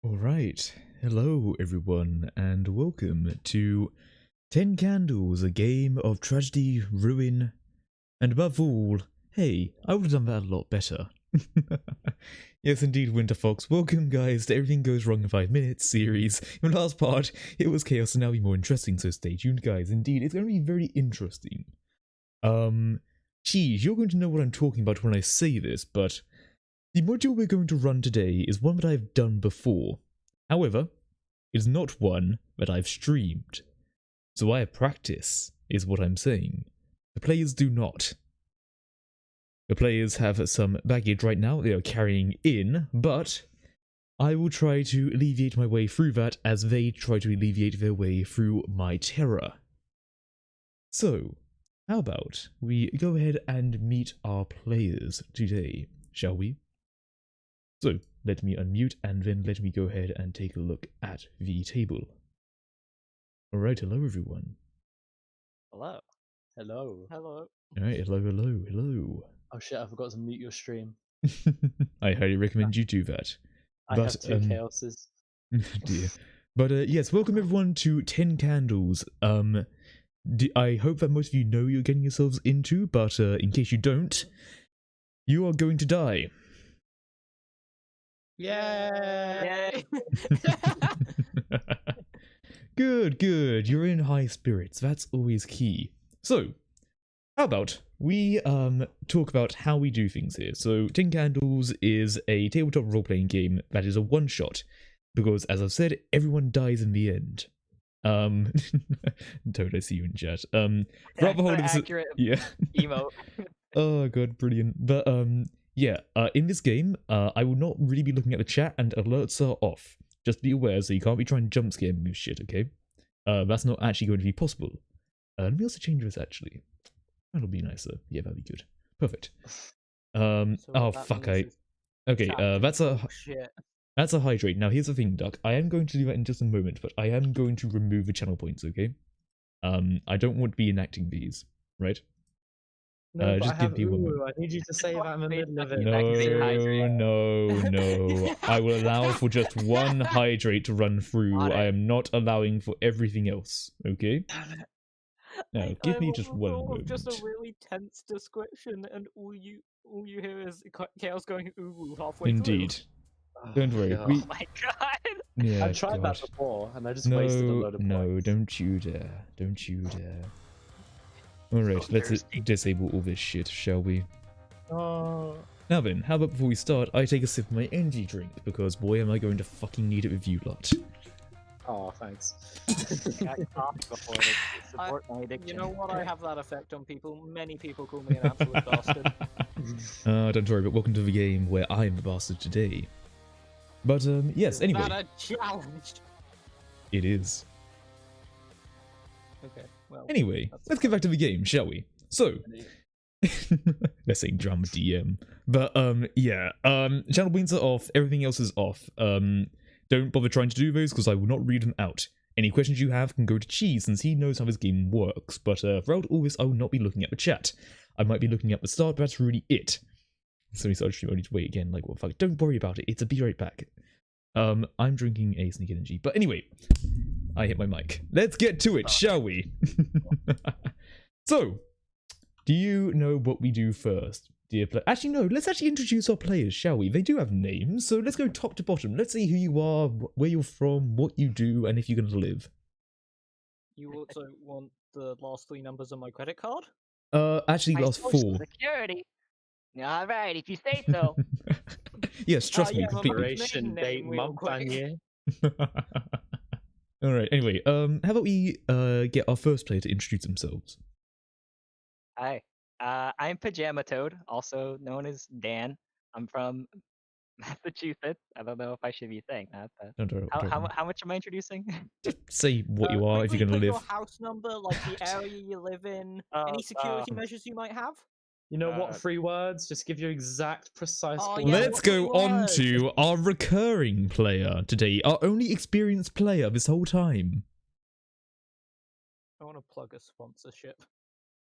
Alright, hello everyone, and welcome to 10 Candles, a game of tragedy, ruin, and above all, hey, I would have done that a lot better. Yes indeed, Winter Fox, welcome guys to Everything Goes Wrong in 5 Minutes series. In the last part, it was chaos and now it'll be more interesting, so stay tuned guys, indeed, it's going to be very interesting. Geez, you're going to know what I'm talking about when I say this, but the module we're going to run today is one that I've done before. However, it is not one that I've streamed. So I have practice, is what I'm saying. The players do not. The players have some baggage right now they are carrying in, but I will try to alleviate my way through that as they try to alleviate their way through my terror. So, how about we go ahead and meet our players today, shall we? So, let me unmute and then let me go ahead and take a look at the table. Alright, hello everyone. Hello. Hello. Hello. Alright, hello. Oh shit, I forgot to mute your stream. I highly recommend you do that. I have two chaoses. Dear. But yes, welcome everyone to 10 Candles. I hope that most of you know what you're getting yourselves into, but in case you don't, you are going to die. Yay! Good. You're in high spirits. That's always key. So, how about we talk about how we do things here. So, 10 Candles is a tabletop role-playing game that is a one-shot, because as I've said, everyone dies in the end. Toad, I see you in chat. Throughout the whole of this, yeah, Emote. Oh god, brilliant. But yeah, in this game, I will not really be looking at the chat, and alerts are off. Just be aware, so you can't be trying to jump scare me with shit, okay? That's not actually going to be possible. Let me also change this actually. That'll be nicer. Yeah, that'll be good. Perfect. So oh fuck, okay, that's a hydrate. Now here's the thing, Duck. I am going to do that in just a moment, but I am going to remove the channel points, okay? I don't want to be enacting these, right? No, just give me one moment. I need you to say that in the middle of it. No. I will allow for just one hydrate to run through. I am not allowing for everything else, okay? Now, give me just one moment. Just a really tense description, and all you hear is Chaos going ooh halfway Indeed. through. Don't worry. Oh my god! Yeah, I've tried that before, and I just wasted a load of points. No, don't you dare. Don't you dare. Alright, let's disable all this shit, shall we? Oh. Now then, how about before we start, I take a sip of my energy drink, because boy am I going to fucking need it with you lot. Oh, thanks. You know what? I have that effect on people. Many people call me an absolute bastard. Don't worry, but welcome to the game where I'm the bastard today. But, yes, anyway. Is that a challenge? It is. Okay, well. Anyway, let's get back to the game, shall we? So, let's say drama DM. But, yeah, channel points are off, everything else is off. Don't bother trying to do those, because I will not read them out. Any questions you have can go to Cheese, since he knows how this game works, but throughout all this I will not be looking at the chat. I might be looking at the start, but that's really it. So we started stream, I need to wait again, like, what the fuck, don't worry about it, it's a be right back. I'm drinking a sneak energy, but anyway, I hit my mic. Let's get to it, shall we? So, do you know what we do first? Dear player, actually no, let's actually introduce our players, shall we? They do have names, so let's go top to bottom. Let's see who you are, where you're from, what you do, and if you're going to live. You also want the last 3 numbers on my credit card? Actually last 4. Security. Alright, if you say so. Yes, trust me, completely. Expiration date, month and year. Alright, anyway, how about we get our first player to introduce themselves? Hi. I'm Pajama Toad, also known as Dan. I'm from Massachusetts. I don't know if I should be saying that, but how much am I introducing? Just say what you are if you're gonna live. Your house number, like the area you live in, any security measures you might have. You know what? 3 words. Just give your exact, precise. Let's go on to our recurring player today, our only experienced player this whole time. I want to plug a sponsorship.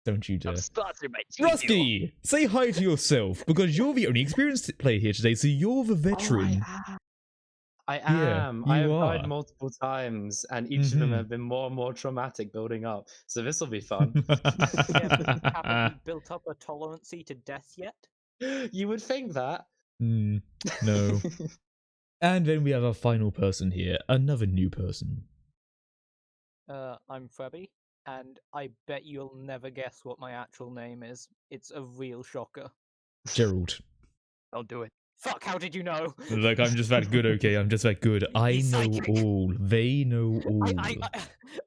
Don't you dare. I'm sponsored by Rusty, say hi to yourself, because you're the only experienced player here today, so you're the veteran. I am. Yeah, I have died multiple times, and each of them have been more and more traumatic building up. So this will be fun. Haven't you built up a tolerance to death yet? You would think that. No. And then we have our final person here, another new person. I'm Frebby, and I bet you'll never guess what my actual name is. It's a real shocker. Gerald. Don't do it. Fuck, how did you know? Look, I'm just that good, okay? I'm just that good. I know all. They know all.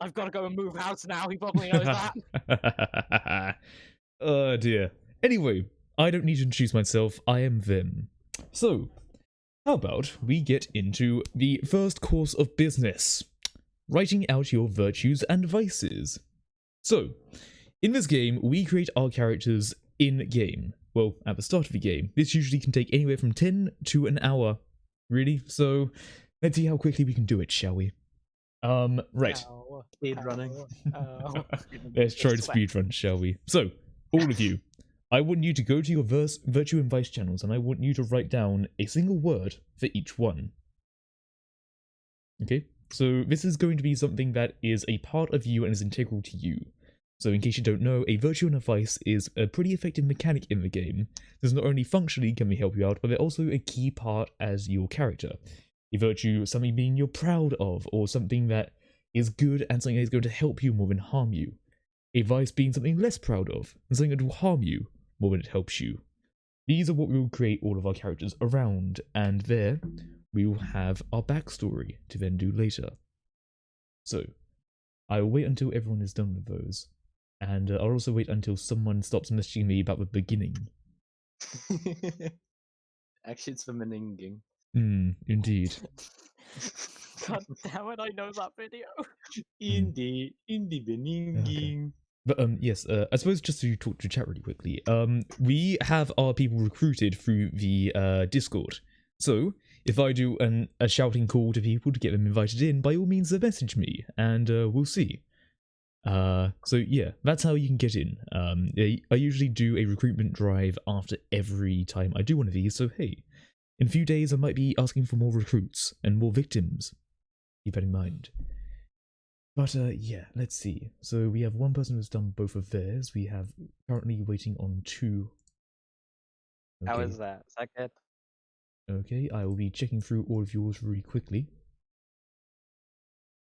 I've got to go and move house now. He probably knows that. Oh, dear. Anyway, I don't need to introduce myself. I am them. So, how about we get into the first course of business? Writing out your virtues and vices. So, in this game, we create our characters in-game. Well, at the start of the game. This usually can take anywhere from 10 to an hour, really. So, let's see how quickly we can do it, shall we? Right. Speed running. Let's try to speedrun, shall we? So, all of you, I want you to go to your Virtue and Vice channels, and I want you to write down a single word for each one. Okay? So, this is going to be something that is a part of you and is integral to you. So in case you don't know, a virtue and a vice is a pretty effective mechanic in the game. This not only functionally can we help you out, but they're also a key part as your character. A virtue, something being you're proud of, or something that is good and something that is going to help you more than harm you. A vice being something less proud of, and something that will harm you more than it helps you. These are what we will create all of our characters around, and there we will have our backstory to then do later. So, I will wait until everyone is done with those. And I'll also wait until someone stops messaging me about the beginning. Actually, it's the meninging. Indeed. God damn it, I know that video. Indie beninging. Okay. But yes, I suppose just to talk to chat really quickly, we have our people recruited through the Discord. So, if I do a shouting call to people to get them invited in, by all means message me, and we'll see. So yeah, that's how you can get in. I usually do a recruitment drive after every time I do one of these, so hey, in a few days I might be asking for more recruits and more victims. Keep that in mind. But yeah, let's see. So we have one person who's done both of theirs. We have currently waiting on 2. Okay. How is that? Is that good? Okay, I will be checking through all of yours really quickly.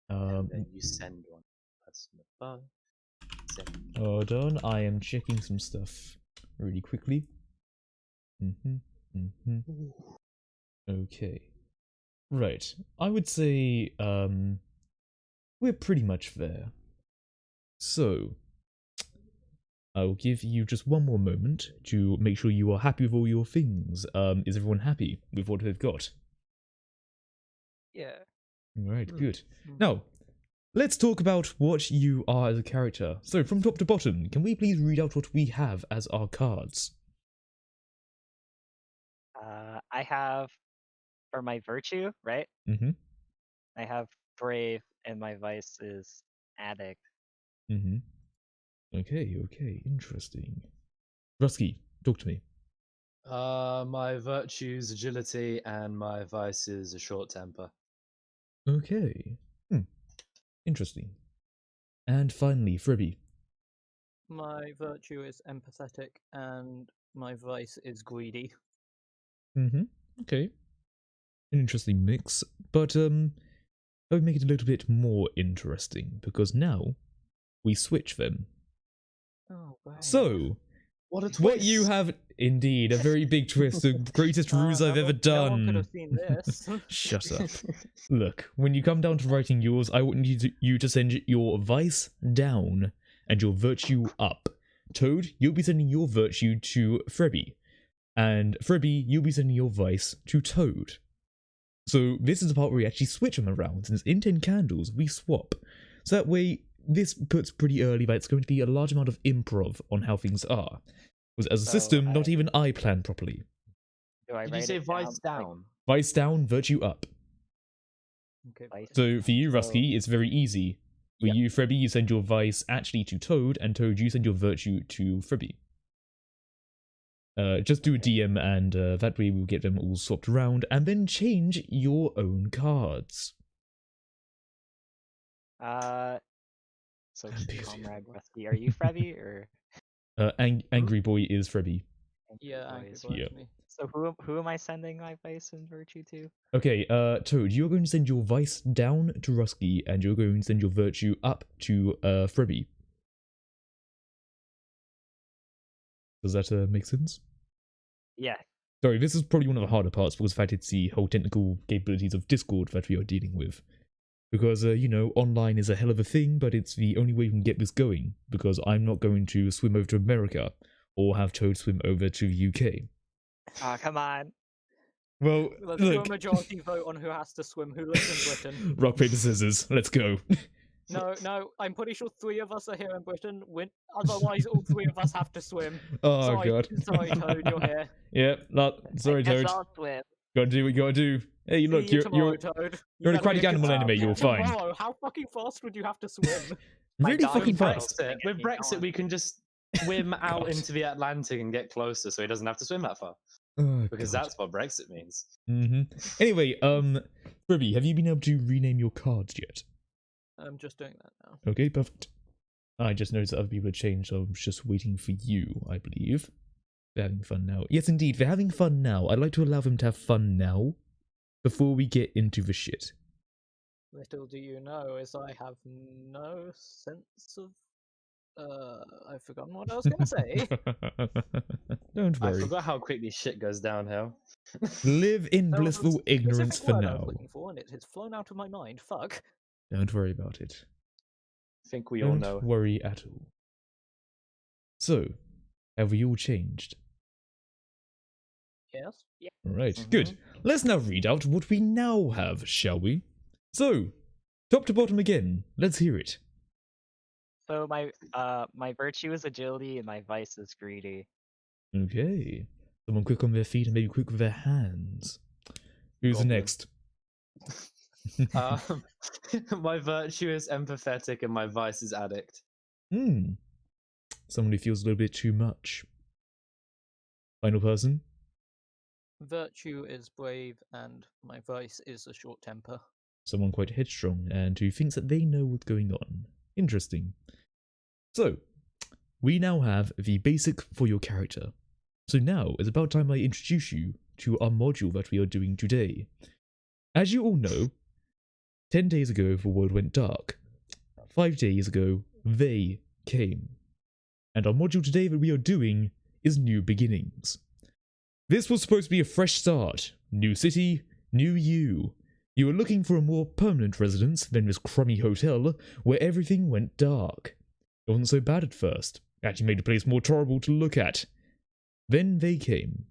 And then you send one. Hold on, I am checking some stuff really quickly. Okay. Right. I would say, we're pretty much there. So, I'll give you just one more moment to make sure you are happy with all your things. Is everyone happy with what they've got? Yeah. Alright, good. Now, let's talk about what you are as a character. So, from top to bottom, can we please read out what we have as our cards? I have, for my virtue, right? I have brave, and my vice is addict. Okay, interesting. Rusky, talk to me. My virtue's agility, and my vice is a short temper. Okay. Interesting. And finally, Fribby. My virtue is empathetic, and my vice is greedy. Okay. An interesting mix, but I would make it a little bit more interesting, because now we switch them. Oh, wow. So, what a twist! What you have, indeed, a very big twist, the greatest ruse I've ever done. No one could have seen this. Shut up. Look, when you come down to writing yours, I want you to send your vice down and your virtue up. Toad, you'll be sending your virtue to Frebby. And Frebby, you'll be sending your vice to Toad. So this is the part where we actually switch them around, since in 10 candles, we swap. So that way, this puts pretty early that it's going to be a large amount of improv on how things are. Because as a system, not even I plan properly. Did you say vice down? Vice down, virtue up. Okay. So for you, Rusky, it's very easy. For you, Frebby, you send your vice actually to Toad, and Toad, you send your virtue to Frebby. Just do a DM, and that way we'll get them all swapped around, and then change your own cards. So Comrade Rusky, are you Frebby or? Angry Boy is Frebby. Yeah, Angry Boy is me. So who am I sending my vice and virtue to? Okay, Toad, you're going to send your vice down to Rusky, and you're going to send your virtue up to Frebby. Does that make sense? Yeah. Sorry, this is probably one of the harder parts because of the fact it's the whole technical capabilities of Discord that we are dealing with. Because, you know, online is a hell of a thing, but it's the only way we can get this going, because I'm not going to swim over to America, or have Toad swim over to the UK. Oh, come on. Well, let's do a majority vote on who has to swim, who lives in Britain. Rock, paper, scissors, let's go. No, I'm pretty sure 3 of us are here in Britain. Otherwise, all 3 of us have to swim. Oh, sorry, God. Sorry, Toad, you're here. Yeah, sorry, I guess Toad. I'll swim. Gotta do what you gotta do. Hey, look, See you you're tomorrow, Toad. an aquatic animal anyway, you're fine. Tomorrow, how fucking fast would you have to swim? My Really dog fucking is fast. Brexit. With Brexit, we can just swim out God. into the Atlantic and get closer, so he doesn't have to swim that far. Oh, Because God. that's what Brexit means. Anyway, Ruby, have you been able to rename your cards yet? I'm just doing that now. Okay, perfect. I just noticed that other people had changed, so I was just waiting for you, I believe. They're having fun now. Yes, indeed, they're having fun now. I'd like to allow them to have fun now, before we get into the shit. Little do you know, is I have no sense of... I've forgotten what I was going to say. Don't I worry. forgot how quickly shit goes downhill. Live in There was blissful a ignorance specific for word I was now. looking for, and it has flown out of my mind. Fuck. Don't worry about it. I think we all know. Don't worry at all. So, have we all changed? Yes? Yeah. Alright, good. Let's now read out what we now have, shall we? So, top to bottom again. Let's hear it. So my virtue is agility and my vice is greedy. Okay. Someone quick on their feet and maybe quick with their hands. Who's Goblin. next? My virtue is empathetic and my vice is addict. Someone who feels a little bit too much. Final person? Virtue is brave, and my vice is a short temper. Someone quite headstrong and who thinks that they know what's going on. Interesting. So, we now have the basic for your character. So now, it's about time I introduce you to our module that we are doing today. As you all know, 10 days ago the world went dark. 5 days ago, they came. And our module today that we are doing is New Beginnings. This was supposed to be a fresh start. New city, new you. You were looking for a more permanent residence than this crummy hotel where everything went dark. It wasn't so bad at first. It actually made the place more tolerable to look at. Then they came.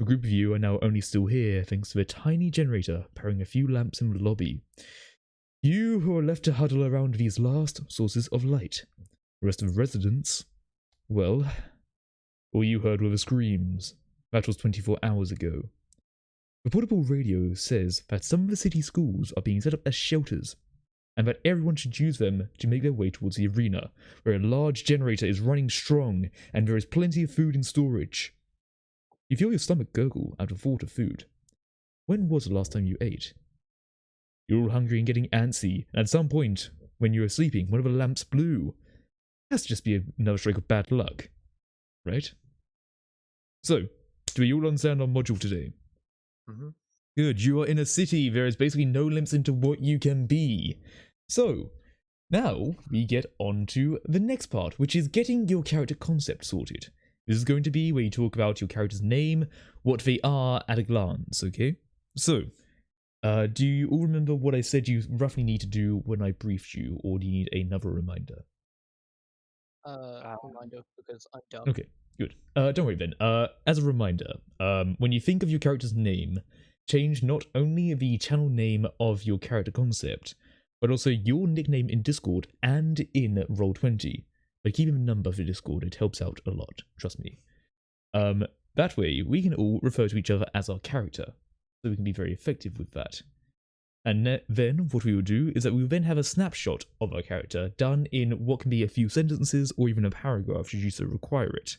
A group of you are now only still here thanks to a tiny generator powering a few lamps in the lobby. You who are left to huddle around these last sources of light. The rest of the residents, well, all you heard were the screams. That was 24 hours ago. The portable radio says that some of the city schools are being set up as shelters, and that everyone should use them to make their way towards the arena, where a large generator is running strong and there is plenty of food in storage. You feel your stomach gurgle out of thought of food. When was the last time you ate? You're all hungry and getting antsy, and at some point, when you were sleeping, one of the lamps blew. That's just be another stroke of bad luck, right? So, do we all understand our module today? Good, you are in a city. There is basically no limits into what you can be. So, now we get on to the next part, which is getting your character concept sorted. This is going to be where you talk about your character's name, what they are at a glance, okay? So, do you all remember what I said you roughly need to do when I briefed you, or do you need another reminder? Reminder, because I'm dumb. Okay, good. Don't worry then. As a reminder, when you think of your character's name, change not only the channel name of your character concept, but also your nickname in Discord and in Roll20. But keep a number for Discord, it helps out a lot, trust me. That way, we can all refer to each other as our character, so we can be very effective with that. And then, what we will do is that we will then have a snapshot of our character done in what can be a few sentences or even a paragraph should you so require it.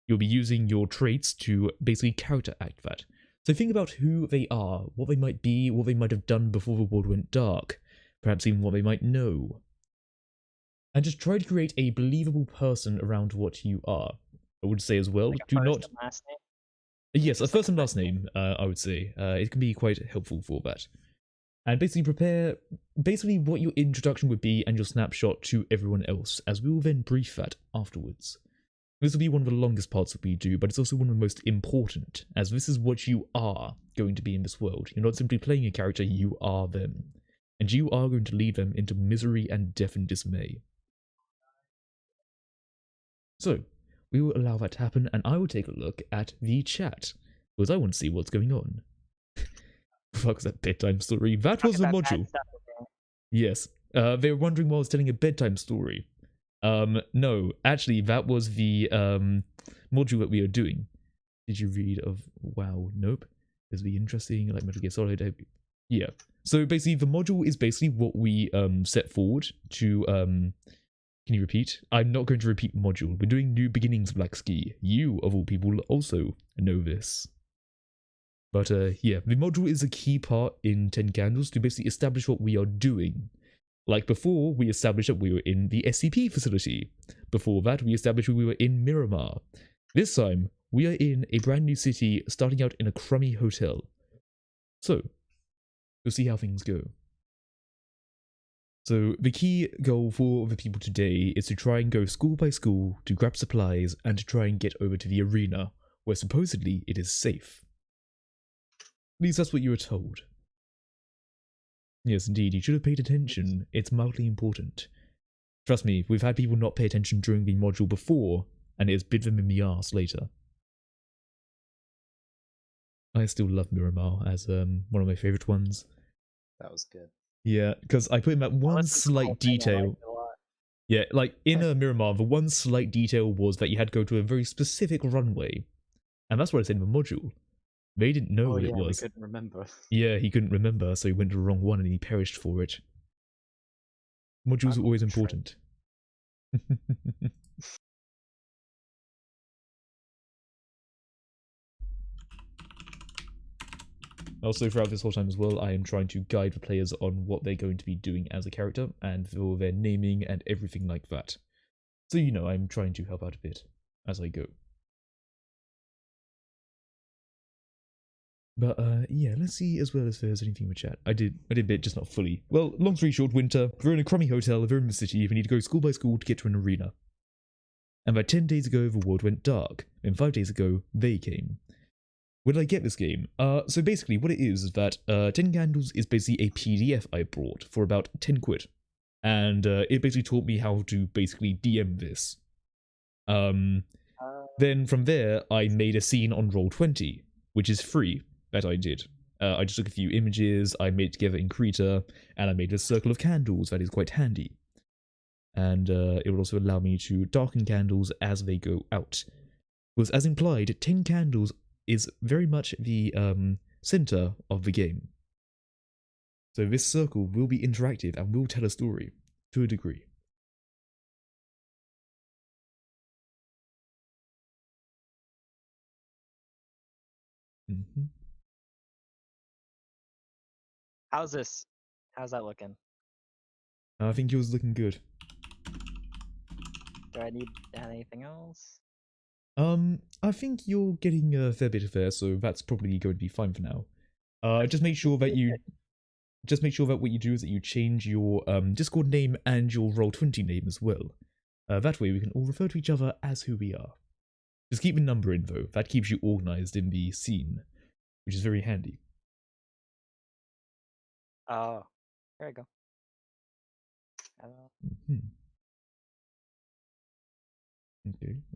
You'll be using your traits to basically character act that. So think about who they are, what they might be, what they might have done before the world went dark, perhaps even what they might know. And just try to create a believable person around what you are. I would say as well, Like do first not... and last name? Yes, a first and last name, I would say. It can be quite helpful for that. And basically prepare what your introduction would be and your snapshot to everyone else, as we will then brief that afterwards. This will be one of the longest parts that we do, but it's also one of the most important, as this is what you are going to be in this world. You're not simply playing a character, you are them. And you are going to lead them into misery and death and dismay. So, we will allow that to happen, and I will take a look at the chat, because I want to see what's going on. Fuck that bedtime story. That was the module. Yes. They were wondering why I was telling a bedtime story. No, actually, that was the module that we are doing. Did you read of WoW? Nope. This will be interesting, like Metal Gear Solid. Yeah. So basically, the module is basically what we set forward to. Can you repeat? I'm not going to repeat module. We're doing New Beginnings, Black Ski. You, of all people, also know this. But yeah, the module is a key part in 10 Candles to basically establish what we are doing. Like before, we established that we were in the SCP facility. Before that, we established we were in Miramar. This time, we are in a brand new city, starting out in a crummy hotel. So, we'll see how things go. So, the key goal for the people today is to try and go school by school to grab supplies and to try and get over to the arena, where supposedly it is safe. At least that's what you were told. Yes, indeed, you should have paid attention. It's mildly important. Trust me, we've had people not pay attention during the module before, and it has bit them in the arse later. I still love Miramar as one of my favourite ones. That was good. Yeah, because I put in that one slight detail. Yeah, like in Miramar, the one slight detail was that you had to go to a very specific runway. And that's what I said in the module. They didn't know what it was. He couldn't remember. Yeah, he couldn't remember, so he went to the wrong one and he perished for it. Modules are always important. Also, throughout this whole time as well, I am trying to guide the players on what they're going to be doing as a character, and for their naming and everything like that. So, you know, I'm trying to help out a bit as I go. But, yeah, let's see as well if there's anything in the chat. I did a bit, just not fully. Well, long story short, winter, we're in a crummy hotel, we're in the city, we need to go school by school to get to an arena. And about 10 days ago, the world went dark, and 5 days ago, they came. Where did I get this game? So basically, what it is that 10 Candles is basically a PDF I brought for about 10 quid. And it basically taught me how to basically DM this. Then from there, I made a scene on Roll20, which is free, that I did. I just took a few images, I made it together in Krita, and I made a circle of candles that is quite handy. And it will also allow me to darken candles as they go out. Because as implied, 10 Candles is very much the center of the game. So this circle will be interactive and will tell a story, to a degree. How's this? How's that looking? I think yours is looking good. Do I need anything else? I think you're getting a fair bit of there, so that's probably going to be fine for now. Just make sure that what you do is that you change your Discord name and your Roll20 name as well. That way we can all refer to each other as who we are. Just keep a number in though, that keeps you organized in the scene, which is very handy. Oh, there we go.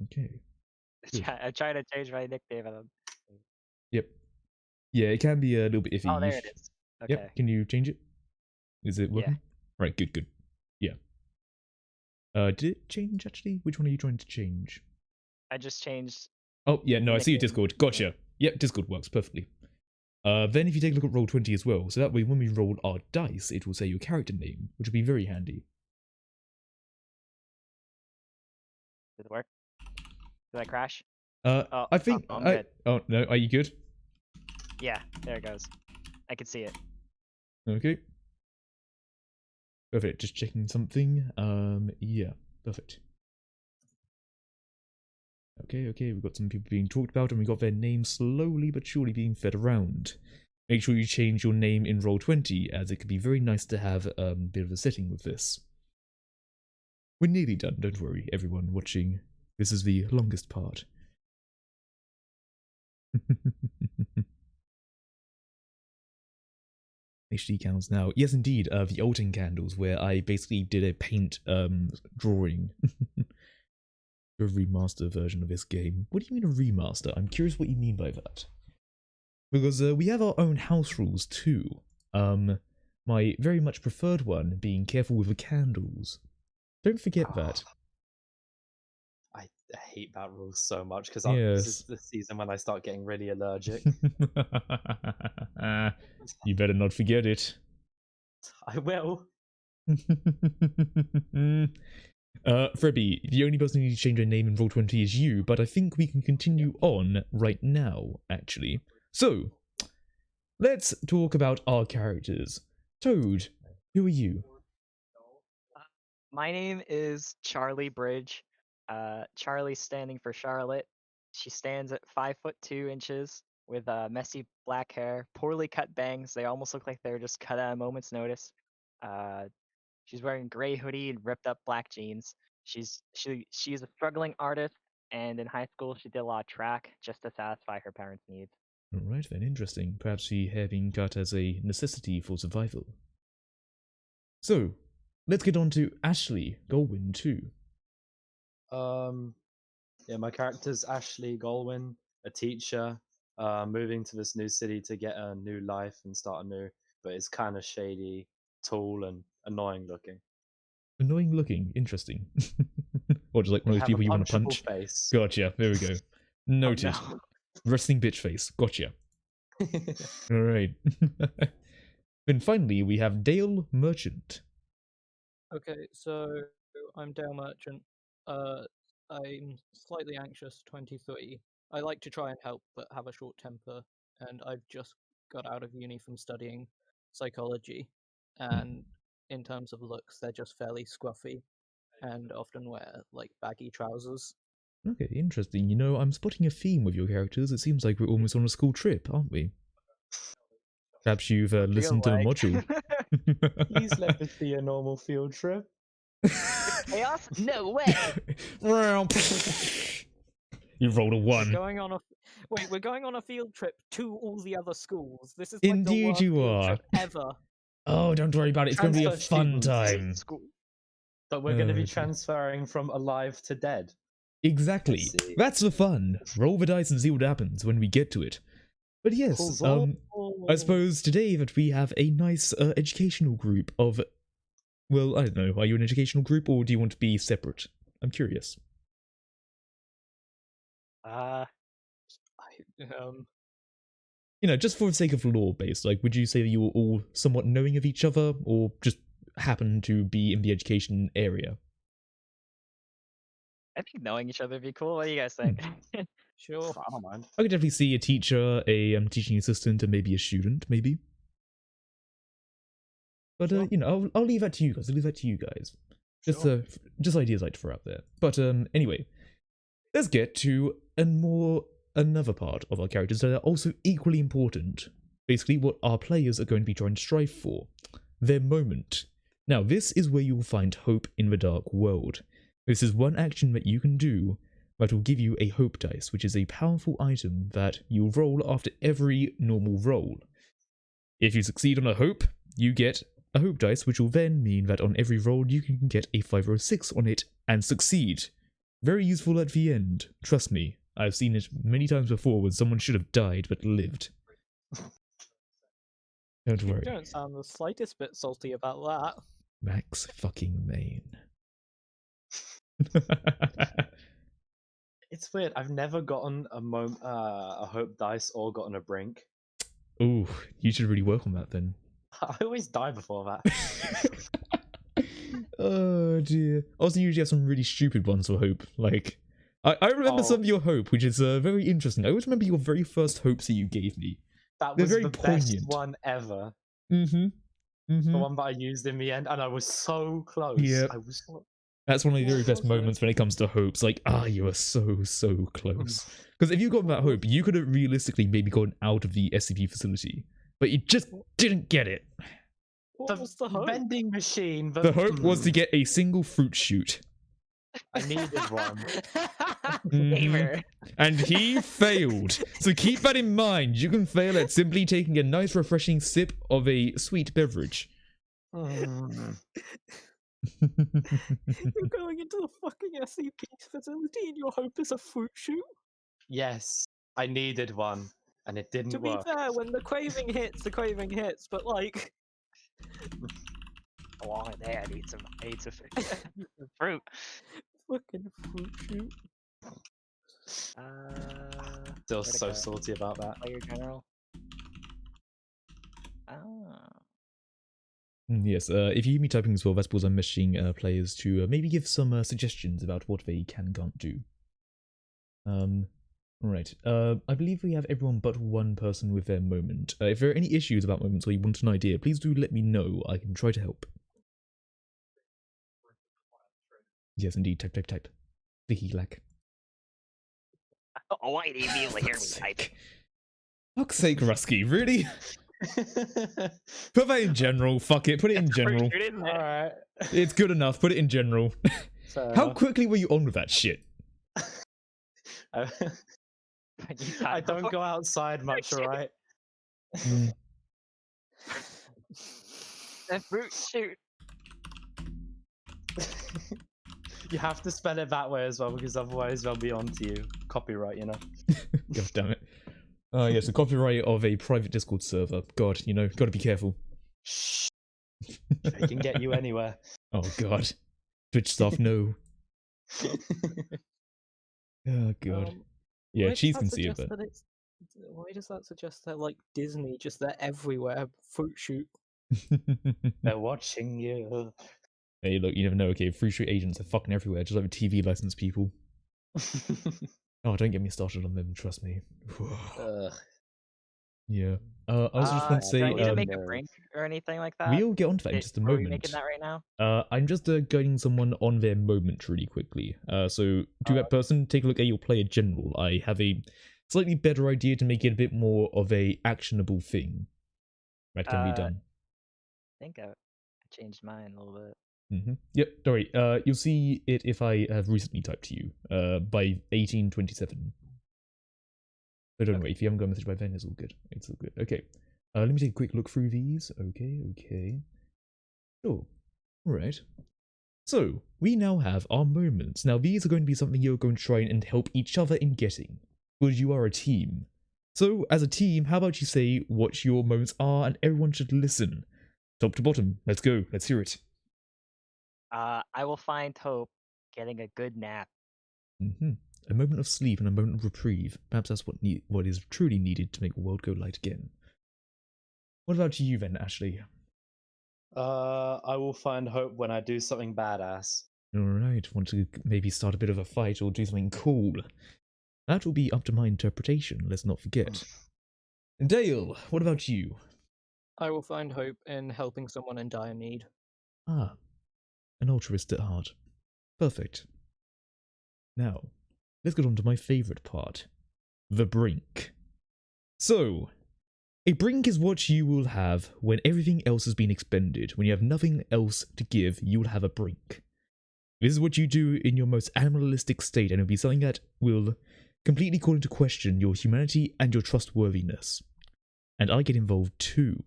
Okay. I try to change my nickname. Yep. Yeah, it can be a little bit iffy. Oh, there it is. Okay. Yep. Can you change it? Is it working? Yeah. Right, good. Yeah. Did it change actually? Which one are you trying to change? I just changed. Oh, yeah, no, I see your Discord. Gotcha. Yep, Discord works perfectly. Then if you take a look at Roll20 as well, so that way when we roll our dice, it will say your character name, which will be very handy. Did it work? Did I crash? I think. I'm good. Oh no, are you good? Yeah, there it goes. I can see it. Okay. Perfect. Just checking something. Yeah, perfect. Okay. We've got some people being talked about, and we got their names slowly but surely being fed around. Make sure you change your name in Roll20, as it could be very nice to have a bit of a setting with this. We're nearly done. Don't worry, everyone watching. This is the longest part. HD counts now. Yes, indeed, the Olden Candles, where I basically did a paint drawing. A remaster version of this game. What do you mean a remaster? I'm curious what you mean by that. Because we have our own house rules too. my very much preferred one being careful with the candles. Don't forget that. I hate that rule so much because Yes. this is the season when I start getting really allergic. You better not forget it. I will. Frebby, the only person who needs to change their name in Roll20 is you, but I think we can continue on right now, actually. So, let's talk about our characters. Toad, who are you? My name is Charlie Bridge. Charlie's standing for Charlotte. She stands at 5'2" with messy black hair, poorly cut bangs. They almost look like they're just cut at a moment's notice. She's wearing a gray hoodie and ripped up black jeans. She's a struggling artist, and in high school she did a lot of track just to satisfy her parents' needs. Alright then, interesting. Perhaps she having cut as a necessity for survival. So, let's get on to Ashley Goldwyn too. Yeah, my character's Ashley Goldwyn, a teacher, moving to this new city to get a new life and start anew, but it's kind of shady, tall, and annoying looking. Annoying looking, interesting. Or just like one of those people you want to punch. Face. Gotcha, there we go. Noted. Oh, no. Resting bitch face, gotcha. Alright. Then finally we have Dale Merchant. Okay, so I'm Dale Merchant. I'm slightly anxious, 23. I like to try and help, but have a short temper, and I've just got out of uni from studying psychology. And in terms of looks, they're just fairly scruffy, and often wear like baggy trousers. Okay, interesting. You know, I'm spotting a theme with your characters. It seems like we're almost on a school trip, aren't we? Perhaps you've listened to the module. Please let this be a normal field trip. Chaos? No way! You rolled a 1. We're going on a field trip to all the other schools. This is Indeed like the worst you field are. trip ever. Oh, don't worry about it. It's going to be a Transfer fun students. time. But we're going to be Okay. transferring from alive to dead. Exactly. see. That's the fun. Roll the dice and see what happens when we get to it. But yes, I suppose today that we have a nice educational group of... Well, I don't know. Are you an educational group or do you want to be separate? I'm curious. You know, just for the sake of lore-based, like, would you say that you were all somewhat knowing of each other, or just happen to be in the education area? I think knowing each other would be cool. What do you guys think? Sure. I don't mind. I could definitely see a teacher, a teaching assistant, and maybe a student, maybe. But, Sure. you know, I'll leave that to you guys. I'll leave that to you guys. Just, Sure. just ideas I'd throw out there. But, anyway, let's get to another part of our characters that are also equally important. Basically, what our players are going to be trying to strive for. Their moment. Now, this is where you will find hope in the dark world. This is one action that you can do that will give you a hope dice, which is a powerful item that you'll roll after every normal roll. If you succeed on a hope, you get a hope dice, which will then mean that on every roll you can get a 5 or a 6 on it and succeed. Very useful at the end. Trust me, I've seen it many times before when someone should have died but lived. Don't worry. You don't sound the slightest bit salty about that. Max fucking Main. It's weird. I've never gotten a hope dice or gotten a brink. Ooh, you should really work on that then. I always die before that. Oh dear. Also, you usually have some really stupid ones for hope. Like, I remember some of your hope, which is very interesting. I always remember your very first hopes that you gave me. That They're was very the poignant. best one ever. Mm-hmm. The one that I used in the end, and I was so close. Yep. I was so... That's one of the very best was it? moments when it comes to hopes. Like, you were so close. Because if you got that hope, you could have realistically maybe gotten out of the SCP facility. But you just didn't get it. What was the hope? vending machine. The hope was to get a single fruit shoot. I needed one. Gamer. And he failed. So keep that in mind. You can fail at simply taking a nice refreshing sip of a sweet beverage. You're going into the fucking SCP facility and your hope is a fruit shoot? Yes, I needed one, and it didn't To be work. fair, when the craving hits, but like... Along with that, I need some fruit. Fucking fruit shoot. Still Where'd it so go? salty about that. Player general. Oh. Yes, if you hear me typing as well, that's because I'm messaging players to maybe give some suggestions about what they can and can't do. Right. I believe we have everyone but one person with their moment. If there are any issues about moments or you want an idea, please do let me know. I can try to help. Yes, indeed. Type. Vicky lack. Oh, why didn't you be able to hear me type? Fuck's sake, Rusky, really? Put that in general. Fuck it. Put it in general. Alright. It's good enough. Put it in general. How quickly were you on with that shit? I don't go outside much, alright? The fruit shoot. You have to spell it that way as well, because otherwise they'll be on to you. Copyright, you know. God damn it. Yes, the copyright of a private Discord server. God, you know, gotta be careful. Shh. They can get you anywhere. Oh god. Twitch stuff, no. Oh god. Yeah, cheese can see it, but... Why does that suggest they're like Disney, just they're everywhere? Fruit shoot. They're watching you. Hey, look, you never know, okay? Free street agents are fucking everywhere, just like the TV license people. Oh, don't get me started on them, trust me. Yeah. I was just going to say... Do I need to make a brink or anything like that? We'll get onto that in just a moment. Are we making that right now? I'm just guiding someone on their moment really quickly. So, to that person, take a look at your player general. I have a slightly better idea to make it a bit more of a actionable thing. That can be done. I think I changed mine a little bit. Yep, don't worry. You'll see it if I have recently typed to you. By 1827. So don't worry, if you haven't got a message by then, it's all good. It's all good. Okay. Let me take a quick look through these. Okay. Sure. Alright. So, we now have our moments. Now, these are going to be something you're going to try and help each other in getting. Because you are a team. So, as a team, how about you say what your moments are and everyone should listen. Top to bottom. Let's go. Let's hear it. I will find hope getting a good nap. A moment of sleep and a moment of reprieve. Perhaps that's what is truly needed to make the world go light again. What about you then, Ashley? I will find hope when I do something badass. Alright, want to maybe start a bit of a fight or do something cool. That will be up to my interpretation, let's not forget. Dale, what about you? I will find hope in helping someone in dire need. Ah, an altruist at heart. Perfect. Now, let's get on to my favourite part. The brink. So, a brink is what you will have when everything else has been expended. When you have nothing else to give, you will have a brink. This is what you do in your most animalistic state, and it'll be something that will completely call into question your humanity and your trustworthiness. And I get involved too.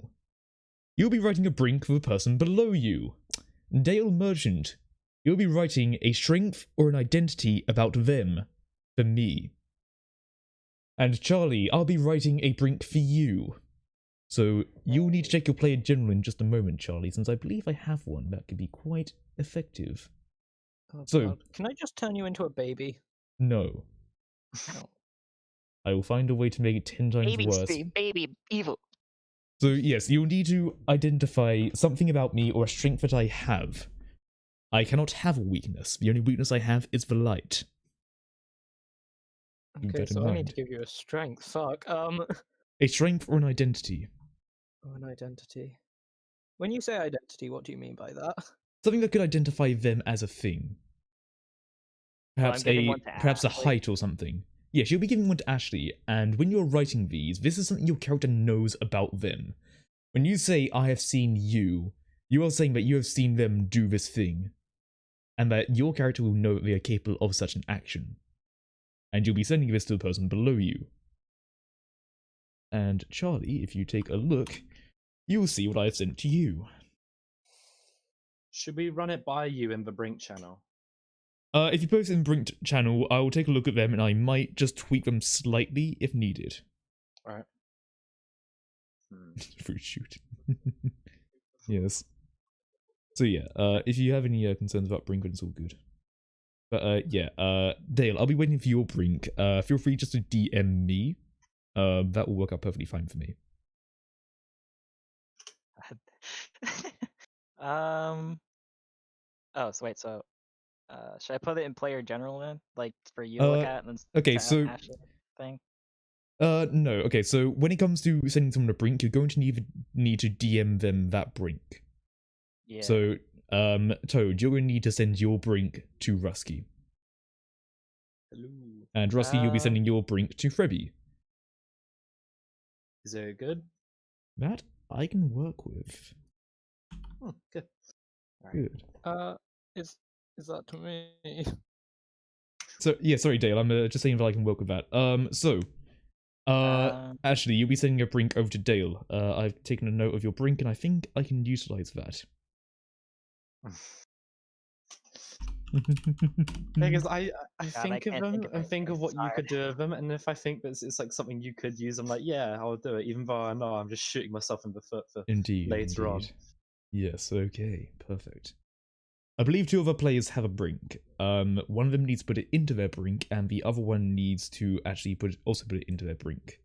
You'll be writing a brink for the person below you. Dale Merchant, you'll be writing a strength or an identity about them, for me. And Charlie, I'll be writing a brink for you. So, you'll need to check your player general in just a moment, Charlie, since I believe I have one that could be quite effective. Oh, So, God. Can I just turn you into a baby? No. Oh. I will find a way to make it 10 times worse. Baby evil. So yes, you'll need to identify something about me or a strength that I have. I cannot have a weakness. The only weakness I have is the light. Keep Okay, that in so I need mind. to give you a strength. Fuck. A strength or an identity. Oh, an identity. When you say identity, what do you mean by that? Something that could identify them as a thing. Perhaps giving one to perhaps a Ashley. height or something. Yes, you'll be giving one to Ashley, and when you're writing these, this is something your character knows about them. When you say, I have seen you, you are saying that you have seen them do this thing, and that your character will know that they are capable of such an action. And you'll be sending this to the person below you. And Charlie, if you take a look, you'll see what I have sent to you. Should we run it by you in the Brink channel? If you post in the Brink channel, I will take a look at them and I might just tweak them slightly if needed. Alright. Fruit shoot. Yes. So yeah, if you have any concerns about Brink, it's all good. But yeah, Dale, I'll be waiting for your Brink. Feel free just to DM me. That will work out perfectly fine for me. Oh, so wait. So, should I put it in player general then, like for you to look at, and then Okay, to so Ashley thing? no. Okay, so when it comes to sending someone a Brink, you're going to need to DM them that Brink. Yeah. So, Toad, you're going to need to send your Brink to Rusky. Hello. And Rusky, you'll be sending your Brink to Frebby. Is it good? That I can work with. Good. All right. Good. Is that to me? So yeah, sorry, Dale. I'm just saying that I can work with that. Actually, you'll be sending your Brink over to Dale. I've taken a note of your Brink, and I think I can utilize that. Because I God, think I of can't them think of and think of what you anything could do with them, and if I think that it's like something you could use, I'm like, yeah, I'll do it, even though I know I'm just shooting myself in the foot for Indeed. later on. Yes. Okay. Perfect. I believe 2 other players have a Brink. One of them needs to put it into their Brink, and the other one needs to actually also put it into their Brink.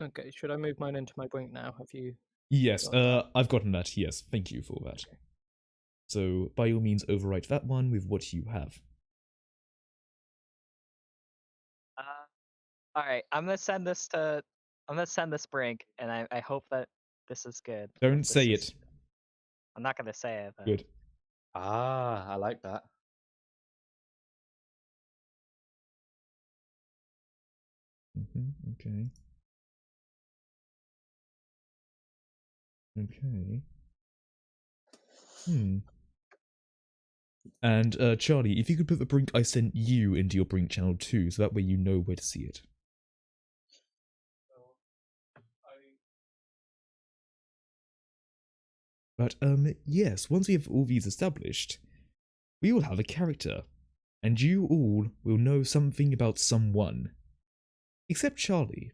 Okay, should I move mine into my Brink now? Have you? Yes. got that? I've gotten that. Yes. Thank you for that. Okay. So by all means, overwrite that one with what you have. All right, I'm gonna send this Brink, and I hope that this is good. Don't say it. I'm not gonna say it. But... Good. Ah, I like that. Okay. Okay. And Charlie, if you could put the Brink I sent you into your Brink channel too, so that way you know where to see it. But yes, once we have all these established, we will have a character, and you all will know something about someone. Except Charlie.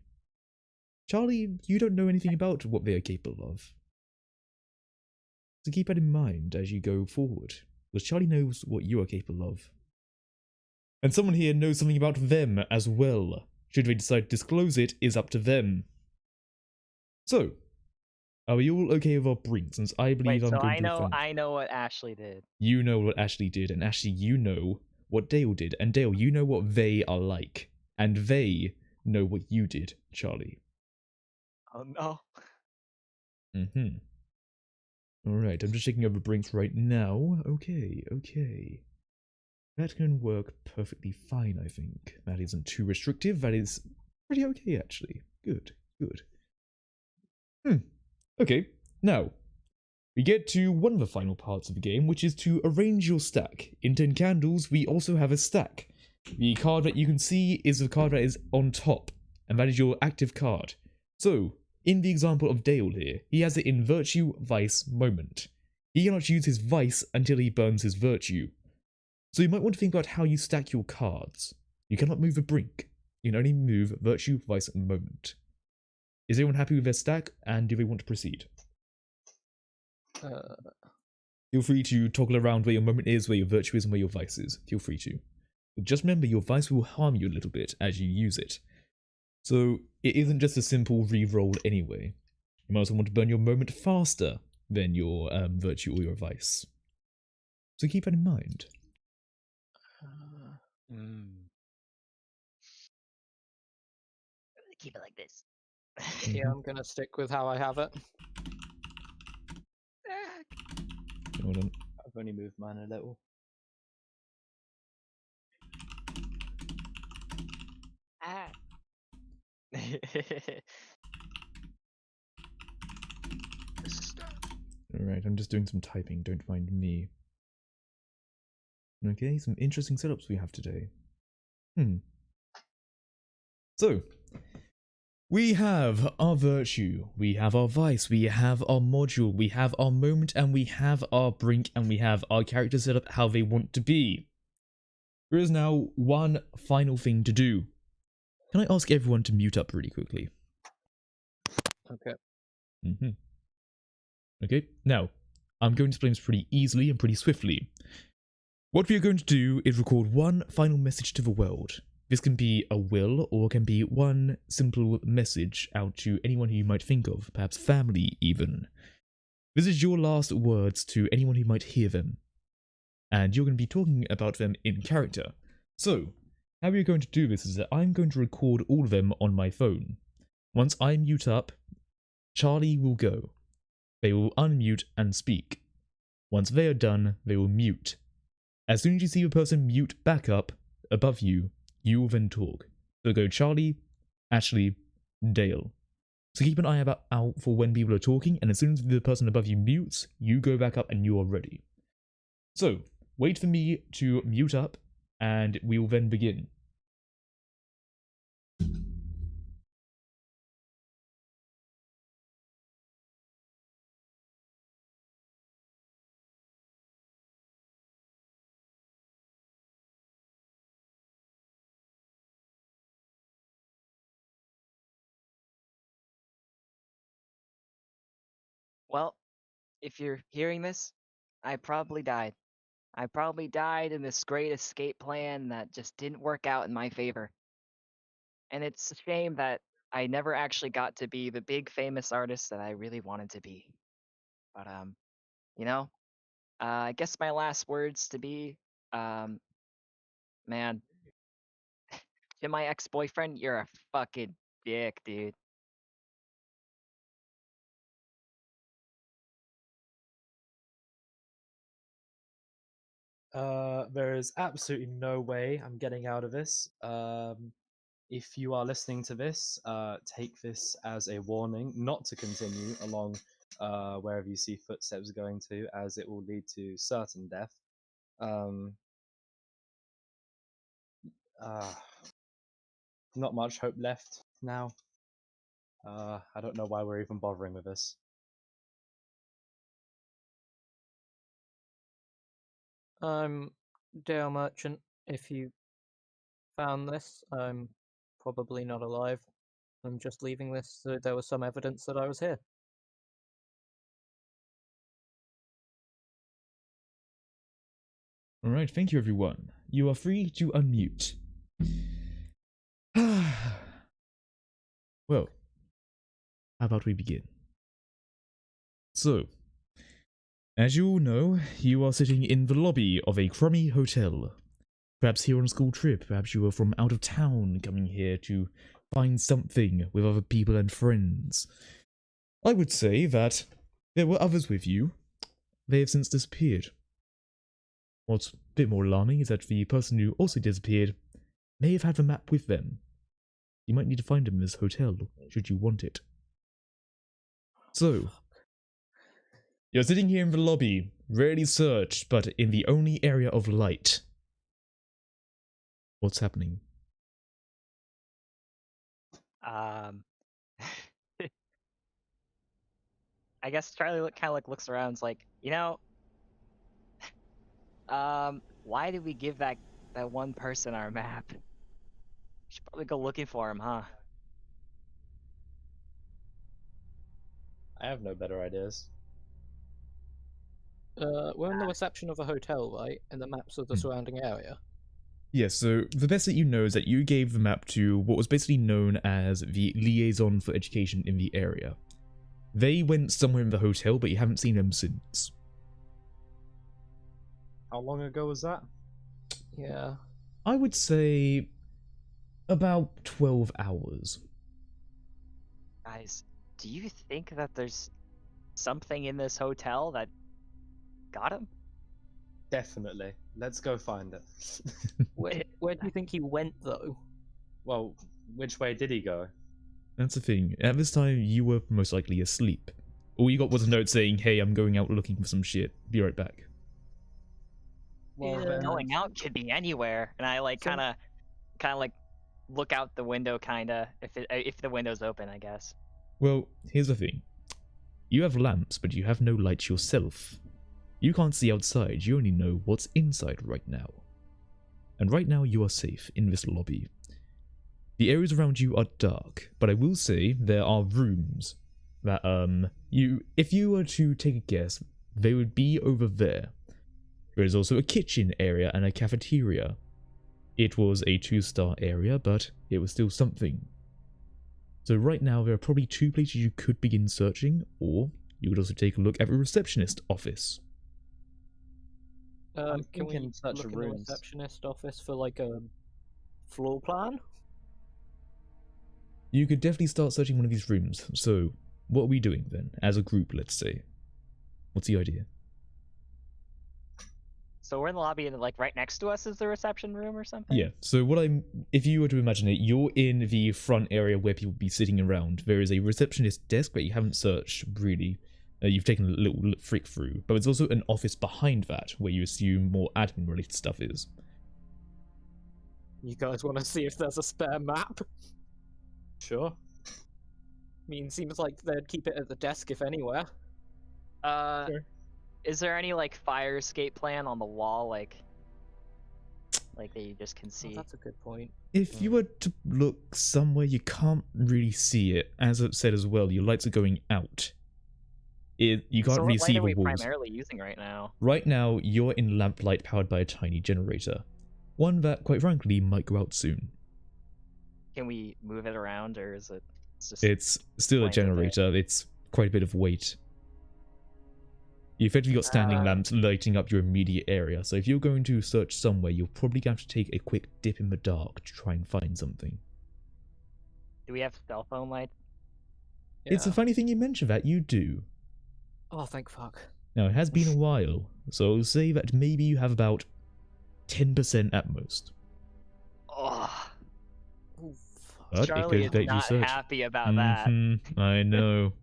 Charlie, you don't know anything about what they are capable of. So keep that in mind as you go forward, because Charlie knows what you are capable of. And someone here knows something about them as well. Should they decide to disclose it, is up to them. So, are we all okay with our Brink, since I believe Wait, I'm so going to I know what Ashley did. You know what Ashley did, and Ashley, you know what Dale did, and Dale, you know what they are like, and they know what you did, Charlie. Oh no. Alright, I'm just checking over Brinks right now. Okay. That can work perfectly fine, I think. That isn't too restrictive, that is pretty okay, actually. Good. Okay, now, we get to one of the final parts of the game, which is to arrange your stack. In 10 Candles, we also have a stack. The card that you can see is the card that is on top, and that is your active card. So, in the example of Dale here, he has it in Virtue, Vice, Moment. He cannot use his Vice until he burns his Virtue. So you might want to think about how you stack your cards. You cannot move a Brink. You can only move Virtue, Vice, and Moment. Is everyone happy with their stack, and do they want to proceed? Feel free to toggle around where your Moment is, where your Virtue is, and where your Vice is. Feel free to. But just remember, your Vice will harm you a little bit as you use it. So it isn't just a simple re-roll anyway. You might also want to burn your Moment faster than your Virtue or your Vice. So keep that in mind. Keep it like this. Yeah, I'm gonna stick with how I have it. Hold on. I've only moved mine a little. Alright, I'm just doing some typing, don't mind me. Okay, some interesting setups we have today. So, we have our Virtue, we have our Vice, we have our Module, we have our Moment, and we have our Brink, and we have our characters set up how they want to be. There is now one final thing to do. Can I ask everyone to mute up really quickly? Okay. Mm-hmm. Okay, now, I'm going to explain this pretty easily and pretty swiftly. What we are going to do is record one final message to the world. This can be a will, or can be one simple message out to anyone who you might think of, perhaps family even. This is your last words to anyone who might hear them. And you're going to be talking about them in character. So, how we're going to do this is that I'm going to record all of them on my phone. Once I mute up, Charlie will go. They will unmute and speak. Once they are done, they will mute. As soon as you see the person mute back up above you, you will then talk. So go Charlie, Ashley, Dale. So keep an eye out for when people are talking, and as soon as the person above you mutes, you go back up and you are ready. So, wait for me to mute up, and we will then begin. Well, if you're hearing this, I probably died. I probably died in this great escape plan that just didn't work out in my favor. And it's a shame that I never actually got to be the big famous artist that I really wanted to be. But you know, I guess my last words to be, um, man, to my ex-boyfriend, you're a fucking dick, dude. There is absolutely no way I'm getting out of this. If you are listening to this, take this as a warning not to continue along wherever you see footsteps going to, as it will lead to certain death. Uh, Not much hope left now. I don't know why we're even bothering with this. I'm Dale Merchant. If you found this, I'm probably not alive. I'm just leaving this so there was some evidence that I was here. Alright, thank you everyone. You are free to unmute. Well, how about we begin? So, as you all know, you are sitting in the lobby of a crummy hotel. Perhaps here on a school trip, perhaps you are from out of town coming here to find something with other people and friends. I would say that there were others with you. They have since disappeared. What's a bit more alarming is that the person who also disappeared may have had the map with them. You might need to find him in this hotel, should you want it. So, you're sitting here in the lobby, rarely searched, but in the only area of light. What's happening? I guess Charlie kind of like looks around, and's like, why did we give that one person our map? Should probably go looking for him, huh? I have no better ideas. We're in the reception of a hotel, right? And the maps of the surrounding area. Yes, so the best that you know is that you gave the map to what was basically known as the liaison for education in the area. They went somewhere in the hotel, but you haven't seen them since. How long ago was that? Yeah. I would say about 12 hours. Guys, do you think that there's something in this hotel that got him? Definitely. Let's go find it. Where do you think he went, though? Well, which way did he go? That's the thing. At this time, you were most likely asleep. All you got was a note saying, hey, I'm going out looking for some shit. Be right back. Well, Yeah. then, Going out could be anywhere, and I like So- kind of like look out the window, if the window's open, I guess. Well, here's the thing. You have lamps, but you have no light yourself. You can't see outside, you only know what's inside right now. And right now you are safe in this lobby. The areas around you are dark, but I will say there are rooms. that if you were to take a guess, they would be over there. There is also a kitchen area and a cafeteria. It was a 2-star area, but it was still something. So right now there are probably 2 places you could begin searching, or you could also take a look at the receptionist office. Can we thinking search look of in the rooms. receptionist office for like a floor plan? You could definitely start searching one of these rooms. So, what are we doing then, as a group, let's say? What's the idea? So we're in the lobby, and like right next to us is the reception room or something. Yeah, so if you were to imagine it, you're in the front area where people would be sitting around. There is a receptionist desk that you haven't searched, really. You've taken a little flick through, but there's also an office behind that, where you assume more admin-related stuff is. You guys want to see if there's a spare map? Sure. I mean, seems like they'd keep it at the desk if anywhere. Sure. Is there any like fire escape plan on the wall, like that you just can Oh, see? that's a good point. If you were to look somewhere, you can't really see it. As I've said as well, your lights are going out. You can't So really what see light the are we walls. primarily using right now? Right now, you're in lamplight powered by a tiny generator. One that, quite frankly, might go out soon. Can we move it around, or is it? It's still a playing with it? generator. It's quite a bit of weight. You effectively got standing lamps lighting up your immediate area, so if you're going to search somewhere, you'll probably have to take a quick dip in the dark to try and find something. Do we have cell phone lights? It's a Yeah. funny thing you mention that, you do. Oh, thank fuck. Now, it has been a while, so I'll say that maybe you have about 10% at most. Oh, Oh, fuck. But Charlie it is could let you not search. happy about that. I know.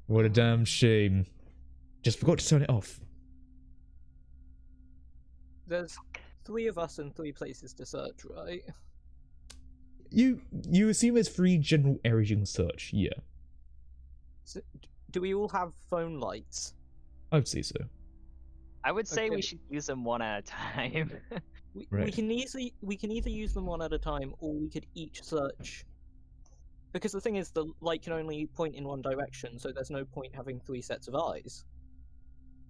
What a damn shame. Just forgot to turn it off. There's 3 of us and 3 places to search, right? You assume there's 3 general areas you can search, yeah. So, do we all have phone lights? I would say so. I would say we Okay. should use them one at a time. We Right. can either use them one at a time, or we could each search. Because the thing is, the light can only point in one direction, so there's no point having 3 sets of eyes.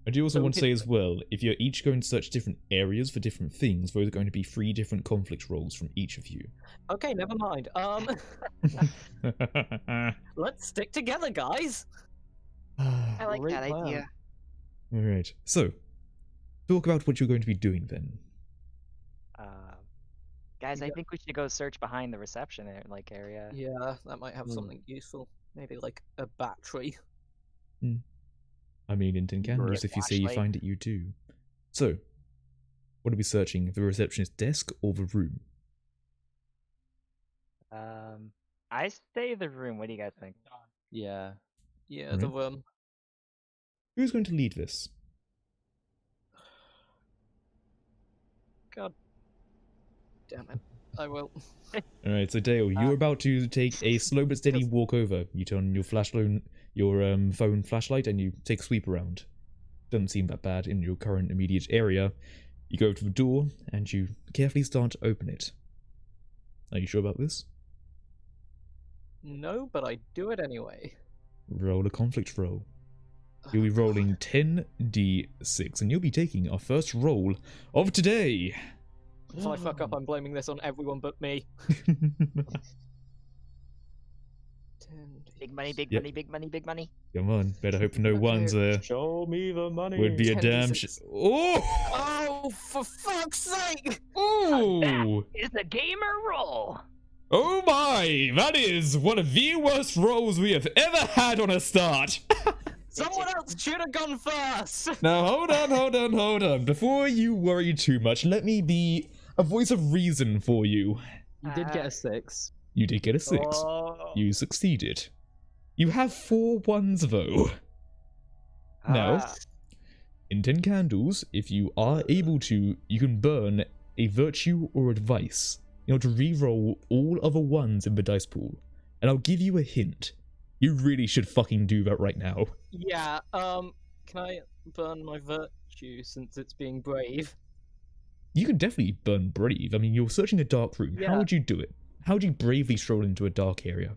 I do also So we want to say could- as well, if you're each going to search different areas for different things, those are going to be 3 different conflict rolls from each of you. Okay, never mind. Let's stick together, guys. I like Great that plan. idea. Alright, so, talk about what you're going to be doing then. Guys, I Yeah. think we should go search behind the reception area. Yeah, that might have something useful. Maybe like a battery. I mean, in tin candles, a if you say you flashlight. find it, you do. So, what are we searching? The receptionist desk or the room? I say the room. What do you guys think? Yeah. Yeah, the Alright. Who's going to lead this? God damn it. I will. Alright, so Dale, you're about to take a slow but steady walk over. You turn on your phone flashlight and you take a sweep around. Doesn't seem that bad in your current immediate area. You go to the door and you carefully start to open it. Are you sure about this? No, but I do it anyway. Roll a conflict roll. You'll be rolling 10d6 and you'll be taking our first roll of today. If I fuck up, I'm blaming this on everyone but me. 10. Big money, big Yep. money, big money, big money. Come on, better hope for no Okay. ones there. Show me the money. Would be a damn 10d6. Oh! Oh, for fuck's sake! Ooh! It's a gamer roll. Oh my! That is one of the worst rolls we have ever had on a start! Someone else should have gone first! Now hold on. Before you worry too much, let me be a voice of reason for you. You did get a 6. You did get a 6. Oh. You succeeded. You have 4 ones though. Now, Ah. in 10 candles, if you are able to, you can burn a virtue or advice in order to re-roll all other ones in the dice pool. And I'll give you a hint. You really should fucking do that right now. Yeah, can I burn my virtue since it's being brave? You can definitely burn brave. I mean, you're searching a dark room. How Yeah. would you do it? How would you bravely stroll into a dark area?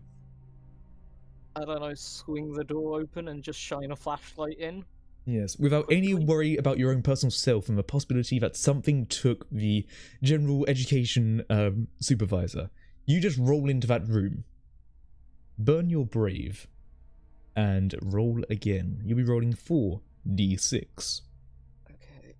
I don't know, swing the door open and just shine a flashlight in. Yes, without any Quickly. worry about your own personal self and the possibility that something took the general education supervisor. You just roll into that room. Burn your brave. And roll again. You'll be rolling 4d6. Okay.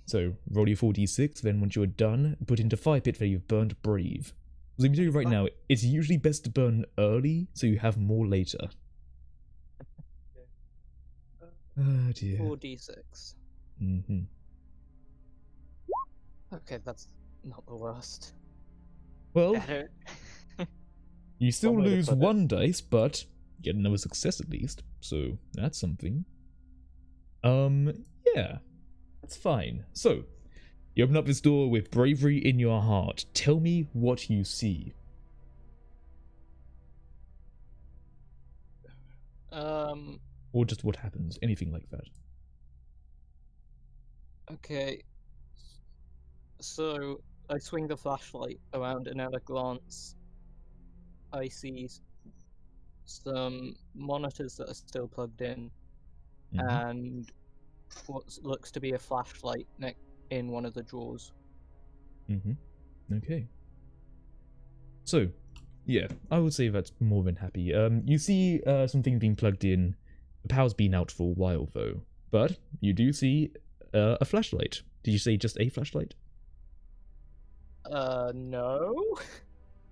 So roll your 4d6, then once you're done, put into fire pit where you've burned brave. So let me tell you right now, it's usually best to burn early so you have more later. Oh dear. 4d6. Mm-hmm. Okay, that's not the worst. Well, Better. you still One way to lose put it. one dice, but get another success at least. So that's something. Yeah. That's fine. So, you open up this door with bravery in your heart. Tell me what you see. Or just what happens. Anything like that. Okay. So I swing the flashlight around, and at a glance, I see some monitors that are still plugged in, Mhm. and what looks to be a flashlight in one of the drawers. Okay. So, yeah, I would say that's more than happy. You see something being plugged in. The power's been out for a while, though. But you do see a flashlight. Did you say just a flashlight? No.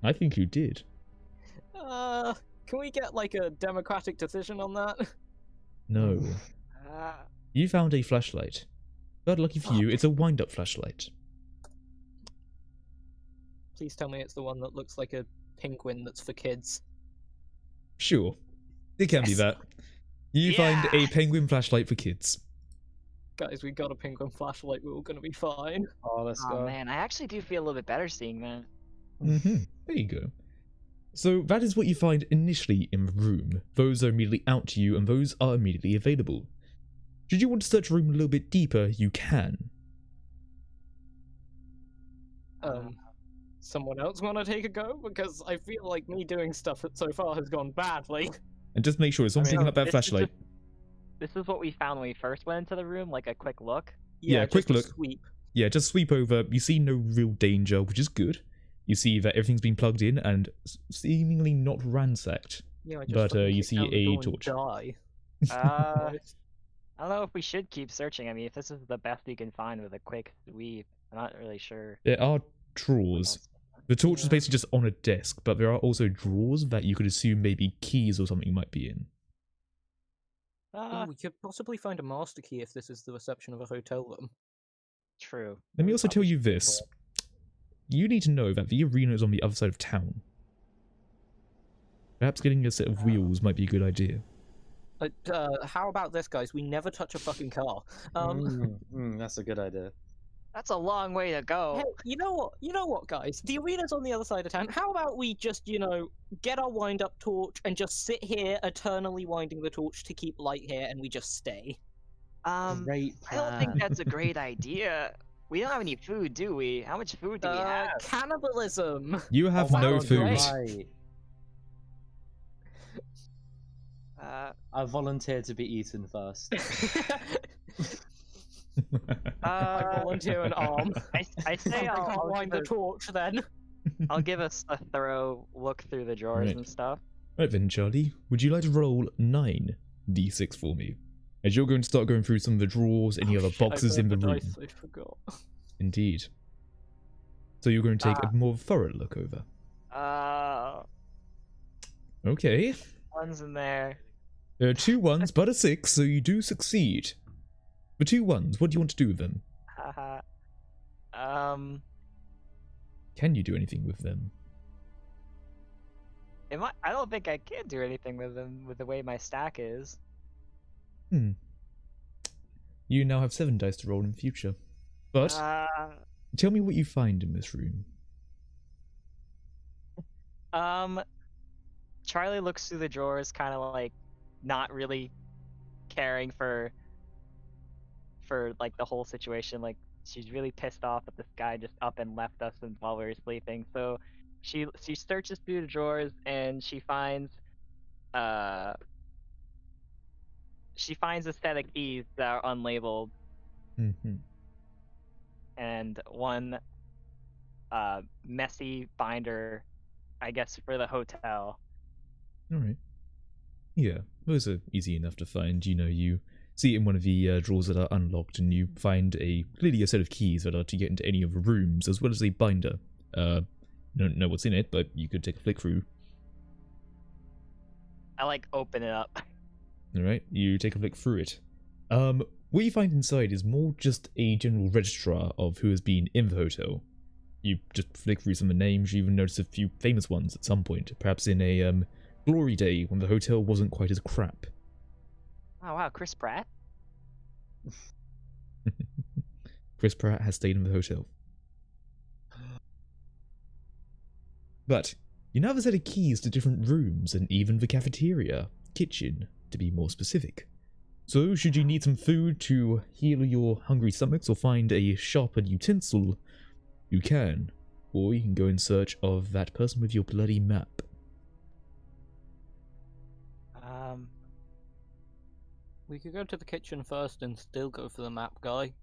I think you did. Can we get like a democratic decision on that? No. Ah, You found a flashlight. But lucky for you, it's a wind-up flashlight. Please tell me it's the one that looks like a penguin that's for kids. Sure. It can be Yes. that. You find Yeah. a penguin flashlight for kids. Guys, we got a penguin flashlight, we're all gonna be fine. Oh, let's oh go. man, I actually do feel a little bit better seeing that. There you go. So that is what you find initially in the room. Those are immediately out to you, and those are immediately available. Should you want to search the room a little bit deeper, you can. Someone else wanna take a go? Because I feel like me doing stuff that so far has gone badly. And just make sure it's someone I mean, picking up that this is flashlight. This is what we found when we first went into the room, like a quick look. Yeah, quick just a look. sweep. Yeah, just sweep over. You see no real danger, which is good. You see that everything's been plugged in and seemingly not ransacked. Yeah, I just But, fucking you kick see down the a door and torch. Die. I don't know if we should keep searching. I mean, if this is the best we can find with a quick sweep, I'm not really sure. There are what drawers. else. The torch is Yeah. basically just on a desk, but there are also drawers that you could assume maybe keys or something might be in. Ooh, we could possibly find a master key if this is the reception of a hotel room. True. Let me We also tell probably you should go this. for it. You need to know that the arena is on the other side of town. Perhaps getting a set of wheels might be a good idea. How about this, guys? We never touch a fucking car. That's a good idea. That's a long way to Hey, go. you know what? You know what, guys? The arena's on the other side of town. How about we just, get our wind-up torch and just sit here, eternally winding the torch to keep light here, and we just stay? Great I don't think plan. that's a great idea. We don't have any food, do we? How much food do we have? Cannibalism. You have Oh my no God, food. you're right. I volunteer to be eaten first. I volunteer an arm. I say I can't I'll wind the give torch then. I'll give us a thorough look through the drawers Right. and stuff. Right then, Charlie, would you like to roll 9d6 for me? As you're going to start going through some of the drawers, any other Shit, I boxes in the burned room. dice, I forgot. Indeed. So you're going to take a more thorough look over. Okay. One's in there. There are 2 1s, but a 6, so you do succeed. The 2 1s, what do you want to do with them? Haha. Can you do anything with them? I don't think I can do anything with them with the way my stack is. You now have 7 dice to roll in future. But, tell me what you find in this room. Charlie looks through the drawers, kind of like not really caring for like the whole situation. Like she's really pissed off that this guy just up and left us while we were sleeping. So she searches through the drawers and she finds she finds a set of keys that are unlabeled Mm-hmm. and one messy binder, I guess, for the hotel. Alright. Yeah, those are easy enough to find. You know, you see it in one of the drawers that are unlocked, and you find clearly a set of keys that are to get into any of the rooms, as well as a binder. You don't know what's in it, but you could take a flick through. I like open it up. Alright, you take a flick through it. What you find inside is more just a general registrar of who has been in the hotel. You just flick through some of the names, you even notice a few famous ones at some point, perhaps in a glory day when the hotel wasn't quite as crap. Oh wow, Chris Pratt? Chris Pratt has stayed in the hotel. But you now have a set of keys to different rooms and even the cafeteria, kitchen, to be more specific. So should you need some food to heal your hungry stomachs or find a sharpened utensil, you can. Or you can go in search of that person with your bloody map. We could go to the kitchen first and still go for the map guy.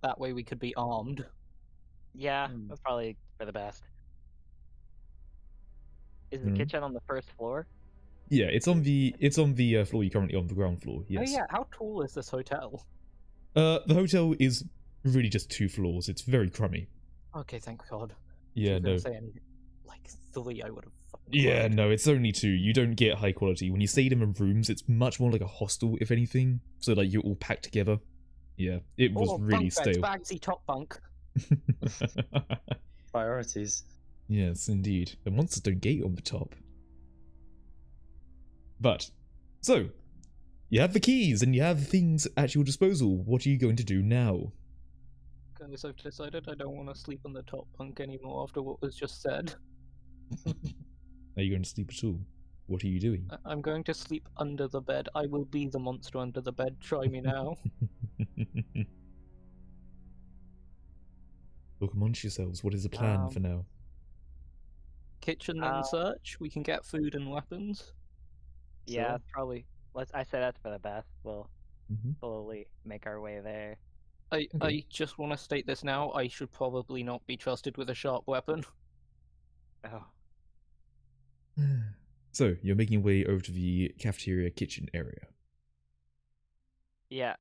That way we could be armed. Yeah, that's probably for the best. Is the kitchen on the first floor? Yeah, it's on the floor you're currently on, the ground floor. Yes. Oh yeah, how tall is this hotel? The hotel is really just 2 floors. It's very crummy. Okay, thank God. Yeah, no. Say any, like 3, I would have. Yeah, no, it's only 2. You don't get high quality. When you stay in rooms, it's much more like a hostel, if anything. So like you're all packed together. Yeah, it was really stale. Bagsy top bunk. Priorities. Yes, indeed. The monsters don't gate on the top. But, so, you have the keys and you have things at your disposal. What are you going to do now? Guys, I've decided I don't want to sleep on the top bunk anymore after what was just said. Are you going to sleep at all? What are you doing? I'm going to sleep under the bed. I will be the monster under the bed. Try me now. Look amongst yourselves. What is the plan for now? Kitchen then search. We can get food and weapons. Yeah, that's probably. I say that's for the best. We'll Mm-hmm. slowly make our way there. I just want to state this now. I should probably not be trusted with a sharp weapon. Oh. So, you're making your way over to the cafeteria kitchen area. Yeah,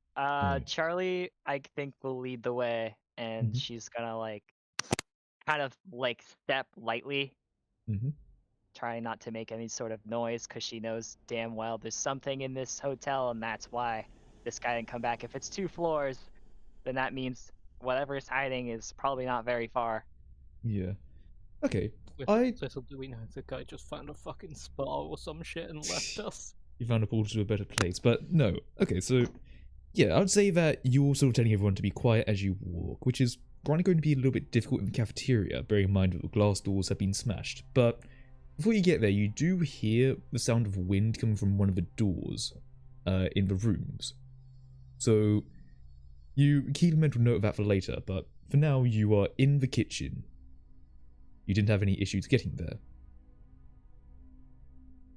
Charlie, I think, will lead the way, and she's gonna, like, kind of, like, step lightly, try not to make any sort of noise, because she knows damn well there's something in this hotel, and that's why this guy didn't come back. If it's 2 floors, then that means whatever's hiding is probably not very far. Yeah. Okay. Little do we know, the guy just found a fucking spa or some shit and left us. You found a portal to a better place, but no. Okay, so yeah, I would say that you're sort of telling everyone to be quiet as you walk, which is probably going to be a little bit difficult in the cafeteria, bearing in mind that the glass doors have been smashed. But before you get there, you do hear the sound of wind coming from one of the doors in the rooms. So you keep a mental note of that for later, but for now you are in the kitchen. You didn't have any issues getting there.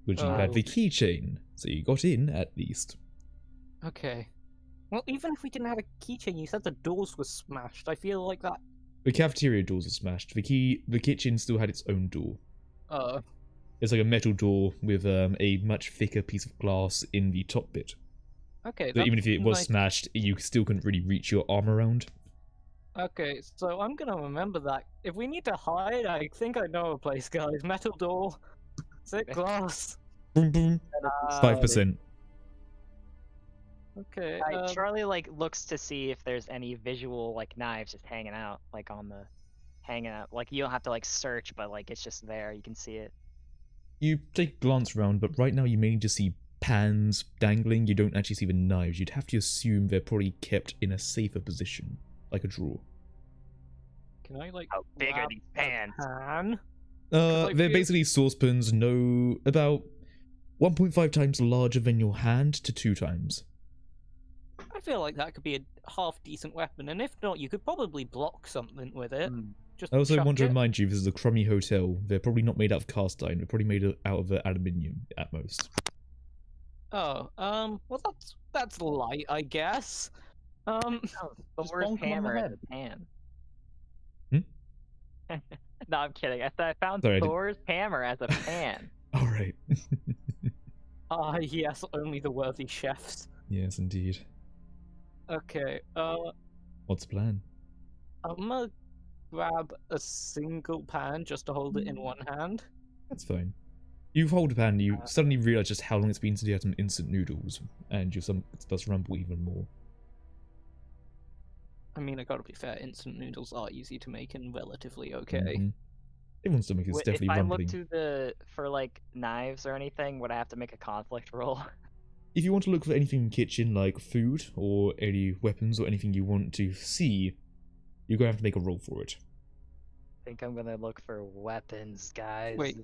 But you had the keychain, so you got in at least. Okay. Well, even if we didn't have a keychain, you said the doors were smashed. I feel like that. The cafeteria doors are smashed. The kitchen still had its own door. It's like a metal door with a much thicker piece of glass in the top bit. Okay. So even if it was smashed, you still couldn't really reach your arm around. Okay, so I'm gonna remember that. If we need to hide, I think I know a place, guys. Metal door, thick glass. Boom boom. 5%. Okay. Charlie looks to see if there's any visual knives just hanging out, Like you don't have to search, but it's just there. You can see it. You take a glance around, but right now you mainly just see pans dangling. You don't actually see the knives. You'd have to assume they're probably kept in a safer position. Like a drawer. Can I How big are these pans? Pan? They're basically saucepans, about 1.5 times larger than your hand to 2 times. I feel like that could be a half decent weapon, and if not, you could probably block something with it. Just I also want to it. remind you, this is a crummy hotel. They're probably not made out of cast iron. They're probably made out of aluminium at most. Oh, well that's light, I guess. No, Just Thor's bonk him on the hammer as head. a pan. Hmm? No, I'm kidding. I thought I found Sorry, I didn't- Thor's hammer as a pan. All right. Ah, yes, only the worthy chefs. Yes, indeed. Okay, What's the plan? I'm gonna grab a single pan just to hold it in one hand. That's fine. You hold a pan, you suddenly realize just how long it's been since you had some instant noodles, and you starts to rumble even more. I mean, I gotta be fair, instant noodles are easy to make and relatively okay. Mhm. Everyone's stomach is If definitely I rumbling. look to for like knives or anything, would I have to make a conflict roll? If you want to look for anything in the kitchen, like food or any weapons or anything you want to see, you're gonna have to make a roll for it. I think I'm gonna look for weapons, guys. Wait,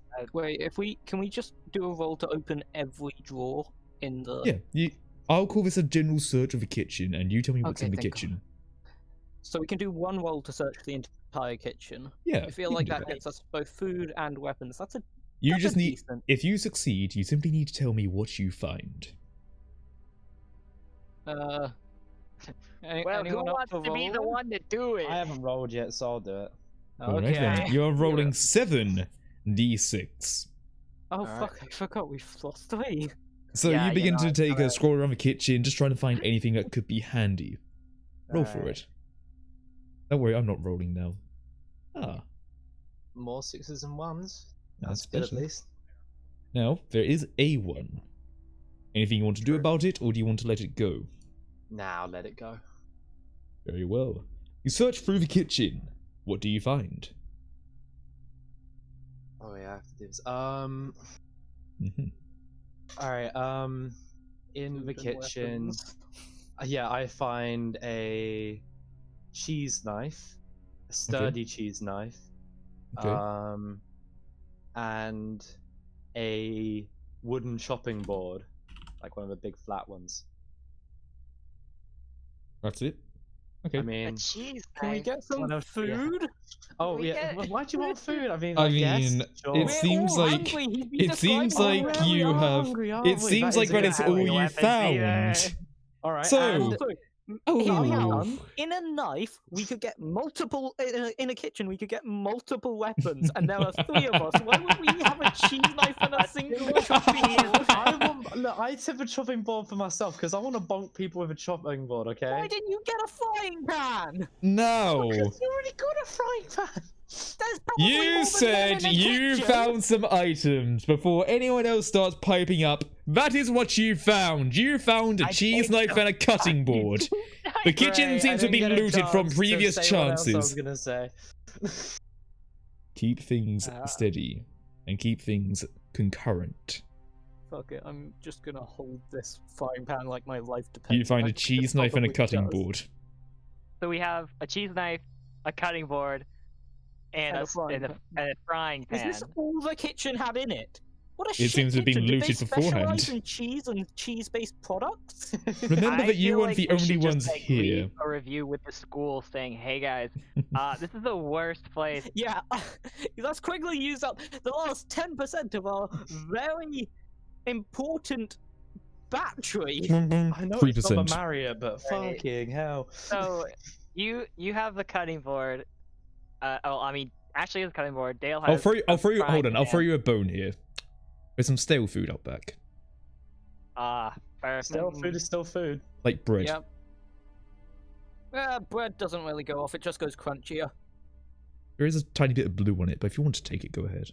can we just do a roll to open every drawer in the... Yeah, I'll call this a general search of the kitchen, and you tell me what's Okay, in the thank God. kitchen. So we can do one roll to search the entire kitchen. Yeah, I feel you like can do that gets us both food and weapons. That's a You that's just a need. decent. If you succeed, you simply need to tell me what you find. Well, Anyone who up wants for to be the rolling? one to do it? I haven't rolled yet, so I'll do it. Alright Okay. then, you're rolling Yeah. 7d6. Oh Alright. fuck! I forgot we've lost 3. So Yeah, you you begin know, to I take thought a scroll around the kitchen, just trying to find anything that could be handy. Roll for Alright. it. Don't worry, I'm not rolling now. Ah, More 6s and 1s. That's good better. at least. now there is a 1. Anything you want to do True. about it, or do you want to let it go? Now let it go. Very well. You search through the kitchen. What do you find? Oh yeah, I have to do this. Mhm. Alright, in the Food and kitchen, weapons. yeah, I find a cheese knife, a sturdy cheese knife, Okay. and a wooden chopping board, like one of the big flat ones. That's it. Okay. I A mean, cheese Can we knife. get some What else do you have? food? oh we yeah, get- why do you want food? I mean, I guess, mean, sure. it We're seems all like- hungry. He's been it seems describing like how you we are have- hungry, aren't It we? seems That like is that a is good all point. you weapons either. found. Alright, So- and So, Oh. in a knife, we could get multiple. In a kitchen, we could get multiple weapons, and there are 3 of us. Why would we have a cheese knife and a single chopping board? look, I took a chopping board for myself because I want to bonk people with a chopping board, okay? Why didn't you get a frying pan? No. Because you already got a frying pan. There's probably more You than said one in a you kitchen. found some items before anyone else starts piping up. That is what you found. You found a I cheese think knife and a cutting board. The kitchen Great, I seems to have didn't been get a looted from chance to previous say what else I was chances. gonna say. Keep things Ah. steady and keep things concurrent. Fuck it, I'm just gonna hold this frying pan like my life depends. You find on a it, 'cause cheese it knife and a probably cutting does. board. So we have a cheese knife, a cutting board, and, And a frying and a frying pan. Is this all the kitchen had in it? What a It shit seems to have been kitchen. Did they looted beforehand. specialize in cheese and cheese-based products? Remember I that you feel weren't like the we only should just, ones like, here. leave a review with the school saying, "Hey guys, this is the worst place." Yeah, let's quickly use up the last 10% of our very important battery. I know it's not 3%. the Marriott, but Right. fucking hell. So you have the cutting board. Actually, it's a cutting board. Dale has. I'll throw you. Hold frying on. I'll pan. throw you a bone here. There's some stale food out back, Perfect. Still, food is still food. like bread. Yep. Bread doesn't really go off, it just goes crunchier. There is a tiny bit of blue on it, but if you want to take it, go ahead.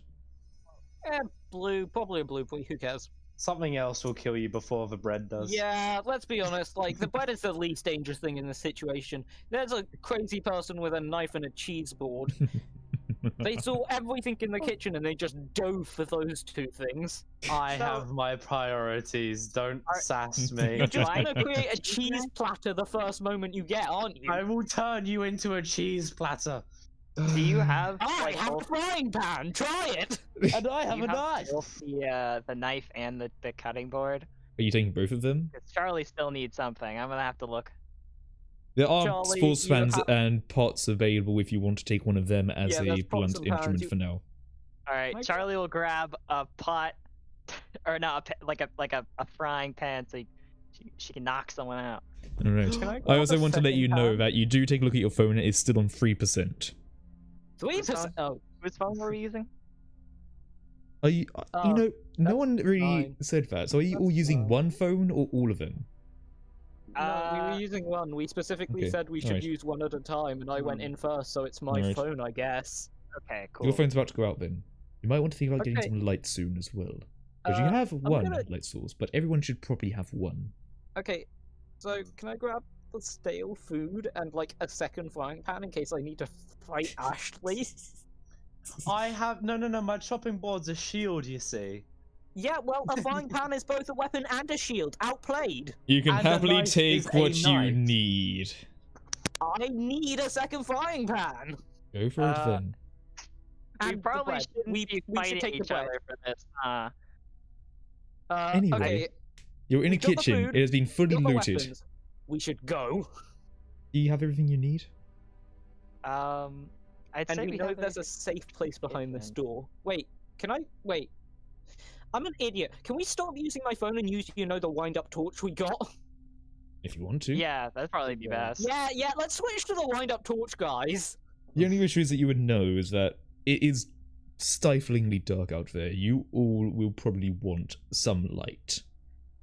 Blue, probably a blueberry, who cares? Something else will kill you before the bread does. Yeah, let's be honest, like, the bread is the least dangerous thing in this situation. There's a crazy person with a knife and a cheese board. They saw everything in the kitchen and they just dove for those 2 things. I So- have my priorities. Don't sass me. You're just Why- gonna create a cheese platter the first moment you get, aren't you? I will turn you into a cheese platter. Do you have I like have a both, frying pan, try it! And I do have you a knife. both the knife and the cutting board? Are you taking both of them? 'Cause Charlie still needs something. I'm gonna have to look. There are Charlie, sports you fans have- and pots available if you want to take one of them as Yeah, a there's pots blunt and pans, instrument you- for now. All right, My Charlie will grab a pot, or not a frying pan, so she can knock someone out. All right. Can I I grab also a want to let you second know pan? that you do take a look at your phone. It is still on 3%. 3%. Oh, Whose phone were we using? Are you? You know, no one really fine. said that. So are you all That's using fine. one phone or all of them? no, we were using one. We specifically Okay, said we should alright. use one at a time, and I went in first, so it's my Alright. phone, I guess. Okay, cool. Your phone's about to go out then. You might want to think about getting Okay. some light soon as well. Because you have one gonna- light source, but everyone should probably have one. Okay, so can I grab the stale food and like a second frying pan in case I need to fight Ashley? I have no. My chopping board's a shield. You see. Yeah, well, a frying pan is both a weapon and a shield. Outplayed. You can And a happily knife is take a what you knife. need. I need a second frying pan. Go for it then. We And the probably bread. shouldn't we be should fighting take the each bread. other for this. Anyway, okay, You're in a we've got the kitchen. food, It has been fully got the looted. weapons. We should go. Do you have everything you need? I'd And say we we know have there's a safe place behind this kitchen. door. Wait, can I? Wait. I'm an idiot. Can we stop using my phone and use, the wind-up torch we got? If you want to. Yeah, that'd probably be Yeah. best. Yeah, let's switch to the wind-up torch, guys. The only issue is that you would know is that it is stiflingly dark out there. You all will probably want some light.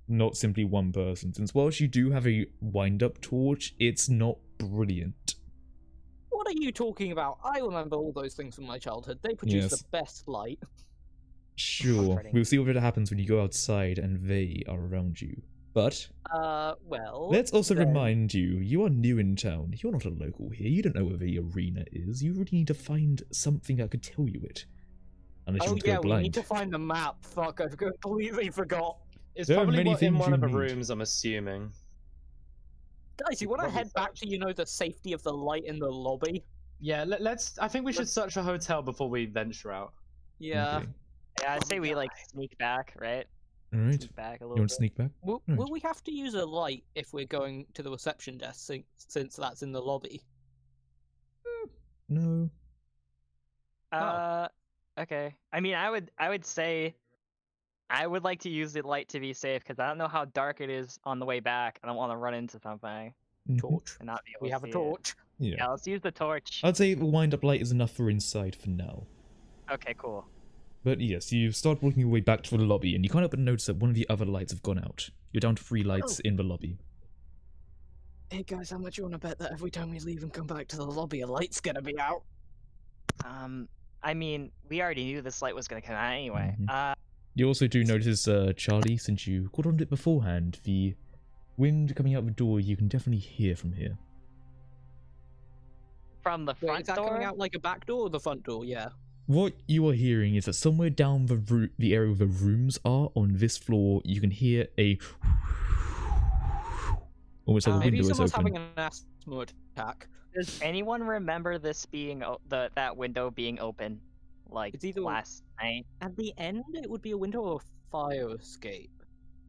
Not simply one person. Since whilst you do have a wind-up torch, it's not brilliant. What are you talking about? I remember all those things from my childhood. They produce Yes. the best light. Sure, Comforting. we'll see what happens when you go outside and they are around you. But Well. let's also then- remind you, you are new in town. You're not a local here. You don't know where the arena is. You really need to find something that could tell you it. Unless you Oh want to yeah, go we blind. need to find the map. Fuck, I've completely forgot. It's There are probably many in things one you of the need. rooms. I'm assuming. Guys, you want to Probably head back to, the safety of the light in the lobby? Yeah. Let's. I think we should search a hotel before we venture out. Yeah. Okay. Yeah, I'd say we sneak back, right? Alright. Sneak back a You little want to bit. sneak back? Will Right. we have to use a light if we're going to the reception desk since that's in the lobby? No. Okay. I mean, I would say I would like to use the light to be safe because I don't know how dark it is on the way back. I don't want to run into something Mhm. Torch. and not be able We to have a see it. torch. Yeah. Yeah, let's use the torch. I'd say the wind-up light is enough for inside for now. Okay, cool. But yes, you start walking your way back to the lobby, and you can't help but notice that one of the other lights have gone out. You're down to 3 lights in the lobby. Hey guys, how much you want to bet that every time we leave and come back to the lobby, a light's gonna be out? I mean, we already knew this light was gonna come out anyway. Mhm. You also do notice, Charlie, since you caught on to it beforehand, the wind coming out the door you can definitely hear from here. From the Wait, front is that door. coming out like a back door or the front door? Yeah. What you are hearing is that somewhere down the area where the rooms are on this floor, you can hear a almost like a Maybe window is someone's open. having an asthma attack. Does anyone remember this being that window being open, like It's either- last night? At the end, it would be a window or a fire escape.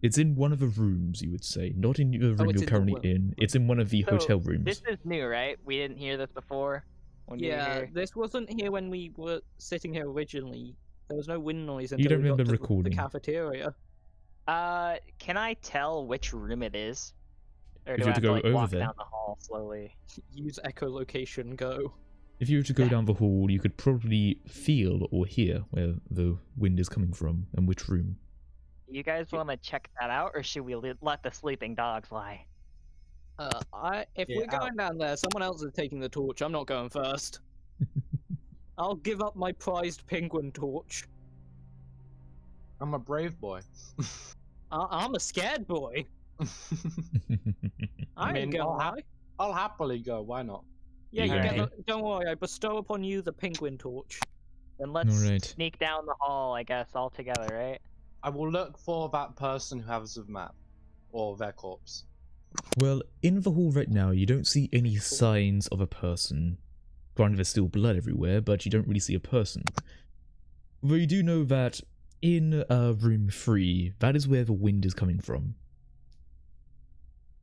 It's in one of the rooms, you would say, not in the room it's you're in the currently room. in. It's in one of the So, hotel rooms. This is new, right? We didn't hear this before. When we were Yeah, here? this wasn't here when we were sitting here originally. There was no wind noise You until don't we got remember to recording. the cafeteria. Can I tell which room it is? Or If do you I were to have to go like over walk there. down the hall slowly? Use echolocation, go. If you were to go Yeah. down the hall, you could probably feel or hear where the wind is coming from and which room. You guys want to check that out, or should we let the sleeping dogs lie? If Yeah, we're going down there, someone else is taking the torch. I'm not going first. I'll give up my prized penguin torch. I'm a brave boy. I'm a scared boy. I mean, ain't gonna lie. I'll happily go. Why not? Yeah, you you gonna get the, don't worry. I bestow upon you the penguin torch. Then let's Alright. sneak down the hall, I guess, all together, right? I will look for that person who has the map, or their corpse. Well, in the hall right now, you don't see any signs of a person. Granted, there's still blood everywhere, but you don't really see a person. Though you do know that in room 3, that is where the wind is coming from.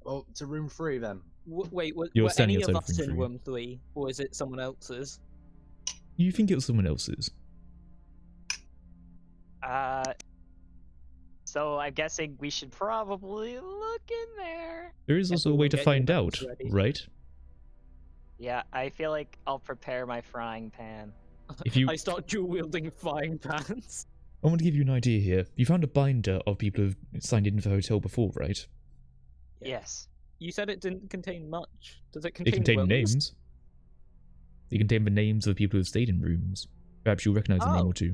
Well, to room 3 then. Wait, were You're any standing of outside us room in three. room 3, or is it someone else's? You think it was someone else's. So I'm guessing we should probably look in there. There is also a way Everyone to get your find out, weapons ready. right? Yeah, I feel like I'll prepare my frying pan. If you, I start dual wielding frying pans. I want to give you an idea here. You found a binder of people who've signed in for the hotel before, right? Yeah. Yes. You said it didn't contain much. Does it It contain contained rooms? names. It contained the names of the people who've stayed in rooms. Perhaps you'll recognize a name Oh. or two.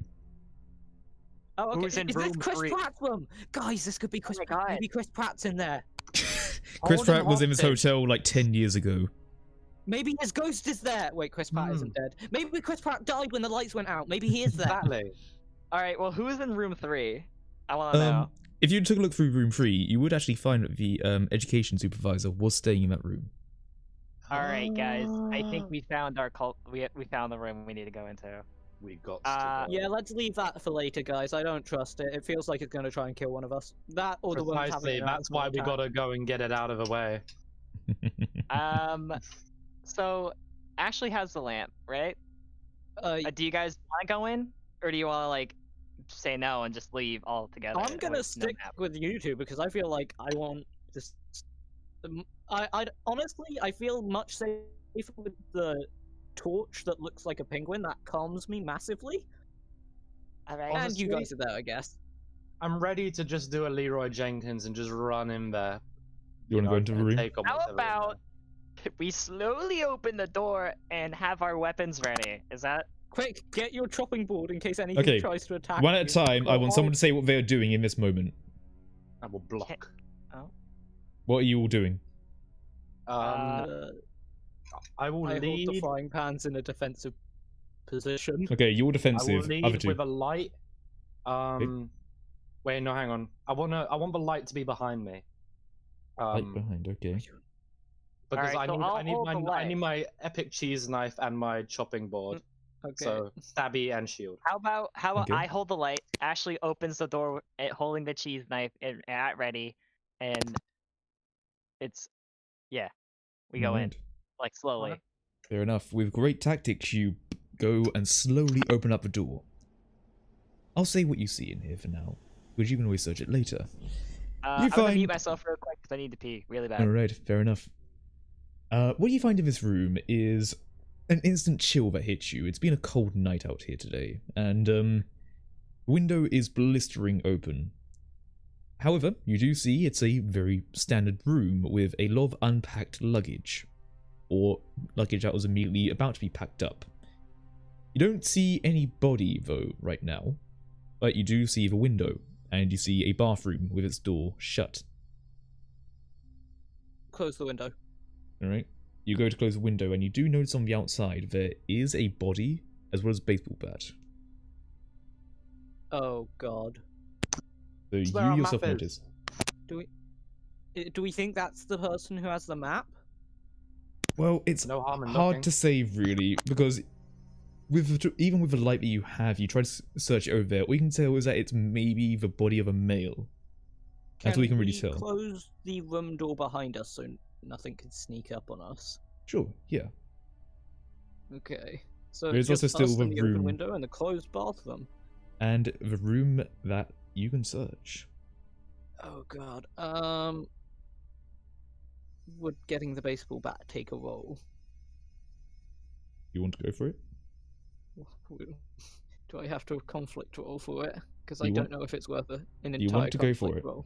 Oh, okay. Who's in Is room this Chris 3? Pratt's room? Guys, this could be Chris my Pratt. God. Maybe Chris Pratt's in there. Chris Hold him Pratt was in this hostage. hotel like 10 years ago. Maybe his ghost is there. Wait, Chris Pratt isn't dead. Maybe Chris Pratt died when the lights went out. Maybe he is there. Exactly. All right. Well, who's in room 3? I want to know. If you took a look through room 3, you would actually find that the education supervisor was staying in that room. All right, guys. I think we found our cult. We found the room we need to go into. We got to go. Yeah, let's leave that for later, guys. I don't trust it. It feels like it's going to try and kill one of us. That or the one's having Precisely. an That's why we alcohol gotta go and get it out of the way. So Ashley has the lamp, right? attack. Do you guys want to go in, or do you want to like say no and just leave altogether? I'm gonna with no stick map? with you two because I feel like I want this. I honestly I feel much safer with the torch that looks like a penguin. That calms me massively. All right. And you Honestly, guys are there, I guess. I'm ready to just do a Leroy Jenkins and just run in there. You want to go into the and room? take on How whatever we about want. we slowly open the door and have our weapons ready? Is that Quick, get your chopping board in case anything Okay, tries to attack One you. at a time, I want someone to say what they're doing in this moment. I will block. What are you all doing? I will I hold the lead. frying pans in a defensive position. Okay, you're I will defensive. Other lead two. with a light. Wait, no, hang on. I want the light to be behind me. Right behind, okay. Because Alright, so I'll hold the I need light. my epic cheese knife and my chopping board. Okay. So stabby and shield. How about Okay. I hold the light? Ashley opens the door, holding the cheese knife at ready, and it's we go in Alright. like slowly. Fair enough. With great tactics, you go and slowly open up the door. I'll say what you see in here for now, because you can always search it later. I'm gonna find- mute myself real quick because I need to pee really bad. Alright, fair enough. What you find in this room is an instant chill that hits you. It's been a cold night out here today, and the window is blistering open. However, you do see it's a very standard room with a lot of unpacked luggage, or luggage that was immediately about to be packed up. You don't see any body, though, right now, but you do see the window, and you see a bathroom with its door shut. Close the window. Alright. You go to close the window, and you do notice on the outside there is a body, as well as a baseball bat. Oh god. So That's where you our yourself map is. notice. Do we think that's the person who has the map? Well, it's No harm in hard looking. to say, really, because even with the light that you have, you try to search it over there. All you can tell is that it's maybe the body of a male. That's all you can really tell. Close the room door behind us so nothing can sneak up on us. Sure, yeah. Okay. So There's just also still us the and the open room. window and the closed bathroom. And the room that you can search. Oh god. Would getting the baseball bat take a roll? You want to go for it? Do I have to conflict roll for it? Because I You don't want- know if it's worth an entire you want to go for conflict it? roll.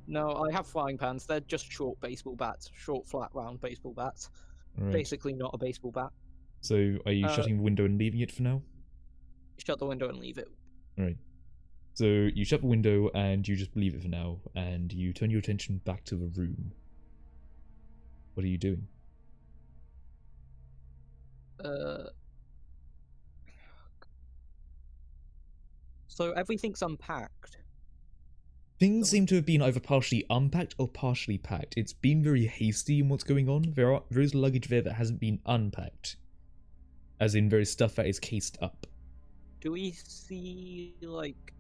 No, I have frying pans. They're just short baseball bats, short, flat, round baseball bats. Alright. Basically, not a baseball bat. So, are you shutting the window and leaving it for now? Shut the window and leave it. Alright. So, you shut the window and you just leave it for now, and you turn your attention back to the room. What are you doing? So everything's unpacked. Things seem to have been either partially unpacked or partially packed. It's been very hasty in what's going on. There is luggage there that hasn't been unpacked. As in, there is stuff that is cased up. Do we see, like,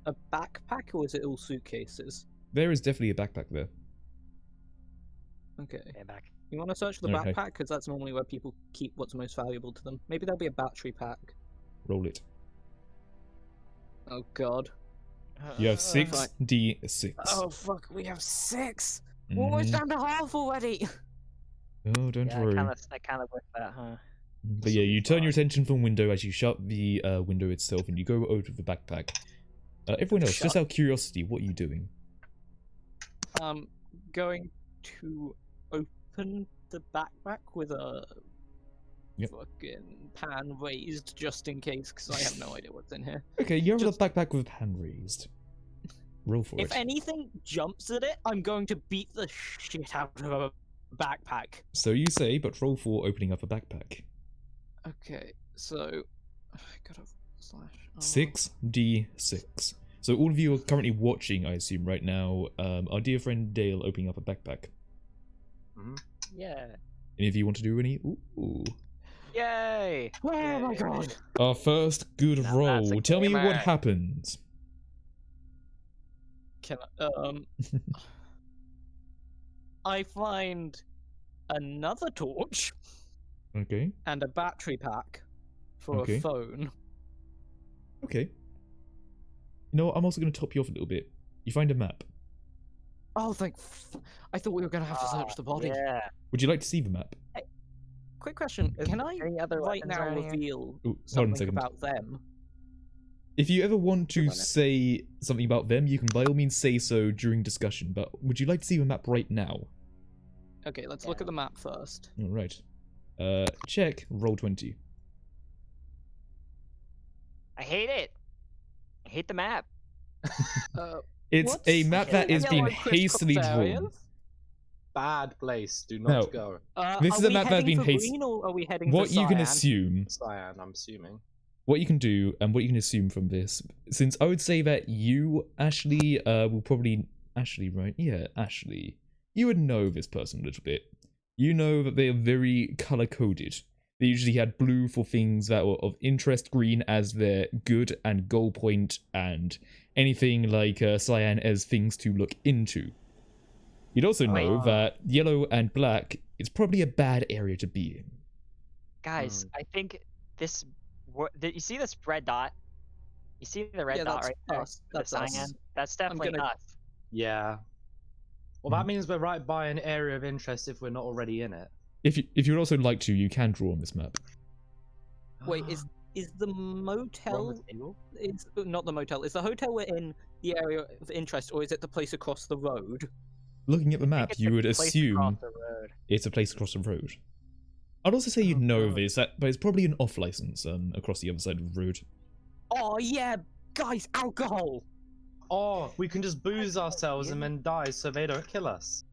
a backpack, or is it all suitcases? There is definitely a backpack there. Okay. Okay, back. You want to search the Okay. backpack? Because that's normally where people keep what's most valuable to them. Maybe there'll be a battery pack. Roll it. Oh god. You have Fine. 6d6. Oh fuck, we have 6. Mhm. We're almost down to half already. Oh, don't Yeah, worry. I kind of with that, huh? But This'll yeah, be you turn your fine. attention from window as you shut the window itself, and you go over to the backpack. Everyone else, just Shut. out of curiosity, what are you doing? Going to open the backpack with a Yep. fucking pan raised just in case, because I have no idea what's in here. Okay, you have Just- a backpack with a hand raised. Roll for If it. anything jumps at it, I'm going to beat the shit out of a backpack. So you say, but roll for opening up a backpack. Okay, so I gotta slash 6d6. So all of you are currently watching, I assume, right now, our dear friend Dale opening up a backpack. Yeah. Any of you want to do any? Ooh. Yay! Oh my Yay. god! Our first good Now that's roll. a Tell me what gamer. happens. Can I find another torch Okay. and a battery pack for Okay. a phone. Okay. You know what? I'm also going to top you off a little bit. You find a map. Oh, I thought we were gonna have to search the body. Yeah. Would you like to see the map? Quick question: Is Can there I any other right weapons now around here? reveal Ooh, hold on a something second. about them? If you ever want to Good one. say something about them, you can by all means say so during discussion, but would you like to see the map right now? Okay, let's look at the map first. Alright. Check, roll 20. I hate it. I hate the map. It's What's a map that the is yellow being crisscross hastily area? drawn. Bad place. Do not No. go. This Are is a we map that's heading been for haste- green or are we heading What for you can cyan? assume, Cyan, I'm assuming. what you can do, and what you can assume from this, since I would say that you, Ashley, will probably... Ashley, right? Yeah, Ashley. You would know this person a little bit. You know that they are very color-coded. They usually had blue for things that were of interest, green as their good and goal point, and anything like cyan as things to look into. You'd also know that yellow and black is probably a bad area to be in. Guys, I think this. You see this red dot? You see the red Yeah, dot that's right there? us. The That's us. cyan? That's definitely gonna- us. Yeah. Well, that means we're right by an area of interest if we're not already in it. If you'd also like to, you can draw on this map. Wait, is the motel? It's not the motel. Is the hotel we're in the area of interest, or is it the place across the road? Looking at the I think map, it's you a would place assume across the road. it's a place across the road. I'd also say you'd Oh, know God. this, but it's probably an off license across the other side of the road. Oh yeah, guys, alcohol. Oh, we can just booze ourselves and then die so they don't kill us.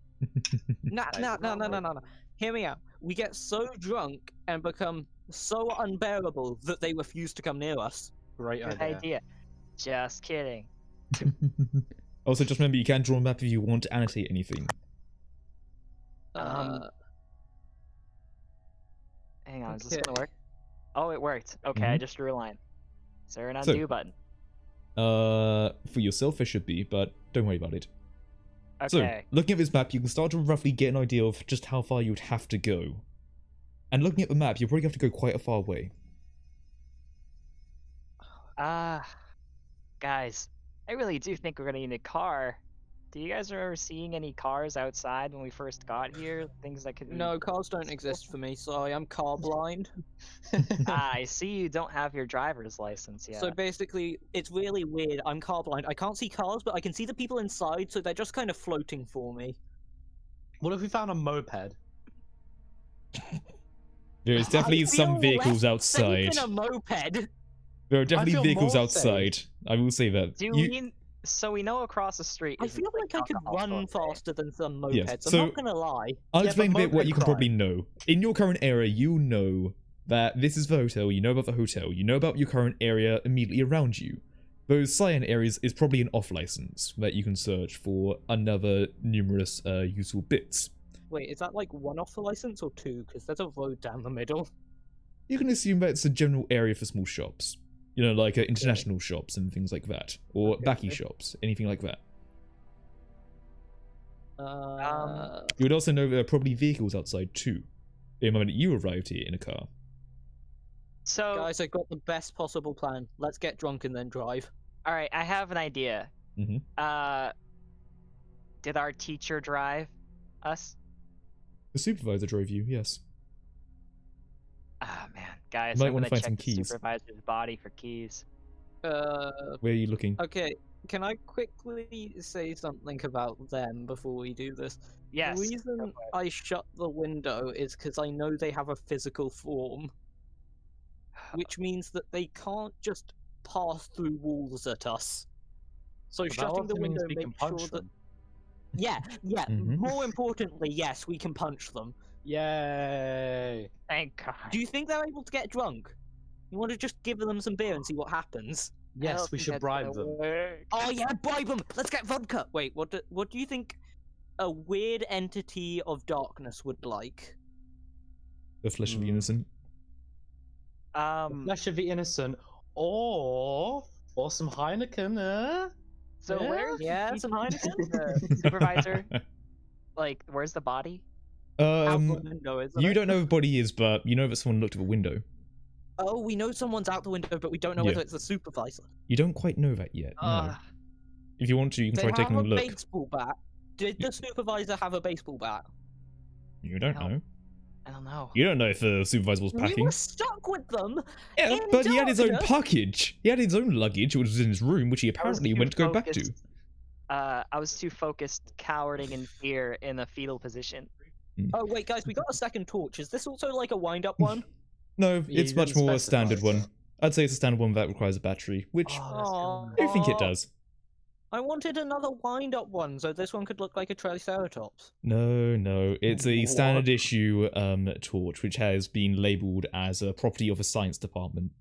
No. Right. Hear me out. We get so drunk and become so unbearable that they refuse to come near us. Great Good idea. idea. Just kidding. Also, just remember you can draw a map if you want to annotate anything. Hang on, is this gonna okay. work? Oh, it worked. Okay, I Mhm. just drew a line. Is there an So- undo button? For yourself there should be, but don't worry about it. Okay. So, looking at this map, you can start to roughly get an idea of just how far you would have to go. And looking at the map, you'll probably have to go quite a far way. Guys, I really do think we're gonna need a car. Do you guys remember seeing any cars outside when we first got here? Things that could be... No, cars don't exist for me. Sorry, I'm car blind. I see you don't have your driver's license yet. So basically, it's really weird. I'm car blind. I can't see cars, but I can see the people inside, so they're just kind of floating for me. What if we found a moped? There is I definitely some feel vehicles less safe outside. in a moped. There are definitely feel vehicles more outside. I will say that. Do You- we... So we know across the street. I is feel like I could alcohol run store, right? faster than some mopeds. Yes, I'm so- not gonna lie. I'll Yeah, explain a but bit what moped you can crime. probably know. In your current area, you know that this is the hotel, you know about the hotel, you know about your current area immediately around you. Those cyan areas is probably an off license that you can search for another numerous useful bits. Wait, is that like one off the license or two? Because there's a road down the middle. You can assume that it's a general area for small shops. You know, like international shops and things like that. Or Okay. backy shops, anything like that. You would also know there are probably vehicles outside too. The moment you arrived here in a car. So Guys, I got the best possible plan. Let's get drunk and then drive. All right, I have an idea. Mm-hmm. Did our teacher drive us? The supervisor drove you, yes. Ah, man, guys, might I'm wanna gonna find check some the keys. supervisor's body for keys. Where are you looking? Okay, can I quickly say something about them before we do this? Yes. The reason I shut the window is because I know they have a physical form, which means that they can't just pass through walls at us. So But that shutting the also means window we can makes sure punch that. them. Yeah. Mhm. More importantly, yes, we can punch them. Yay! Thank God. Do you think they're able to get drunk? You want to just give them some beer and see what happens? I don't Yes, we think should that's bribe gonna them. work. Oh yeah, bribe them. Let's get vodka. Wait, what do you think a weird entity of darkness would like? The flesh of the innocent. Flesh of the innocent, or some Heineken, So Yeah? where's Yeah, some Heineken. supervisor? Like, where's the body? Out the window, isn't You it? don't know who the body is, but you know that someone looked at the window. Oh, we know someone's out the window, but we don't know Yeah. whether it's the supervisor. You don't quite know that yet. No. Ugh. If you want to, you can They try have taking a a look. baseball bat. Did the supervisor have a baseball bat? You don't No. know. I don't know. You don't know if the supervisor was We packing. were stuck with them. Yeah, in but he had his own darkness. package. He had his own luggage, which was in his room, which he apparently too went to go back to. focused. I was too focused, cowering in fear in a fetal position. Oh wait, guys, we got a second torch. Is this also like a wind-up one? No, Yeah, it's you much didn't more a specify, standard so- one. I'd say it's a standard one that requires a battery, which Oh, I think it does. I wanted another wind-up one, so this one could look like a Triceratops. No, it's a standard What? issue torch, which has been labelled as a property of a science department.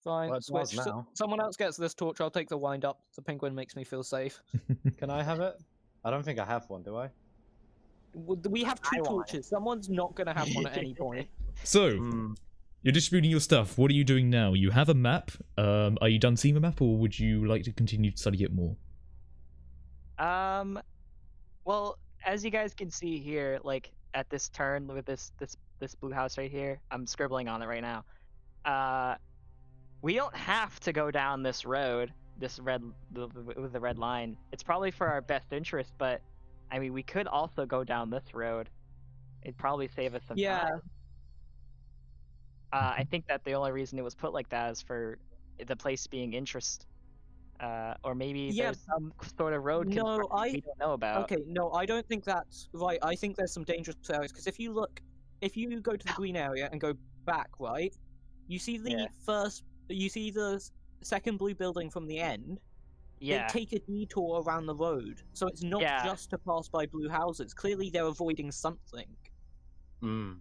Fine, Well, it switch. does now. Someone else gets this torch. I'll take the wind-up. The penguin makes me feel safe. Can I have it? I don't think I have one, do I? We have two I want it. torches. Someone's not gonna have one at any point. So, Hmm. you're distributing your stuff. What are you doing now? You have a map. Are you done seeing the map, or would you like to continue to study it more? Well, as you guys can see here, like at this turn with this blue house right here, I'm scribbling on it right now. We don't have to go down this road, this with the red line. It's probably for our best interest, but I mean, we could also go down this road. It'd probably save us some Yeah. time. I think that the only reason it was put like that is for the place being interest. Or maybe Yeah, there's some sort of road no, construction we don't know about. Okay, no, I don't think that's right. I think there's some dangerous areas because if you go to the green area and go back, right, you see the second blue building from the end. Yeah. They take a detour around the road, so it's not Yeah. just to pass by blue houses. Clearly, they're avoiding something. Hmm.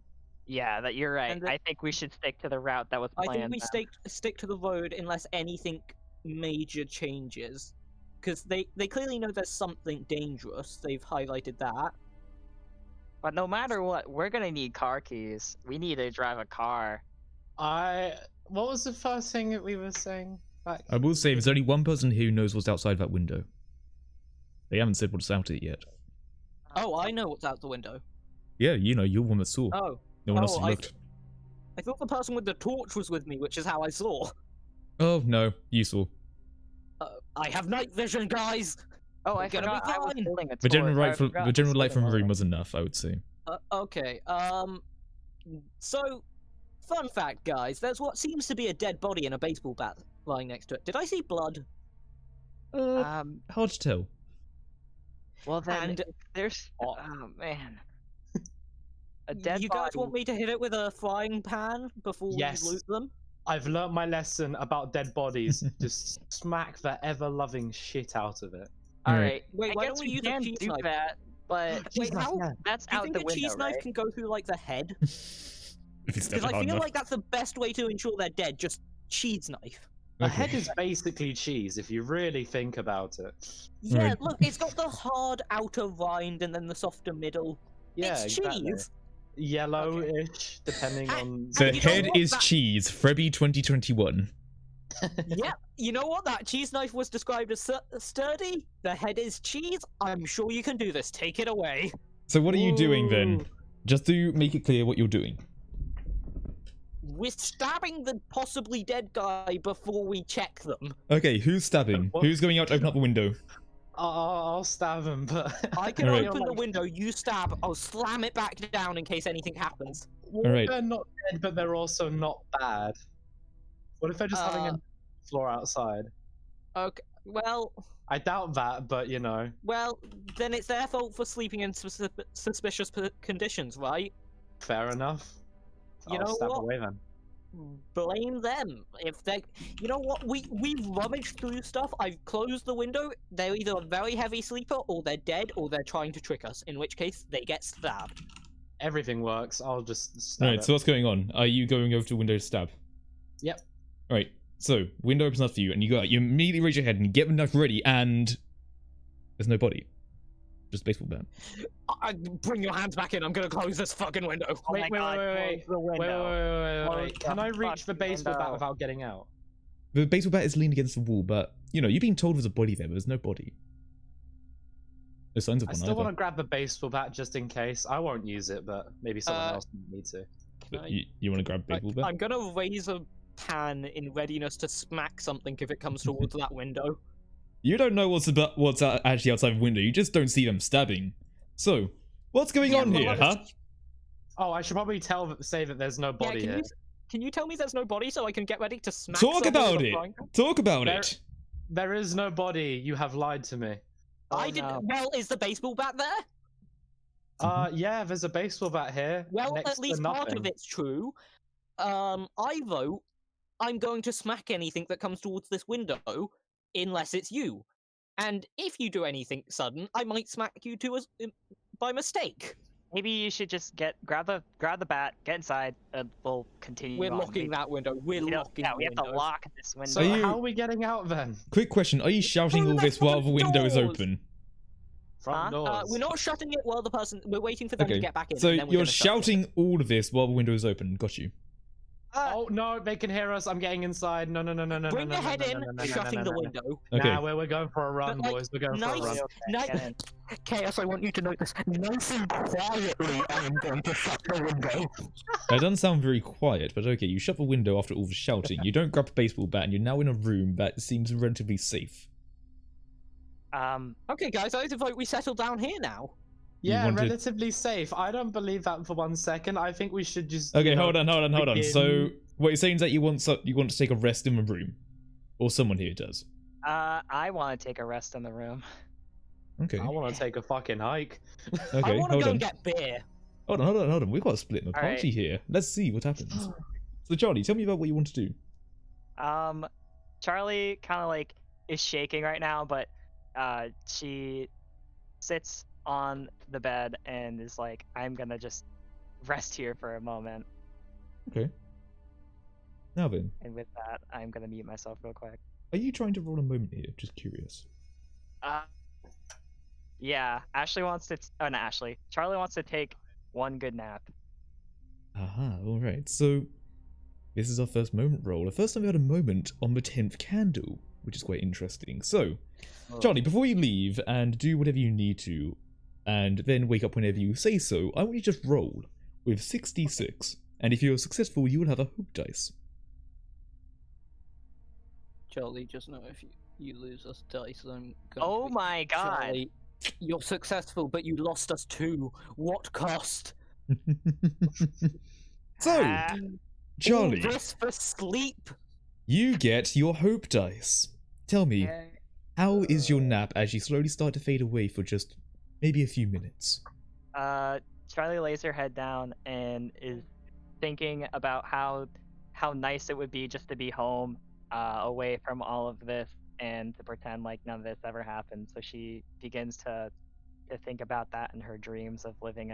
Yeah, that you're right. And the- I think we should stick to the route that was I planned. think we stick to the road unless anything major changes, because they clearly know there's something dangerous. They've highlighted that. But no matter what, we're gonna need car keys. We need to drive a car. What was the first thing that we were saying back? I will say, there's only one person here who knows what's outside that window. They haven't said what's out it yet. Oh, I know what's out the window. Yeah, you know, you're the one that saw. Oh, No one else oh, has looked. I thought the person with the torch was with me, which is how I saw. Oh, no, you saw. I have night vision, guys. Oh, I We're gonna be forgot I was fine. holding a The general torch. I light from forgot the general to light from hold the it. room was enough, I would say. Okay. So, fun fact, guys. There's what seems to be a dead body and a baseball bat lying next to it. Did I see blood? Hard to tell. Well then, And- if there's oh man, a dead you body. guys want me to hit it with a frying pan before Yes. we loot them? I've learnt my lesson about dead bodies. Just smack the ever-loving shit out of it. All Alright. right, Wait, I why guess don't we we use a can cheese do knife? that, but Wait, how? that's Do you out think the a window, cheese knife right? can go through like the head? If it's Because never I hard feel enough. like that's the best way to ensure they're dead. Just cheese knife. A Okay. head is basically cheese if you really think about it. Yeah, Right. look, it's got the hard outer rind and then the softer middle. Yeah, it's exactly. cheese. Yellowish, depending Ah, on. The you know head what? is That- cheese. Frebby 2021. Yeah, you know what? That cheese knife was described as sturdy. The head is cheese. I'm sure you can do this. Take it away. So what are you doing then? Ooh. Just to make it clear what you're doing. We're stabbing the possibly dead guy before we check them. Okay, who's stabbing? What? Who's going out to open up the window? I'll stab him, but I can Alright. open the window, you stab, I'll slam it back down in case anything happens. What Alright. if they're not dead, but they're also not bad? What if they're just having a floor outside? Okay, well, I doubt that, but you know. then it's their fault for sleeping in suspicious conditions, right? Fair enough. You I'll know stab what? away then. Blame them. If they, you know what, we rummaged through stuff. I've closed the window. They're either a very heavy sleeper, or they're dead, or they're trying to trick us. In which case, they get stabbed. Everything works. I'll just stab Alright, it. so what's going on? Are you going over to the window to stab? Yep. Alright, so window opens up for you, and you immediately raise your head and get the knife ready, and there's no body. Just a baseball bat. Bring your hands back in. I'm gonna close this fucking window. Oh my God, close the window. Close Can I reach the fucking baseball bat window. without getting out? The baseball bat is leaned against the wall, but, you know, you've been told there's a body there, but there's no body. No signs of I one still either. want to grab the baseball bat just in case. I won't use it, but maybe someone else might need to. But you want to grab baseball bat? I'm gonna raise a pan in readiness to smack something if it comes towards that window. You don't know what's actually outside the window. You just don't see them stabbing. So, what's going Yeah, on well, here, huh? Oh, I should probably say that there's no body here. Can you tell me there's no body so I can get ready to smack Talk someone with about a it. frying pan? Talk about There- it. There is no body. You have lied to me. I Oh, didn't. no. Well, is the baseball bat there? Yeah, there's a baseball bat here. Well, next at least to part nothing. of it's true. I vote I'm going to smack anything that comes towards this window, unless it's you. And if you do anything sudden, I might smack you too by mistake. Maybe you should just grab the bat, get inside, and we'll continue. We're on. locking that window. We're locking. Yeah, we have to windows. lock this window. So Are you- how are we getting out then? Quick question: are you shouting Through all the this while the front window is doors! open? Front doors. We're not shutting it while the person. We're waiting for them Okay, to get back in. so and then we're you're gonna shut it. shouting all of this while the window is open. Got you. Oh no, they can hear us. I'm getting inside. No. Bring your head in, shutting the window. Okay. Nah, we're going for a run, like, boys. We're going for a nice- run. Nice. Get in. Chaos, I want you to note this. Nice and quietly, I am going to shut the window. That doesn't sound very quiet, but okay. You shut the window after all the shouting. You don't grab a baseball bat, and you're now in a room that seems relatively safe. Okay, guys, I vote we settle down here now. Yeah, wanted- relatively safe. I don't believe that for 1 second. I think we should just. Okay, you know, hold on. So, begin- what you're saying is that you want to take a rest in the room, or someone here does. I want to take a rest in the room. Okay. I want to take a fucking hike. I Okay. want to Hold go on. and get beer. Hold on. We've got to split in the Alright. party here. Let's see what happens. So, Charlie, tell me about what you want to do. Charlie kind of like is shaking right now, but she sits on the bed and is like, I'm gonna just rest here for a moment. Okay. Now then, And with that, I'm gonna mute myself real quick. are you trying to roll a moment here? Just curious. Yeah, Ashley wants to. Oh, not Ashley. Charlie wants to take one good nap. Aha, alright. So, this is our first moment roll. The first time we had a moment on the 10th candle, which is quite interesting. So, Charlie, before you leave and do whatever you need to, and then wake up whenever you say so, I want you to just roll with 66. And if you're successful, you will have a hope dice. Charlie, just know if you lose us dice, I'm going Oh my god! Charlie, you're successful, but you lost us too. What cost? So, Ah, Charlie, All this for sleep? you get your hope dice. Tell me, how is your nap as you slowly start to fade away for just maybe a few minutes? Charlie lays her head down and is thinking about how nice it would be just to be home, away from all of this, and to pretend like none of this ever happened. So she begins to think about that in her dreams of living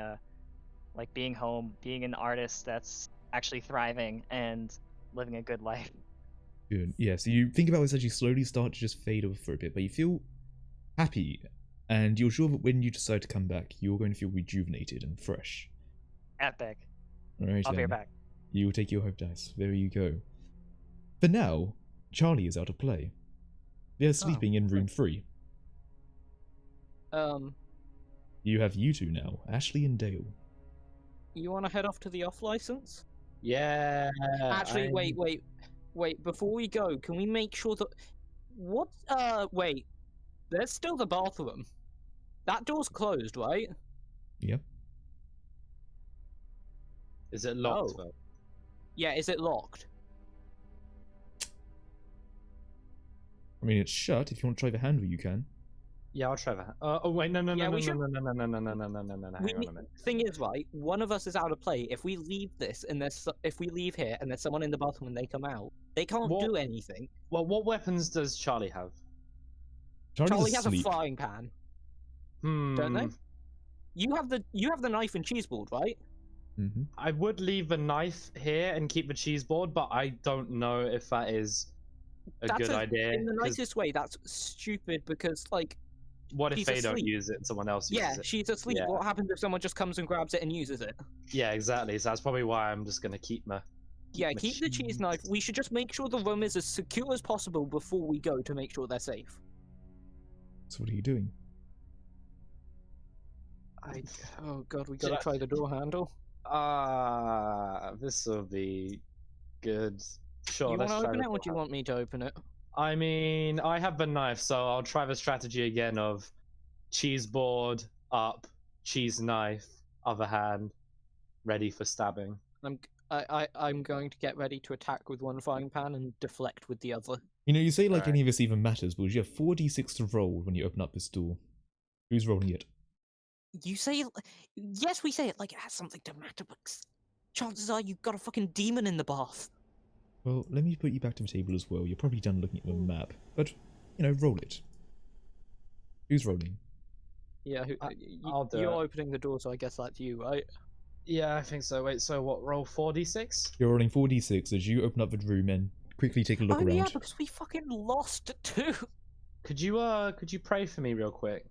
like being home, being an artist that's actually thriving and living a good life. Good. Yeah, so you think about this as you slowly start to just fade over for a bit, but you feel happy, and you're sure that when you decide to come back, you're going to feel rejuvenated and fresh. Epic. Alright, I'll be then. right back. You will take your hope dice. There you go. For now, Charlie is out of play. They're sleeping in room 3. You You have you two now, Ashley and Dale. want to head off to the off license? Yeah. Actually, wait. Before we go, can we make sure that what? Wait. There's still the bathroom. That door's closed, right? Yep. Is it locked? Oh. Though? Yeah. Is it locked? I mean, it's shut. If you want to try the handle, you can. Yeah, I'll try that. Oh wait, no, Yeah, we no, should- no, no, no, no, no, no, no, no, no, no, no. Hang on a minute. Thing is, right? One of us is out of play. If we leave this and if we leave here and there's someone in the bathroom and they come out, they can't What- do anything. Well, what weapons does Charlie have? Charlie has asleep. a frying pan, Hmm. don't they? You have the knife and cheese board, right? Mm-hmm. I would leave the knife here and keep the cheese board, but I don't know if that is a That's good idea. In the 'cause nicest way, that's stupid because, like, what if she's they don't asleep. use it and someone else uses yeah, it? she's asleep. Yeah. What happens if someone just comes and grabs it and uses it? Yeah, exactly. So that's probably why I'm just gonna keep my. Yeah, my keep the cheese knife. We should just make sure the room is as secure as possible before we go to make sure they're safe. So what are you doing? Oh god, we gotta Should I- try the door handle. This will be good. Sure, You let's want to try open the it, or do you want me to open it? I mean, I have the knife, so I'll try the strategy again of cheese board up, cheese knife, other hand, ready for stabbing. I'm going to get ready to attack with one frying pan and deflect with the other. You know, you say like Alright. any of this even matters, but you have 4d6 to roll when you open up this door. Who's rolling it? You say, yes, we say it like it has something to matter, but chances are you've got a fucking demon in the bath. Well, let me put you back to the table as well. You're probably done looking at the map, but, you know, roll it. Who's rolling? Yeah, I'll do you're it. opening the door, so I guess that's you, right? Yeah, I think so. Wait, so what? Roll 4d6? You're rolling 4d6 as you open up the room and quickly take a look Oh around. yeah, because we fucking lost too. Could you pray for me real quick?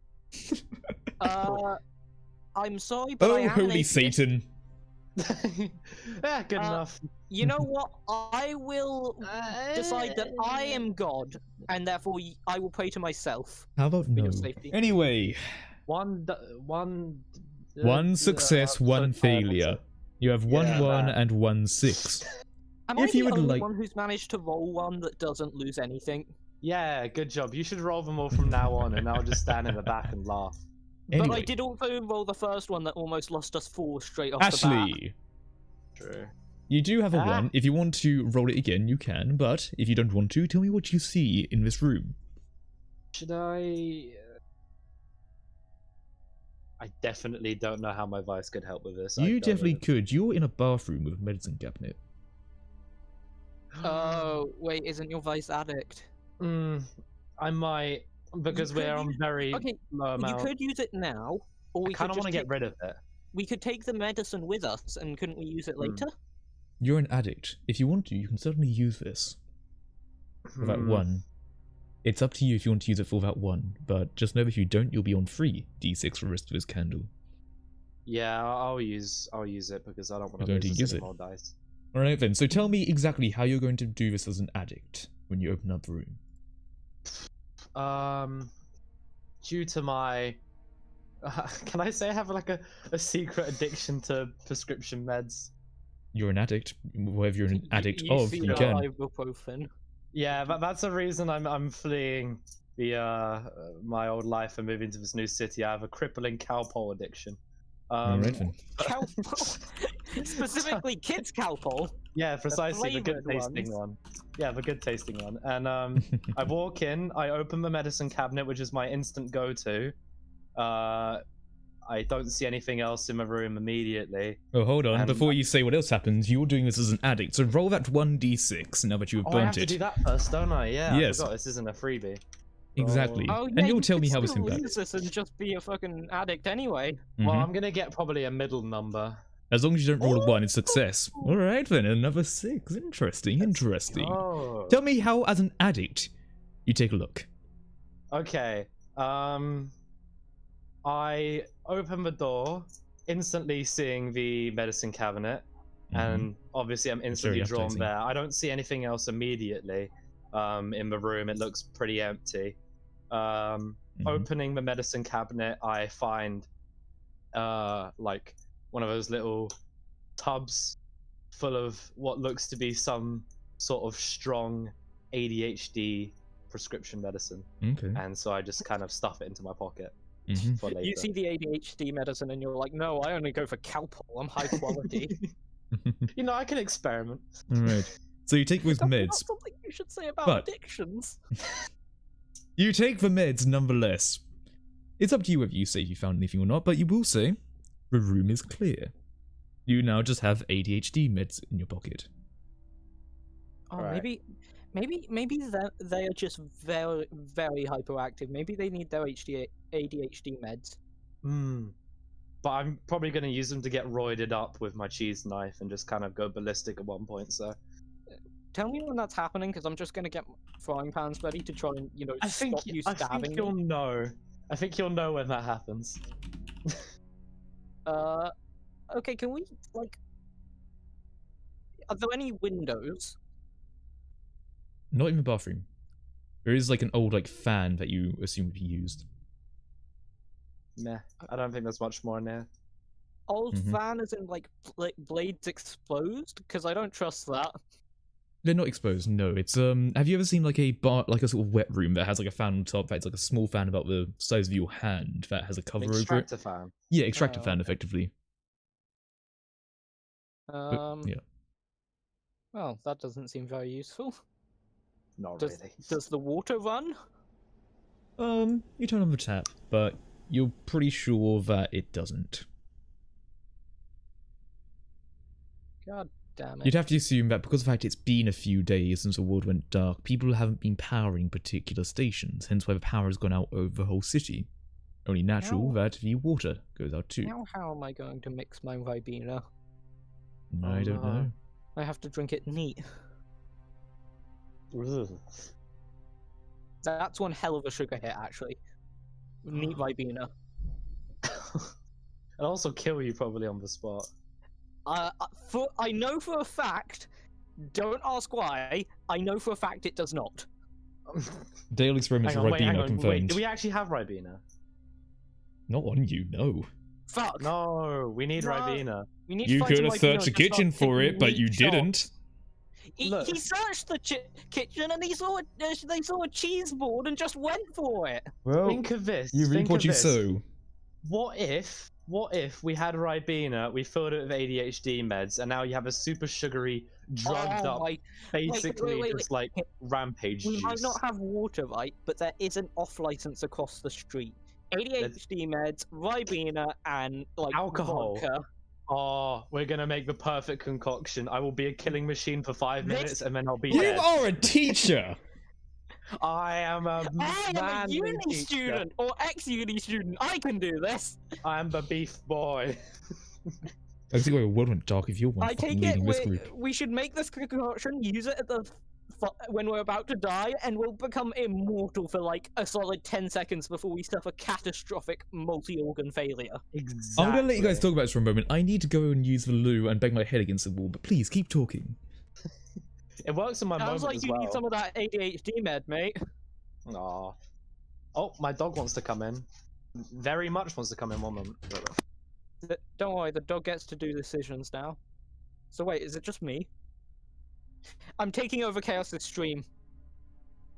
I'm sorry, but I Oh, am an holy atheist. Yeah, Satan! good enough. You know what? I will decide that I am God, and therefore I will pray to myself. How about For your no? safety. Anyway, One success, one failure. You have one Yeah, 1 that. and 1 6. Am If I the you would only like- one who's managed to roll one that doesn't lose anything? Yeah, good job. You should roll them all from now on, and I'll just stand in the back and laugh. But I Anyway, did also roll the first one that almost lost us 4 straight off the bat. Ashley, True. you do have a Ah. 1. If you want to roll it again, you can, but if you don't want to, tell me what you see in this room. Should I? I definitely don't know how my vice could help with this. I You don't definitely know. could. You're in a bathroom with a medicine cabinet. Oh, wait, isn't your vice addict? I might, because could we're on use- very Okay, low you amount. could use it now, or I we kind could of just want to get rid of it. we could take the medicine with us, and couldn't we use it later? You're an addict. If you want to, you can certainly use this. For that 1. It's up to you if you want to use it for that 1, but just know if you don't, you'll be on 3 d6 for the rest of this candle. Yeah, I'll use it because I don't want You're to going to lose use any it. more dice. Alright then, so tell me exactly how you're going to do this as an addict when you open up the room. Due to my, can I say I have like a secret addiction to prescription meds? You're an addict. Whatever you're an addict you of, see you the can. ibuprofen. Yeah, that's the reason I'm fleeing the my old life and moving to this new city. I have a crippling cowpole addiction. Alright then. Cowpole. Specifically kids cowpole. Yeah, precisely the good flavoured tasting ones. one. Yeah, the good tasting one. And I walk in, I open the medicine cabinet, which is my instant go-to. I don't see anything else in my room immediately. Oh, hold on. And- Before you say what else happens, you're doing this as an addict, so roll that 1d6 now that you have Oh, I have burnt to it. do that first, don't I? Yeah, Yes. I forgot this isn't a freebie. Exactly. Oh, yeah, And you'll you tell could me how this still impacts. lose this and just be a fucking addict anyway. Well, Mhm. I'm gonna get probably a middle number. As long as you don't roll a 1, it's success. Alright then, another 6. Interesting, interesting. Oh. Tell me how, as an addict, you take a look. Okay. I open the door, instantly seeing the medicine cabinet, and obviously I'm instantly drawn appetizing. there. I don't see anything else immediately. In the room, it looks pretty empty. Opening the medicine cabinet, I find like one of those little tubs full of what looks to be some sort of strong ADHD prescription medicine, Okay. and so I just kind of stuff it into my pocket Mhm. for later. You see the ADHD medicine and you're like, no, I only go for Calpol. I'm high quality. You know, I can experiment. Alright. So you take those That's not meds. something you should say about But- addictions. You take the meds nonetheless. It's up to you whether you say if you found anything or not, but you will say the room is clear. You now just have ADHD meds in your pocket. Oh, Right. maybe they are just very, very hyperactive. Maybe they need their ADHD meds. But I'm probably going to use them to get roided up with my cheese knife and just kind of go ballistic at one point, so... Tell me when that's happening, because I'm just going to get frying pans ready to try and, stop you I stabbing think you'll me. know. I think you'll know when that happens. Okay, can we, are there any windows? Not in the bathroom. There is like an old fan that you assume would be used. Meh. I don't think there's much more in there. Old Mhm. fan as in, blades exposed? Because I don't trust that. They're not exposed, no. It's have you ever seen a bar, a sort of wet room that has a fan on top that's a small fan about the size of your hand that has a cover over it? Extractor fan. Yeah, extractor Oh, fan okay. effectively. Yeah. Well, that doesn't seem very useful. Not Does really. does the water run? You turn on the tap, but you're pretty sure that it doesn't. God damn it. You'd have to assume that because of the fact it's been a few days since the world went dark, people haven't been powering particular stations, hence why the power has gone out over the whole city. Only natural Now- that the water goes out too. Now how am I going to mix my Ribena? I don't no. know. I have to drink it neat. Ugh. That's one hell of a sugar hit, actually. Neat Ribena. It'll also kill you probably on the spot. I know for a fact, don't ask why, I know for a fact it does not. Dale experiments with Ribena Wait, confirmed. do we actually have Ribena? Not on you, no. Fuck! No, we need No. Ribena. We need You to find could some have Ribena searched the and just kitchen start for taking it, but neat you shots. didn't. Look. He searched the kitchen and they saw a cheese board and just went for it. Well, Think of this. you reap think what of you this. sow. What if we had Ribena, we filled it with ADHD meds, and now you have a super sugary, drugged Oh up, my- basically wait. just like rampage We juice. might not have water, right? But there is an off license across the street. ADHD meds, Ribena, and Alcohol. vodka. Oh, we're gonna make the perfect concoction. I will be a killing machine for 5 This- minutes, and then I'll be You dead. are a teacher! I am a I am a manly uni teacher. student or ex-uni student. I can do this. I'm the beef boy. I see why the world went dark if you're one I fucking take it leading this group. we should make this concoction, use it at when we're about to die, and we'll become immortal for a solid 10 seconds before we suffer catastrophic multi-organ failure. Exactly. I'm gonna let you guys talk about this for a moment. I need to go and use the loo and bang my head against the wall, but please keep talking. It works in my Sounds moment like as you well. need some of that ADHD med, mate. Aw. Oh, my dog wants to come in. Very much wants to come in. 1 moment. Don't worry, the dog gets to do decisions now. So wait, is it just me? I'm taking over Chaos's stream.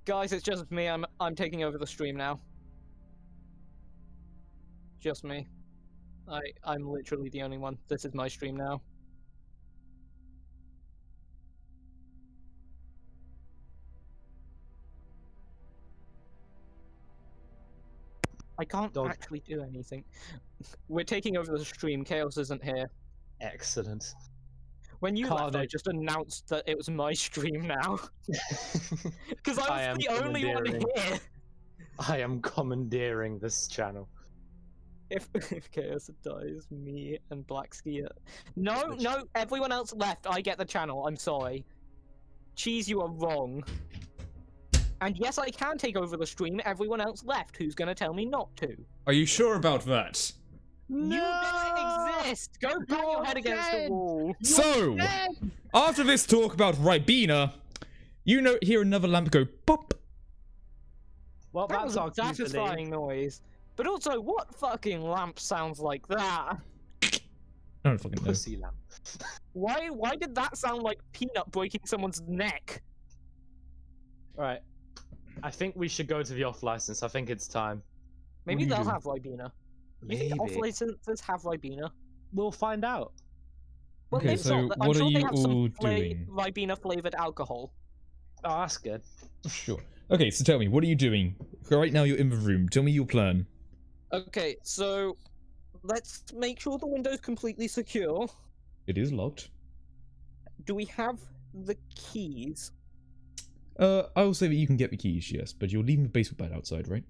Guys, it's just me. I'm taking over the stream now. Just me. I'm literally the only one. This is my stream now. I can't Dog. actually do anything. We're taking over the stream. Chaos isn't here. Excellent. When you left, I Cardiff. just announced that it was my stream now. Because I I am was the only one commandeering. here. I am commandeering this channel. If Chaos dies, me and Blacksky. No, everyone else left. I get the channel. I'm sorry. Cheese, you are wrong. And yes, I can take over the stream. Everyone else left. Who's gonna tell me not to? Are you sure about that? You don't exist. Go bang your head against the wall. So, after this talk about Ribena, you hear another lamp go pop. Well, That that's was our a cue to leave. satisfying noise. But also, what fucking lamp sounds like that? I don't fucking know. Pussy lamp. Why did that sound like Peanut breaking someone's neck? Alright. I think we should go to the off license. I think it's time. Maybe are you they'll doing? have Ribena. You think off licenses have Ribena? We'll find out. Well, Okay, maybe so not. I'm what sure are they you have all some doing? Ribena flavored alcohol. Oh, that's good. Sure. Okay, so tell me, what are you doing? Right now you're in the room. Tell me your plan. Okay, so let's make sure the window's completely secure. It is locked. Do we have the keys? I will say that you can get the keys, yes, but you're leaving the baseball bat outside, right?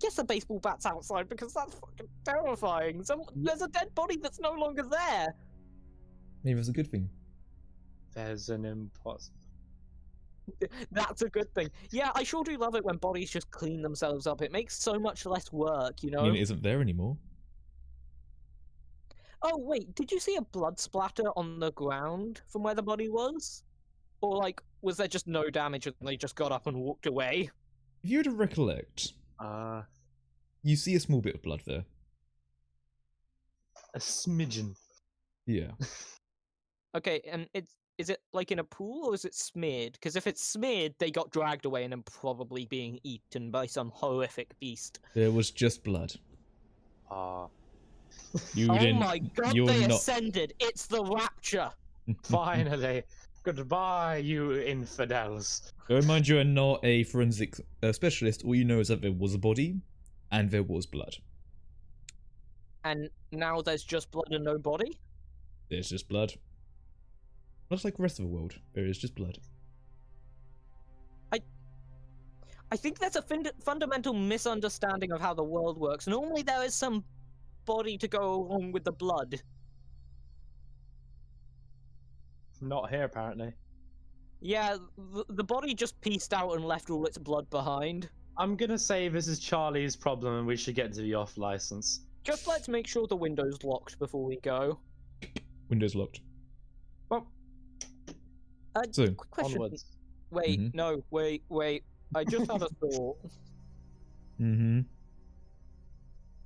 Yes, the baseball bat's outside because that's fucking terrifying. There's a dead body that's no longer there. Maybe that's a good thing. There's an imposter. That's a good thing. Yeah, I sure do love it when bodies just clean themselves up. It makes so much less work, you know? I mean, it isn't there anymore. Oh, wait, did you see a blood splatter on the ground from where the body was? Or, like, was there just no damage and they just got up and walked away? If you were to recollect, you see a small bit of blood there. A smidgen. Yeah. Okay, and is it, like, in a pool or is it smeared? Because if it's smeared, they got dragged away and are probably being eaten by some horrific beast. There was just blood. You Oh didn't. my god, You're they not. ascended! It's the Rapture! Finally. Goodbye, you infidels. Bear in mind, you are not a forensic specialist. All you know is that there was a body, and there was blood. And now there's just blood and no body? There's just blood. Much like the rest of the world, there is just blood. I think that's a fundamental misunderstanding of how the world works. Normally there is some body to go along with the blood. Not here, apparently. Yeah, the body just pieced out and left all its blood behind. I'm gonna say this is Charlie's problem and we should get to the off license. Just let's make sure the window's locked before we go. Windows locked. Well, So, quick question. onwards. Wait, Mhm. no, wait. I just had a thought. Mm-hmm.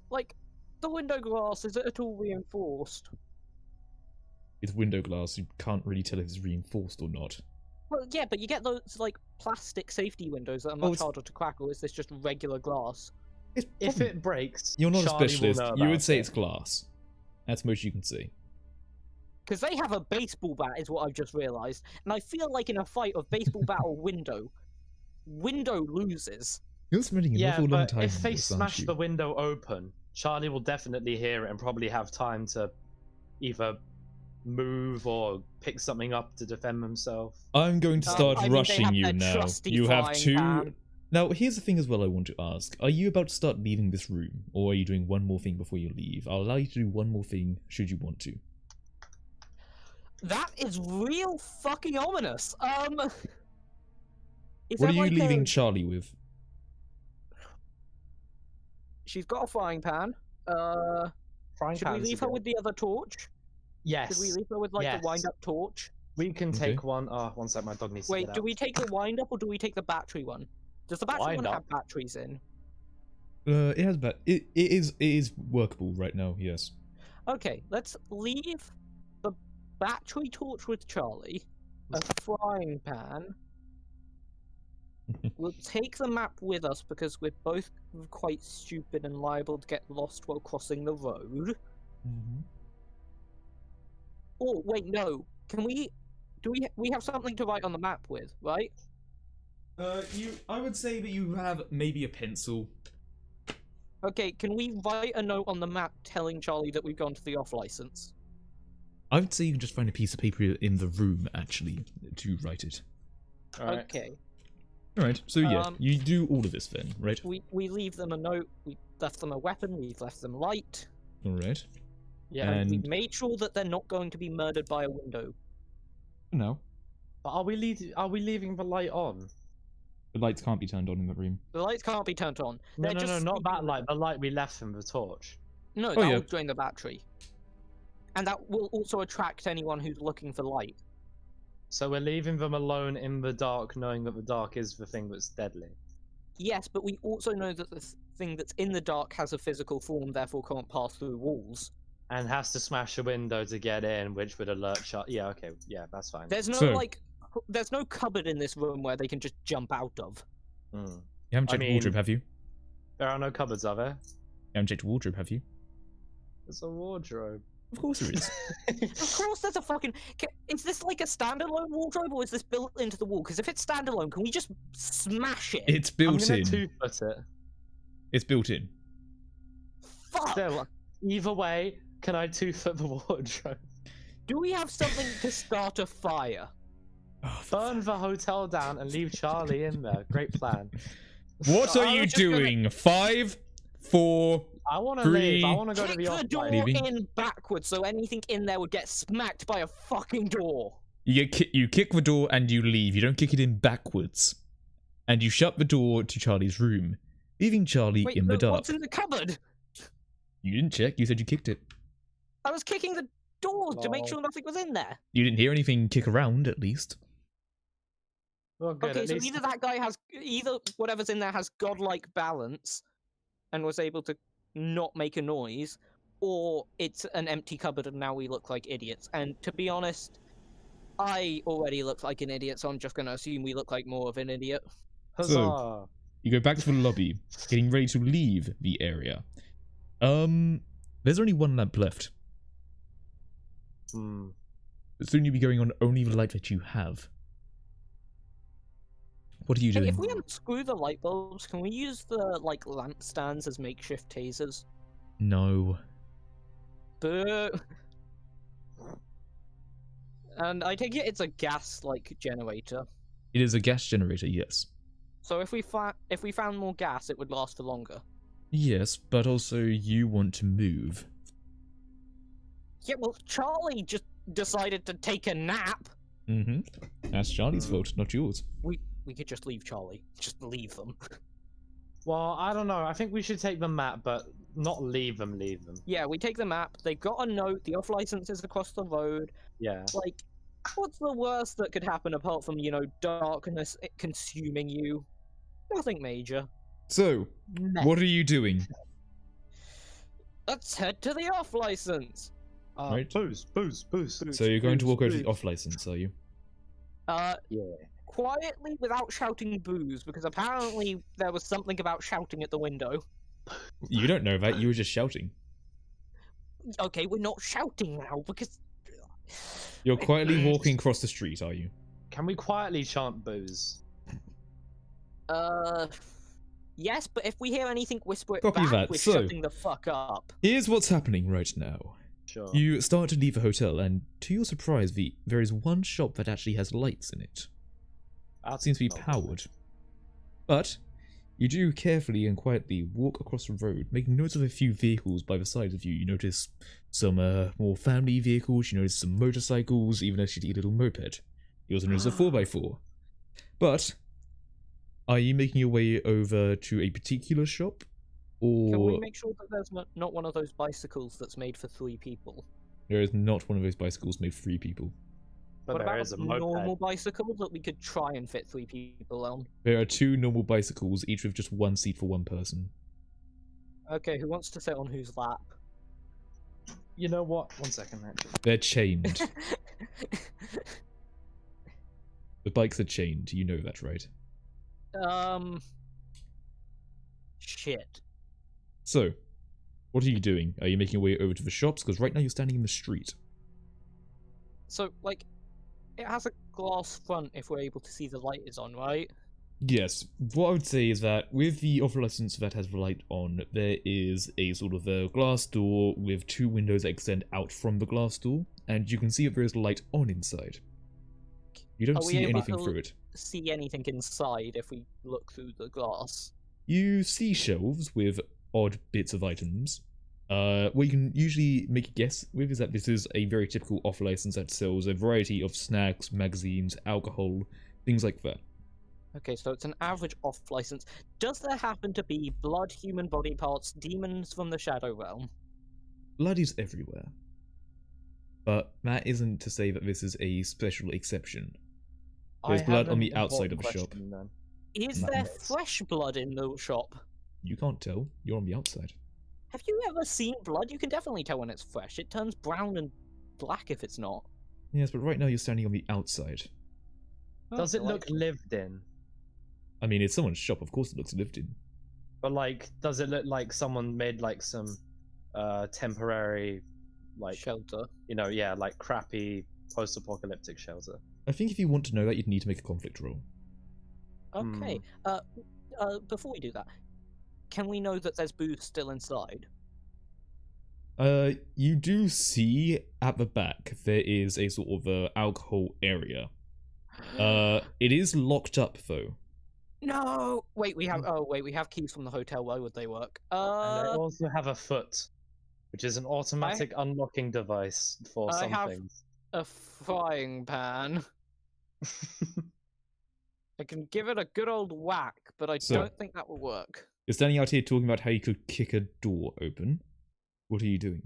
Like, the window glass, is it at all reinforced? With window glass, you can't really tell if it's reinforced or not. Well, yeah, but you get those, like, plastic safety windows that are Oh, much it's- harder to crack, or is this just regular glass? It's If probably- it breaks, You're not Charlie a specialist. will know You would about say it. it's glass. That's most you can say. Because they have a baseball bat, is what I've just realised. And I feel like in a fight of baseball bat or window, window loses. You're spending an Yeah, awful long but time if on they this, aren't smash you? the window open, Charlie will definitely hear it and probably have time to either move or pick something up to defend himself. I'm going to start I mean, they rushing have you their now. trusty You have frying two. pan. Now, here's the thing as well I want to ask. Are you about to start leaving this room? Or are you doing one more thing before you leave? I'll allow you to do one more thing, should you want to. That is real fucking ominous. Is What there are you like leaving Charlie with? She's got a frying pan. Frying Should we pans leave her again. with the other torch? Yes. Should we leave her with, like, Yes. the wind-up torch? We can Okay. take one. Oh, one sec, my dog needs to Wait, get do out. we take the wind-up or do we take the battery one? Does the battery one have Wind-up? batteries in? It has it is workable right now, yes. Okay, let's leave the battery torch with Charlie, a frying pan. We'll take the map with us because we're both quite stupid and liable to get lost while crossing the road. Oh, wait, no. Can we... we have something to write on the map with, right? I would say that you have maybe a pencil. Okay, can we write a note on the map telling Charlie that we've gone to the off-license? I would say you can just find a piece of paper in the room, actually, to write it. Alright. Okay. Alright, so yeah, Um, you do all of this then, right? We leave them a note, we left them a weapon, we've left them light, Alright. Yeah. and we And made sure that they're not going to be murdered by a window. no, But are we leaving the light on? the lights can't be turned on in the room. The lights can't be turned on. No, They're no, just not that sleeping light. The light we left from the torch. No, Oh, that yeah. will drain the battery. And that will also attract anyone who's looking for light. So we're leaving them alone in the dark, knowing that the dark is the thing that's deadly. Yes, but we also know that the thing that's in the dark has a physical form, therefore can't pass through walls. and has to smash a window to get in, which would alert Charlie. Yeah, okay, yeah, that's fine. There's no So- there's no cupboard in this room where they can just jump out of. Hmm. You haven't I checked the wardrobe, mean- have you? There are no cupboards, are there? You haven't checked the wardrobe, have you? There's a wardrobe. Of course there is. Of course, there's a fucking. Is this like a standalone wardrobe, or is this built into the wall? Because if it's standalone, can we just smash it? It's I'm built gonna in. 2-foot it. It's built in. Fuck! Still, either way, can I 2-foot the wardrobe? Do we have something to start a fire? Oh, Burn the hotel down and leave Charlie in there. Great plan. what are I you was just gonna- doing? 5, 4. I want to Three. leave. I want to go to Kick the the office. door Leaving? in backwards so anything in there would get smacked by a fucking door. You kick the door and you leave. You don't kick it in backwards. And you shut the door to Charlie's room, leaving Charlie Wait, in the but dark. what's in the cupboard? You didn't check. You said you kicked it. I was kicking the doors to make Lol. sure nothing was in there. You didn't hear anything kick around, at least. Well, good. Okay, at so least either whatever's in there has godlike balance and was able to not make a noise, or it's an empty cupboard and now we look like idiots. And to be honest, I already look like an idiot, so I'm just going to assume we look like more of an idiot. Huzzah. You go back to the lobby, getting ready to leave the area. There's only one lamp left. Hmm. Soon you'll be going on only the light that you have. What are you Hey, doing? if we unscrew the light bulbs, can we use the lamp stands as makeshift tasers? No. Boo. And I take it it's a gas generator. It is a gas generator, yes. So if we found more gas, it would last for longer. Yes, but also you want to move. Yeah, well, Charlie just decided to take a nap. Mm-hmm. That's Charlie's fault, not yours. We could just leave Charlie. Just leave them. Well, I don't know. I think we should take the map, but not leave them. Leave them. Yeah, we take the map. They've got a note. The off license is across the road. Yeah. What's the worst that could happen apart from, darkness consuming you? Nothing major. So, what are you doing? Let's head to the off license. Right. Booze. So you're going to walk over to the off license, are you? Yeah. Quietly without shouting booze, because apparently there was something about shouting at the window. You don't know that, you were just shouting. Okay, we're not shouting now because. You're quietly walking across the street, are you? Can we quietly chant booze? Yes, but if we hear anything, whisper it Copy back. that, We're so- shutting the fuck up. Here's what's happening right now. Sure. You start to leave the hotel, and to your surprise, there is one shop that actually has lights in it. It seems to be powered. But you do carefully and quietly walk across the road, making notes of a few vehicles by the side of you. You notice some more family vehicles, you notice some motorcycles, even a shitty little moped. You also notice a 4x4. But are you making your way over to a particular shop? Or Can we make sure that there's not one of those bicycles that's made for 3 people? there is not one of those bicycles made for 3 people. But What there about is a a moped. normal bicycle that we could try and fit 3 people on? There are 2 normal bicycles, each with just 1 seat for 1 person. Okay, who wants to sit on whose lap? You know what? 1 second, actually. They're chained. The bikes are chained, you know that, right? Shit. So, what are you doing? Are you making your way over to the shops? Because right now you're standing in the street. So, it has a glass front if we're able to see the light is on, right? Yes, what I would say is that with the off license that has the light on, there is a sort of a glass door with 2 windows that extend out from the glass door, and you can see that there is light on inside. You don't Are we see able anything to through it. See anything inside if we look through the glass? You see shelves with odd bits of items. What you can usually make a guess with is that this is a very typical off license that sells a variety of snacks, magazines, alcohol, things like that. Okay, so it's an average off license. Does there happen to be blood, human body parts, demons from the Shadow Realm? Blood is everywhere. But that isn't to say that this is a special exception. There's I blood have on an the outside important of the shop. question, then. Is there fresh blood in the shop? You can't tell. You're on the outside. Have you ever seen blood? You can definitely tell when it's fresh. It turns brown and black if it's not. Yes, but right now you're standing on the outside. Does it look lived in? I mean, it's someone's shop, of course it looks lived in. But like, does it look like someone made like some temporary, like shelter? You know, yeah, like crappy post-apocalyptic shelter. I think if you want to know that, you'd need to make a conflict roll. Okay. Before we do that, can we know that there's booze still inside? You do see at the back there is a sort of alcohol area. It is locked up though. No. Wait, we have. Oh, wait, we have keys from the hotel. Why would they work? And I also have a foot, which is an automatic unlocking device for some things. A frying pan. I can give it a good old whack, but I don't think that will work. You're standing out here talking about how you could kick a door open. What are you doing?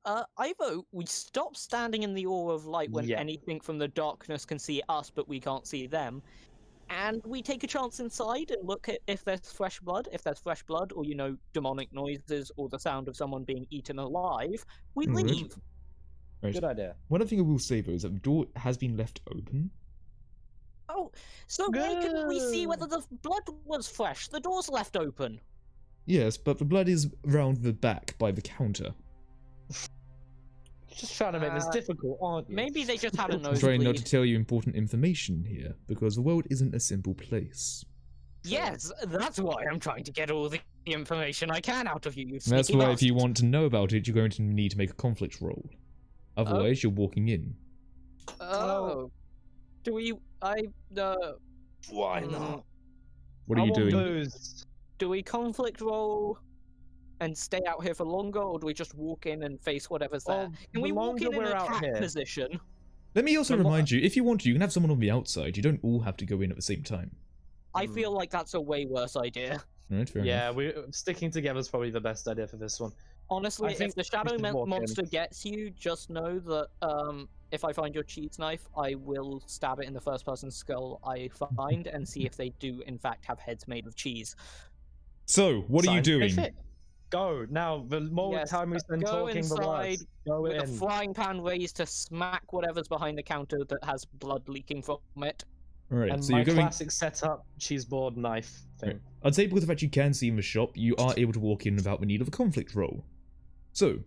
I vote we stop standing in the awe of light when anything from the darkness can see us, but we can't see them. And we take a chance inside and look at if there's fresh blood. If there's fresh blood, or, you know, demonic noises, or the sound of someone being eaten alive, we leave. Right. Good idea. One other thing I will say though is that the door has been left open. Oh, so why couldn't we see whether the blood was fresh? The door's left open. Yes, but the blood is round the back by the counter. Just trying to make this difficult, aren't you? Maybe they just had a nosebleed. I'm trying not to tell you important information here, because the world isn't a simple place. Yes, that's why I'm trying to get all the information I can out of you, you That's sneaky why bastard. if you want to know about it, you're going to need to make a conflict roll. Otherwise, you're walking in. Oh. Do we... Why not? What are you doing? Do we conflict roll and stay out here for longer, or do we just walk in and face whatever's there? Can we walk in an attack position? Let me also remind you, if you want to, you can have someone on the outside. You don't all have to go in at the same time. I feel like that's a way worse idea. Right, fair enough. Yeah, sticking together is probably the best idea for this one. Honestly, if the shadow monster gets you, just know that if I find your cheese knife, I will stab it in the first person's skull I find and see if they do in fact have heads made of cheese. So, what are you doing? Go now. The more time we spend talking, inside, the worse. Go with in. a frying pan raised to smack whatever's behind the counter that has blood leaking from it. Alright, And so my you're going. classic setup cheese board knife thing. I'd say because of the fact you can see in the shop, you are able to walk in without the need of a conflict roll. So,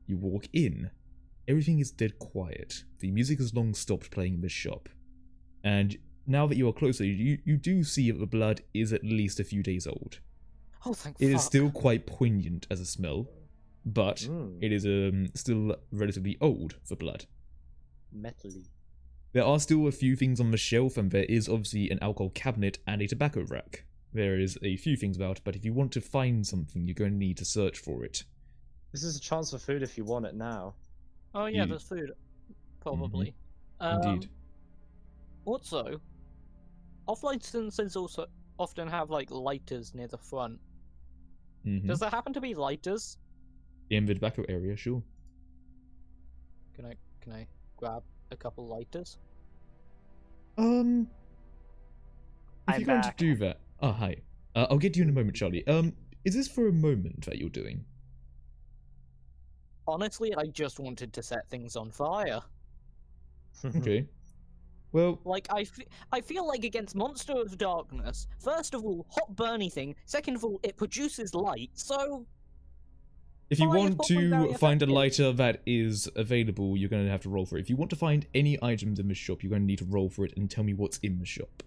you walk in. Everything is dead quiet. The music has long stopped playing in the shop. And now that you are closer, you do see that the blood is at least a few days old. Oh, thank It is still quite poignant as a smell, but it is still relatively old for blood. Metally. There are still a few things on the shelf, and there is obviously an alcohol cabinet and a tobacco rack. There is a few things about, but if you want to find something, you're going to need to search for it. This is a chance for food if you want it now. Oh yeah, there's food. Probably. Indeed. Also, off-licenses also often have like lighters near the front. Does there happen to be lighters? In the tobacco area, sure. Can I grab a couple lighters? If I'm you're going to back. do that, oh hi. I'll get to you in a moment, Charlie. Is this for a moment that you're doing? Honestly, I just wanted to set things on fire. Okay. Well, Like, I feel like against Monster of Darkness, first of all, hot burny thing, second of all, it produces light, so... if you Fire want is probably to very find a effective. lighter that is available, you're going to have to roll for it. If you want to find any items in the shop, you're going to need to roll for it and tell me what's in the shop.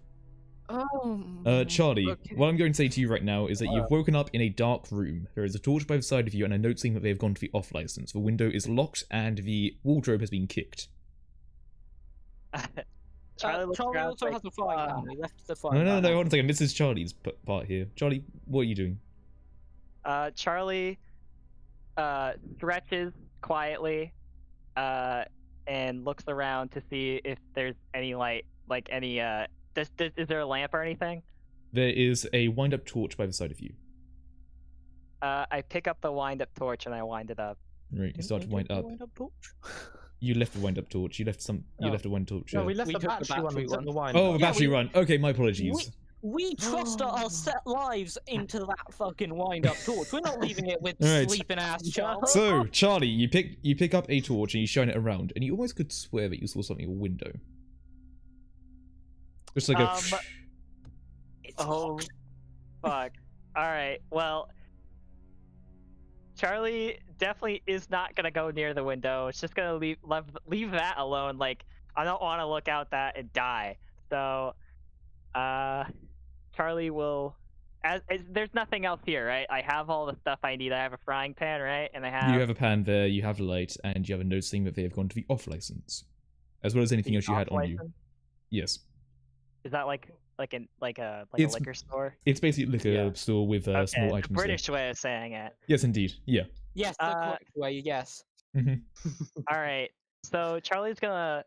Charlie, okay. what I'm going to say to you right now is that you've woken up in a dark room. There is a torch by the side of you and a note saying that they have gone to the off license. The window is locked and the wardrobe has been kicked. Charlie around also like, has a frying pan. We left the frying No, pan. hold on a second. This is Charlie's part here. Charlie, what are you doing? Charlie stretches quietly and looks around to see if there's any light, like any is there a lamp or anything? There is a wind-up torch by the side of you. I pick up the wind-up torch and I wind it up. Right, you start to wind up. You left the wind-up torch. You left some. You left a wind torch. No, we We left the took the battery one. battery We took one. the wine. Oh, the Yeah, battery run. Okay, my apologies. We trust our set lives into that fucking wind-up torch. We're not leaving it with Alright. sleeping ass Charlie. So, Charlie, you pick up a torch and you shine it around, and you almost could swear that you saw something in a window. Just like a. Oh, fuck. Alright, well, Charlie definitely is not gonna go near the window. It's just gonna leave that alone. Like, I don't want to look out that and die. So, Charlie will. There's nothing else here, right? I have all the stuff I need. I have a frying pan, right? And I have. You have a pan there, you have light, and you have a note saying that they have gone to the off license, as well as anything else you had on you. Yes. Is that like a It's- liquor store? It's basically a liquor Yeah. store with Okay, small the items there. British way of saying it. Yes, indeed. Yeah. Yes, the correct way, yes. All right. So Charlie's gonna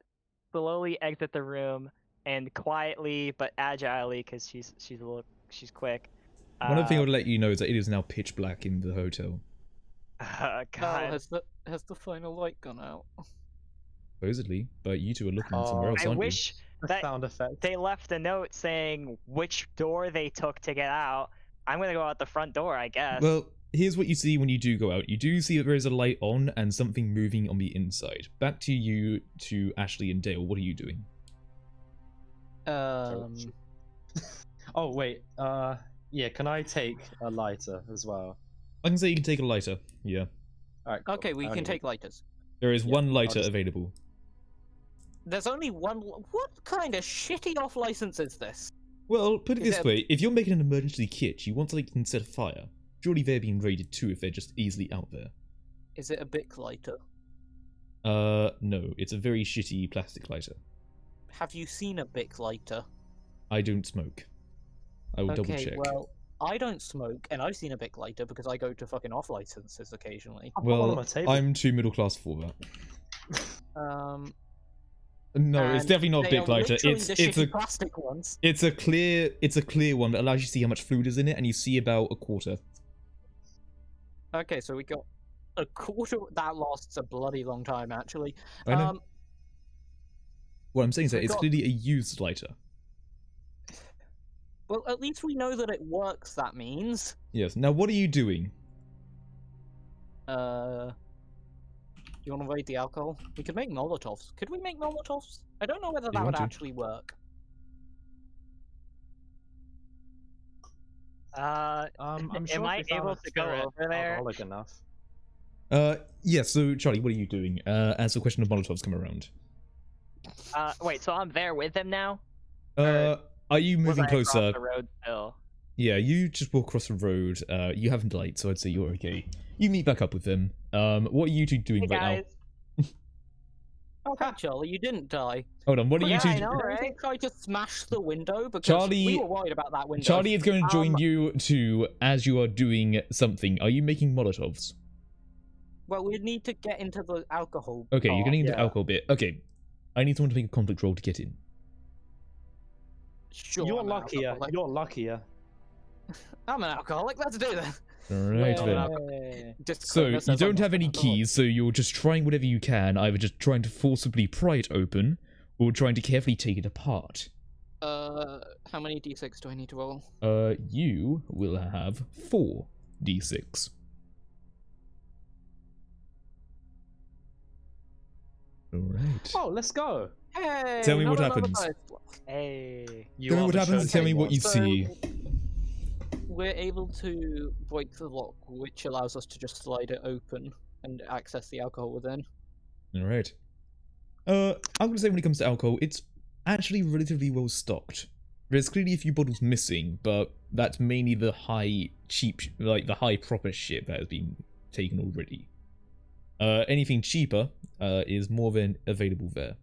slowly exit the room and quietly but agilely, because she's quick. One other thing I would let you know is that it is now pitch black in the hotel. Oh, God. has the final light gone out? Supposedly, but you two are looking Oh, somewhere else, I aren't wish The that sound effect. they left a note saying which door they took to get out. I'm gonna go out the front door, I guess. you? Well, here's what you see when you do go out. You do see that there is a light on and something moving on the inside. Back to you, to Ashley and Dale. What are you doing? Oh wait. Yeah. Can I take a lighter as well? I can say you can take a lighter. Yeah. All right. Cool. Okay, we I can only- take lighters. There is Yeah, one I'll lighter just- available. There's only one. What kind of shitty off license is this? Well, put it Is this it- way, if you're making an emergency kit, you want something that can set a fire. Surely they're being raided too if they're just easily out there. Is it a Bic lighter? No, it's a very shitty plastic lighter. Have you seen a Bic lighter? I don't smoke. I will double Okay, check. well, I don't smoke, and I've seen a Bic lighter because I go to fucking off licenses occasionally. I've got one on Well, my table. I'm too middle class for that. No, it's And definitely not a they big are lighter. literally It's the it's shitty a plastic ones. it's a clear one that allows you to see how much food is in it, and you see about a quarter. Okay, so we got a quarter. That lasts a bloody long time, actually. I know. What I'm saying is that we it's got- clearly a used lighter. Well, at least we know that it works. That means. Yes. Now, what are you doing? Do you want to raid the alcohol? We could make Molotovs. Could we make Molotovs? I don't know whether You that would want to? actually work. I'm sure am if I we found able a to go spirit over there? alcoholic enough. Yes. So, Charlie, what are you doing? As the question of Molotovs come around. Wait, so I'm there with him now? Are you Was moving I across closer? the road still? Yeah, you just walk across the road. You haven't light, so I'd say you're okay. You meet back up with them. What are you two doing Hey right guys. Okay, Charlie, you didn't die. now? Hold on. What are you Yeah, two? I know, Did anything right? try to smash the window? Because Charlie- we were worried about that window. Charlie is going to join Um, you two as you are doing something. Are you making Molotovs? Well, we need to get into the alcohol. Okay, you're part. getting into the yeah. alcohol bit. Okay, I need someone to make a conflict roll to get in. Sure, You're I'm an luckier. alcoholic. You're luckier. I'm an alcoholic. Let's do this. Alright Well, then. Just So Cronus you says I'm don't not have an any alcoholic. keys, so you're just trying whatever you can, either just trying to forcibly pry it open, or trying to carefully take it apart. How many d6 do I need to roll? You will have 4d6. Alright. Oh, let's go. Hey, Tell me not what another happens. dice. Hey. You Tell me are what the happens and tell me what you So- see. We're able to break the lock, which allows us to just slide it open and access the alcohol within. Alright. I'm gonna say when it comes to alcohol, it's actually relatively well stocked. There's clearly a few bottles missing, but that's mainly the high, cheap, like the high proper shit that has been taken already. Anything cheaper is more than available there.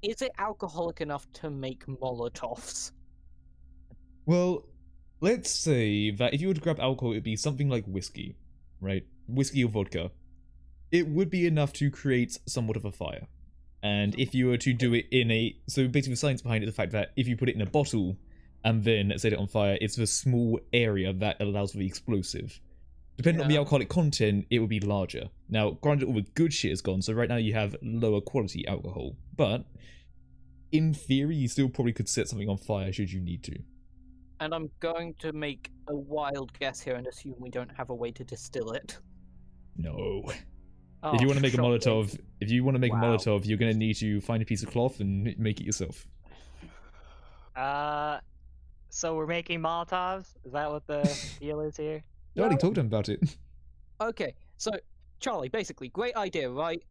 Is it alcoholic enough to make Molotovs? Well, let's say that if you were to grab alcohol, it'd be something like whiskey, right? Whiskey or vodka. It would be enough to create somewhat of a fire. And if you were to do it in a... So basically the science behind it is the fact that if you put it in a bottle and then set it on fire, it's the small area that allows for the explosive. Depending on the Yeah. alcoholic content, it would be larger. Now, granted, all the good shit is gone, so right now you have lower quality alcohol. But in theory, you still probably could set something on fire should you need to. And I'm going to make a wild guess here and assume we don't have a way to distill it. No. Oh, If you want to make a shocking. Molotov, Wow. Molotov, you're gonna need to find a piece of cloth and make it yourself. So we're making Molotovs? Is that what the deal is here? I already Well- told him about it. Okay, so Charlie, basically, great idea, right?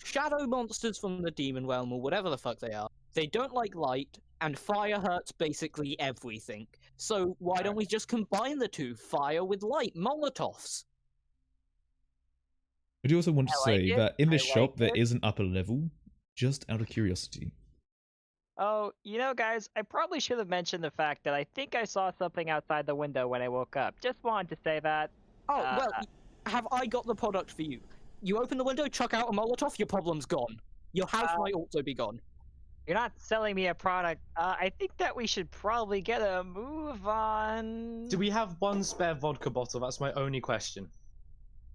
Shadow monsters from the demon realm or whatever the fuck they are. They don't like light, and fire hurts basically everything. So why don't we just combine the two, fire with light, Molotovs? I do also want to I say like it. that in this I shop like there it. is an upper level, just out of curiosity. Oh, you know, guys, I probably should have mentioned the fact that I think I saw something outside the window when I woke up. Just wanted to say that. Oh, well, have I got the product for you? You open the window, chuck out a Molotov, your problem's gone. Your house might also be gone. You're not selling me a product. I think that we should probably get a move on. Do we have one spare vodka bottle? That's my only question.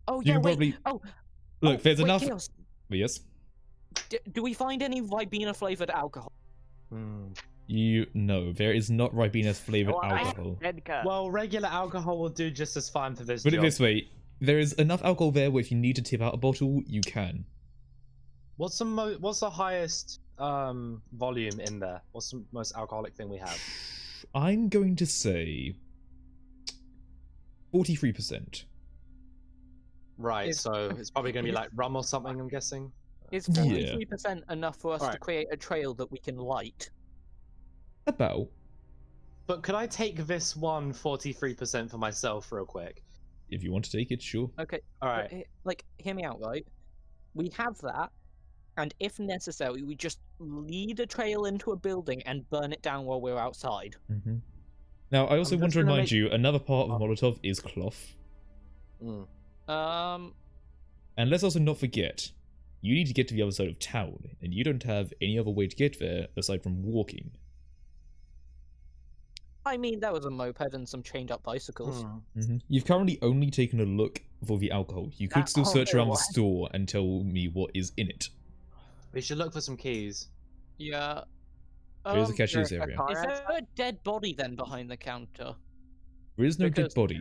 Oh, You yeah, can wait. probably Oh, look. There's wait, enough. Chaos, Yes. do we find any Ribena-flavored alcohol? You know there is not Ribena flavored Well, I have alcohol. vodka. Well, regular alcohol will do just as fine for this Put it job. this way: there is enough alcohol there where if you need to tip out a bottle, you can. What's the highest volume in there? What's the most alcoholic thing we have? I'm going to say 43%. Right, Is- so it's probably going to be like rum or something, I'm guessing. Is Yeah. 43% enough for us to Alright. create a trail that we can light? About. But could I take this one 43% for myself real quick? If you want to take it, sure. Okay, All but right. like, hear me out, right? We have that, and if necessary, we just lead a trail into a building and burn it down while we're outside. Mm-hmm. Now, I also I'm want just to gonna remind make- you, another part of a Molotov is cloth. Mm. And let's also not forget, you need to get to the other side of town, and you don't have any other way to get there aside from walking. I mean, there was a moped and some chained up bicycles. Mm. You've currently only taken a look for the alcohol. You could still search Oh, around the what? store and tell me what is in it. We should look for some keys. Yeah. There's a cashier's there a area. car Is there outside? a dead body then behind the counter? There is no dead Because- body.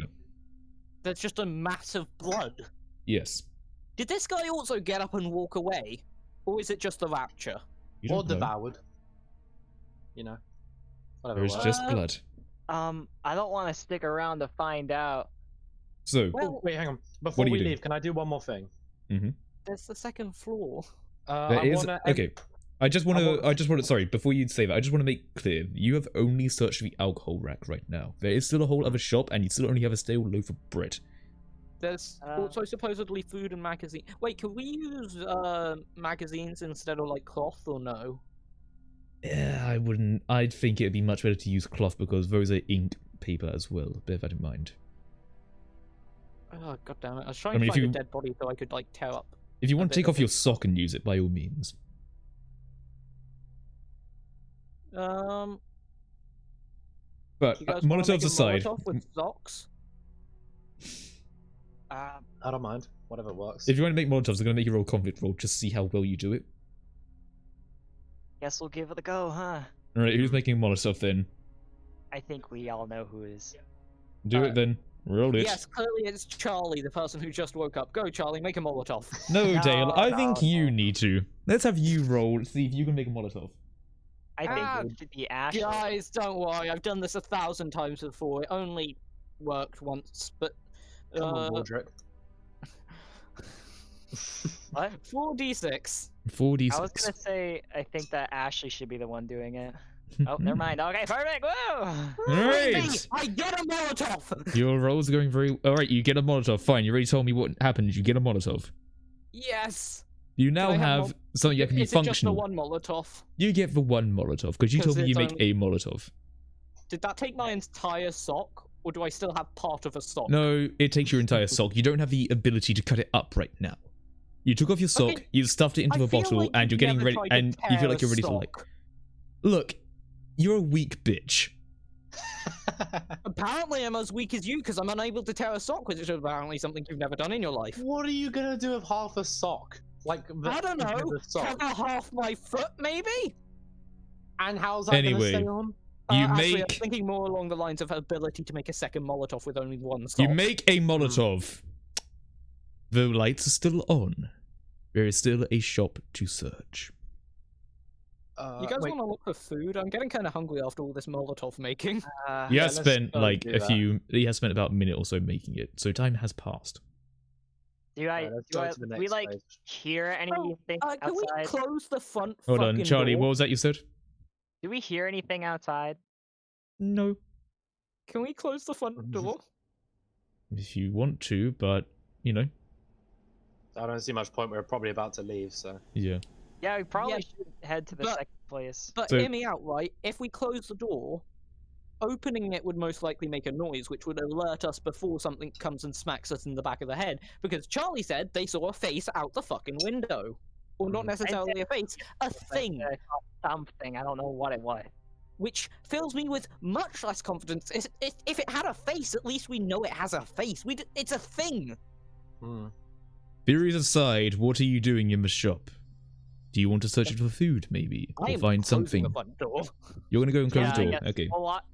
There's just a mass of blood. Yes. Did this guy also get up and walk away? Or is it just the rapture? You Or don't know. devoured. You know. Whatever. There is works. just Uh, blood. I don't want to stick around to find out. So, Well, Oh, wait, hang on. Before do we you do? leave, can I do one more thing? there's the second floor. there I is wanna okay. I just want want- to. Sorry, before you say that, I just want to make clear you have only searched the alcohol rack right now. There is still a whole other shop, and you still only have a stale loaf of bread. There's also supposedly food and magazine. Wait, can we use magazines instead of like cloth or no? Yeah, I wouldn't. I'd think it'd be much better to use cloth because those are ink paper as well. Bear that in mind. Oh god damn it! I was trying I mean, to if find you- a dead body so I could like tear up. If you A want to bit take of off your it. sock and use it, by all means. But You guys wanna make Molotovs a aside, Molotov with socks? I don't mind. Whatever works. if you want to make Molotovs, I'm going to make you roll a conflict roll just to see how well you do it. Guess we'll give it a go, huh? Alright, who's making a Molotov then? I think we all know who is. Do it then. Roll it. Yes, clearly it's Charlie, the person who just woke up. Go, Charlie, make a Molotov. No, No, Dale, I think no, you no. need to. Let's have you roll, see if you can make a Molotov. I think Ah, it should be Ashley. Guys, don't worry. I've done this 1,000 times before. It only worked once, but Come on, Waldrick. What? 4d6. 4d6. I was gonna say I think that Ashley should be the one doing it. Oh, never mind. Okay, perfect. Woo! Alright! I get a Molotov. Your roll's going very... Alright, you get a Molotov. Fine, you already told me what happened. You get a Molotov. Yes. You now I have have mol- something that can be Is it just the functional. one Molotov? You get the one Molotov, because you 'Cause told me you it's make only- a Molotov. Did that take my entire sock, or do I still have part of a sock? No, it takes your entire sock. You don't have the ability to cut it up right now. You took off your sock, Okay, you stuffed it into I a feel bottle, like and you're you've getting never ready, tried to and you feel tear like you're ready to like... sock. Look, you're a weak bitch. Apparently, I'm as weak as you because I'm unable to tear a sock, which is apparently something you've never done in your life. What are you gonna do with half a sock? Like I don't know. the sock. Cover half my foot, maybe? And how's that going to stay Anyway, on? you Actually, I was make thinking more along the lines of ability to make a second Molotov with only one you stop. make a Molotov. The lights are still on. There is still a shop to search. You guys Wait, want to look for food? I'm getting kind of hungry after all this Molotov making. He yeah, has let's spent go like do a that. few. He has spent about a minute or so making it, so time has passed. Do I? let's Do go I? to the We next like place. hear anything Can we outside? close the front Hold fucking on, Charlie. door? What was that you said? Do we hear anything outside? No, Can we close the front door? if you want to, but you know, I don't see much point. We're probably about to leave, so. yeah. Yeah, we probably Yeah, should head to the but- second place. But So- hear me out, right? If we close the door, opening it would most likely make a noise, which would alert us before something comes and smacks us in the back of the head. Because Charlie said they saw a face out the fucking window. Or not necessarily a face, a thing. I saw something. I don't know what it was. Which fills me with much less confidence. If it had a face, at least we know it has a face. It's a thing. Theories aside, what are you doing in the shop? Do you want to search it for food, maybe, I or am find closing something? the front door. You're gonna go and close Yeah, the I door. guess. Okay.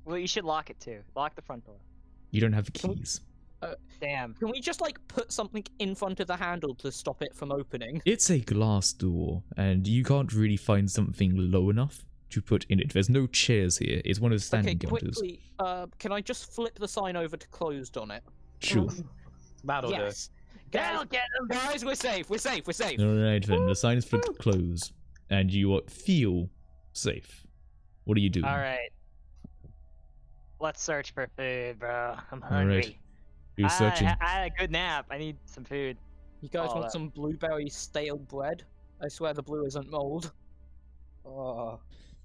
Well, you should lock it too. Lock the front door. You don't have the Can we- keys. Damn. Can we just like put something in front of the handle to stop it from opening? It's a glass door, and you can't really find something low enough to put in it. There's no chairs here. It's one of the standing Okay, counters. quickly. Can I just flip the sign over to closed on it? Sure. That'll Yes. That'll Guys, get him. guys, we're safe. We're safe. We're safe. Alright then, the sign is flipped to close, and you feel safe. What are you doing? All right. Let's search for food, bro. I'm All hungry. right. You're searching. I had a good nap. I need some food. You guys Oh, want that- some blueberry stale bread? I swear the blue isn't mold. Oh.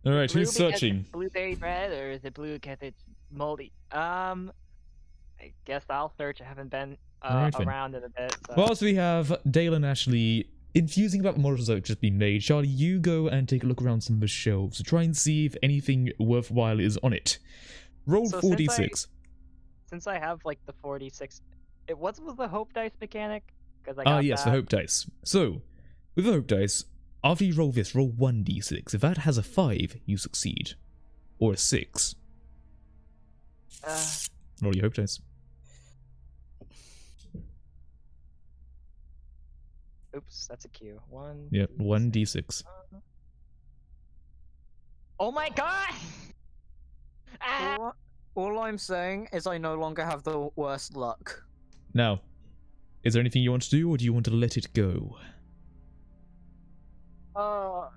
Alright, Blue who's because searching? it's blueberry bread, or is it blue because it's moldy? I guess I'll search. I haven't been Alright then. around in a bit. So. Whilst we have Dale and Ashley infusing about the models that have just been made, Charlie, you go and take a look around some of the shelves to try and see if anything worthwhile is on it. Roll So 46. Since I have like the 46, what was the hope dice mechanic? Because I got Yes, that. the hope dice. So, with the hope dice, after you roll this, roll 1d6. If that has a 5, you succeed. Or a 6. Roll your hope dice. Oops, that's a Q. One. Yep, two, 1d6. Oh my god! Ah! All I'm saying is I no longer have the worst luck. Now, is there anything you want to do, or do you want to let it go? Oh,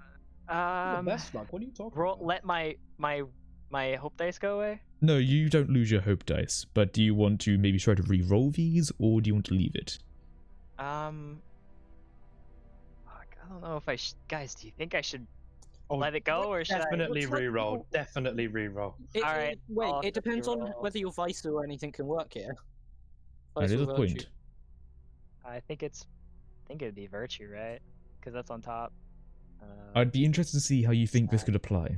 The best luck. What are you talking about? let my hope dice go away. No, you don't lose your hope dice, but do you want to maybe try to re-roll these, or do you want to leave it? Fuck, I don't know if I guys. Do you think I should let it go, or should Definitely Looks like re-roll. you're- Definitely re-roll. Alright, Wait, I'll it depends on reroll. whether your vice or anything can work here. That Vice is or a virtue. point. I think it'd be virtue, right? Because that's on top. I'd be interested to see how you think this could apply.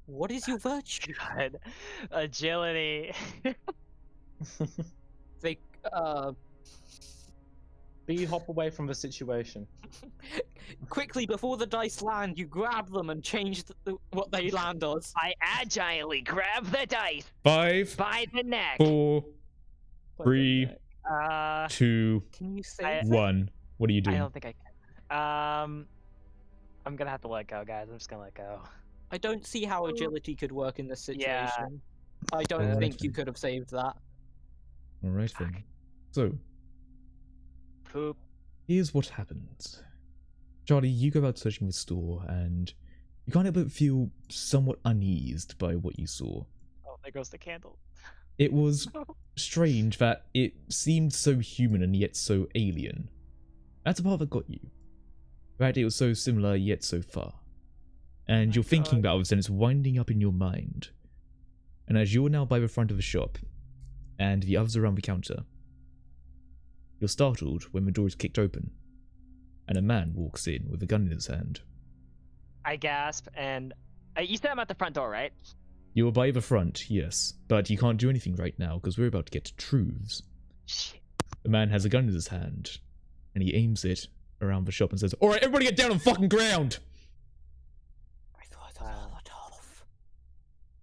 What is your virtue? God, agility. They, Be hop away from the situation. quickly before the dice land, you grab them and change what they land on. I agilely grab the dice 5, by the neck. 4, 3, Uh, 2, Can you say I- it? 1. What are you I doing? don't think I can. I'm gonna have to let go, guys. I'm just gonna let go. I don't see how agility could work in this situation. Yeah. I don't Alright think you then. could have saved that. Alright then. So, Poop. here's what happens. Charlie, you go out searching the store, and you can't help but feel somewhat uneased by what you saw. Oh, there goes the candle. It was strange that it seemed so human and yet so alien. That's the part that got you. That it was so similar yet so far. And you're thinking about this and it's winding up in your mind. And as you're now by the front of the shop, and the others around the counter, you're startled when the door is kicked open, and a man walks in with a gun in his hand. I gasp, and you said I'm at the front door, right? You are by the front, yes, but you can't do anything right now because we're about to get to truths. Shit. The man has a gun in his hand, and he aims it around the shop and says, "Alright, everybody get down on the fucking ground!" I thought the Molotov.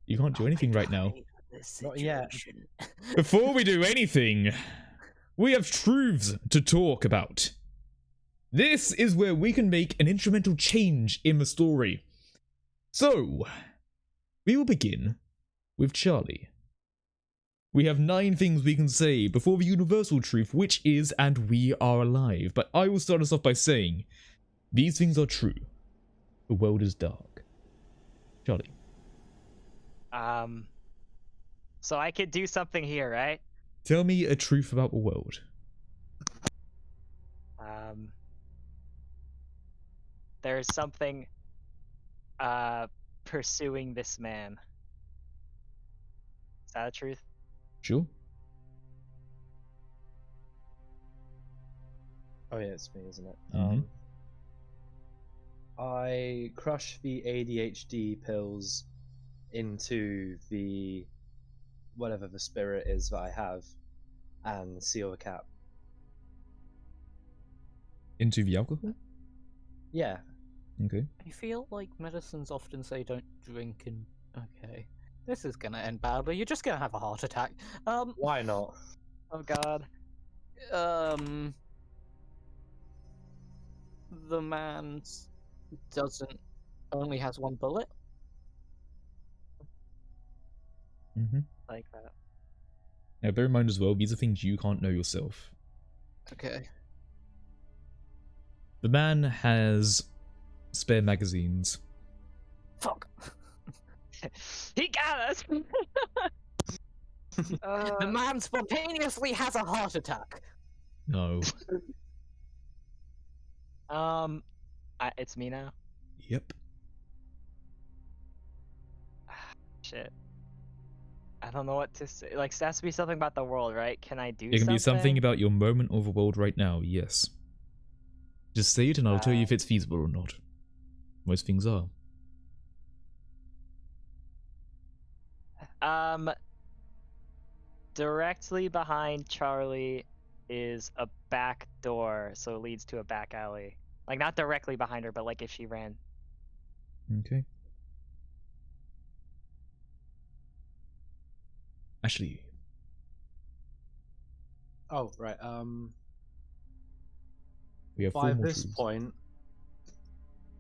You can't do anything right now. Not yet. Before we do anything, we have truths to talk about. This is where we can make an instrumental change in the story. So, we will begin with Charlie. We have 9 things we can say before the universal truth, which is, and we are alive. But I will start us off by saying, these things are true. The world is dark. Charlie. So I could do something here, right? Tell me a truth about the world. There's something pursuing this man. Is that a truth? Sure. Oh yeah, it's me, isn't it? Mhm. I crush the ADHD pills into the whatever the spirit is that I have, and seal the cap. Into the alcohol? Yeah. Okay. I feel like medicines often say don't drink and... Okay. This is gonna end badly. You're just gonna have a heart attack. Why not? Oh god. The man's doesn't... only has 1 bullet? Mm-hmm. Like that. Now bear in mind as well, these are things you can't know yourself. Okay. The man has spare magazines. Fuck. He got us! The man spontaneously has a heart attack. No. It's me now? Yep. Shit. I don't know what to say. Like, it has to be something about the world, right? Can I do It can something? be something about your moment of the world right now, yes. Just say it and I'll tell you if it's feasible or not. Most things are. Directly behind Charlie is a back door, so it leads to a back alley. Like, not directly behind her, but like if she ran. Okay. Ashley. Oh right. We have 4 By more this truths. point,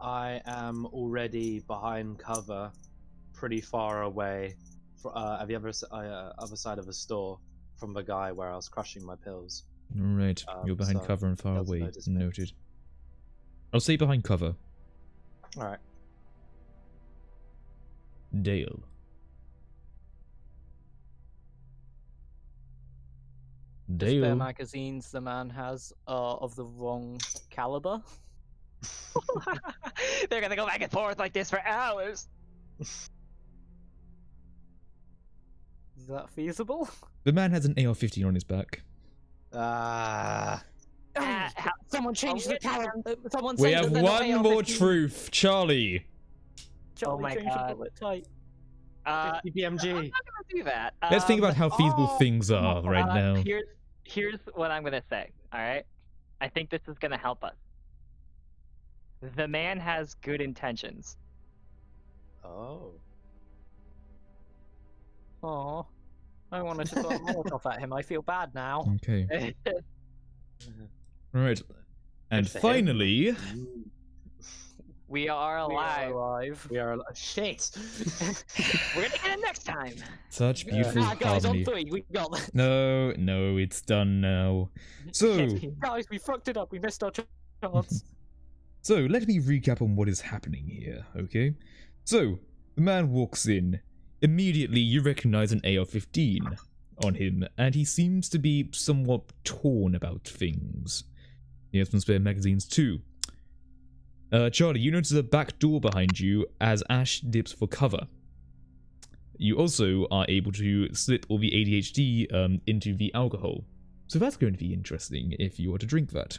I am already behind cover, pretty far away, at the other side of the store from the guy where I was crushing my pills. Alright, you're behind so cover and far doesn't away. notice me. Noted. I'll say behind cover. All right. Dale. The spare Dale. magazines the man has are of the wrong caliber. They're gonna go back and forth like this for hours. Is that feasible? The man has an AR-15 on his back. Someone changed the caliber. Someone We say have that they're not one more AR-15. truth, Charlie. Charlie my changed God. the bullet type. 50 BMG. I'm not gonna do that. Let's think about how feasible things are right now. Here's what I'm gonna say. All right, I think this is gonna help us. The man has good intentions. Oh. Aw. I wanted to throw a Molotov at him. I feel bad now. Okay. Alright. And Good for him. finally, We are alive. We are alive. Shit. We're gonna get it next time. such beautiful Guys, on harmony. 3, we got this. No, it's done now. So, Guys, we fucked it up. We missed our chance. so let me recap on what is happening here, okay? So, the man walks in. Immediately, you recognize an AR-15 on him, and he seems to be somewhat torn about things. He has some spare magazines too. Charlie, you notice a back door behind you as Ash dips for cover. You also are able to slip all the ADHD into the alcohol. So that's going to be interesting if you were to drink that.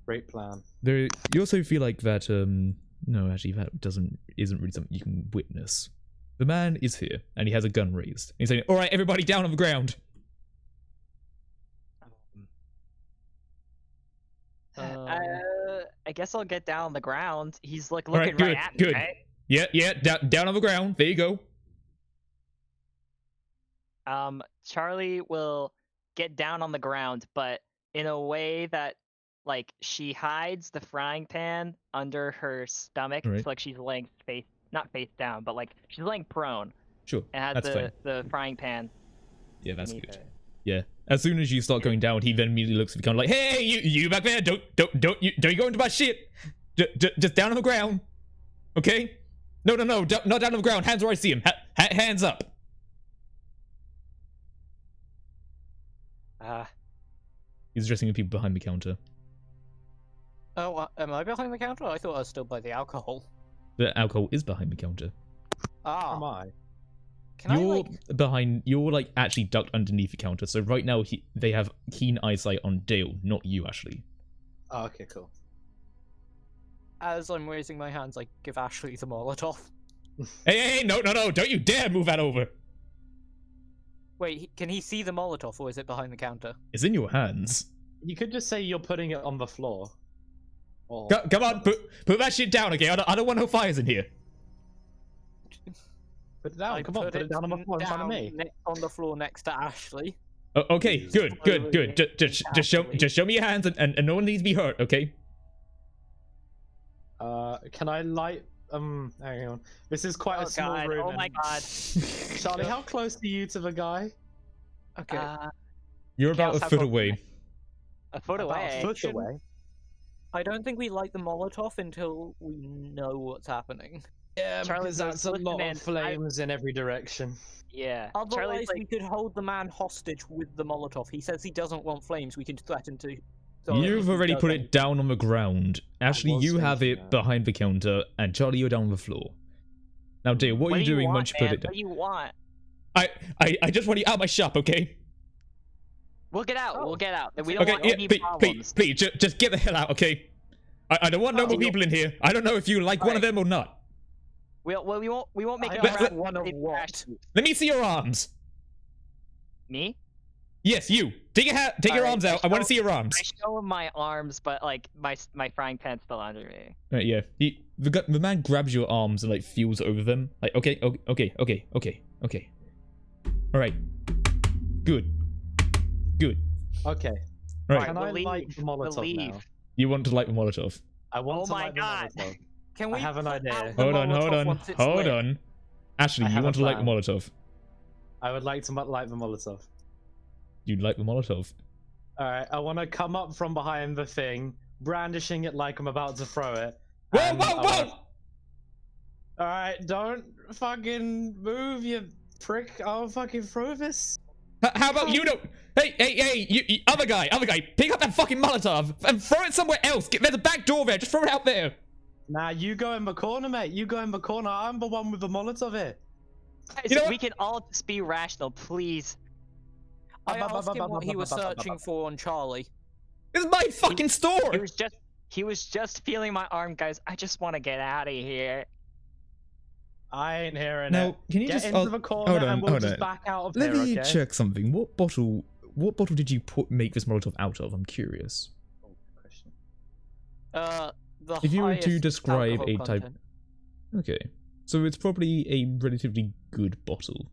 Great plan. You also feel like that, no, actually that isn't really something you can witness. The man is here, and he has a gun raised. He's saying, alright, everybody down on the ground! I guess I'll get down on the ground. He's like All right, looking right good, at me, good. right? Yeah, down on the ground. There you go. Charlie will get down on the ground, but in a way that like she hides the frying pan under her stomach, Right. so like she's laying not face down, but like she's laying prone Sure, and has that's fine. the frying pan. Yeah, that's beneath good. her. Yeah. As soon as you start going down, he then immediately looks at you, kind of like, "Hey, you back there! Don't you go into my shit! Just down on the ground, okay? No, not down on the ground. Hands where I see him. Hands up." He's addressing the people behind the counter. Oh, am I behind the counter? I thought I was still by the alcohol. The alcohol is behind the counter. Ah. Am I? Can You're I, like... behind. You're like actually ducked underneath the counter. So right now they have keen eyesight on Dale, not you, Ashley. Oh, okay, cool. As I'm raising my hands, I give Ashley the Molotov. Hey, no! Don't you dare move that over. Wait, can he see the Molotov, or is it behind the counter? It's in your hands. You could just say you're putting it on the floor. Or... Come on, put that shit down, okay? I don't want no fires in here. Put it down. I Come on, put it down on the floor in front of me. On the floor next to Ashley. Okay, good. Just show me your hands, and no one needs to be hurt, okay? Can I light? Hang on. This is quite a small room. Oh my god. Charlie, how close are you to the guy? Okay. You're about a Chaos, foot how away. A foot About away. a foot away. I don't think we light the Molotov until we know what's happening. Yeah, Charlie's because that's a listen, lot man, of flames in every direction. Yeah. Otherwise, Charlie's we like, could hold the man hostage with the Molotov. He says he doesn't want flames. We can threaten to... You've already put it down on the ground. Ashley, was you have thinking it that. behind the counter, and Charlie, you're down on the floor. Now, Dale, what are you doing once you put it down? What do you want? I just want you out of my shop, okay? We'll get out. Oh. We'll get out. We don't Okay, want yeah, any please, problems. just get the hell out, okay? I don't want no more Oh. people in here. I don't know if you like one of them or not. We won't make I it don't around one of with what? trash. Let me see your arms. Me? Yes, you. Take your Alright, arms out. I want to see your arms. I show him my arms, but like my frying pan's still under me. Right, yeah. The man grabs your arms and like feels over them. Like, okay. All right. Good. Okay. All right. Can I light the Molotov now? You want to light the Molotov? I want Oh to my light God. the Molotov. Can we I have an put idea. out the Hold Molotov on. once it's Hold lit? on. Ashley, I you have want a to light the plan. Molotov? I would like to light the Molotov. You'd light the Molotov. Alright, I want to come up from behind the thing, brandishing it like I'm about to throw it. Whoa! Alright, don't fucking move, you prick. I'll fucking throw this. How about you don't? Hey, you other guy, pick up that fucking Molotov and throw it somewhere else. There's a back door there. Just throw it out there. Nah, you go in the corner, mate. You go in the corner. I'm the one with the Molotov here. Guys, You know we can all just be rational, please. I asked him what he was searching for on Charlie. This is my fucking store. He was just feeling my arm, guys. I just want to get out of here. I ain't hearing Now, it. can you Get just into the corner and we'll just back out of Let here, me okay? check something. What bottle did you make this Molotov out of? I'm curious. Oh, good question. The If you were to highest describe alcohol a type, content. okay, so it's probably a relatively good bottle.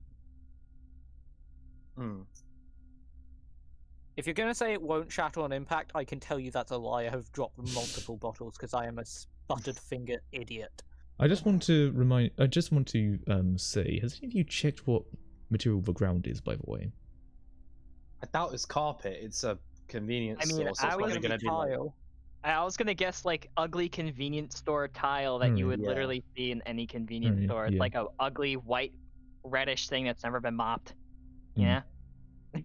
Hmm. If you're gonna say it won't shatter on impact, I can tell you that's a lie. I have dropped multiple bottles because I am a sputtered finger idiot. I just want to say, has any of you checked what material the ground is, by the way? I doubt it's carpet. It's a convenience I mean, store, so I it's was probably Gonna going to be like... tile. I was gonna guess like ugly convenience store tile that you would yeah. literally see in any convenience store. It's yeah. like a ugly white reddish thing that's never been mopped. Mm. Yeah.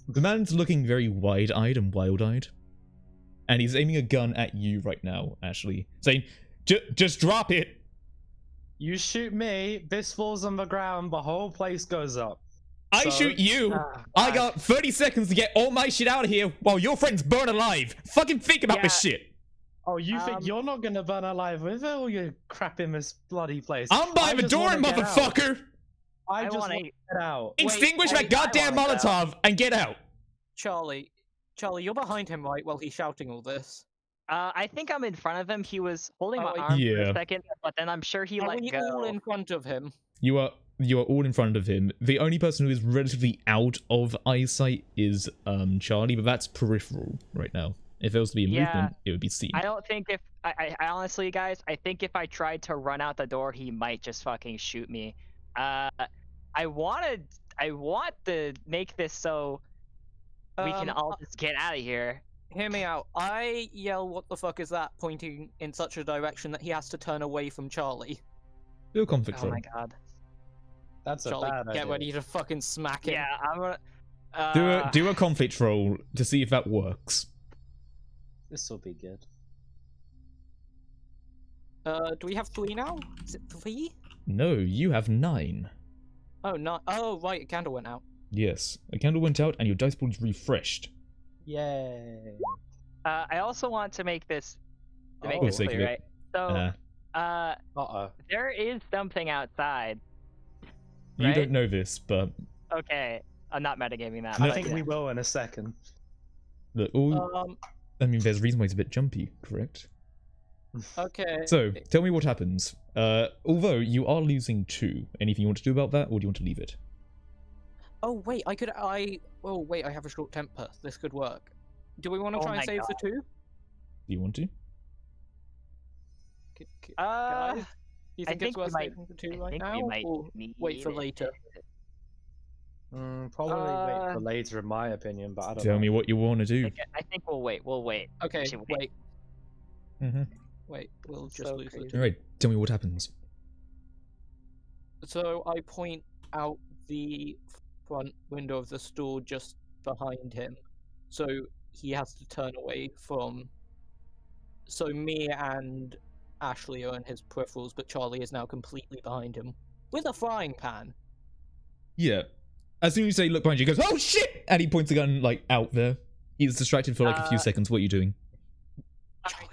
The man's looking very wide-eyed and wild-eyed, and he's aiming a gun at you right now, Ashley, saying, "Just drop it." You shoot me, this falls on the ground, the whole place goes up. I So- shoot you. Ah, I fuck. got 30 seconds to get all my shit out of here while your friends burn alive. Fucking think about this shit. Oh, you think you're not gonna burn alive with it, or you crap in this bloody place? I'm by I the just door, wanna get out. motherfucker. I I just wanna- want to get out. Extinguish wait, that I goddamn wanna go. Molotov and get out. Charlie, you're behind him, right? While he's shouting all this. I think I'm in front of him. He was holding my Oh, arm for yeah. a second, but then I'm sure he Are let we go. all in front of him? You are you are all in front of him. The only person who is relatively out of eyesight is Charlie, but that's peripheral right now. If there was to be a movement, it would be seen. I don't think if I honestly, guys, I think if I tried to run out the door, he might just fucking shoot me. I want to make this so we can all just get out of here. Hear me out. I yell, "What the fuck is that?" pointing in such a direction that he has to turn away from Charlie. Do a conflict Oh roll. my god. That's a Charlie, bad get idea. ready to fucking smack him. Yeah, I'm gonna. Do a conflict roll to see if that works. This will be good. Do we have 3 now? Is it 3? No, you have 9. Oh, no. Oh, right, a candle went out. Yes, a candle went out and your dice pool is refreshed. Yay. I also want to make this Oh, this sake of clear, it. right? So, Uh-oh. there is something outside. You Right? don't know this, but Okay, I'm not metagaming that. I but think yeah. we will in a second. look, all, I mean, there's a reason why it's a bit jumpy, correct? Okay. So, tell me what happens. Although you are losing 2, anything you want to do about that, or do you want to leave it? Oh, wait, Oh, wait, I have a short temper. This could work. Do we want to Oh try and my save the 2? Do you want to? Guys, do you I think it's think we worth might- saving the 2 I right think now? we might Or wait for need it. later? Probably wait for later, in my opinion, but I don't know. Tell me what you want to do. I think we'll wait. We'll wait. Okay, Should we- wait. Mm-hmm. Wait, we'll just So lose the crazy. 2. Alright, tell me what happens. So I point out the front window of the store just behind him. So he has to turn away from. So me and Ashley are in his peripherals, but Charlie is now completely behind him with a frying pan. Yeah. As soon as you say look behind you, he goes, oh shit! And he points the gun, like, out there. He's distracted for like a few seconds. What are you doing?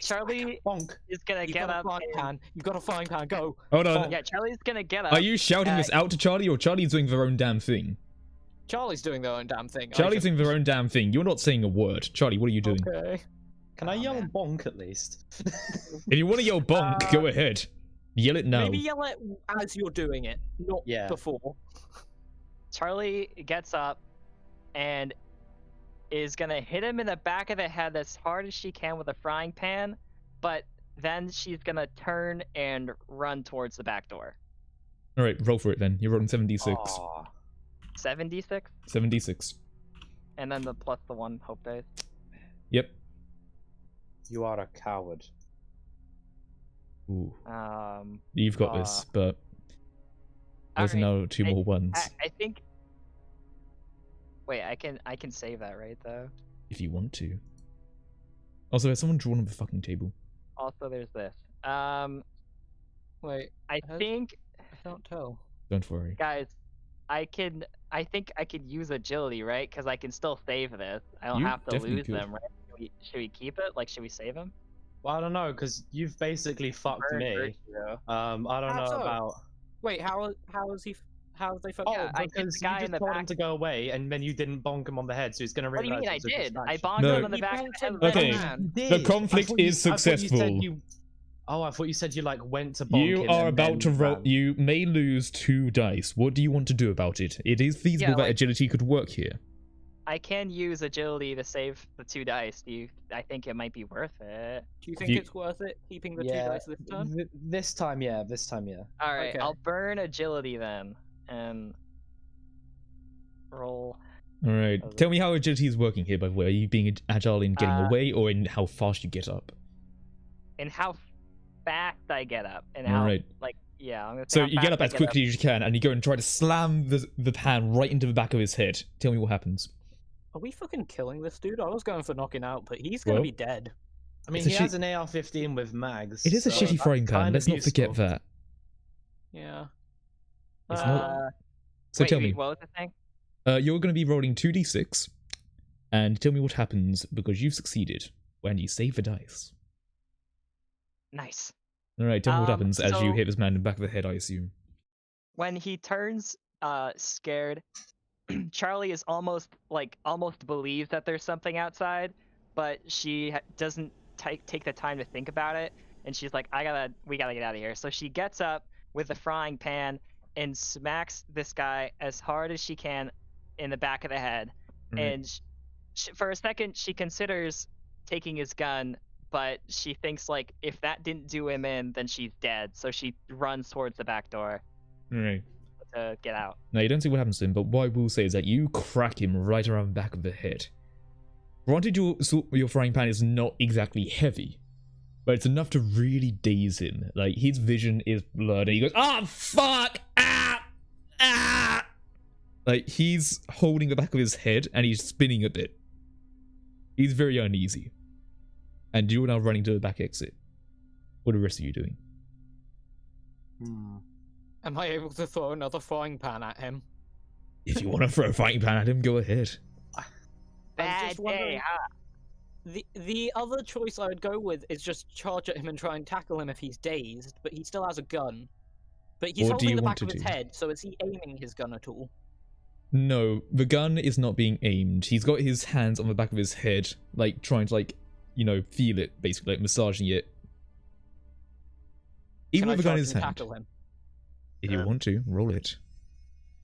Charlie Bonk. is gonna You've get got a up. frying pan. You've got a frying pan. Go. Hold on. Yeah, Charlie's gonna get up. Are you shouting this out to Charlie, or Charlie's doing their own damn thing? Charlie's doing their own damn thing. Charlie's doing their own damn thing. You're not saying a word. Charlie, what are you doing? Okay. Can I Oh, yell man. bonk at least? If you want to yell bonk, go ahead. Yell it now. Maybe yell it as you're doing it, not Yeah. before. Charlie gets up and is gonna hit him in the back of the head as hard as she can with a frying pan, but then she's gonna turn and run towards the back door. Alright, roll for it then. You're rolling 76. Aw. 76, 76. and then the plus the 1 hope dice. Yep. You are a coward. Ooh. Um, You've got this, but there's alright, now 2 more ones. I think. Wait, I can save that, right? Though. If you want to. Also, has someone drawn on the fucking table? Also, there's this. Wait, I Has- think, I can't tell. Don't worry. guys, I think I could use agility, right? Because I can still save this. I don't You have to definitely lose could. them, right? Should we keep it? Like, should we save him? Well, I don't know, because you've basically fucked Burn me. virtue, though. I don't How know so? about... Wait, how have they fucked? Oh, Yeah, I hit because the guy you in just the told him back. to go away, and then you didn't bonk him on the head, so he's gonna What do you realize mean I it's a did? I distraction. bonked No. him on the You back of bonked the him head. Okay. with a pan. You The did. conflict I thought you- is I thought you said successful. Oh, I thought you said you like went to bonk You him are and about to then roll. ran. You may lose 2 dice. What do you want to do about it? It is feasible Yeah, that like- agility could work here. I can use agility to save the 2 dice. I think it might be worth it. Do you think You- it's worth it keeping the 2 Yeah, dice this turn? This time, yeah. This time, yeah. All right, Okay. I'll burn agility then, and roll. Alright. Okay. Tell me how agility is working here, by the way. Are you being agile in getting away, or in how fast you get up? And how fast I get up, and how Alright. like yeah. I'm gonna say So how you get fast up I as quickly as you can, and you go and try to slam the pan right into the back of his head. Tell me what happens. Are we fucking killing this dude? I was going for knocking out, but he's gonna Well, be dead. I mean, It's a he shit- has an AR-15 with mags. It is a so shitty that's frying pan. kind of Let's not forget useful. that. Yeah. It's Uh, not- So wait, tell wait, me. what was the thing? You're going to be rolling 2d6, and tell me what happens because you've succeeded when you save the dice. Nice. Alright, tell me what happens as you so- hit this man in the back of the head, I assume. When he turns scared, Charlie is almost believes that there's something outside, but she doesn't take the time to think about it, and she's like, we gotta get out of here. So she gets up with the frying pan and smacks this guy as hard as she can in the back of the head. Right. And for a second, she considers taking his gun, but she thinks like if that didn't do him in, then she's dead. So she runs towards the back door Right. to get out. Now, you don't see what happens to him, but what I will say is that you crack him right around the back of the head. Granted, your frying pan is not exactly heavy, but it's enough to really daze him. Like, his vision is blurred, and he goes, "Ah, fuck! Ah! Ah!" Like, he's holding the back of his head, and he's spinning a bit. He's very uneasy. And you're now running to the back exit. What are the rest of you doing? Am I able to throw another frying pan at him? If you want to throw a frying pan at him, go ahead. Bad just day, wondering- huh? The other choice I would go with is just charge at him and try and tackle him if he's dazed, but he still has a gun. But he's What do you holding the want back to of his do? head, so is he aiming his gun at all? No, the gun is not being aimed. He's got his hands on the back of his head, like, trying to, like, you know, feel it, basically, like, massaging it. Even Can I with the gun in charge his and hand. tackle him? If you want to, roll it.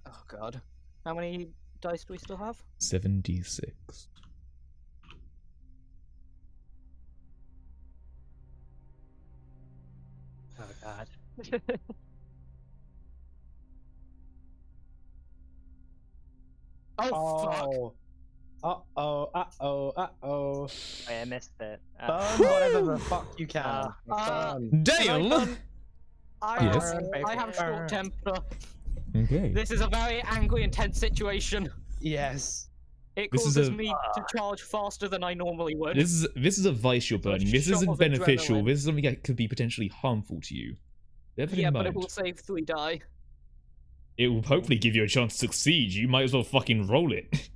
Oh god. How many dice do we still have? 7d6. Oh god. Oh, fuck! Oh. Uh-oh. Wait, I missed it. Burn whatever the fuck you can. Uh, Burn. Dale! Yes? I have short temper. Okay. This is a very angry and tense situation. Yes. It This is causes a- me to charge faster than I normally would. This is a vice you're So a burning. This shot isn't of beneficial. adrenaline. This is something that could be potentially harmful to you. Bear that Yeah, in but it mind. will save 3 die. It will hopefully give you a chance to succeed. You might as well fucking roll it.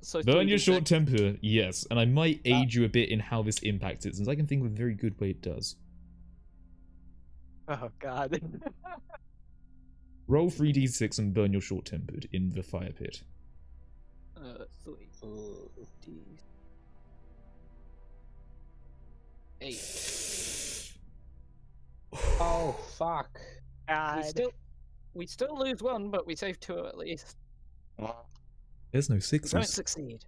So Burn your 3d6. short temper, yes, and I might aid you a bit in how this impacts it, since I can think of a very good way it does. Oh god. Roll 3d6 and burn your short tempered in the fire pit. 3 d 8. Oh, fuck. God. We still lose 1, but we save 2 at least. There's no We don't sixes. succeed.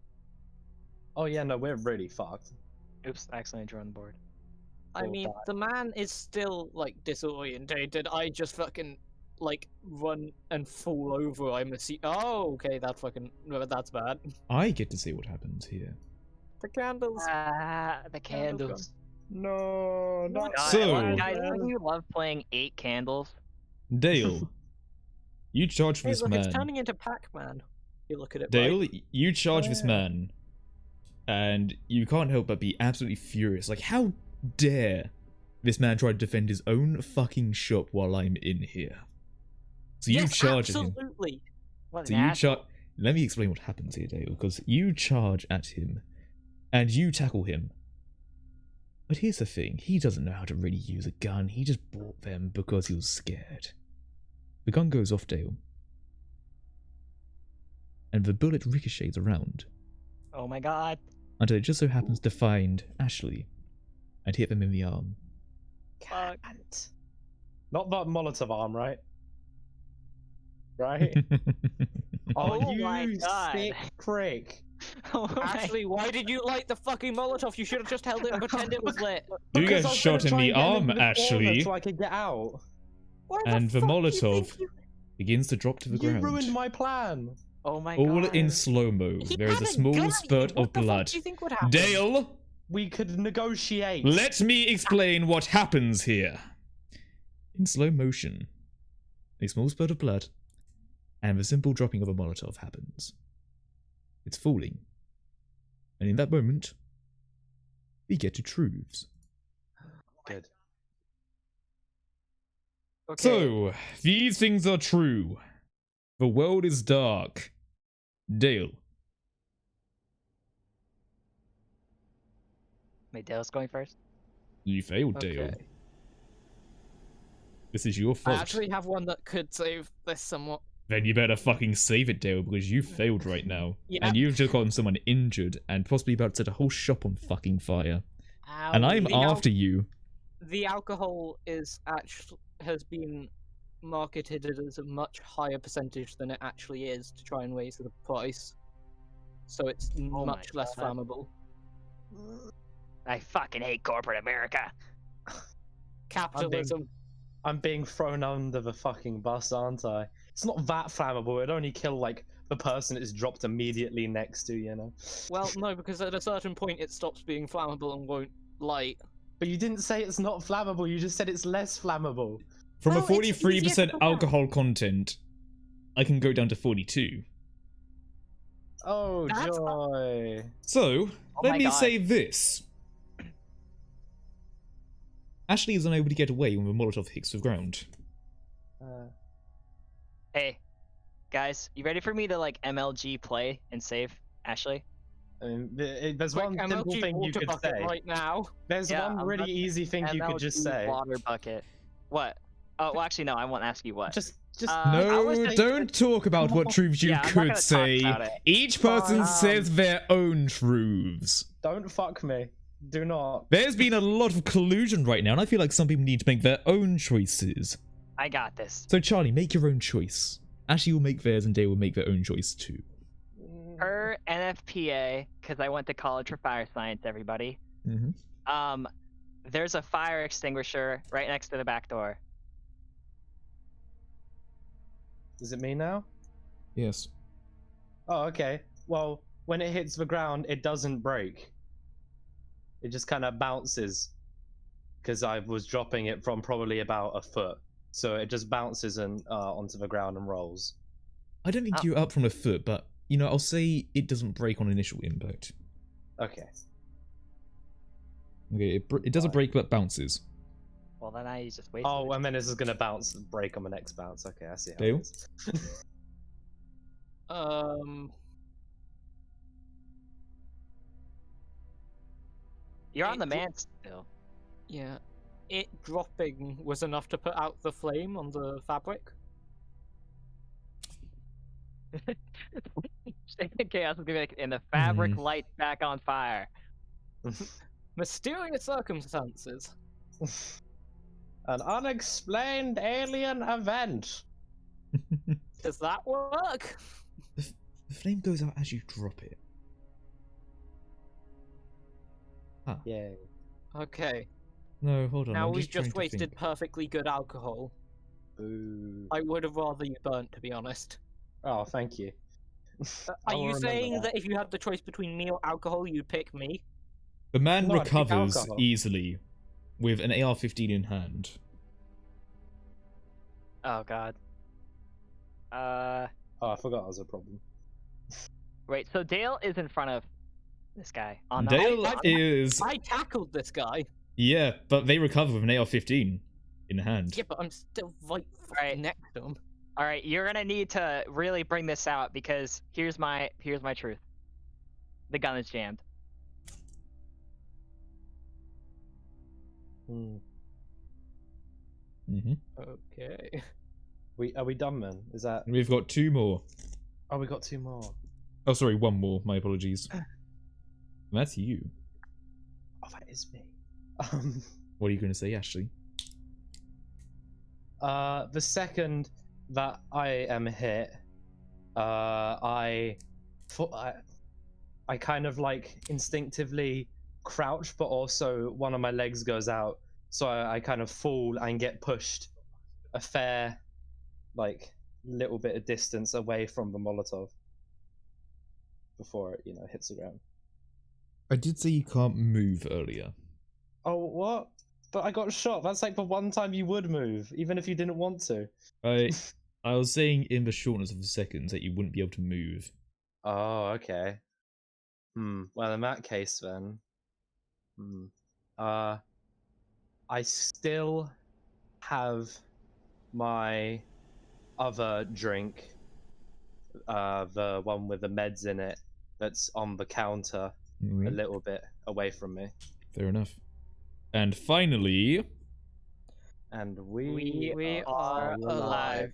Oh, yeah, no, we're really fucked. Oops, accidentally drew on the board. I Oh, mean, God. the man is still, like, disorientated. I just fucking, like, run and fall over. I'm oh, okay, that's bad. I get to see what happens here. The candles. The candles. No, not God, So- guys, don't you love playing 8 candles? Dale, you charge Hey, this look, man. it's turning into Pac-Man. You look at it, Dale, right? you charge this Yeah. man, and you can't help but be absolutely furious. Like, how dare this man try to defend his own fucking shop while I'm in here? So you Yes, charge at him. absolutely. What So an you asshole. charge. Let me explain what happens here, Dale, because you charge at him, and you tackle him. But here's the thing: he doesn't know how to really use a gun. He just bought them because he was scared. The gun goes off, Dale, and the bullet ricochets around Oh my god. until it just so happens to find Ashley and hit them in the arm. Fuck. Not that Molotov arm, right? Right? Oh you my God. sick prick. Oh my- Ashley, why did you light the fucking Molotov? You should have just held it and pretend it was lit. You Because get I was shot gonna in try the and get him arm, into the corner Ashley, so I could get out. Why and the fuck do you Molotov think you- begins to drop to the You ground. ruined my plan. Oh my All god. in slow-mo. He There is had a small gun at spurt you. What of the fuck blood. do you think would happen? Dale, We could negotiate. let me explain what happens here. In slow motion, a small spurt of blood and the simple dropping of a Molotov happens. It's falling. And in that moment, we get to truths. Good. Okay. So, these things are true. The world is dark. Dale, Wait, Dale's going first? you failed, Dale. Okay. This is your I fault. actually have one that could save this somewhat. Then you better fucking save it, Dale, because you failed right now. Yeah. And you've just gotten someone injured and possibly about to set a whole shop on fucking fire. And I'm The after you. The alcohol is actually has been marketed it as a much higher percentage than it actually is to try and raise the price, so it's Oh my much less God. flammable. I fucking hate corporate America. Capitalism. I'm being thrown under the fucking bus, aren't I? It's not that flammable. It'd only kill like the person it's dropped immediately next to, you know. Well, no, because at a certain point it stops being flammable and won't light. But you didn't say it's not flammable. You just said it's less flammable. From Well, a it's easier 43% to put out. alcohol content, I can go down to 42. Oh That's joy! So, Oh let my me God. say this. Ashley is unable to get away when the Molotov hits the ground. Hey, guys, you ready for me to like MLG play and save Ashley? I mean, there's Quick, one simple MLG thing you water could bucket say. right now. There's Yeah, one I'm really about to easy thing you could just MLG say. water bucket. What? Oh, well, actually, no. I won't ask you what. Just. I was No, thinking- don't talk about what truths you Yeah, I'm not could gonna talk say. about it. Each person Fine. says their own truths. Don't fuck me. Do not. There's been a lot of collusion right now, and I feel like some people need to make their own choices. I got this. So, Charlie, make your own choice. Ashley will make theirs, and Dale will make their own choice too. Per NFPA, because I went to college for fire science, everybody. Mm-hmm. There's a fire extinguisher right next to the back door. Is it me now? Yes. Oh, okay. Well, when it hits the ground, it doesn't break. It just kind of bounces. Because I was dropping it from probably about a foot. So it just bounces and onto the ground and rolls. I don't think you're up from a foot, but, you know, I'll say it doesn't break on initial impact. Okay. Okay, it doesn't break, but bounces. Well, then I just wasted Oh, it. and then this is going to bounce and break on the next bounce. Okay, I see how Dale? it is. You're on the it- man still. Yeah. It dropping was enough to put out the flame on the fabric. Chaos is gonna be like, and the fabric lights back on fire. Mysterious circumstances. An unexplained alien event. Does that work? The flame goes out as you drop it. Huh. Yay. Okay. No, hold on. Now I'm we've trying just to wasted think. perfectly good alcohol. Boo. I would have rather you burnt, to be honest. Oh, thank you. Are I will you remember saying that if you had the choice between me or alcohol, you'd pick me? The man No, I'd pick recovers alcohol. easily with an AR-15 in hand. Oh god. Oh, I forgot it was a problem. Wait. So Dale is in front of this guy on the. Dale I- is... I tackled this guy. Yeah, but they recover with an AR-15 in hand. Yeah, but I'm still right Right. next to him. All right, you're gonna need to really bring this out because here's my truth. The gun is jammed. Hmm. Mm-hmm. Okay. Are we done then? Is that? We've got two more. Oh, we got two more. Oh, sorry, one more. My apologies. That's you. Oh, that is me. What are you going to say, Ashley? The second that I am hit, I kind of like instinctively crouch, but also one of my legs goes out, so I kind of fall and get pushed a fair, like, little bit of distance away from the Molotov before it, hits the ground. I did say you can't move earlier. Oh, what? But I got shot. That's like the one time you would move, even if you didn't want to. I was saying in the shortness of the seconds that you wouldn't be able to move. Oh, okay. Well, in that case, then. I still have my other drink, the one with the meds in it, that's on the counter a little bit away from me. Fair enough. And finally... And We are alive.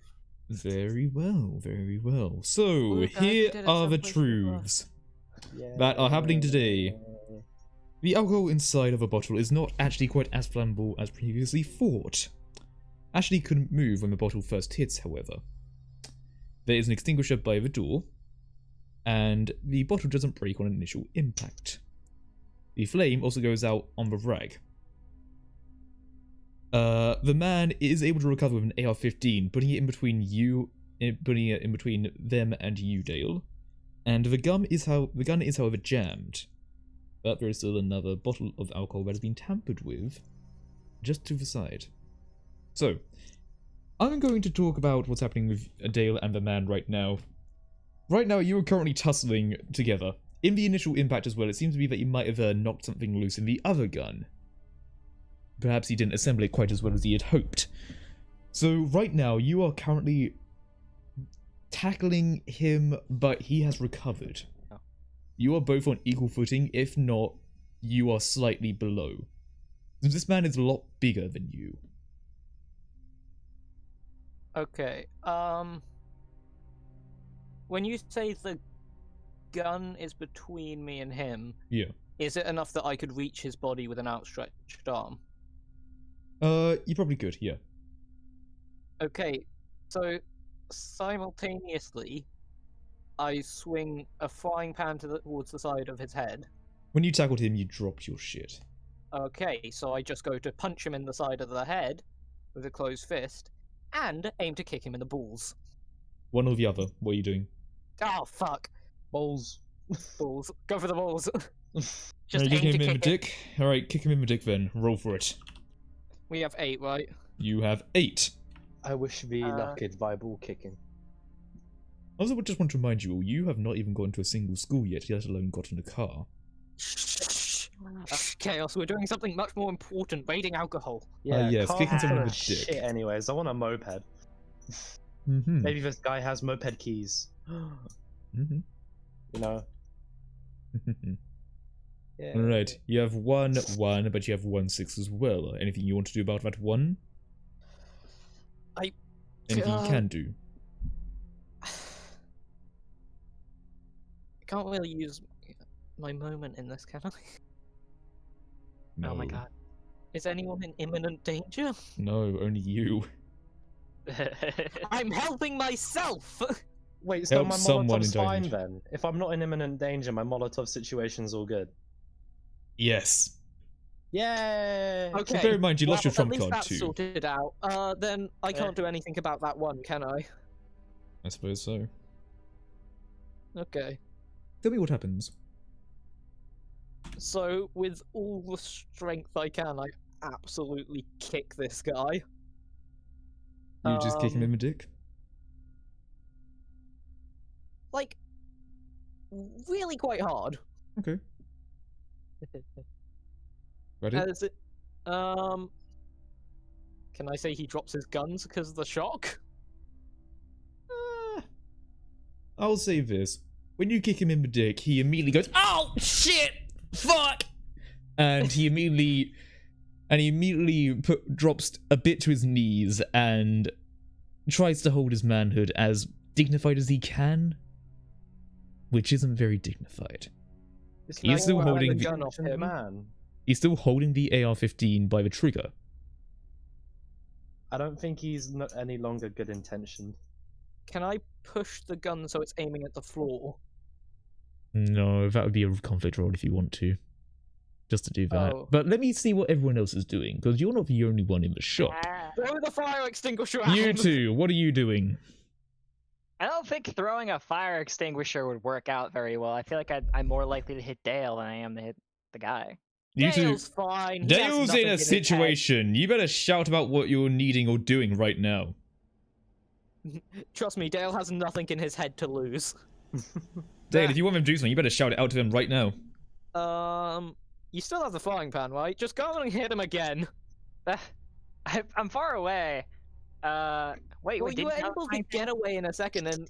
Very well, very well. So, Ooh, guys, we here did it are the someplace before. truths that are happening today. The alcohol inside of a bottle is not actually quite as flammable as previously thought. Ashley couldn't move when the bottle first hits, however. There is an extinguisher by the door, and the bottle doesn't break on initial impact. The flame also goes out on the rag. The man is able to recover with an AR-15, putting it in between them and you, Dale. And the gun is however jammed, but there is still another bottle of alcohol that has been tampered with, just to the side. So, I'm going to talk about what's happening with Dale and the man right now. Right now, you are currently tussling together. In the initial impact as well, it seems to be that you might have knocked something loose in the other gun. Perhaps he didn't assemble it quite as well as he had hoped. So right now, you are currently tackling him, but he has recovered. You are both on equal footing, if not, you are slightly below. This man is a lot bigger than you. Okay, when you say the gun is between me and him, Yeah. is it enough that I could reach his body with an outstretched arm? You probably could, yeah. Okay, so simultaneously, I swing a frying pan towards the side of his head. When you tackled him, you dropped your shit. Okay, so I just go to punch him in the side of the head with a closed fist, and aim to kick him in the balls. One or the other, what are you doing? Oh, fuck. Balls. Balls. Go for the balls. Just Alright, aim kick to him in the kick it. dick. Alright, kick him in the dick then. Roll for it. We have 8, right? You have 8. I wish the luck could by ball kicking. I also just want to remind you all, you have not even gone to a single school yet, let alone gotten a car. Chaos, we're doing something much more important, raiding alcohol. Yeah, yes, cars kicking are someone in full the of dick. shit anyways. I want a moped. Mm-hmm. Maybe this guy has moped keys. Mm-hmm. You know? Yeah. Alright, you have 1, but you have 1, 6 as well. Anything you want to do about that 1? Anything you can do? I can't really use my moment in this, can I? No. Oh my god. Is anyone in imminent danger? No, only you. I'm helping myself! Wait, so Help my someone Molotov's in fine danger. then? If I'm not in imminent danger, my Molotov situation's all good. Yes. Yay! Okay. So bear in mind, you lost your trump at least card that's too. sorted out. Then I can't do anything about that one, can I? I suppose so. Okay. Tell me what happens. So, with all the strength I can, I absolutely kick this guy. You just kick him in the dick? Like, really quite hard. Okay. Ready? As it, can I say he drops his guns because of the shock? I'll say this. When you kick him in the dick, he immediately goes, "Oh shit! Fuck!" And he immediately drops a bit to his knees and tries to hold his manhood as dignified as he can, which isn't very dignified. He's still holding the gun off him. Man. He's still holding the AR-15 by the trigger. I don't think he's any longer good intentioned. Can I push the gun so it's aiming at the floor? No, that would be a conflict roll if you want to. Just to do that. Oh. But let me see what everyone else is doing, because you're not the only one in the shop. Throw the fire extinguisher out! You two, what are you doing? I don't think throwing a fire extinguisher would work out very well. I feel like I'm more likely to hit Dale than I am to hit the guy. You two. Dale's fine. He has Dale's nothing in a his head. situation. You better shout about what you're needing or doing right now. Trust me, Dale has nothing in his head to lose. Dale, if you want him to do something, you better shout it out to him right now. You still have the frying pan, right? Just go and hit him again. I'm far away. Wait, Well, we you were didn't have able to frying pan? get away in a second, and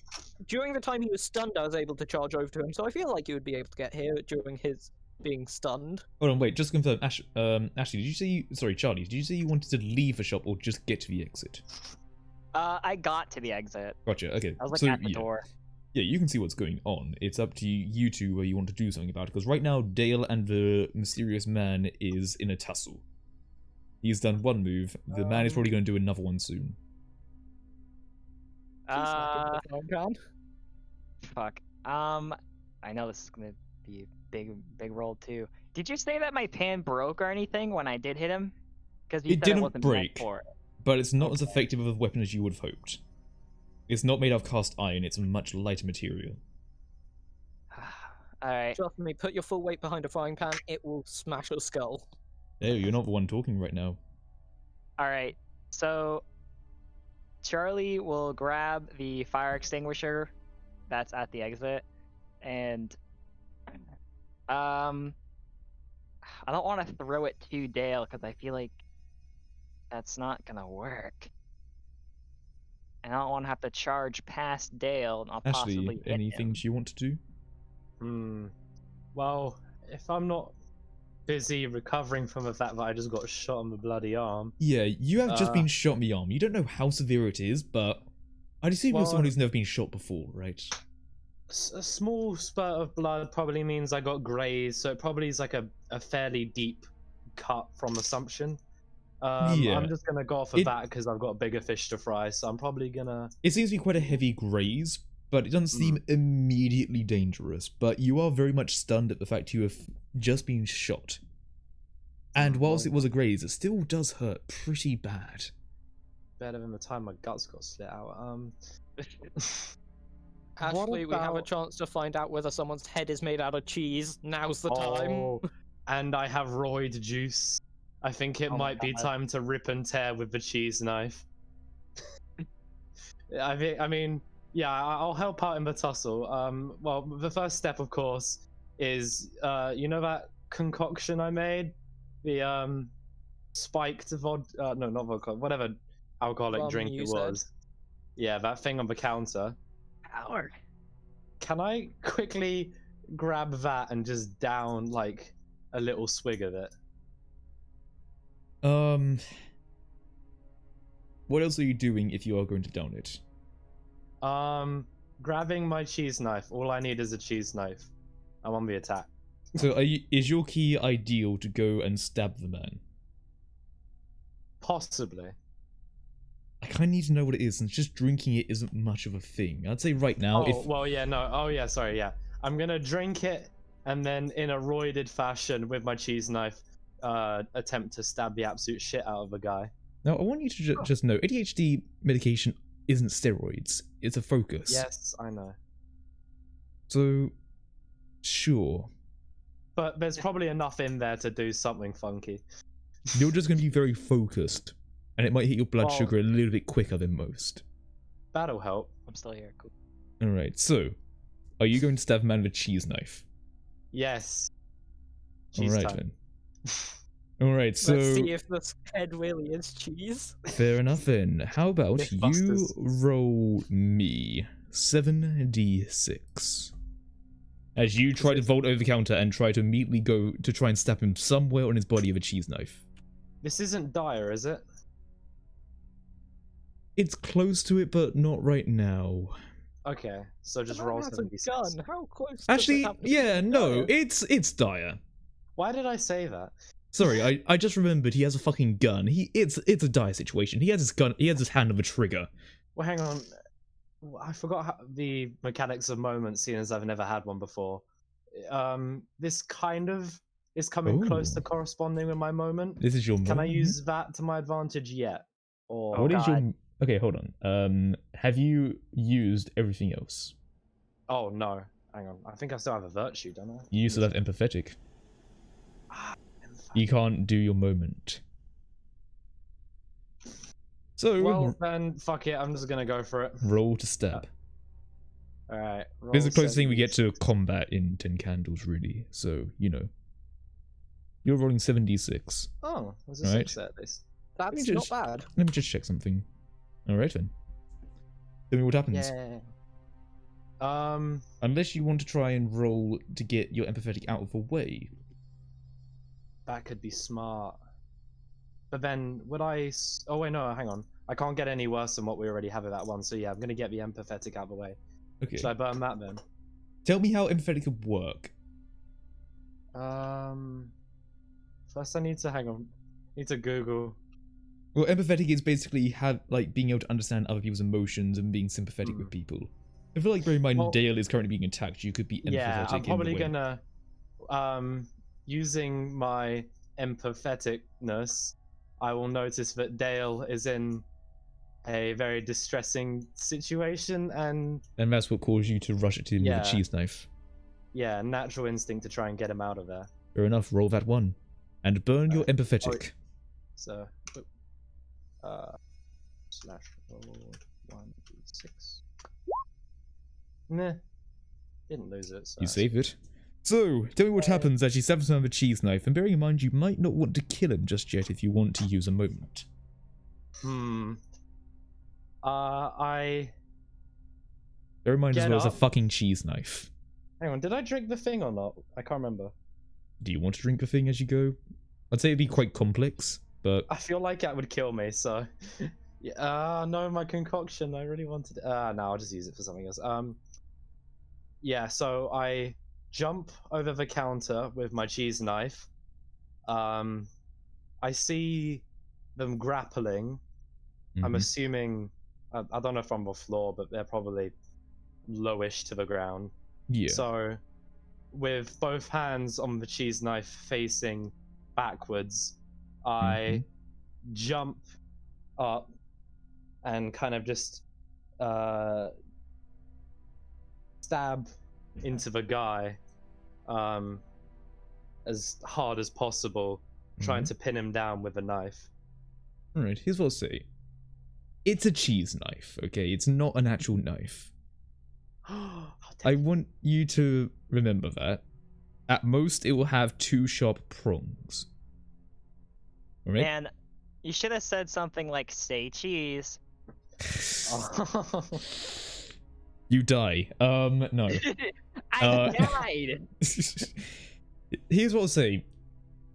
during the time he was stunned, I was able to charge over to him, so I feel like you would be able to get here during his being stunned. Hold on, wait, just to confirm. Ashley, did you say sorry, Charlie, did you say you wanted to leave the shop or just get to the exit? I got to the exit. Gotcha, okay. I was looking at the door. Yeah, you can see what's going on. It's up to you two where you want to do something about it, because right now Dale and the mysterious man is in a tussle. He's done one move. The man is probably going to do another one soon. Please not give me a frying pan. Fuck. I know this is gonna be a big roll too. Did you say that my pan broke or anything when I did hit him? Because you It said didn't it wasn't break. meant for it. But it's not as effective of a weapon as you would have hoped. It's not made of cast iron, it's a much lighter material. Alright. Trust me, put your full weight behind a frying pan, it will smash your skull. No, you're not the one talking right now. Alright. So Charlie will grab the fire extinguisher that's at the exit, and I don't want to throw it to Dale because I feel like that's not gonna work. And I don't want to have to charge past Dale and I'll possibly Ashley, hit any him. things you want to do? Well, if I'm not busy recovering from the fact that I just got shot on the bloody arm. Yeah, you have just been shot in the arm. You don't know how severe it is, but I'd assume you're someone who's never been shot before, right? A small spurt of blood probably means I got grazed, so it probably is like a fairly deep cut from assumption. Yeah. I'm just gonna go off of that because I've got bigger fish to fry, so I'm probably gonna... It seems to be quite a heavy graze, but it doesn't seem immediately dangerous. But you are very much stunned at the fact you have just been shot. And whilst it was a graze, it still does hurt pretty bad. Better than the time my guts got slit out. Ashley, we have a chance to find out whether someone's head is made out of cheese. Now's the time. And I have roid juice. I think it might be time to rip and tear with the cheese knife. I mean, yeah, I'll help out in the tussle. Well, the first step, of course, is you know that concoction I made, the spiked vodka, no, not vodka, whatever alcoholic drink it was. Yeah, that thing on the counter. Howard. Can I quickly grab that and just down like a little swig of it? What else are you doing if you are going to down it? Grabbing my cheese knife. All I need is a cheese knife. I'm on the attack. So is your key ideal to go and stab the man? Possibly. I kind of need to know what it is, since just drinking it isn't much of a thing. I'd say right now, sorry, yeah. I'm gonna drink it, and then in a roided fashion with my cheese knife, attempt to stab the absolute shit out of a guy. Now, I want you to just know, ADHD medication isn't steroids. It's a focus. Yes, I know. So, sure. But there's probably enough in there to do something funky. You're just going to be very focused, and it might hit your blood sugar a little bit quicker than most. That'll help. I'm still here. Cool. Alright, so, are you going to stab a man with a cheese knife? Yes. Alright then. Alright, so... Let's see if this head really is cheese. Fair enough then. How about you roll me 7d6? As you try to vault over the counter and try to immediately go to try and stab him somewhere on his body with a cheese knife. This isn't dire, is it? It's close to it, but not right now. Okay, so just roll 7d6. Gun. How close? Actually, yeah, no, it's dire. Why did I say that? Sorry, I just remembered he has a fucking gun. It's a dire situation. He has his gun. He has his hand on the trigger. Well, hang on. I forgot the mechanics of moments, seeing as I've never had one before. This kind of is coming close to corresponding with my moment. This is your moment. Can I use that to my advantage yet? Or what is your... Okay, hold on. Have you used everything else? Oh, no. Hang on. I think I still have a virtue, don't I? You still have empathetic. You can't do your moment. So... Well, then, fuck it. I'm just gonna go for it. Roll to stab. Alright. This is the closest thing we get to combat in 10 Candles, really. So, you know. You're rolling 7d6. Oh, there's a 6 at least. That's not bad. Let me just check something. Alright then. Tell me what happens. Yeah. Unless you want to try and roll to get your empathetic out of the way. That could be smart. But then, would I... Oh, wait, no, hang on. I can't get any worse than what we already have at that one, so yeah, I'm going to get the empathetic out of the way. Okay. Should I burn that then? Tell me how empathetic would work. First I need to... Hang on. Need to Google. Well, empathetic is basically being able to understand other people's emotions and being sympathetic with people. I feel like, bear in mind, Well, Dale is currently being attacked. You could be empathetic. Yeah, I'm probably in the way. gonna, using my empatheticness, I will notice that Dale is in a very distressing situation, and that's what caused you to rush at him with a cheese knife. yeah, natural instinct to try and get him out of there. Fair enough, roll that one. And burn your empathetic. So, slash roll 1d6. Nah, didn't lose it. So You save it. So, tell me what happens as she stabs him with a cheese knife, and bearing in mind you might not want to kill him just yet if you want to use a moment. I... Bear in mind as Get well as a up. fucking cheese knife. Hang on, did I drink the thing or not? I can't remember. Do you want to drink the thing as you go? I'd say it'd be quite complex, but... I feel like that would kill me, so... yeah, no, my concoction, I really wanted... no, I'll just use it for something else. Yeah, so I jump over the counter with my cheese knife. I see them grappling. I'm assuming... I don't know if I'm on the floor, but they're probably lowish to the ground. Yeah. So, with both hands on the cheese knife facing backwards, I jump up and kind of just stab into the guy as hard as possible, trying to pin him down with a knife. Alright, here's what I'll say. It's a cheese knife, okay? It's not an actual knife. I want you to remember that. At most, it will have 2 sharp prongs. Alright? And you should have said something like, say cheese. You die. No. I died! Here's what I'll say.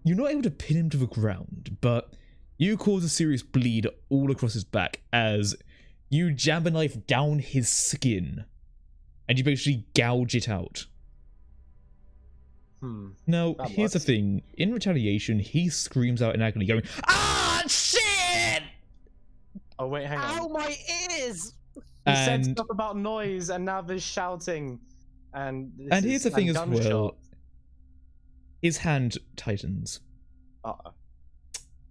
You're not able to pin him to the ground, but you cause a serious bleed all across his back as you jab a knife down his skin. And you basically gouge it out. Now, here's the thing. In retaliation, he screams out in agony, going, "Ah, shit!" Oh, wait, hang on. Ow, my ears! He said stuff about noise, and now there's shouting. And here's the thing as gunshot. well. His hand tightens. Uh-oh.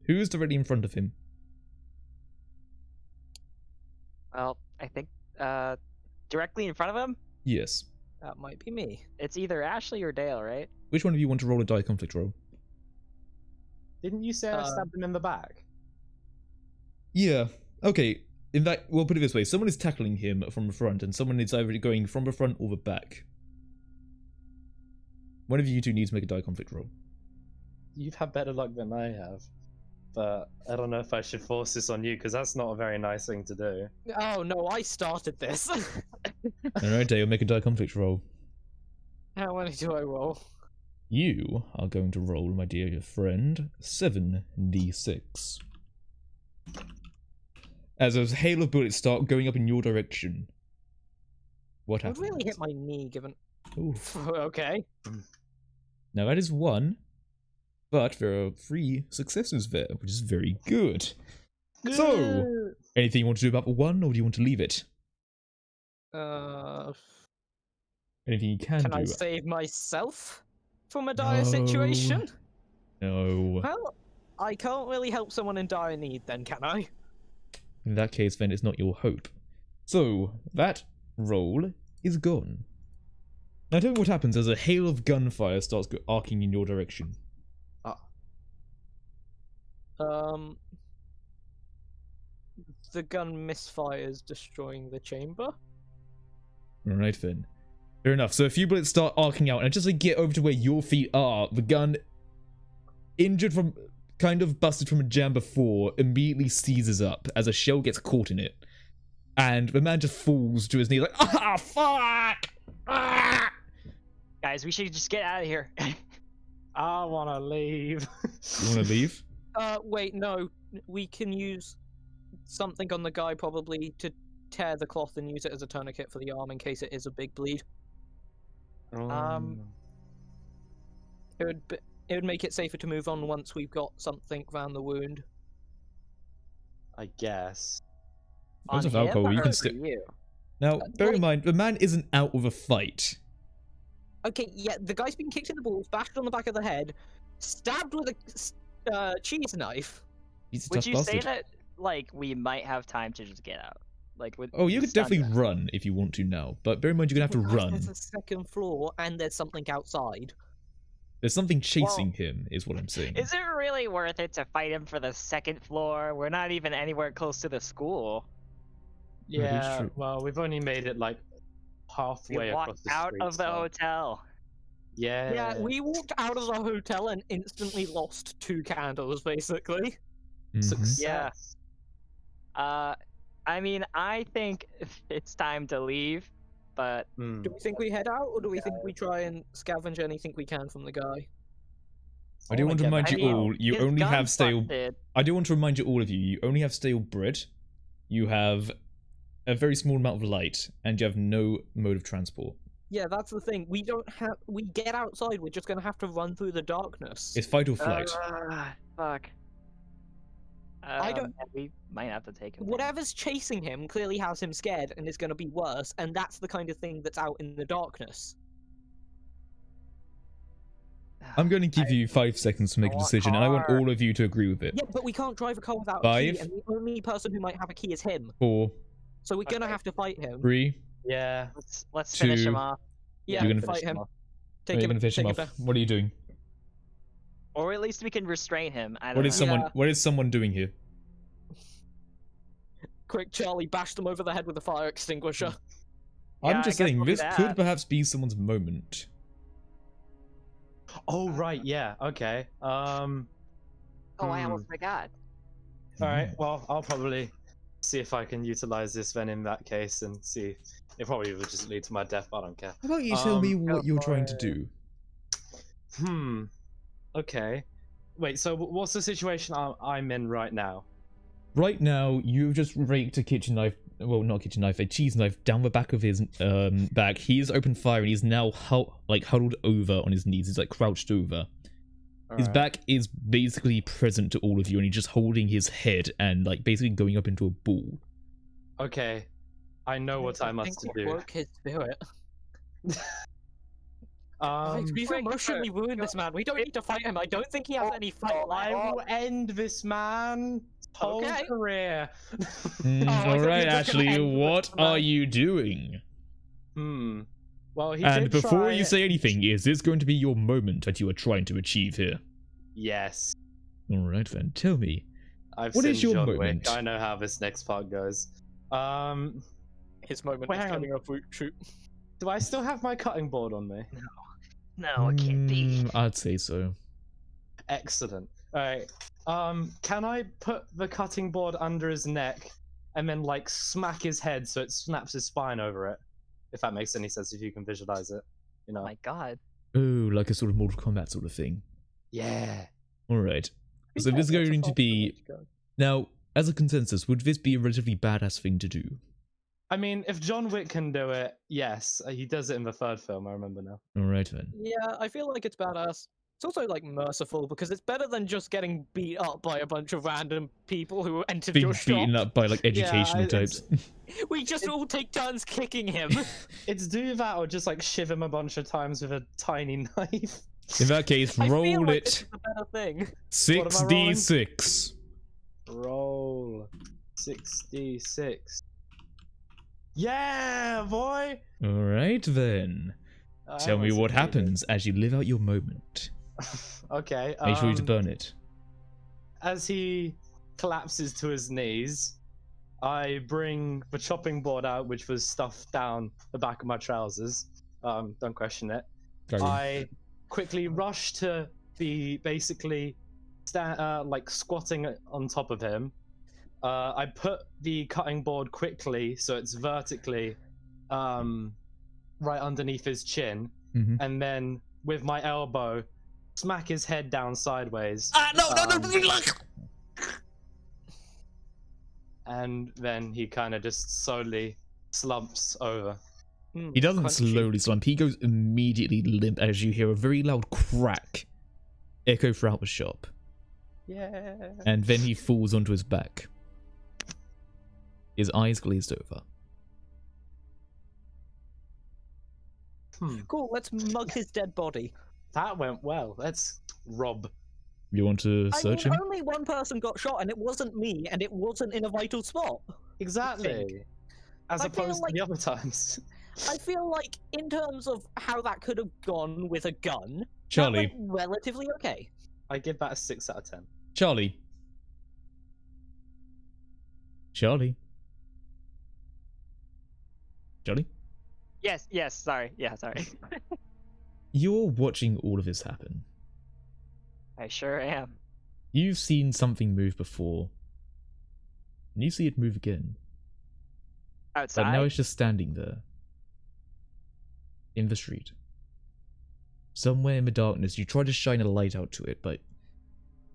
Who's directly in front of him? Well, I think, directly in front of him? Yes. That might be me. It's either Ashley or Dale, right? Which one of you want to roll a die conflict roll? Didn't you say I stabbed him in the back? Yeah. Okay. In fact, we'll put it this way. Someone is tackling him from the front, and someone is either going from the front or the back. One of you two needs to make a die conflict roll. You've had better luck than I have. But I don't know if I should force this on you, because that's not a very nice thing to do. Oh no, I started this. Alright, Dale, make a die conflict roll. How many do I roll? You are going to roll, my dear friend, 7d6. As a hail of bullets start going up in your direction. What I happens? would really hit my knee, given... Ooh. Okay. Now that is 1, but there are 3 successes there, which is very good. So, anything you want to do about the 1, or do you want to leave it? Anything you can do? Can I save myself from a dire situation? No. Well, I can't really help someone in dire need then, can I? In that case, then it's not your hope. So, that roll is gone. Now tell me what happens as a hail of gunfire starts arcing in your direction. The gun misfires, destroying the chamber. Alright then. Fair enough. So a few bullets start arcing out, and just like get over to where your feet are, the gun, injured from, kind of busted from a jam before, immediately seizes up as a shell gets caught in it. And the man just falls to his knees like, ah, fuck! Ah! Guys, we should just get out of here. I want to leave. You want to leave? Wait, no. We can use something on the guy probably to tear the cloth and use it as a tourniquet for the arm in case it is a big bleed. It would be, it would make it safer to move on once we've got something around the wound. I guess. In terms On of alcohol, him you or can for still. you? Now, bear in like- mind, the man isn't out of a fight. Okay, yeah, the guy's been kicked in the balls, bashed on the back of the head, stabbed with a cheese knife. He's a Would tough you bastard. say that like we might have time to just get out? Like with Oh, you he's could stunned definitely now. run if you want to now, but bear in mind you're gonna have to Because run. There's a second floor and there's something outside. There's something chasing him, is what I'm saying. Is it really worth it to fight him for the second floor? We're not even anywhere close to the school. That is Yeah, true. well, we've only made it like We halfway across walked the out street. of the so- hotel. Yeah. Yeah, we walked out of the hotel and instantly lost 2 candles, basically. Mhm. Success. I mean, I think it's time to leave, but Hmm. Do we think we head out, or do we think we try and scavenge anything we can from the guy? I do want to remind I you mean, all, you his only have gun's stale. busted. I do want to remind you all of you only have stale bread, you have a very small amount of light, and you have no mode of transport. Yeah, that's the thing. We don't have. We get outside. We're just gonna have to run through the darkness. It's fight or flight. Fuck. I don't- Man, we might have to take him. down. Whatever's chasing him clearly has him scared and is gonna be worse. And that's the kind of thing that's out in the darkness. I'm going to give you 5 seconds to make a want decision, and I want car. all of you to agree with it. Yeah, but we can't drive a car without a 5, key, and the only person who might have a key is him. 4, So we're gonna Okay. have to fight him. 3. Yeah. Let's finish him 2. off, Yeah, You're gonna fight finish him. off. Take You're him. going to fish him take off. him What are you doing? or at least we can restrain him. I don't What know. is someone? Yeah. What is someone doing here? Quick, Charlie, bash them over the head with a fire extinguisher. Yeah, I'm I just guess saying we'll do this that. could perhaps be someone's moment. Oh right, yeah. Okay. Oh, I almost forgot. All right. Well, I'll probably see if I can utilize this then in that case and see. It probably would just lead to my death. But I don't care. How about you tell me go what you're trying to for do? Okay. Wait. So what's the situation I'm in right now? Right now, you've just raked a kitchen knife. Well, not a kitchen knife, a cheese knife down the back of his back. He has opened fire and he's now huddled over on his knees. He's like crouched over. His Alright. back is basically present to all of you, and he's just holding his head and like basically going up into a ball. Okay. I know what I must think do. we broke his spirit. Um, We've quick, emotionally ruined this man. We don't need to fight him. I don't think he has any fight I left. will end this man's whole Okay. career. I thought All you were right, just gonna Ashley, end with what the man. are you doing? Well, he And did before try... you say anything, is this going to be your moment that you are trying to achieve here? Yes. All right, then, tell me. I've What seen is your John moment? Wick. I know how this next part goes. His moment Wait, is hang on. coming up. Shoot. Do I still have my cutting board on me? No, it can't be. I'd say so. Excellent. Alright. Can I put the cutting board under his neck and then like smack his head so it snaps his spine over it? If that makes any sense, if you can visualize it. You know? Oh my god. Oh, like a sort of Mortal Kombat sort of thing. Yeah. All right. So this is going to be now, as a consensus, would this be a relatively badass thing to do? I mean, if John Wick can do it, yes. He does it in the third film, I remember now. All right then. Yeah, I feel like it's badass. It's also like merciful because it's better than just getting beat up by a bunch of random people who entered Being your beaten shop. up by like educational it's- types. We just all take turns kicking him. It's do that or just like shiv him a bunch of times with a tiny knife. In that case, I feel roll like this it. is a better thing. 6d6. Roll 6d6. Yeah, boy! All right then. Tell me what happens as you live out your moment. Okay. Make sure you to burn it. As he collapses to his knees, I bring the chopping board out, which was stuffed down the back of my trousers. Don't question it. Carry on. I quickly rush to be basically like squatting on top of him. I put the cutting board quickly so it's vertically right underneath his chin, Mhm. and then with my elbow smack his head down sideways. No! And then he kind of just slowly slumps over. He doesn't Crunchy. slowly slump. He goes immediately limp as you hear a very loud crack echo throughout the shop. Yeah. And then he falls onto his back. His eyes glazed over. Cool, let's mug his dead body. That went well. Let's rob. You want to search him? Only one person got shot, and it wasn't me, and it wasn't in a vital spot. Exactly. As I feel opposed to like- the other times. I feel like, in terms of how that could have gone with a gun, Charlie. that went relatively okay. I give that a 6 out of 10. Charlie. Charlie. Charlie? Yes, sorry. Yeah, sorry. You're watching all of this happen. I sure am. You've seen something move before. And you see it move again. Outside. But now it's just standing there. In the street. Somewhere in the darkness, you try to shine a light out to it, but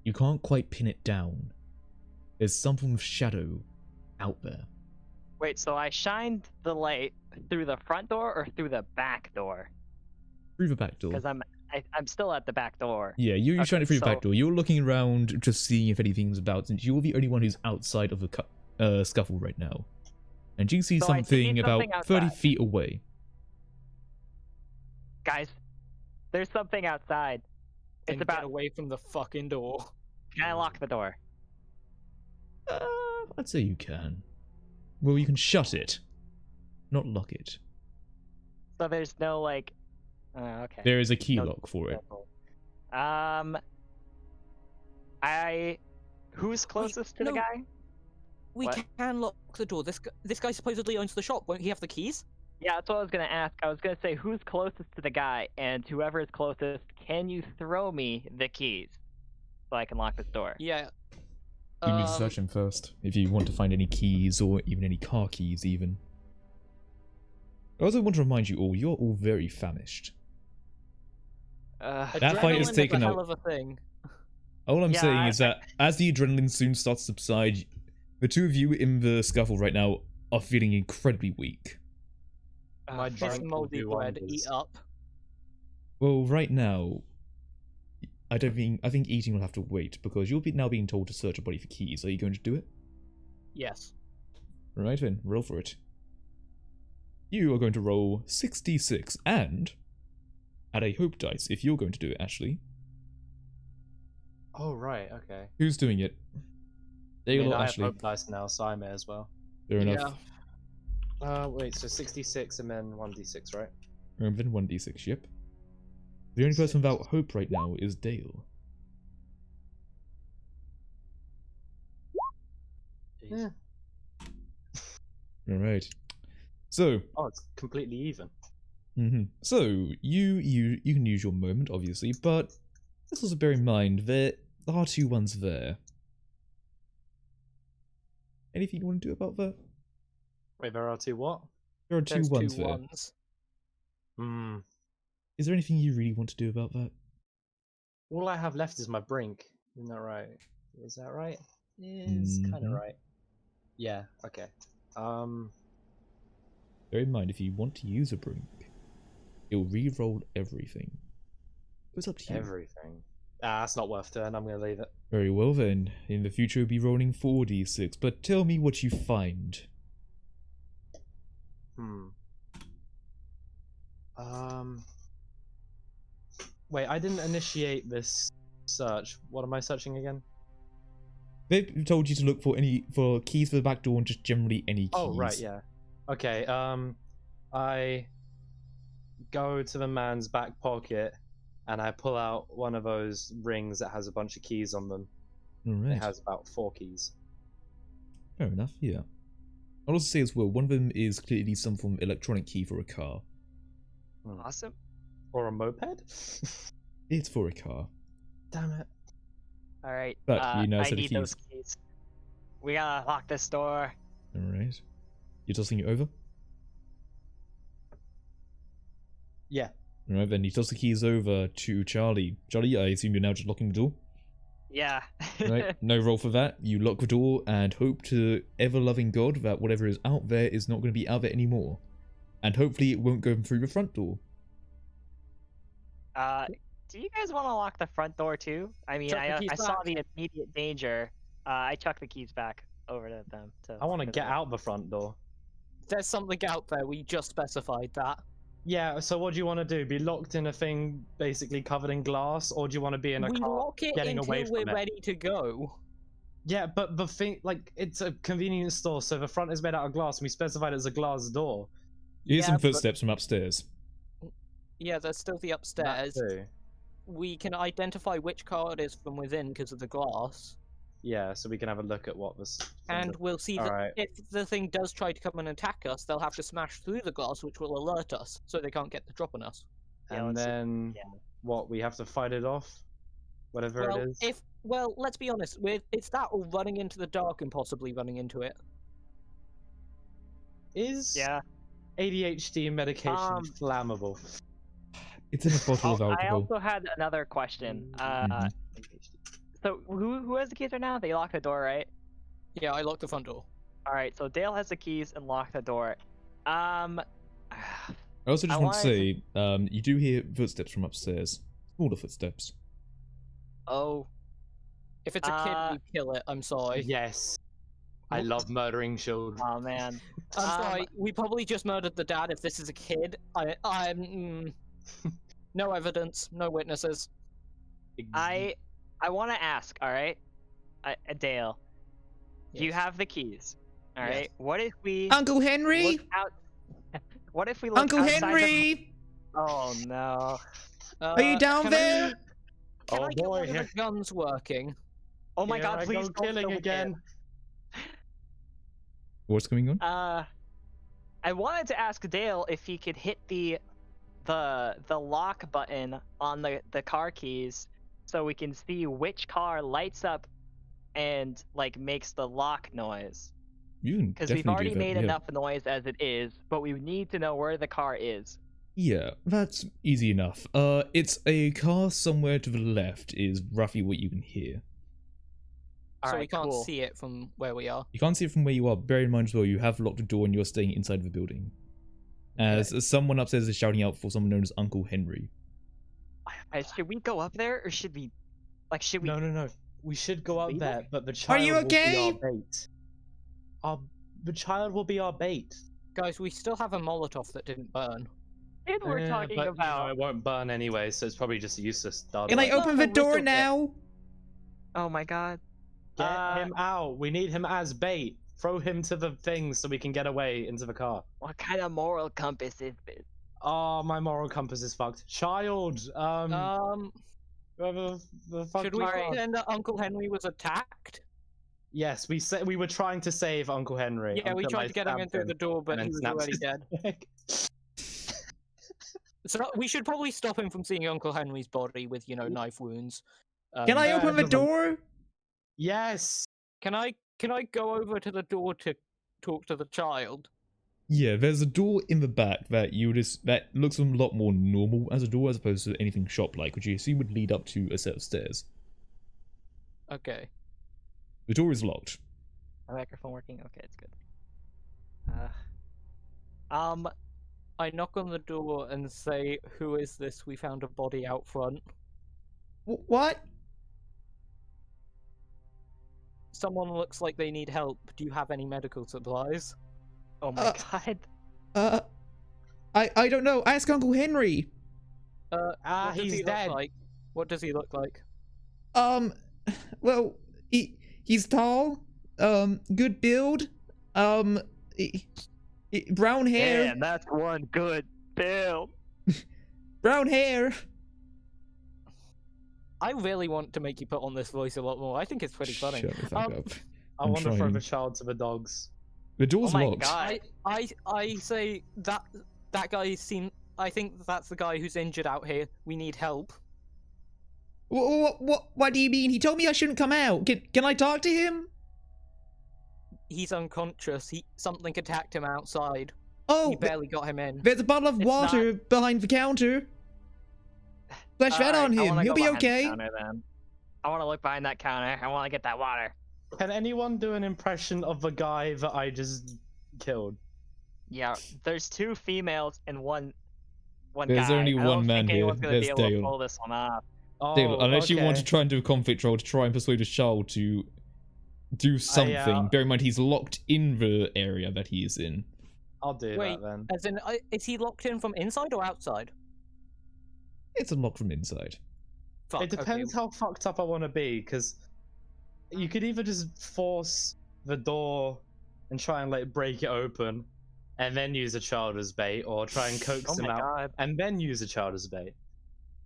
you can't quite pin it down. There's some form of shadow out there. Wait, so I shined the light through the front door or through the back door? Through the back door. Because I'm still at the back door. Yeah, you Okay, shine it through the back so- door. You're looking around, just seeing if anything's about, since you're the only one who's outside of the scuffle right now. And you see So I see something about something 30 outside. feet away. Guys, there's something outside. Then It's about. get away from the fucking door. Can I lock the door? I'd say you can. Well, you can shut it, not lock it. So there's no like. Okay. There is a key No- lock for it. Who's closest to the no. guy? We What? can lock the door. This guy supposedly owns the shop. Won't he have the keys? Yeah, that's what I was gonna ask. I was gonna say who's closest to the guy, and whoever is closest, can you throw me the keys so I can lock this door? Yeah. You need to search him first, if you want to find any keys, or even any car keys, even. I also want to remind you all, you're all very famished. That fight is adrenaline's taken a out. hell of a thing. All I'm Yeah, saying is that as the adrenaline soon starts to subside, the two of you in the scuffle right now are feeling incredibly weak. My This drink will moldy do bread, wonders. eat up. Well, right now, I think eating will have to wait, because you're now being told to search a body for keys. Are you going to do it? Yes. Right then, roll for it. You are going to roll 66, and add a hope dice if you're going to do it, Ashley. Oh, right, okay. Who's doing it? I Dale mean, or I have Ashley? hope dice now, so I may as well. Fair enough. Wait, so 66 and then 1d6, right? Then 1d6, yep. The only person without hope right now is Dale. Yeah. Alright. So, Oh, it's completely even. So, you can use your moment, obviously, but let's also bear in mind there are two ones there. Anything you want to do about that? Wait, there are two what? There are two There's ones two there. ones. Hmm. Is there anything you really want to do about that? All I have left is my brink. Isn't that right? Is that right? Is kind of Mhm. right. Yeah. Okay. Bear in mind, if you want to use a brink, it'll re-roll everything. It's up to you. Everything. Ah, it's not worth doing. I'm gonna leave it. Very well then. In the future, we'll be rolling 4d6, but tell me what you find. Wait, I didn't initiate this search. What am I searching again? They've told you to look for keys for the back door and just generally any keys. Oh, right, yeah. Okay, I go to the man's back pocket and I pull out one of those rings that has a bunch of keys on them. Alright. It has about 4 keys. Fair enough, yeah. I'll also say as well, one of them is clearly some form of electronic key for a car. Awesome. Or a moped? It's for a car. Damn it. All right. But you now I said the need those keys. We gotta lock this door. Alright. You're tossing it over? Yeah. Alright, then he tosses the keys over to Charlie. Charlie, I assume you're now just locking the door? Yeah. Right? No roll for that. You lock the door and hope to ever-loving God that whatever is out there is not going to be out there anymore. And hopefully it won't go through the front door. do you guys want to lock the front door too? I mean, Chuck the keys I saw back. the immediate danger. I chuck the keys back over to them. I want to to get the- out the front door. There's something out there. We just specified that. Yeah, so what do you want to do? Be locked in a thing basically covered in glass, or do you want to be in a We car lock it getting away until we're from it? ready to go. Yeah, but the thing, like, it's a convenience store, so the front is made out of glass, and we specified it as a glass door. You hear Yeah, some but- footsteps from upstairs. Yeah, there's still the That upstairs. too. We can identify which car it is from within because of the glass. Yeah, so we can have a look at what this. And we'll see that Alright. if the thing does try to come and attack us, they'll have to smash through the glass, which will alert us, so they can't get the drop on us. Yeah, And let's see. then Yeah. what? We have to fight it off, whatever Well, it is. let's be honest, it's that or running into the dark and possibly running into it. Is Yeah. ADHD medication flammable? It's in a bottle of I alcohol. also had another question. Mhm. So who has the keys right now? They locked the door, right? Yeah, I locked the front door. All right. So Dale has the keys and locked the door. I also just I want to say, you do hear footsteps from upstairs. Smaller footsteps. Oh. If it's a kid, we kill it. I'm sorry. Yes. I love murdering children. Oh man. I'm sorry. We probably just murdered the dad. If this is a kid, I'm no evidence, no witnesses. I want to ask. All right. Dale, you Yes. have the keys. All Yes. right. What if we Uncle Henry! look out? What if we look Uncle outside the- Henry! Oh no. Are you down can there? Can Oh I get boy, one of here- the guns working? Oh my Here God! I Please go don't killing kill me. again. What's going on? I wanted to ask Dale if he could hit the lock button on the car keys so we can see which car lights up and like makes the lock noise. You can Because definitely we've already do that, made yeah. enough noise as it is, but we need to know where the car is. Yeah, that's easy enough. It's a car somewhere to the left is roughly what you can hear. So we Alright, can't cool. see it from where we are. You can't see it from where you are. Bear in mind as well, you have locked the door and you're staying inside the building. As someone upstairs is shouting out for someone known as Uncle Henry. Should we go up there or should we No. We should go up Leave there, it? but the child you will okay? be our bait. The child will be our bait. Guys, we still have a Molotov that didn't burn. And we're Eh, talking but, you know, about it won't burn anyway, so it's probably just useless. Can I Well, open no, the we door don't get- now? Oh my God. Get him out. We need him as bait. Throw him to the thing so we can get away into the car. What kind of moral compass is this? Oh, my moral compass is fucked. Child. Whoever the fuck Should we you are. pretend that Uncle Henry was attacked? Yes, we said we were trying to save Uncle Henry. Yeah, we until I tried to get him in stabbed through the door, but and he then was snapped already his dead. neck. So we should probably stop him from seeing Uncle Henry's body with, knife wounds. Can I yeah, open the it doesn't- door? Yes. Can I go over to the door to talk to the child? Yeah, there's a door in the back that that looks a lot more normal as a door as opposed to anything shop-like, which you assume would lead up to a set of stairs. Okay. The door is locked. My microphone working? Okay, it's good. I knock on the door and say, "Who is this? We found a body out front." What? Someone looks like they need help. Do you have any medical supplies? Oh my God. I don't know. Ask Uncle Henry. What does he's he dead. Look like? What does he look like? Well, he's tall, good build, brown hair, Damn, that's one good build. brown hair. I really want to make you put on this voice a lot more. I think it's pretty funny. Shut the fuck up. I I'm want to throw trying. the child to the dogs. The door's Oh my locked. God. I say that guy I think that's the guy who's injured out here. We need help. What do you mean? He told me I shouldn't come out. Can I talk to him? He's unconscious. Something attacked him outside. Oh, We barely got him in. there's a bottle of It's water behind the counter. Splash that on Alright, I him. wanna He'll go be behind the okay. counter, then. I want to look behind that counter. I want to get that water. Can anyone do an impression of the guy that I just killed? Yeah, there's two females and one one There's guy. only I one don't man think here. anyone's gonna be There's able to Dale. pull this one off. Dale, unless you want to okay. try and do a conflict roll to try and persuade a child to do something. Bear in mind he's locked in the area that he is in. I'll do Wait, that then. as in, is he locked in from inside or outside? It's unlocked from inside. Fuck, It depends how fucked up I want to be, because you could either just force the door and try and like break it open, and then use a child as bait, or try and coax Oh him my out god. and then use a child as bait.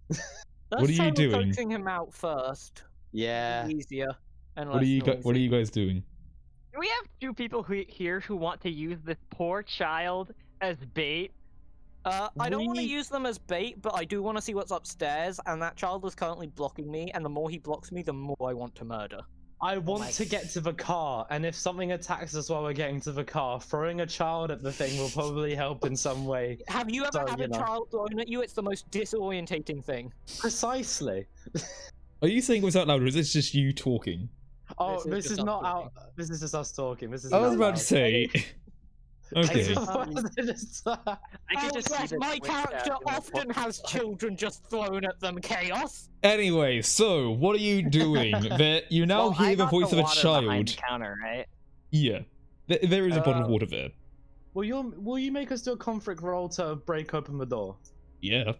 Let's What are try you with doing? coaxing him out first. Yeah. Easier. And What are you guys doing? Do we have two people here who want to use this poor child as bait? I don't want to We- use them as bait, but I do want to see what's upstairs, and that child is currently blocking me, and the more he blocks me, the more I want to murder. I want my- to get to the car, and if something attacks us while we're getting to the car, throwing a child at the thing will probably help in some way. Have you ever So, had you a know. child thrown at you? It's the most disorientating thing. Precisely. Are you saying it out loud, or is this just you talking? Oh, This is this just is us not talking. out. This is just us talking. This is. I was not about loud. to say. Okay. I could just see yes, this my Twitch character chat in the often has children just thrown at them. Chaos. Anyway, so what are you doing? You now Well, I hear the got voice of a water behind the child. counter, right? Yeah. There is a bottle of water there. Will you make us do a conflict roll to break open the door? Yeah.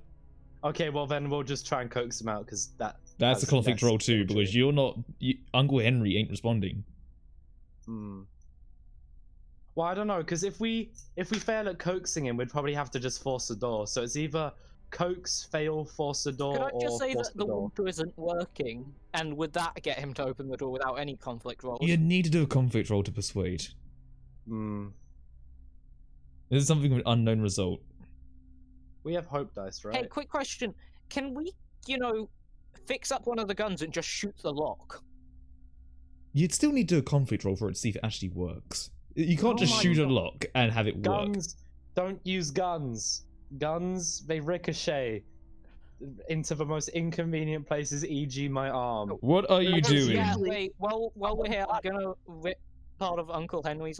Okay, well then we'll just try and coax him out, because That's a conflict less roll too, injury. because you're not. Uncle Henry ain't responding. Hmm. Well, I don't know, because if we fail at coaxing him, we'd probably have to just force the door. So it's either coax, fail, force the door, Could I or just say force that the door. water isn't working, and would that get him to open the door without any conflict rolls? You need to do a conflict roll to persuade. Hmm. This is something with unknown result. We have hope dice, right? Hey, quick question. Can we, fix up one of the guns and just shoot the lock? You'd still need to do a conflict roll for it to see if it actually works. You can't Oh just my shoot a God. lock and have it work. Guns. Don't use guns. Guns, they ricochet into the most inconvenient places, e.g. my arm. What are you doing? Yeah, wait, while we're here, I'm gonna rip part of Uncle Henry's,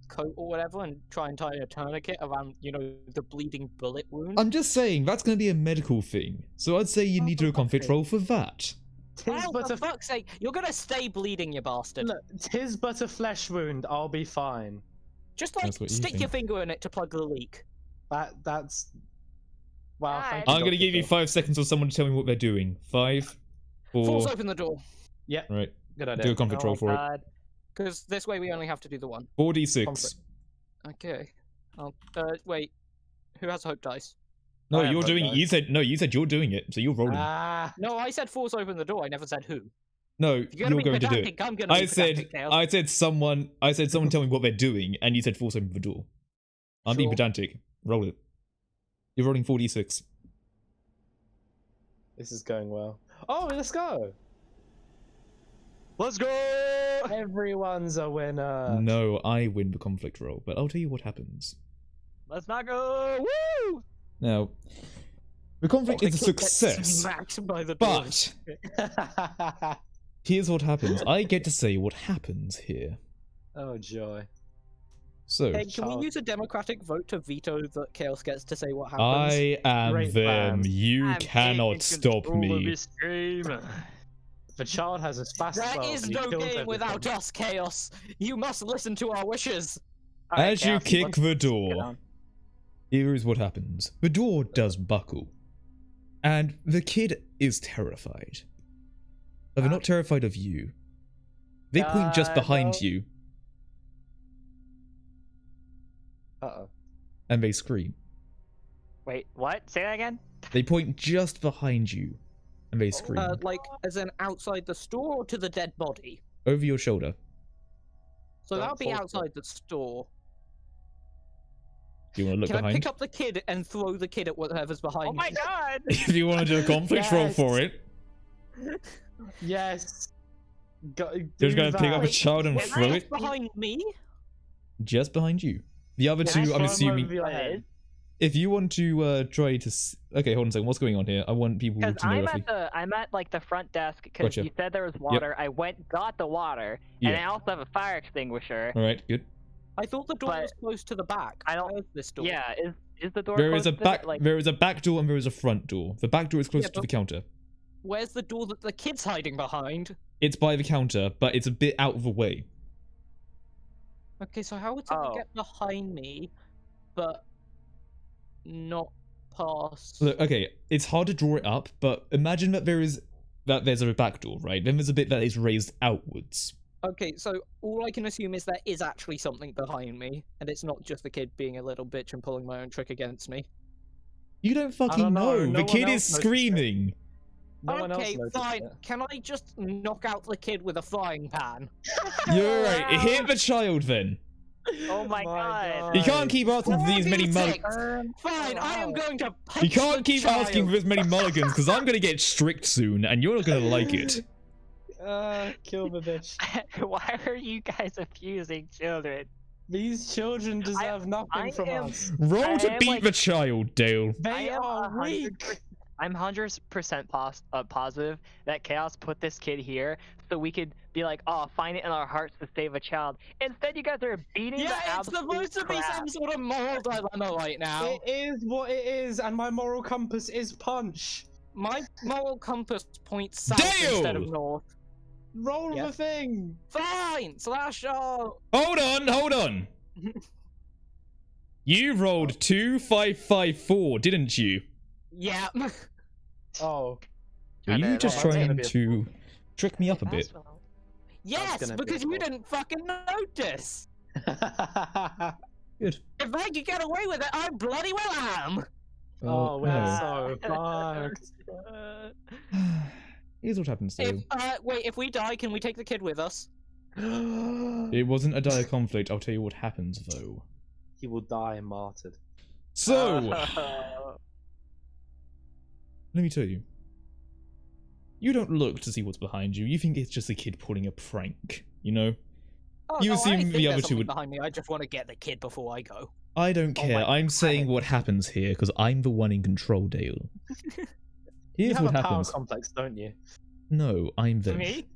coat or whatever and try and tie a tourniquet around, the bleeding bullet wound. I'm just saying, that's going to be a medical thing. So I'd say you need to do a conflict roll for that. Tis Well, but for a fuck's sake, you're gonna stay bleeding, you bastard. look, tis but a flesh wound. I'll be fine. Just, That's what you stick your think. finger in it to plug the leak. That's. Wow. Guys. Thank you, I'm going to Dr. give you Phil. 5 seconds for someone to tell me what they're doing. 5, 4. Force open the door, Right. Good idea. Do a conflict Oh roll my for it. god. because this way we only have to do the one. 4d6. Conflict. Okay. Wait. Who has hope dice? No, I have you're hope doing it. dice. You said you're doing it, so you're rolling. Ah. No, I said force open the door. I never said who. No, If you're you're gonna going be to do it. pedantic, I'm gonna be pedantic, Tails. I said someone tell me what they're doing, and you said force open the door. I'm being Sure. pedantic. Roll it. You're rolling 4d6. This is going well. Oh, let's go. Let's go! Everyone's a winner. No, I win the conflict roll, but I'll tell you what happens. Let's not go! Woo! Now, the conflict is a The kid gets success, smacked by the door. but here's what happens. I get to say what happens here. Oh joy. So, Hey, can we Child. use a democratic vote to veto that Chaos gets to say what happens? I am Great them. plan. You I'm cannot taking stop control of me. this game. The child has a fast There 12 is and he no kills game without everything. us, Chaos. You must listen to our wishes. Alright, As you Chaos, kick let's the get door, on. here is what happens. The door does buckle, and the kid is terrified. But they're not terrified of you. They point just behind no. you, Uh-oh. and they scream. Wait, what? Say that again? They point just behind you, and they scream. As in outside the store or to the dead body? Over your shoulder. So Don't that would be force it. outside the store. Do you want to look Can I behind? pick up the kid and throw the kid at whatever's behind Oh my me? god! If you want to do a conflict roll Yes. for it, Yes. Go, you're just do going to pick up a that. child and Is throw that it behind me? just behind you. The other Yes, two, I'm throw 'em assuming. over your head. If you want to try to, okay, hold on a second. What's going on here? I want people to Because know I'm roughly. I'm at like the front desk because Gotcha. you said there was water. I went, got the water, and Yeah. I also have a fire extinguisher. All right, good. I thought the door But- was close to the back. I don't- Where's this door? Yeah, Is the door There is close a to back. the, like? There is a back door and there is a front door. The back door is closer to but- the counter. Where's the door that the kid's hiding behind? It's by the counter, but it's a bit out of the way. Okay, so how would someone Oh. get behind me, but not past? Look, okay, it's hard to draw it up, but imagine that there's a back door, right? Then there's a bit that is raised outwards. Okay, so all I can assume is there is actually something behind me, and it's not just the kid being a little bitch and pulling my own trick against me. You don't fucking don't know. know. No The one kid else is noticed it. screaming. No one else Okay, noticed fine. it. Can I just knock out the kid with a frying pan? You're right. Hit the child then. Oh my god. You can't keep asking for these many mulligans. Fine, I am going to punch You can't the keep child. asking for as many mulligans because I'm gonna get strict soon, and you're not gonna like it. Kill the bitch. Why are you guys abusing children? These children deserve nothing from am- us. Roll to am, beat like- the child, Dale. They am are weak. I'm 100% positive that Chaos put this kid here so we could be like, oh, find it in our hearts to save a child. Instead, you guys are beating the Yeah, it's absolute supposed to be crap. some sort of moral dilemma right now. It is what it is, and my moral compass is punch. My moral compass points south instead of Dale! north. Roll Yeah. the thing. Fine, slash oh. Hold on. You rolled 2-5-5-4, didn't you? Yeah. Oh. Were And you then just that's gonna trying be a to trick me up a bit? Yes, gonna be because a you fault. didn't fucking notice. Good. If I could get away with it, I bloody well am. Oh, we're no. so fucked. Here's what happens, Dale. Wait, if we die, can we take the kid with us? It wasn't a dire conflict. I'll tell you what happens, though. He will die martyred. So, Oh. let me tell you. You don't look to see what's behind you. You think it's just a kid pulling a prank, you know? Oh, You no, I assume think the there's other two something would- behind me. I just want to get the kid before I go. I don't Oh care. my I'm saying God. what happens here because I'm the one in control, Dale. You Here's have what a power happens. complex, don't you? No, I'm them. Me?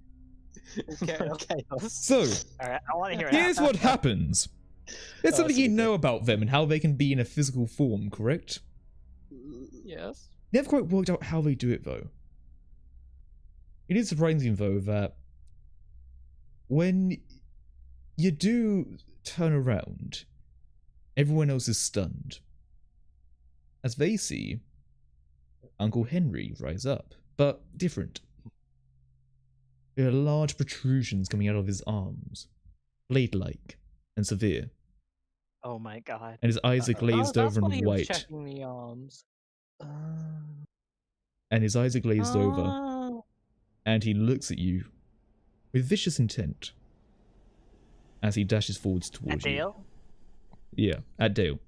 Okay. Chaos. So, Alright, I want to hear it. here's what happens. There's Oh, something you so know about them and how they can be in a physical form, correct? Yes. Never quite worked out how they do it, though. It is surprising, though, that when you do turn around, everyone else is stunned. As they see Uncle Henry rise up, but different. There are large protrusions coming out of his arms, blade-like and severe, Oh my god. and his eyes are glazed that's over why and he was white. checking the arms. And his eyes are glazed over, Oh. and he looks at you with vicious intent as he dashes forwards At towards you. Dale? Yeah, at Dale.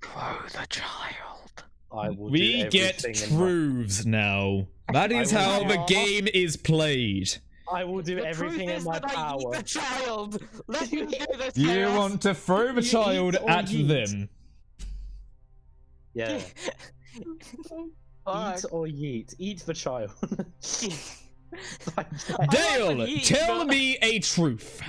Throw the child. I will We do get everything in my- truths now. That is I will how do- the game is played. I will do The everything truth in is my that I eat power. the child. Let him do this. You Chaos. want to throw the You child eat or at yeet? them. Yeah. Fuck. Eat or yeet. Eat the child. Dale, yeet, tell but- me a truth.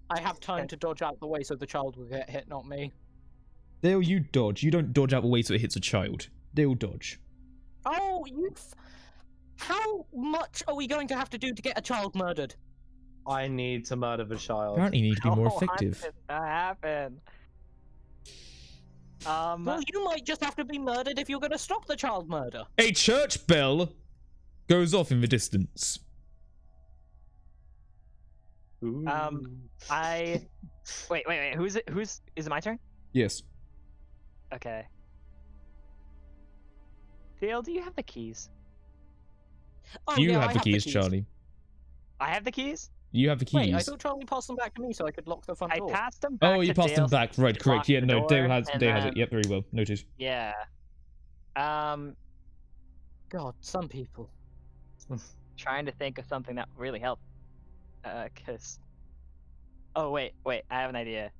I have time to dodge out the way so the child will get hit, not me. Dale, you dodge. You don't dodge out the way so it hits a child. Dale, dodge. Oh, how much are we going to have to do to get a child murdered? I need to murder the child. Apparently, you need to be more Oh, effective. how did that happen? Well, you might just have to be murdered if you're going to stop the child murder. A church bell goes off in the distance. Ooh. I wait. Is it my turn? Yes. Okay. Dale, do you have the keys? Oh, You yeah, I have the keys, Charlie. I have the keys? You have the keys. Wait, I thought Charlie passed them back to me so I could lock the front I door. passed them back Oh, you to passed them Dale back. so Right, he correct. locked Yeah, the no, door, Dale has and it. then- Yep, very well. Noted. Yeah. God, some people. Trying to think of something that really helped. Cause. Oh wait, I have an idea.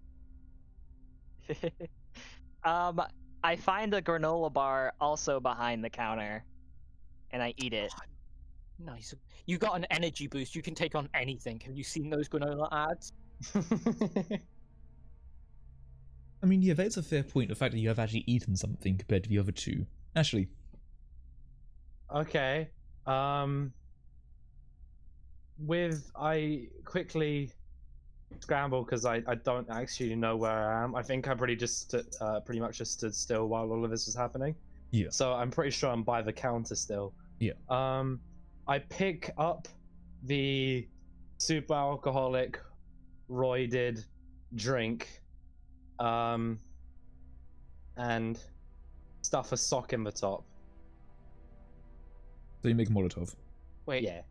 I find a granola bar also behind the counter, and I eat it. Nice. You got an energy boost. You can take on anything. Have you seen those granola ads? I mean, yeah, that's a fair point. The fact that you have actually eaten something compared to the other two. Ashley. Okay. I quickly scramble because I don't actually know where I am. I think I pretty much just stood still while all of this was happening. Yeah. So I'm pretty sure I'm by the counter still. Yeah. I pick up the super alcoholic roided drink, and stuff a sock in the top. So you make Molotov. Wait. Yeah.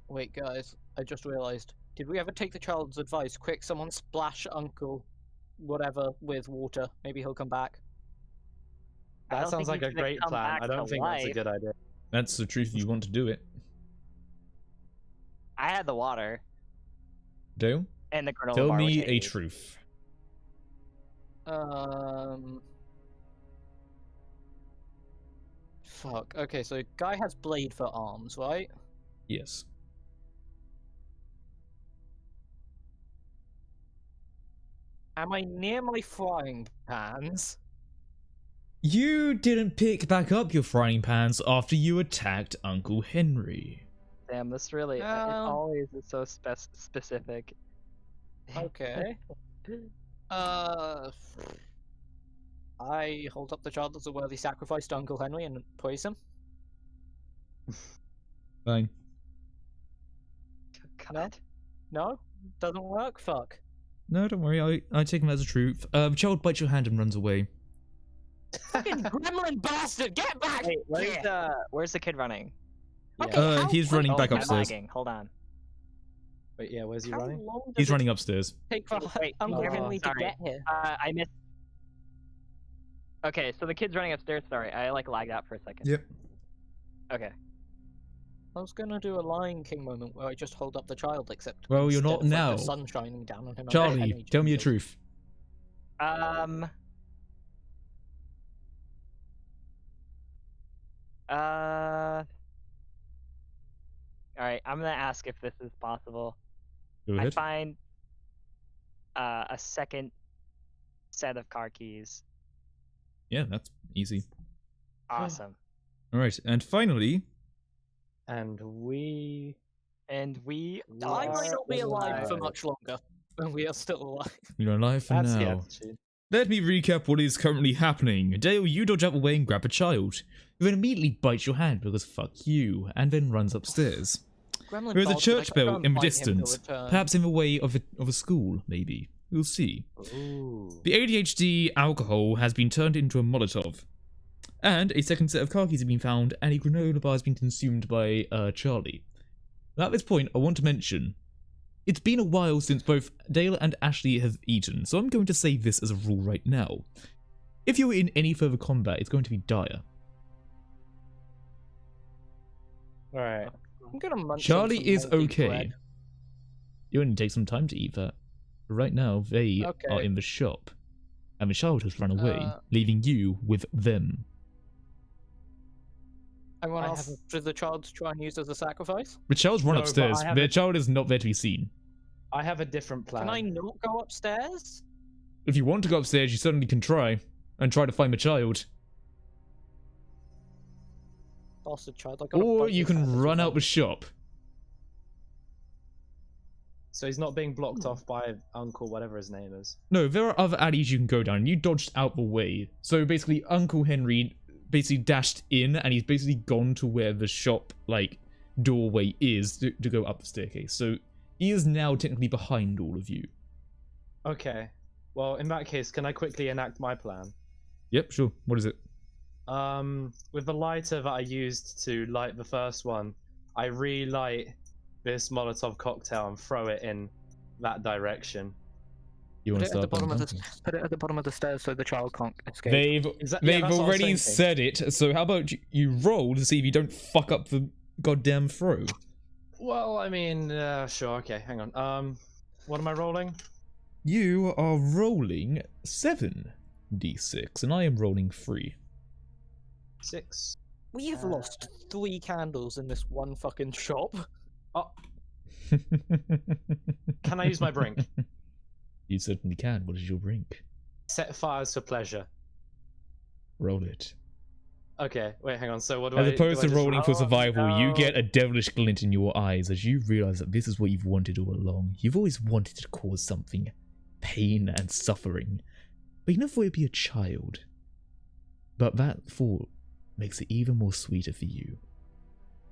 Wait, guys. I just realized. Did we ever take the child's advice? Quick, someone splash Uncle whatever with water. Maybe he'll come back. I That don't sounds think like he's a gonna great come plan. back I don't to think that's a life. good idea. That's the truth if you want to do it. I had the water Dale, and the granola tell bar, me which I a ate. truth. Fuck. Okay, so guy has blade for arms, right? Yes. Am I near my frying pans? You didn't pick back up your frying pans after you attacked Uncle Henry. Damn, this really it always is so specific. Okay. I hold up the child as a worthy sacrifice to Uncle Henry and praise him. Fine. God. No? Doesn't work? Fuck. No, don't worry. I take him as a truth. Child bites your hand and runs away. Fucking gremlin bastard! Get back! Wait, here! where's the kid running? Okay, how He's running quick- back I'm upstairs. lagging. Hold on. Wait, yeah, where's he How running? long does He's it running upstairs. take for Wait, Uncle oh, Henry to sorry. get here? I missed. Okay, so the kid's running upstairs. Sorry, I like lagged out for a second. Yep. Okay. I was gonna do a Lion King moment where I just hold up the child, except Well, you're instead not of, like, now. the sun shining down on him. Uncle Charlie, Henry tell me a jumps truth. All right, I'm gonna ask if this is possible. Go I ahead. find a second set of car keys. Yeah, that's easy. Awesome. All right, and finally, And we And we in. I might are not be alive for alive. much longer, and we are still alive. you're alive for That's the now. attitude. Let me recap what is currently happening. Dale, you dodge out the way and grab a child, who then immediately bites your hand because fuck you, and then runs upstairs. Gremlin There is a bastard, I church could bell go and in the fight him to distance, return. perhaps in the way of a school, maybe. We'll see. Ooh. The ADHD alcohol has been turned into a Molotov, and a second set of car keys have been found, and a granola bar has been consumed by Charlie. Now, at this point, I want to mention, it's been a while since both Dale and Ashley have eaten, so I'm going to say this as a rule right now. If you're in any further combat, it's going to be dire. Alright. I'm gonna munch on Charlie some is moldy okay. bread. You only take some time to eat that. But right now, they Okay. are in the shop, and the child has run away, Uh, leaving you with them. Anyone I else haven't- for the child to try and use as a sacrifice? The child's run No, but upstairs. I have Their a- child is not there to be seen. I have a different plan. Can I not go upstairs? If you want to go upstairs, you certainly can try, and try to find the child. Bastard child, I got Or you can run out the shop. So he's not being blocked off by Uncle whatever his name is. No, there are other alleys you can go down, and you dodged out the way. So basically, Uncle Henry basically dashed in, and he's basically gone to where the shop, like, doorway is to go up the staircase. So he is now technically behind all of you. Okay. Well, in that case, can I quickly enact my plan? Yep, sure. What is it? With the lighter that I used to light the first one, I relight this Molotov cocktail and throw it in that direction. You Put want to it, at the start bottom of bumping? put it at the bottom of the stairs so the child can't escape. They've Yeah, they've that's what I was already thinking. said it. So how about you roll to see if you don't fuck up the goddamn throw? Well, I mean, sure, okay, hang on. What am I rolling? You are rolling 7d6, and I am rolling 3. 6. We have lost 3 candles in this one fucking shop. Oh, can I use my brink? You certainly can. What is your brink? Set fires for pleasure. Roll it. Okay, wait, hang on. So what do As I opposed do? to I just rolling for roll? survival, you no. get a devilish glint in your eyes as you realize that this is what you've wanted all along. You've always wanted to cause something, pain and suffering, but you never thought it'd be a child. But that thought makes it even more sweeter for you.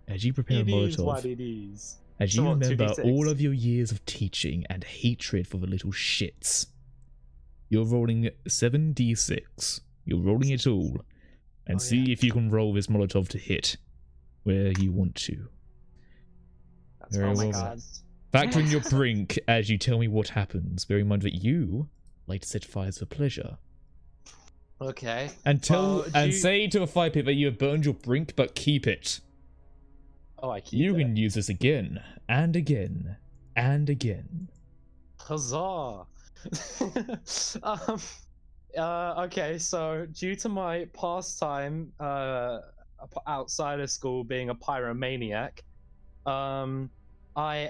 As you prepare a It is what Molotov, it is. as So you what, remember 2d6? all of your years of teaching and hatred for the little shits, you're rolling 7d6. You're rolling it all, and Oh, see yeah. if you can roll this Molotov to hit where you want to. That's Very Oh my well. god. Factor in your brink as you tell me what happens. Bear in mind that you like to set fires for pleasure. Okay. And tell Well, and do- say to a fire pit that you have burned your brink, but keep it. Oh, I keep You it. can use this again and again and again. Huzzah! Okay, so due to my pastime outside of school being a pyromaniac, I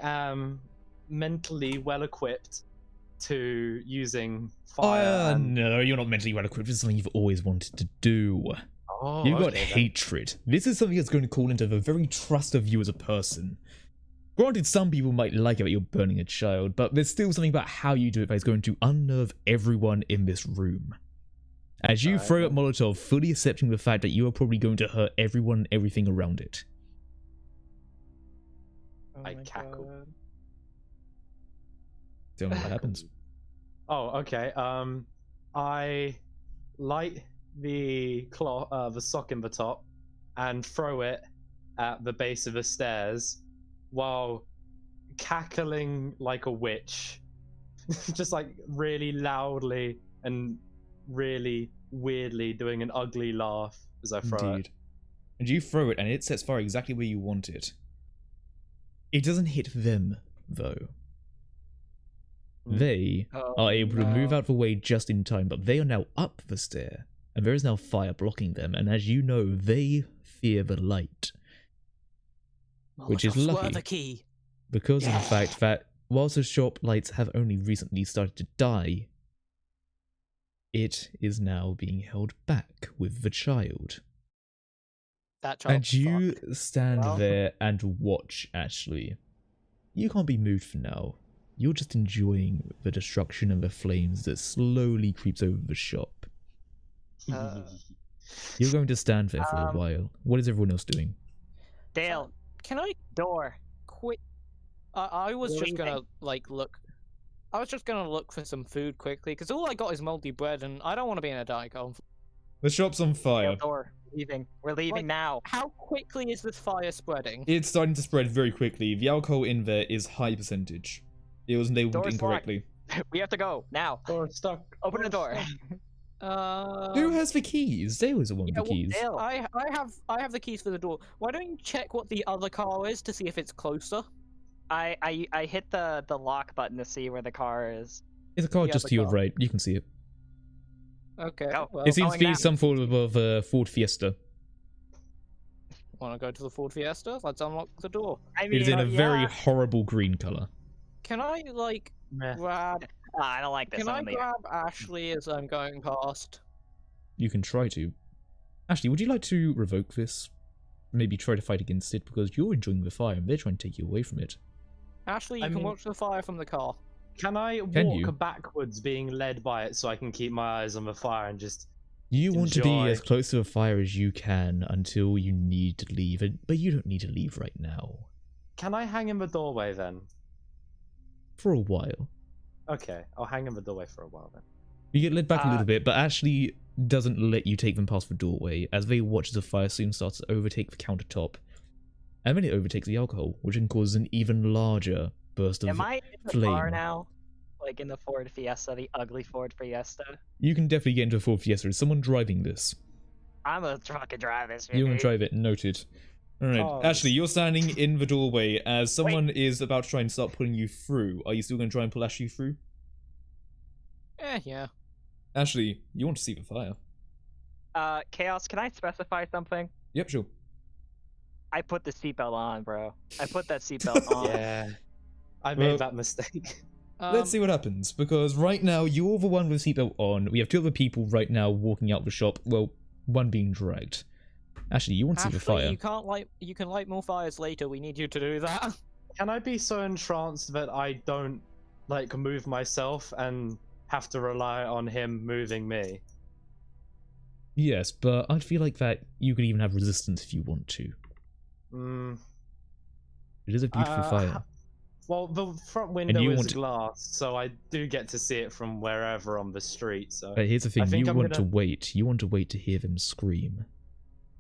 am mentally well equipped to using fire and No, you're not mentally well equipped. This is something you've always wanted to do. oh, You've got okay, then. hatred. This is something that's going to call into the very trust of you as a person. Granted, some people might like it that you're burning a child, but there's still something about how you do it that is going to unnerve everyone in this room. As you Alright, throw up then. Molotov, fully accepting the fact that you are probably going to hurt everyone and everything around it. Oh I my cackle. God. Tell me what happens. Oh, okay. I light the sock in the top and throw it at the base of the stairs while cackling like a witch. Just like really loudly and really weirdly doing an ugly laugh as I throw Indeed. And you throw it, and it sets fire exactly where you want it. It doesn't hit them, though. Hmm. They Oh, are able to move no. out of the way just in time, but they are now up the stair, and there is now fire blocking them, and as you know, they fear the light. Which is Molotovs were lucky. the key. Because of the fact that whilst the shop lights have only recently started to die, it is now being held back with the child. That And child's you fucked. stand Well. there and watch, Ashley. You can't be moved for now. You're just enjoying the destruction and the flames that slowly creeps over the shop. You're going to stand there for a while. What is everyone else doing? Dale, Can I door. quit? I was We're just gonna leaving. look. I was just gonna look for some food quickly because all I got is moldy bread, and I don't want to be in a diet conflict. The shop's on Dale, fire. door. Leaving. We're leaving Like- now. How quickly is this fire spreading? It's starting to spread very quickly. The alcohol in there is high percentage. It was labeled Door's locked. incorrectly. We have to go now. Door stuck. Open the door. Who has the keys? Dale was the one with yeah, the keys. Dale. I have the keys for the door. Why don't you check what the other car is to see if it's closer? I hit the lock button to see where the car is. It's a car Yeah, just the to your car. right. You can see it. Okay. Go. Well, It seems going to be now. some form of Ford Fiesta. want to go to the Ford Fiesta? Let's unlock the door. I It mean, is in a very yeah. horrible green color. Can I like Meh. grab? I don't like this. Can I'm I in the- grab Ashley as I'm going past? You can try to. Ashley, would you like to revoke this? Maybe try to fight against it because you're enjoying the fire and they're trying to take you away from it. Ashley, you I can mean- watch the fire from the car. Can I Can walk you? backwards being led by it so I can keep my eyes on the fire and just You want to be Enjoy. as close to the fire as you can until you need to leave, but you don't need to leave right now. Can I hang in the doorway then? For a while. Okay, I'll hang in the doorway for a while then. You get led back a little bit, but Ashley doesn't let you take them past the doorway as they watch as the fire soon starts to overtake the countertop. And then it overtakes the alcohol, which can cause an even larger burst of Am I in the flame. car now? Like in the Ford Fiesta, the ugly Ford Fiesta? You can definitely get into a Ford Fiesta. Is someone driving this? I'm a fucking drive this. You want baby. to drive it? Noted. Alright, Oh, Ashley, you're standing in the doorway as someone is about to try and start pulling you through. Are you still going to try and pull Ashley through? Yeah. Ashley, you want to see the fire. Chaos, can I specify something? Yep, sure. I put the seatbelt on, bro. I put that seatbelt on. Yeah, I Well- made that mistake. Let's see what happens, because right now you're the one with the seatbelt on. We have two other people right now walking out the shop. Well, one being dragged. Ashley, you want to see the Ashley, fire? you can't light. You can light more fires later. We need you to do that. Can I be so entranced that I don't like move myself and have to rely on him moving me? Yes, but I feel like that you could even have resistance if you want to. Mm, It is a beautiful fire. well, the front window you is want to- glass, so I do get to see it from wherever on the street. So, But here's the thing, think you I'm want to gonna- wait. You want to wait to hear them scream.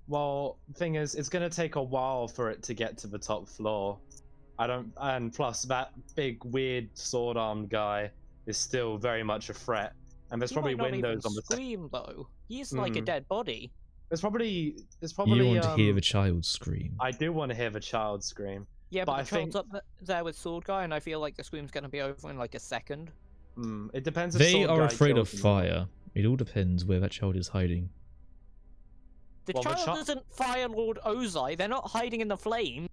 well, thing is, it's gonna take a while for it to get to the top floor. I don't, and plus that big weird sword-armed guy is still very much a threat. And there's He probably might not windows even on the. scream though. He's like a Hmm. dead body. There's probably. You want to hear the child scream. I do want to hear the child scream. Yeah, But but I the child's think- up there with sword guy, and I feel like the scream's gonna be over in like a second. It depends. If They sword are guy afraid of kills him or not. fire. It all depends where that child is hiding. The Well, the child chi- isn't Fire Lord Ozai. They're not hiding in the flame.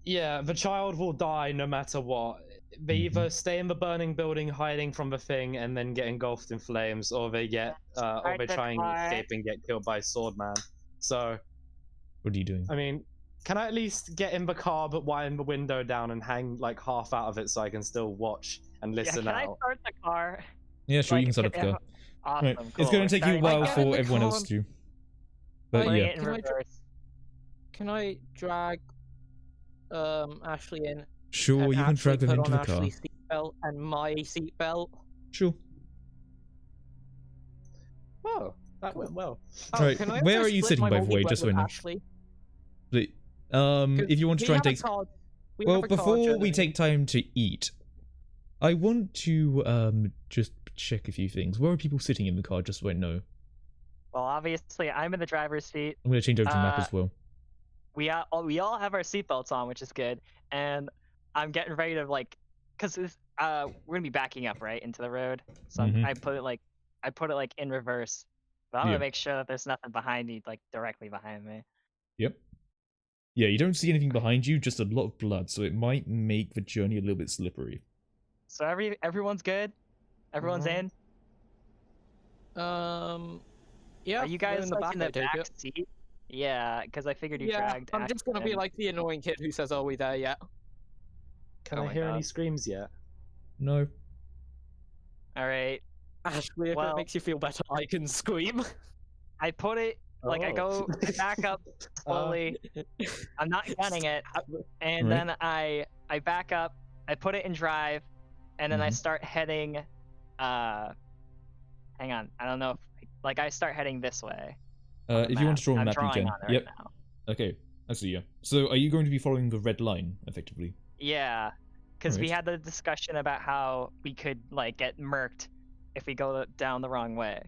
Yeah, the child will die no matter what. They either stay in the burning building hiding from the thing and then get engulfed in flames, or they get, or they try and escape and get killed by Swordman. So, What are you doing? I mean, can I at least get in the car but wind the window down and hang like half out of it so I can still watch and Yeah, listen can I out? start the car? Yeah, sure, you Like, can start up if- the car. Awesome. Right. Cool. It's going we're to take you a starting while the get car. in for the everyone car else and- to. But Putting yeah. it in Can I reverse. Can I drag Ashley in? Sure, and you can drag actually them put into on the car. Ashley's seatbelt and my seatbelt? Sure. Oh, that went well. Oh, Right, can I where also are you split sitting, my by the way, multi-web just so I with know? Ashley? But, 'Cause if you want to we try and have a take. card- we Well, have a card before we journey. take time to eat, I want to just check a few things. Where are people sitting in the car, just so I know? Well, obviously, I'm in the driver's seat. I'm going to change over to map Uh, as well. We all have our seatbelts on, which is good. And I'm getting ready to cause we're gonna be backing up right into the road. So Mhm. I put it like in reverse. But I'm Yeah. gonna make sure that there's nothing behind me, like directly behind me. Yep. Yeah, you don't see anything behind you, just a lot of blood, so it might make the journey a little bit slippery. So everyone's good. Everyone's Mhm. in. Yeah. Are you we're guys in the like back, in I the take back it. seat? Yeah, because I figured you Yeah, dragged. I'm just gonna be Ashton. like the annoying kid who says, "Are we there yet?" Can Oh I my hear any God. screams yet? No. All right. Ashley, if Well- it makes you feel better, I can scream. I put it like I Oh. back up slowly. I'm not gunning it, and Right. then I back up. I put it in drive, and then I Mhm. start heading. Hang on, I don't know if I start heading this way. on the If you want to map. draw a I'm map, you drawing can. on it Yep. right now. Okay, I see, yeah. So, are you going to be following the red line, effectively? Yeah, because we Alright. had the discussion about how we could get murked if we go down the wrong way.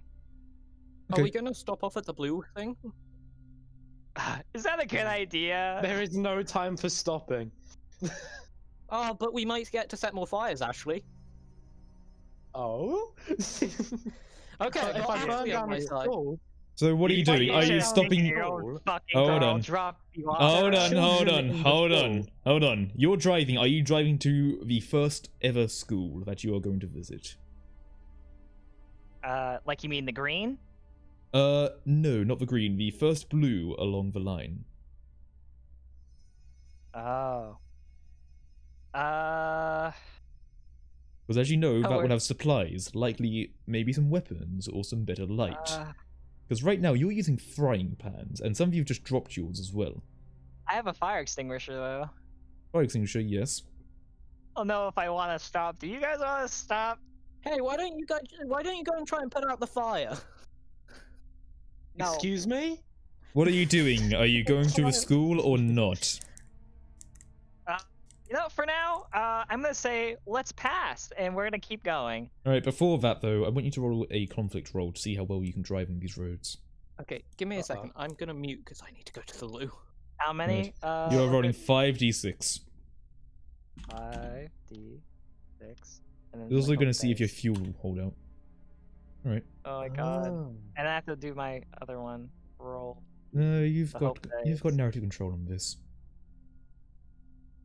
Are Okay. we gonna stop off at the blue thing? Is that a good idea? There is no time for stopping. Oh, but we might get to set more fires, Ashley. Oh? Okay, I if got I burn Ashley on down my a side. school, So, what are you doing? Are you stopping? Your own fucking Hold call, on. drop you off. Hold on, children hold on, in the hold on, school. hold on. You're driving. Are you driving to the first ever school that you are going to visit? Like you mean the green? No, not the green. The first blue along the line. Oh. Because as you know, that Hello. would have supplies, likely maybe some weapons or some better light. Because right now you're using frying pans, and some of you have just dropped yours as well. I have a fire extinguisher though. Fire extinguisher, yes. I don't know if I want to stop. Do you guys want to stop? Hey, why don't you go and try and put out the fire? No. excuse me? What are you doing? Are you going to the school or not? You know, for now, I'm gonna say let's pass, and we're gonna keep going. Alright, before that though, I want you to roll a conflict roll to see how well you can drive on these roads. Okay, give me a Uh-oh. second. I'm gonna mute because I need to go to the loo. How many? You are rolling 5d6. 5d6. And then You're also my going to home see if your base. fuel will hold out. Alright. Oh my god. Oh. And I have to do my other one roll. No, you've The got hope you've got dice. narrative control on this.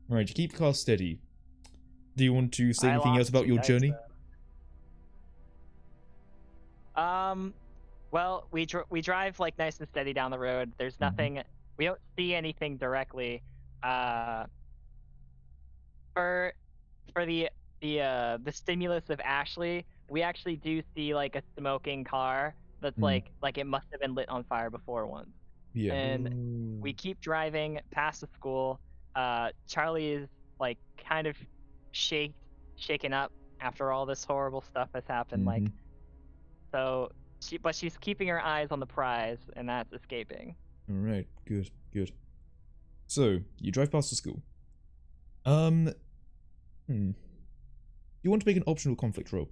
Alright, to keep the car steady, do you want to say I anything else lost about 2 your dice, journey? Well, we drive like nice and steady down the road. There's nothing. We don't see anything directly. For the stimulus of Ashley, we actually do see like a smoking car that's like it must have been lit on fire before once. Yeah. And we keep driving past the school. Charlie is like kind of shaken up after all this horrible stuff has happened. Like, so she's keeping her eyes on the prize, and that's escaping. Alright, good, good. So, you drive past the school. You want to make an optional conflict roll?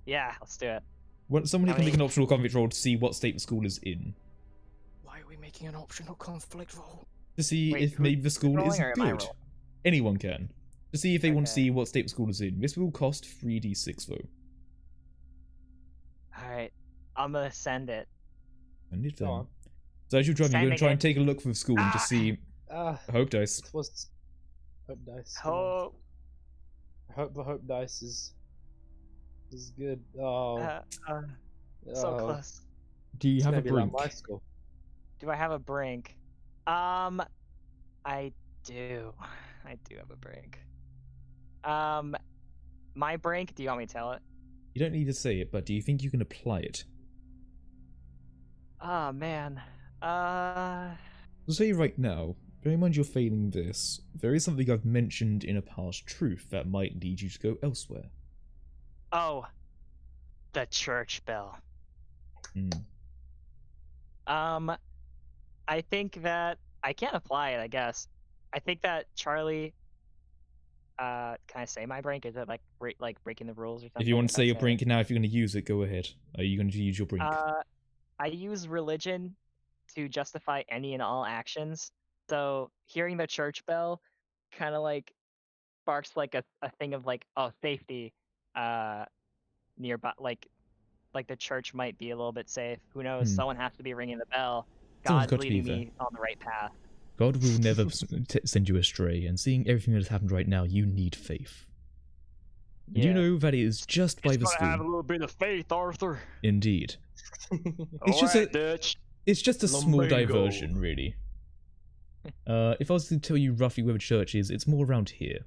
Yeah, let's do it. Somebody can make an optional conflict roll to see what state the school is in. Why are we making an optional conflict roll? To see Wait, if maybe the school is or am I good. rolling? Anyone can. To see if they want to Okay. see what state the school is in. This will cost 3d6 though. Alright, I'm gonna send it. And it Go then. on. So as you're driving, you're going to try and Sending take a look for the school and just see hope dice. It was hope dice. come on. Hope. I hope the hope dice is good. Oh, So oh. close. Do you It's have a gonna be like brink? my school. Do I have a brink? I do. I do have a brink. My brink, do you want me to tell it? You don't need to say it, but do you think you can apply it? Oh, man. I'll say right now, bear in mind you're failing this, there is something I've mentioned in a past truth that might lead you to go elsewhere. Oh. The church bell. I think that I can't apply it, I guess. I think that Charlie, can I say my brink? Is it like breaking the rules or something? If you want to if I say your it? brink now, if you're going to use it, go ahead. Are you going to use your brink? I use religion to justify any and all actions. So hearing the church bell kind of like sparks like a thing of like, oh, safety nearby, like the church might be a little bit safe. Who knows? Someone has to be ringing the bell. Someone's God's got to be leading there. me on the right path. God will never send you astray, and seeing everything that has happened right now, you need faith. And you know that it is just by the school. Have a little bit of faith, Arthur. Indeed. It's just a small diversion, really. If I was to tell you roughly where the church is, it's more around here.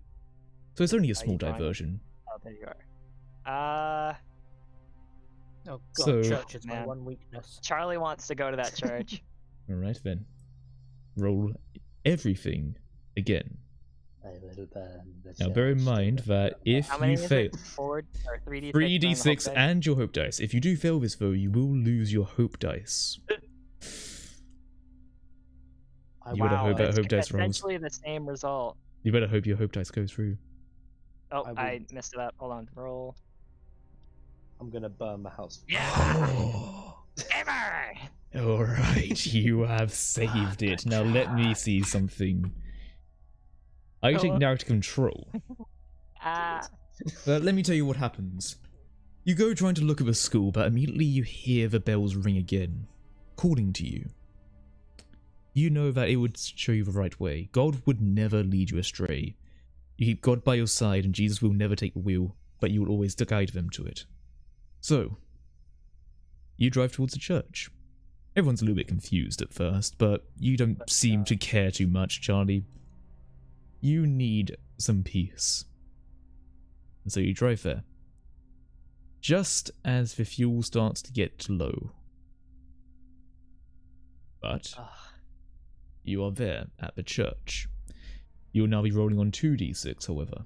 So it's only a small diversion. Oh, there you are. Oh god, So- church is my Man. one weakness. Charlie wants to go to that church. Alright then. Roll everything again. I will burn the Now bear in church mind that if How many you is fail... it? 4 or 3d6? 3d6 and your hope dice. If you do fail this though, you will lose your hope dice. You better hope that hope dice rolls. Essentially the same result. You better hope your hope dice goes through. Oh, I will- I messed it up. Hold on. Roll. I'm gonna burn the house. Ever! Alright, you have saved it. Now let me see something. I take narrative control. But let me tell you what happens. You go trying to look at the school, but immediately you hear the bells ring again, calling to you. You know that it would show you the right way. God would never lead you astray. You keep God by your side, and Jesus will never take the wheel, but you will always guide them to it. So, you drive towards the church. Everyone's a little bit confused at first, but you don't seem to care too much, Charlie. You need some peace. And so you drive there. Just as the fuel starts to get low. But you are there at the church. You will now be rolling on 2d6, however.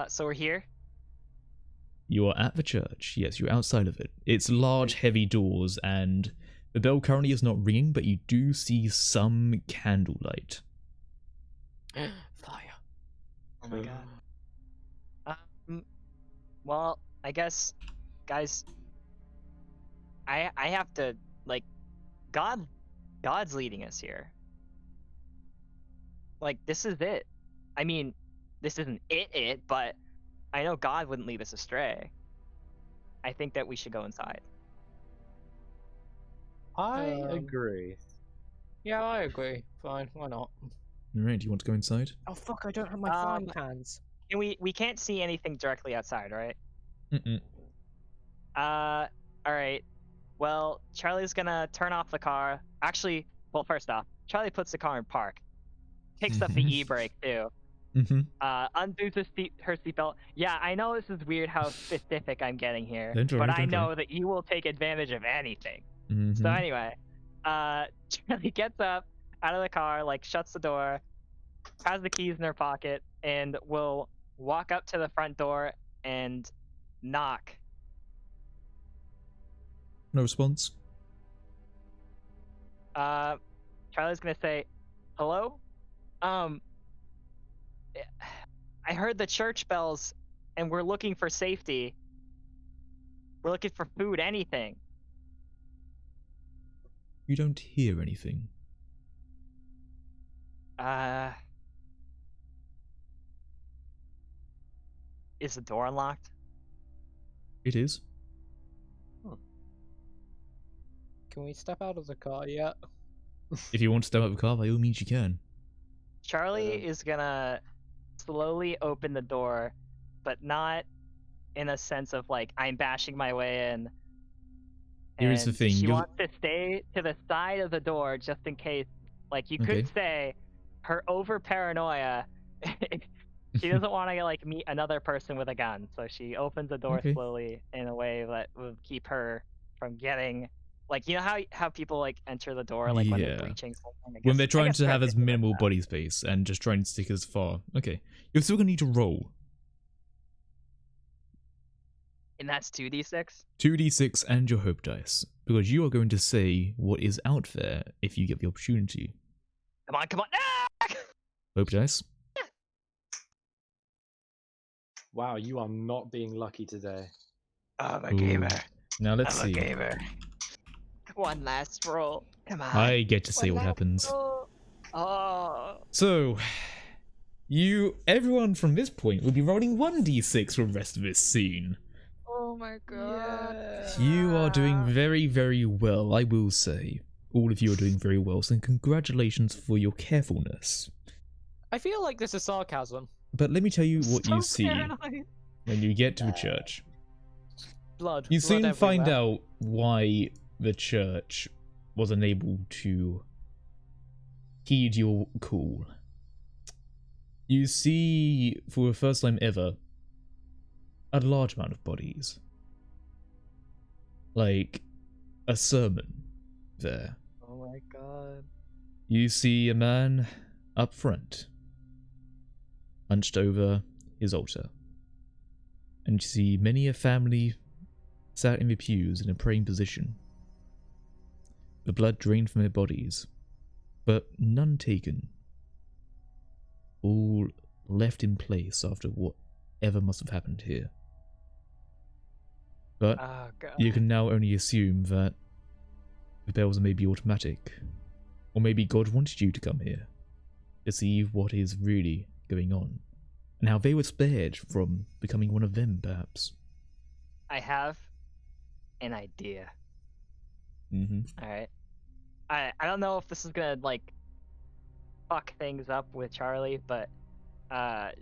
So we're here. You are at the church. Yes, you're outside of it. It's large, heavy doors, and the bell currently is not ringing, but you do see some candlelight. Fire. Oh my god. Well, I guess, guys, I have to, like, God's leading us here. Like, this is it. I mean, this isn't it, but I know God wouldn't lead us astray. I think that we should go inside. I agree. Yeah, I agree. Fine, why not? Alright, do you want to go inside? Oh fuck! I don't have my frying pans. And we can't see anything directly outside, right? Mm-mm. All right. Well, Charlie's gonna turn off the car. Actually, well, first off, Charlie puts the car in park, picks up the e-brake too, Mm-hmm. undoes her seatbelt. Yeah, I know this is weird how specific I'm getting here, Don't worry, but I don't know worry. that you will take advantage of anything. Mm-hmm. So anyway, Charlie gets up out of the car, like shuts the door, has the keys in her pocket, and will walk up to the front door and knock. No response. Charlie's gonna say, "Hello? I heard the church bells, and we're looking for safety. We're looking for food, anything." You don't hear anything. Is the door unlocked? It is. Can we step out of the car yet? If you want to step out of the car, by all means you can. Charlie is gonna slowly open the door, but not in a sense of like I'm bashing my way in. Here is the And thing, she you'll- wants to stay to the side of the door just in case. Like you Okay. could say, her over paranoia. She doesn't want to like meet another person with a gun, so she opens the door Okay. slowly in a way that will keep her from getting. Like, you know how people like enter the door like when they're Yeah. breaching something. I When they're guess- I trying guess to have Fred as did like minimal that. body space and just trying to stick as far. Okay. You're still gonna need to roll. And that's 2d6. 2d6 and your hope dice. Because you are going to say what is out there if you get the opportunity. Come on, come on! Ah! Hope dice. Wow, you are not being lucky today. I'm a Ooh. gamer. Now let's I'm a see. gamer. One last roll. Come on. I get to say One what last happens. roll. Oh. So, everyone from this point will be rolling 1d6 for the rest of this scene. Oh my god. You are doing very, very well, I will say. All of you are doing very well, so congratulations for your carefulness. I feel like this is sarcasm. But let me tell you what you So see paranoid. when you get to the church. Blood. You blood soon find everywhere. out why the church was unable to heed your call. You see, for the first time ever, a large amount of bodies. Like a sermon there. Oh my god. You see a man up front, hunched over his altar. And you see many a family sat in the pews in a praying position. The blood drained from their bodies, but none taken. All left in place after whatever must have happened here. But Oh god. you can now only assume that the bells may be automatic. Or maybe God wanted you to come here to see what is really going on. And how they were spared from becoming one of them, perhaps. I have an idea. Mm-hmm. Alright. I don't know if this is gonna like fuck things up with Charlie, but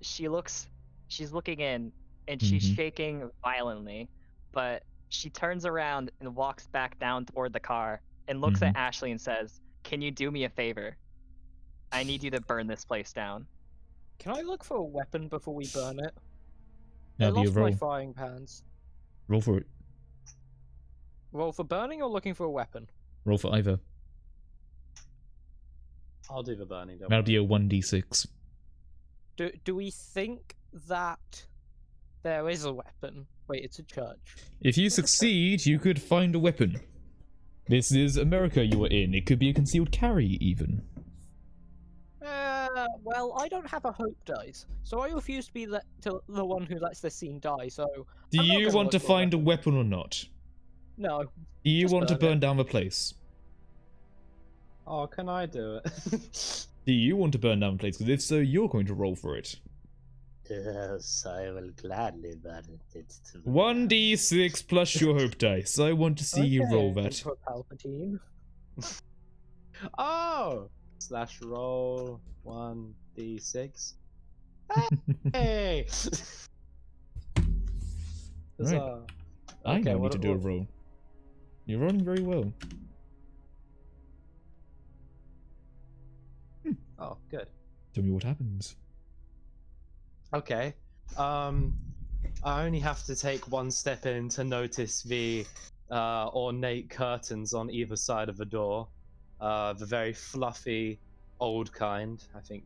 she's looking in and she's Mhm. shaking violently, but she turns around and walks back down toward the car and looks at Ashley and says, "Can you do me a favor? I need you to burn this place down." Can I look for a weapon before we burn it? Now I be a lost my roll. frying pans. Roll for it. Roll for burning or looking for a weapon? Roll for either. I'll do the burning. Don't That'll be worry. a 1d6. Do we think that there is a weapon? Wait, it's a church. If you succeed, you could find a weapon. This is America you are in. It could be a concealed carry, even. Well, I don't have a hope dice, so I refuse to be the one who lets this scene die. So Do I'm not you gonna want look to for a find a weapon. weapon or not? No. Do you Just want to burn it. burn down the place? Oh, can I do it? Do you want to burn down the place? Because if so, you're going to roll for it. Yes, I will gladly burn it to the 1d6 plus your hope dice. I want to see you roll Okay, that. Emperor Palpatine. Oh! Slash roll 1d6. Hey! Huzzah. I now need what- to do a what- roll. You're rolling very well. Oh, good. Tell me what happens. Okay. I only have to take one step in to notice the ornate curtains on either side of the door. The very fluffy, old kind. I think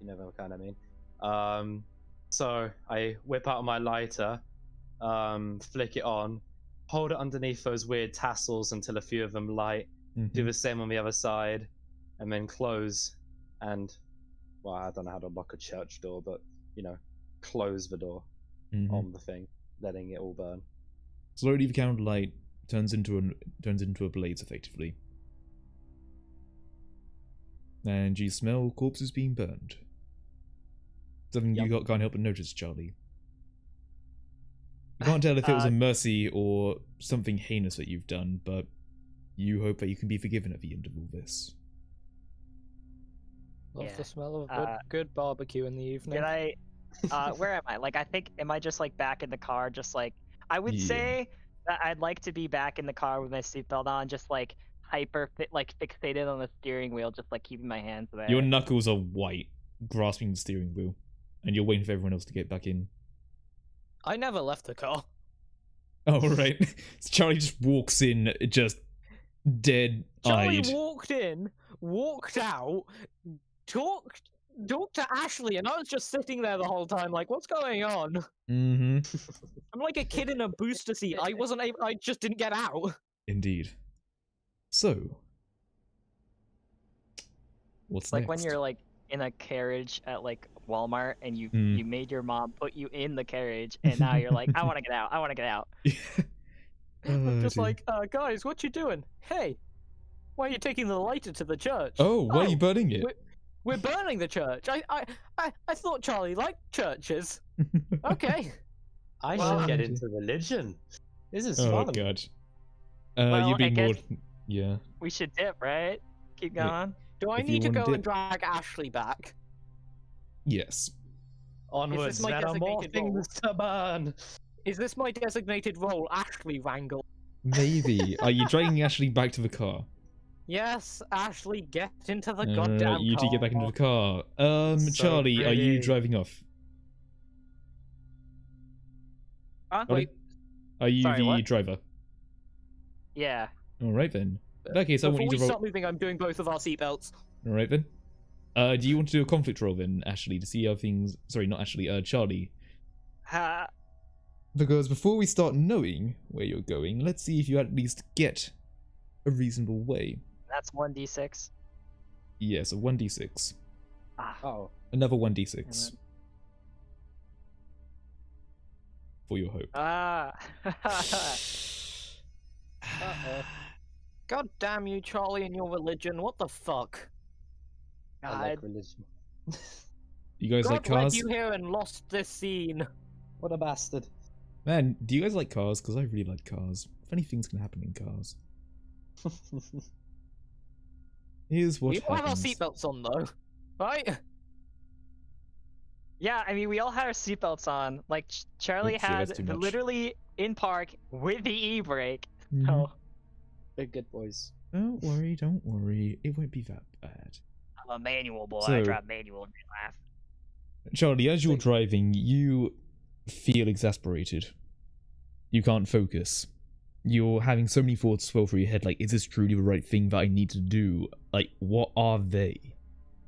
you know what kind I mean. So I whip out my lighter, flick it on, hold it underneath those weird tassels until a few of them light. Do the same on the other side, and then close. And well, I don't know how to lock a church door, but you know, close the door on the thing, letting it all burn. Slowly, the candlelight turns into a blaze, effectively, and you smell corpses being burned. Something you can't help but notice, Charlie. You can't tell if it was a mercy or something heinous that you've done, but you hope that you can be forgiven at the end of all this. Love Yeah. the smell of good barbecue in the evening. Did I? Where am I? Like, I think, am I just like back in the car? Just like, I would Yeah. say that I'd like to be back in the car with my seatbelt on, just like fixated on the steering wheel, just like keeping my hands there. Your knuckles are white, grasping the steering wheel, and you're waiting for everyone else to get back in. I never left the car. Oh, right. So Charlie just walks in, just dead-eyed. Charlie walked in, walked out, talked to Ashley, and I was just sitting there the whole time, like, what's going on? Mm-hmm. I'm like a kid in a booster seat. I wasn't able. I just didn't get out. Indeed. So, what's Like next? when you're like in a carriage at like Walmart and you made your mom put you in the carriage, and now you're like, I want to get out. I want to get out. I'm just dear. like, guys, what you doing? Hey, why are you taking the lighter to the church? Oh, why are you burning it? We're burning the church. I thought Charlie liked churches. Okay. I Well, should get into religion. This is Oh fun. god. Well, you'd be I more. guess- Yeah. We should dip, right? Keep Wait. going. Do I If you need to wanna go and dip. drag Ashley back? Yes. Onwards, my there are more designated role? things to burn. Is this my designated role, Ashley Wrangle? Maybe. Are you dragging Ashley back to the car? Yes, Ashley, get into the goddamn You car. two get back into the car. So Charlie, are you pretty. driving off? Huh? Charlie? Are you Sorry, the what? driver? Yeah. Alright then. In that case, I want Before you we to roll. start moving, I'm doing both of our seatbelts. Alright then. Do you want to do a conflict roll then, Ashley, to see how things. Sorry, not Ashley, Charlie. Ha. Because before we start knowing where you're going, let's see if you at least get a reasonable way. That's 1d6. Yes, a 1d6. Ah. Oh, Another 1d6. For your hope. Ah. God damn you, Charlie, and your religion. What the fuck? I God. like religion. You guys like God led cars? you here and lost this scene. What a bastard. Man, do you guys like cars? Because I really like cars. Funny things can happen in cars. Here's what We all have our happens. seatbelts on, though. Right? Yeah, I mean, we all had our seatbelts on. Like, Charlie Oops, yeah, had that's too much. literally in park with the e-brake. Mhm. So, They're good boys. Don't worry, don't worry. It won't be that bad. I'm a manual boy. I So- drive manual in real life. Charlie, as you're Thank driving, you feel exasperated. You can't focus. You're having so many thoughts swirl through your head, like, is this truly the right thing that I need to do? Like, what are they?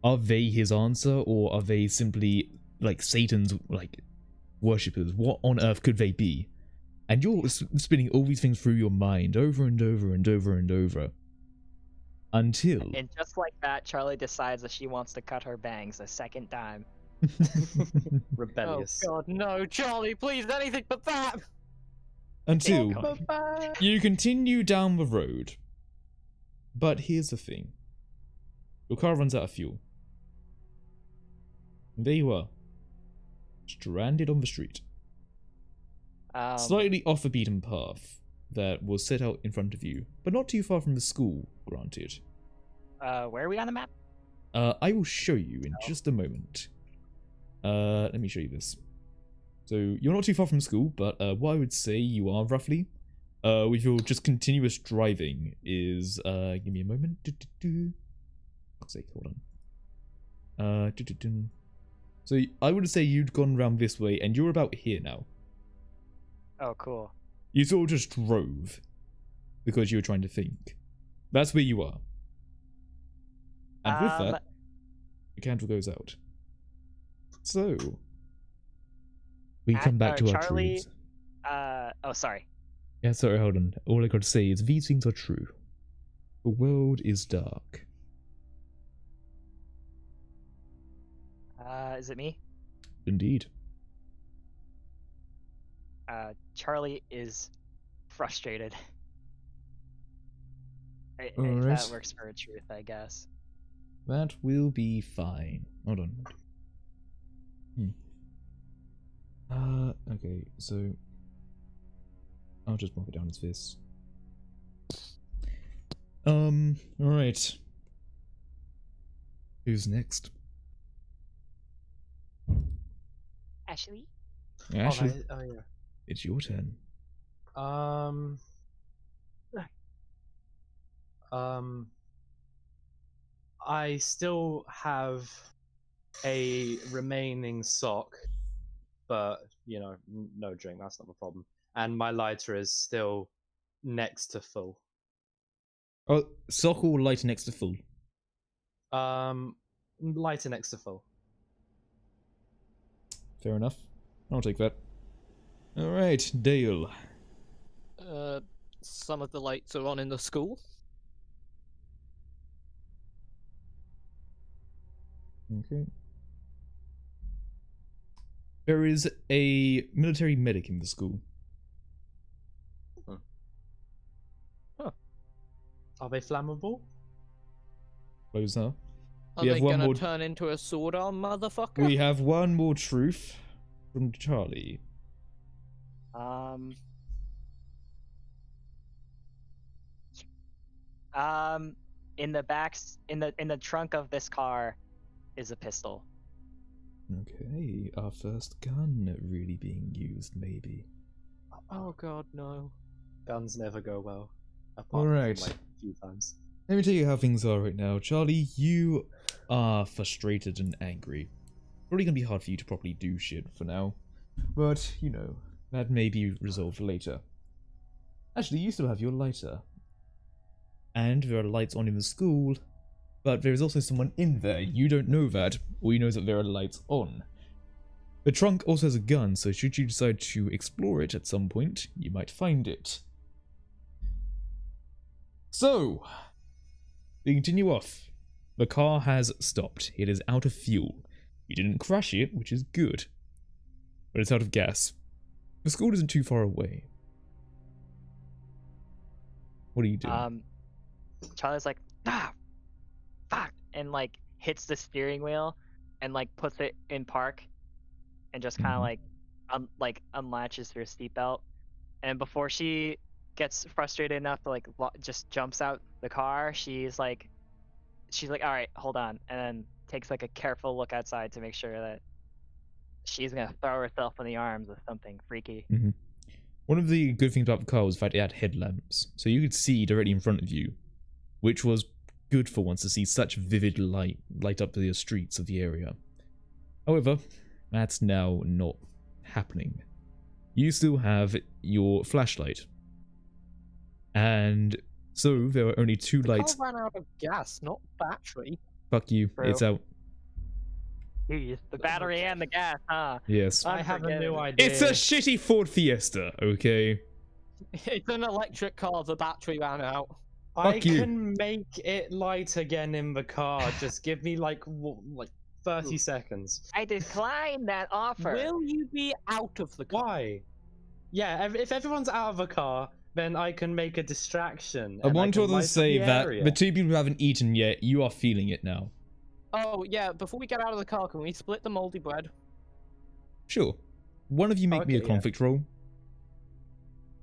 Are they his answer, or are they simply, like, Satan's, like, worshippers? What on earth could they be? And you're spinning all these things through your mind, over and over and over and over. Until... And just like that, Charlie decides that she wants to cut her bangs a second time. Rebellious. Oh god, no, Charlie, please, anything but that! Until... God. You continue down the road. But here's the thing. Your car runs out of fuel. And there you are. Stranded on the street. Slightly off the beaten path that was set out in front of you, but not too far from the school, granted. Where are we on the map? I will show you in just a moment. Let me show you this. So you're not too far from school, but what I would say you are roughly, with your just continuous driving is give me a moment. God's sake, hold on. So I would say you'd gone around this way, and you're about here now. Oh, cool. You sort of just drove because you were trying to think. That's where you are. And with that, the candle goes out. So we come back to our Charlie, truths. oh, sorry. Yeah, sorry, hold on. All I got to say is these things are true. The world is dark. Is it me? Indeed. Charlie is frustrated. If Alright. that works for a truth, I guess. That will be fine. Hold on. Okay, so I'll just mark it down as this. Alright. Who's next? Ashley? Ashley, Oh yeah. it's your turn. I still have a remaining sock, but you know, no drink. That's not a problem. And my lighter is still next to full. Oh, sock or lighter next to full? Lighter next to full. Fair enough. I'll take that. Alright, Dale. Some of the lights are on in the school. Okay. There is a military medic in the school. Are they flammable? Close now. Are We they have one gonna more- turn into a sword arm motherfucker? We have one more truth from Charlie. In the trunk of this car is a pistol. Okay, our first gun really being used, maybe. Oh god, no. Guns never go well. Apart Alright. from like a few times. Let me tell you how things are right now. Charlie, you are frustrated and angry. Probably gonna be hard for you to properly do shit for now. But, you know, that may be resolved later. Actually, you still have your lighter. And there are lights on in the school, but there is also someone in there. You don't know that. All you know is that there are lights on. The trunk also has a gun, so should you decide to explore it at some point, you might find it. So, we continue off. The car has stopped. It is out of fuel. You didn't crash it, which is good. But it's out of gas. The school isn't too far away. What are you doing? Charlie's like, fuck, and like hits the steering wheel, and like puts it in park, and just kind of like unlatches her seatbelt, and before she gets frustrated enough to like just jumps out the car, she's like, all right, hold on, and then takes like a careful look outside to make sure that she's gonna throw herself in the arms of something freaky. One of the good things about the car was that it had headlamps, so you could see directly in front of you, which was good for once to see such vivid light up the streets of the area. However, that's now not happening. You still have your flashlight, and so there are only two lights. The car ran out of gas, not battery. Fuck you, True. it's out. Jeez, the battery and the gas, huh? Yes. I have a new Unforgettable. idea. It's a shitty Ford Fiesta, okay? It's an electric car, the battery ran out. I Fuck you. can make it light again in the car. Just give me like 30 seconds. I decline that offer. Will you be out of the car? Why? Yeah, if everyone's out of the car, then I can make a distraction. I and want to can light also up say the that area. the two people who haven't eaten yet, you are feeling it now. Oh, yeah, before we get out of the car, can we split the moldy bread? Sure. One of you make me a Okay, yeah. conflict roll.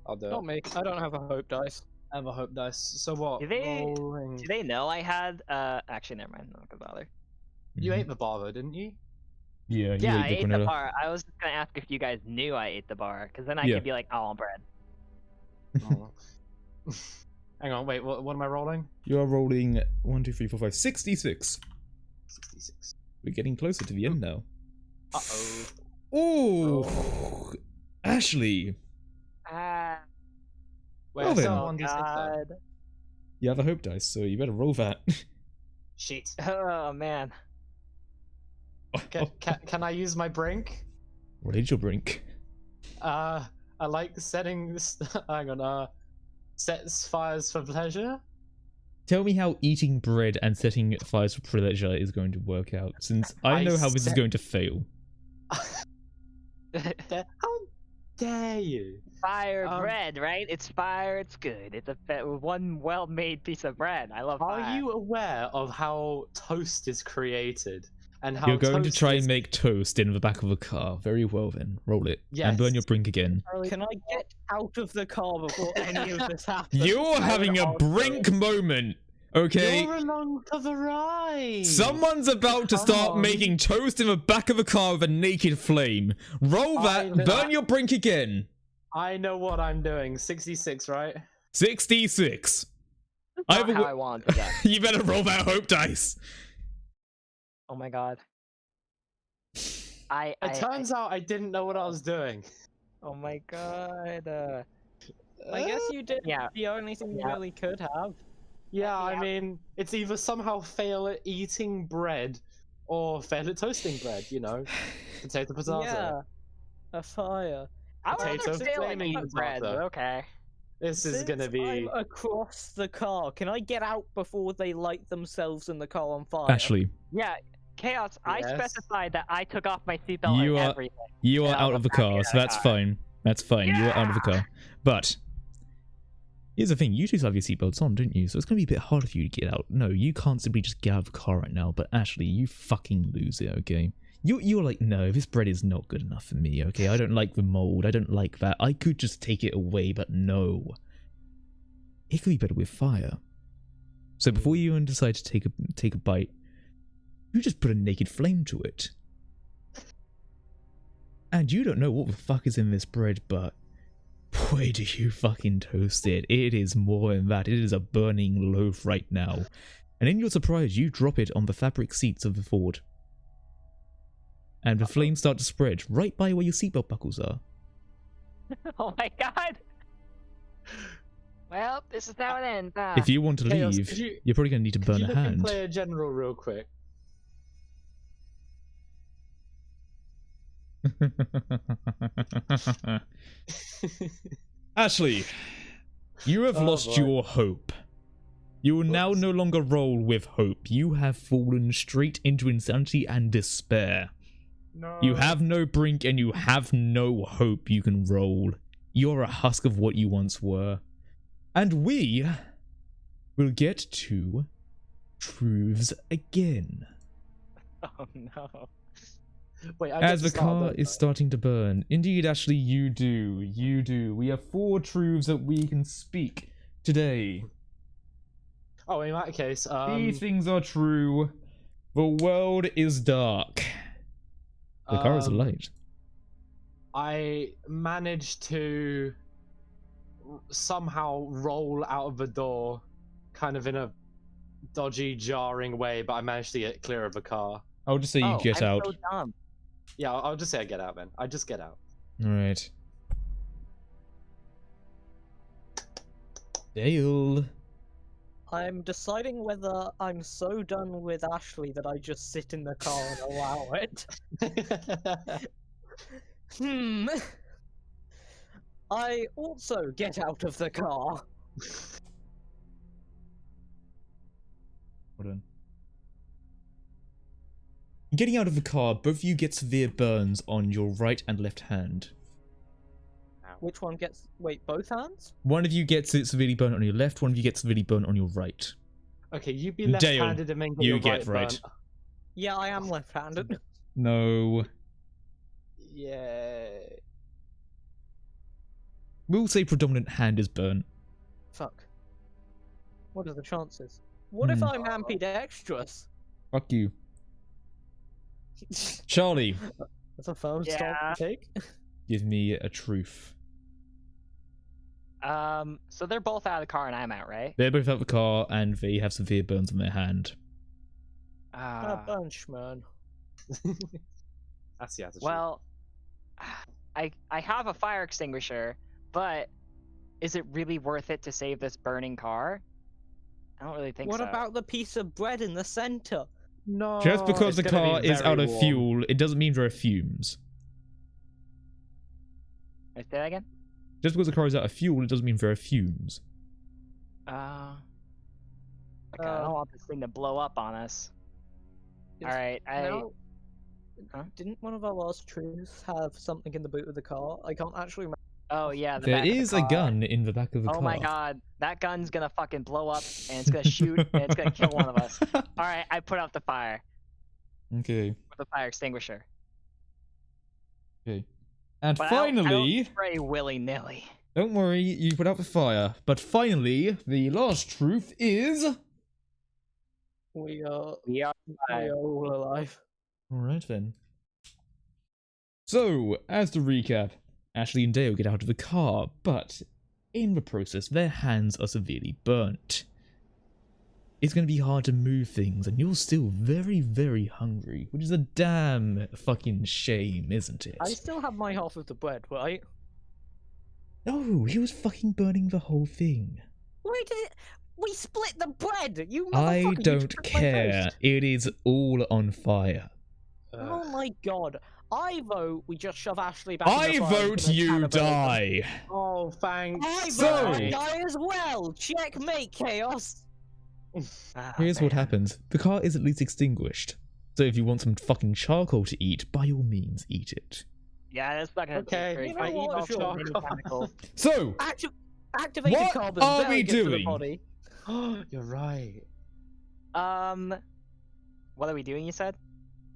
I'll do it. Not me. I don't have a hope dice. Have a hope dice. So what? Do they- Rolling. Do they know I had? Actually, never mind. I'm not gonna bother. You ate the bar though, didn't you? Yeah, you Yeah, ate I the ate the granola. bar. I was just gonna ask if you guys knew I ate the bar, because then I Yeah. could be like, oh, bread. Oh. Hang on, wait. What am I rolling? You are rolling 1, 2, 3, 4, 5, 66. 66. We're getting closer to the end now. Uh oh. Oh, Ashley, Ah, Wait, Well I still then. have oh 1d6 though. god. you have a hope dice, so you better roll that. Shit. Oh man. Can I use my brink? What did your brink? I like setting this. Hang on. Sets fires for pleasure. Tell me how eating bread and setting fires for pleasure is going to work out, since I know how this is set- going to fail. How dare you? Fire Um, bread, right? It's fire. It's good. It's one well-made piece of bread. I love fire. Are you aware of how toast is created and how You're going to toast try is... and make toast in the back of a car. Very well then. Roll it. And burn your Yes. brink again. Can I get out of the car before any of this happens? You're having a brink moment, okay? You're along for the ride. Someone's about to Come start on. making toast in the back of a car with a naked flame. Roll that, burn your brink again. I know what I'm doing. 66, right? 66. Not have a how w- I want to get. You better roll that hope dice. Oh my god. It turns out I didn't know what I was doing. Oh my god. I guess you did Yeah. the only thing you Yeah. really could have. Yeah, I Yeah. mean, it's either somehow fail at eating bread or fail at toasting bread, you know? Potato, potato. Yeah, a fire. I would Potato, rather fail at flaming eating bread, potato. but okay. This is gonna Since be... I'm across the car. Can I get out before they light themselves and the car on fire? Ashley, Yeah, Chaos, I Yes? specified that I took off my seatbelt You and are- everything. you are Yeah, out I'm of the back in car, the so that's car. fine. That's fine. You are out of the Yeah. car. But here's the thing: you two have your seatbelts on, don't you? So it's gonna be a bit hard for you to get out. No, you can't simply just get out of the car right now. But Ashley, you fucking lose it, okay? You're like, no, this bread is not good enough for me, okay? I don't like the mold. I don't like that. I could just take it away, but no. It could be better with fire. So before you even decide to take a bite, you just put a naked flame to it. And you don't know what the fuck is in this bread, but boy, do you fucking toast it. It is more than that. It is a burning loaf right now. And in your surprise, you drop it on the fabric seats of the Ford. And the flames start to spread right by where your seatbelt buckles are. Oh my god. Well, this is how it ends. If you want to Chaos, leave, could you- you're probably going to need to Could burn you a look and hand. play a general real quick? Ashley, you have Oh, lost boy. your hope. You will now Oops. no longer roll with hope. You have fallen straight into insanity and despair. No. You have no brink and you have no hope you can roll. You're a husk of what you once were. And we will get to truths again. Oh no. Wait, I As get the to start, car don't is I? starting to burn. Indeed, Ashley, you do. You do. We have 4 truths that we can speak today. Oh, in that case, These things are true. The world is dark. The car is light. I managed to somehow roll out of the door, kind of in a dodgy, jarring way, but I managed to get clear of the car. I'll just say you Oh, get I'm out. so dumb. Yeah, I'll just say I get out, man. I just get out. Alright. Dale. I'm deciding whether I'm so done with Ashley that I just sit in the car and allow it. I also get out of the car. Hold on. Getting out of the car, both of you get severe burns on your right and left hand. Which one gets... Wait, both hands? One of you gets it severely burnt on your left, one of you gets severely burnt on your right. Okay, you be Dale, left-handed and then get you your get right. burnt. Yeah, I am left-handed. No. Yeah. We'll say predominant hand is burnt. Fuck. What are the chances? What if Hmm. I'm ambidextrous? Fuck you. Charlie, That's a firm Yeah. stop to take. give me a truth. So they're both out of the car and I'm out, right? They're both out of the car and they have severe burns on their hand. A bunch, man. That's the attitude. Well, I have a fire extinguisher, but is it really worth it to save this burning car? I don't really think What so. about the piece of bread in the center? no. Just because the it's gonna car be is very out of warm. fuel, it doesn't mean there are fumes. Say that again? Just because the car is out of fuel, it doesn't mean there are fumes. I don't want this thing to blow up on us. All right, Now, Huh? didn't one of our last truths have something in the boot of the car? I can't actually remember. Oh yeah, the There back of the is a car. gun in the back of the car. Oh my god, that gun's gonna fucking blow up and it's gonna shoot and it's gonna kill one of us. All right, I put out the fire Okay. with the fire extinguisher. Okay. And But finally, I don't spray willy nilly. don't worry, you put out the fire. But finally, the last truth is. We are Yeah. all alive. Alright then. So, as to recap, Ashley and Dale get out of the car, but in the process, their hands are severely burnt. It's going to be hard to move things, and you're still very, very hungry, which is a damn fucking shame, isn't it? I still have my half of the bread, right? No, he was fucking burning the whole thing. We split the bread. You I motherfucker, you don't took my care. toast. It is all on fire. Oh my god. I vote we just shove Ashley back in I the fire and vote give her you cannibalism. die. Oh, thanks. I So- vote I die as well. Checkmate, Chaos. Ah, Here's what man. happens. The car is at least extinguished. So if you want some fucking charcoal to eat, by all means, eat it. Yeah, that's not gonna Okay, taste very you good. know I eat what, more sure, Any charcoal. chemical. So, Activated What carbon. are very we good for the doing? body. You're right. What are we doing? You said.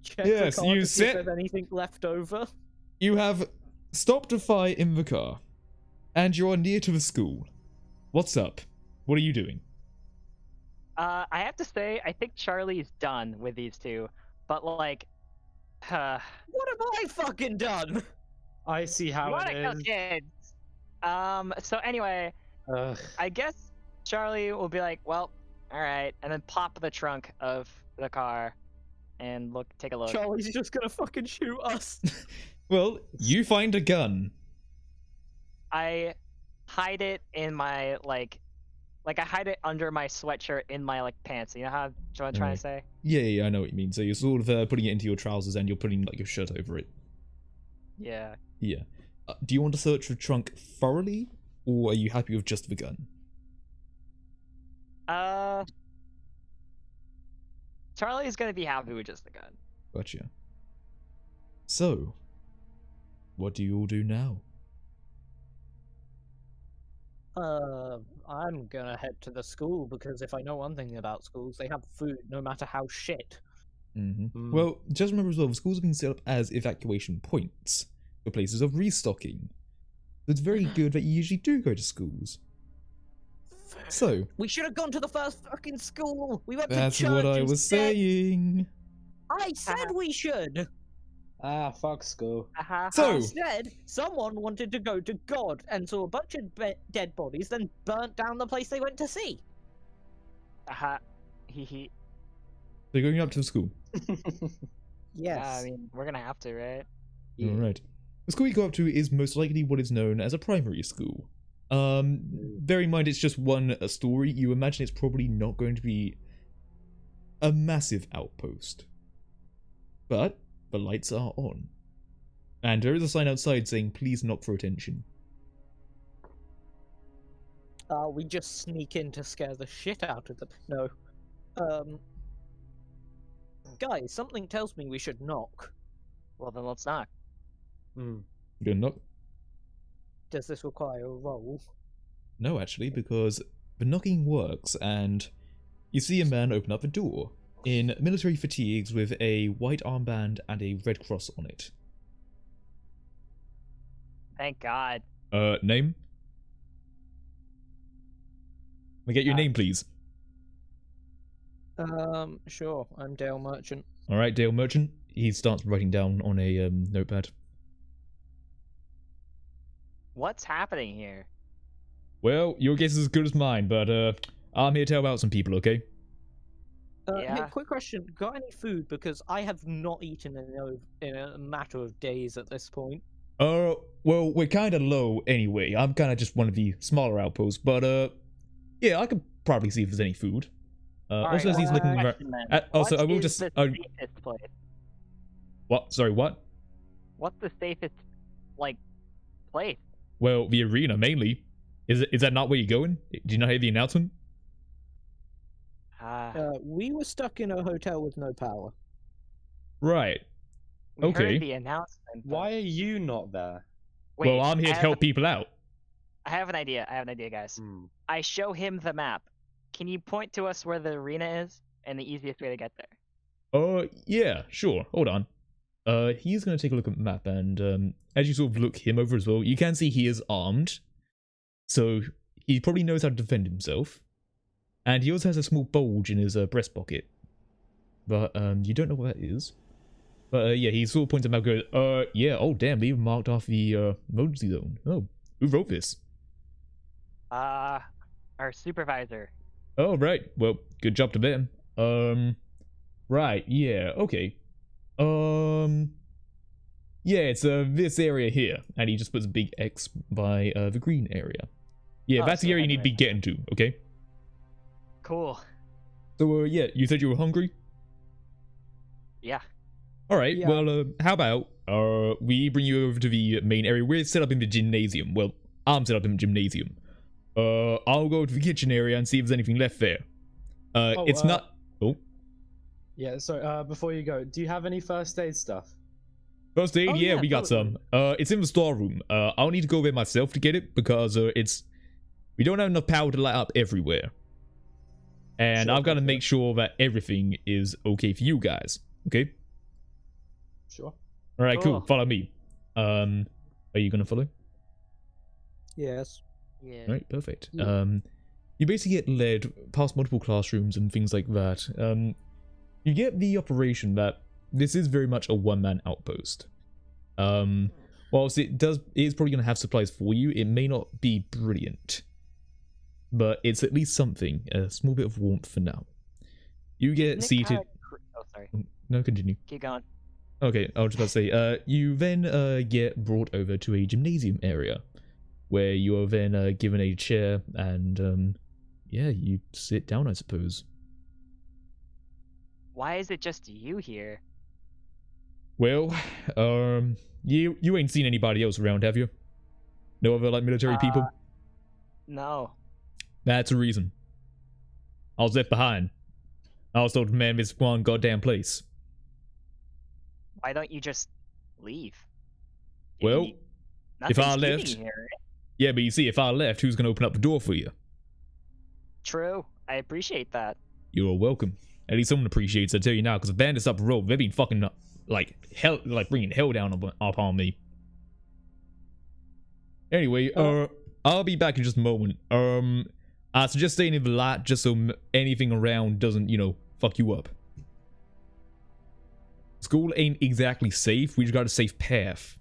Check Yes, the car you to see if said- there's anything left over. you have stopped a fire in the car, and you're near to the school. What's up? What are you doing? I have to say, I think Charlie's done with these two, but like, What have I fucking done? I see how what it a is. kids. So anyway, Ugh. I guess Charlie will be like, well, all right, and then pop the trunk of the car and take a look. Charlie's just gonna fucking shoot us. Well, you find a gun. I hide it in my like I hide it under my sweatshirt in my like pants. You know what I'm trying to say? Yeah, I know what you mean. So you're sort of putting it into your trousers and you're putting like your shirt over it. Yeah. Yeah. Do you want to search the trunk thoroughly, or are you happy with just the gun? Charlie's gonna be happy with just the gun. Gotcha. So, what do you all do now? I'm gonna head to the school because if I know one thing about schools, they have food no matter how shit. Well, just remember as well, the schools have been set up as evacuation points for places of restocking. So it's very good that you usually do go to schools. So, We should have gone to the first fucking school. We went that's to church what I was instead. saying. I said we should. Ah, fuck school. So, Instead, someone wanted to go to God and saw a bunch of dead bodies, then burnt down the place they went to see. He. they're going up to the school. Yes. I mean, we're gonna have to, right? Alright. The school you go up to is most likely what is known as a primary school. Bear in mind it's just one story. You imagine it's probably not going to be a massive outpost. But the lights are on. And there is a sign outside saying, please knock for attention. We just sneak in to scare the shit out of them. No. Guys, something tells me we should knock. Well, then let's knock. You gonna knock? Does this require a roll? No, actually, because the knocking works, and you see a man open up the door in military fatigues with a white armband and a red cross on it. Thank God. Name? Can I get your name, please? Sure. I'm Dale Merchant. All right, Dale Merchant. He starts writing down on a notepad. What's happening here? Well, your guess is as good as mine, but I'm here to help out some people, okay? Hey, Yeah. quick question. Got any food? Because I have not eaten in a matter of days at this point. Well, we're kind of low anyway. I'm kind of just one of the smaller outposts, but yeah, I could probably see if there's any food. Also, as he's looking around. question then. Also, What I will is just. the safest place? What? Sorry, what? What's the safest, like, place? Well, the arena mainly. Is that not where you're going? Do you not hear the announcement? We were stuck in a hotel with no power. Right. We okay. heard the announcement. but- Why are you not there? Wait, Well, I'm here to help people out. I have an idea. I have an idea, guys. Hmm. I show him the map. Can you point to us where the arena is and the easiest way to get there? Yeah, sure. Hold on. He's gonna take a look at the map, and as you sort of look him over as well, you can see he is armed, so he probably knows how to defend himself, and he also has a small bulge in his breast pocket, but you don't know what that is. But yeah, he sort of points at the map, and goes, yeah, oh damn, they even marked off the emergency zone. Oh, who wrote this? Our supervisor. Oh right, well, good job to them. Right, yeah, okay. Yeah, it's this area here, and he just puts a big X by the green area. Yeah, Oh, that's so the area you head need to be right getting to, okay? Cool. So yeah, you said you were hungry? Yeah. Alright, Yeah. well, how about we bring you over to the main area. We're set up in the gymnasium. Well, I'm set up in the gymnasium. I'll go to the kitchen area and see if there's anything left there. It's not... Oh, Yeah, so before you go, do you have any first aid stuff? first aid, Oh, yeah, yeah, we got totally. some. It's in the storeroom. I'll need to go there myself to get it because we don't have enough power to light up everywhere. And Sure, I've got to sure. make sure that everything is okay for you guys. Okay? Sure. Alright, cool. Cool. Follow me. Are you gonna follow? Yes. Yeah. Alright, perfect. Yeah. You basically get led past multiple classrooms and things like that. You get the operation that this is very much a one-man outpost. Whilst it is probably gonna have supplies for you, it may not be brilliant. But it's at least something, a small bit of warmth for now. You get Isn't it seated. kinda Oh, sorry. No, continue. Keep going. Okay, I was just about to say, you then get brought over to a gymnasium area, where you are then given a chair, and yeah, you sit down, I suppose. Why is it just you here? Well, you ain't seen anybody else around, have you? No other like military people? No. That's a reason. I was left behind. I was told to man this one goddamn place. Why don't you just leave? Well, You- if I nothing's keeping left- you here. Yeah, but you see, if I left, who's gonna open up the door for you? True. I appreciate that. You're welcome. At least someone appreciates it, I tell you now, because the bandits up the road, they've been fucking like hell, like bringing hell down upon me. Anyway, I'll be back in just a moment. I suggest staying in the light just so anything around doesn't, fuck you up. School ain't exactly safe. We just got a safe path.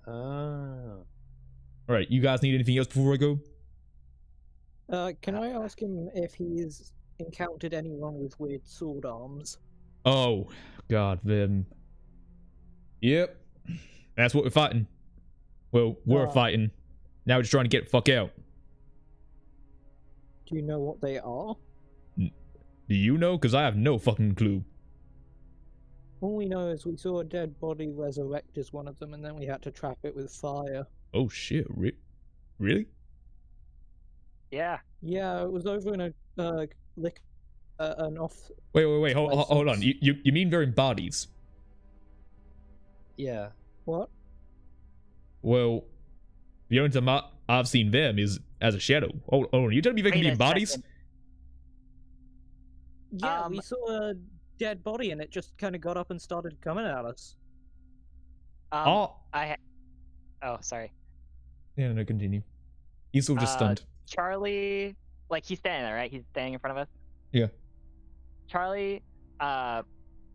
Ah. All right, you guys need anything else before I go? Can I ask him if he's encountered anyone with weird sword arms? Oh, God, them. Yep, that's what we're fighting. Well, we're Ah. fighting. Now we're just trying to get the fuck out. Do you know what they are? Do you know? Because I have no fucking clue. All we know is we saw a dead body resurrect as one of them, and then we had to trap it with fire. Oh shit, really? Yeah. Yeah, it was over in a an off. Wait, hold on. You mean they're in bodies? Yeah. What? Well, the only time I've seen them is as a shadow. Hold on, you telling me they can Wait be a in bodies? second. Yeah, we saw a dead body, and it just kind of got up and started coming at us. Oh, Oh, sorry. yeah, no, continue. He's sort of just stunned. Charlie, like he's standing there, right? He's standing in front of us. Yeah. Charlie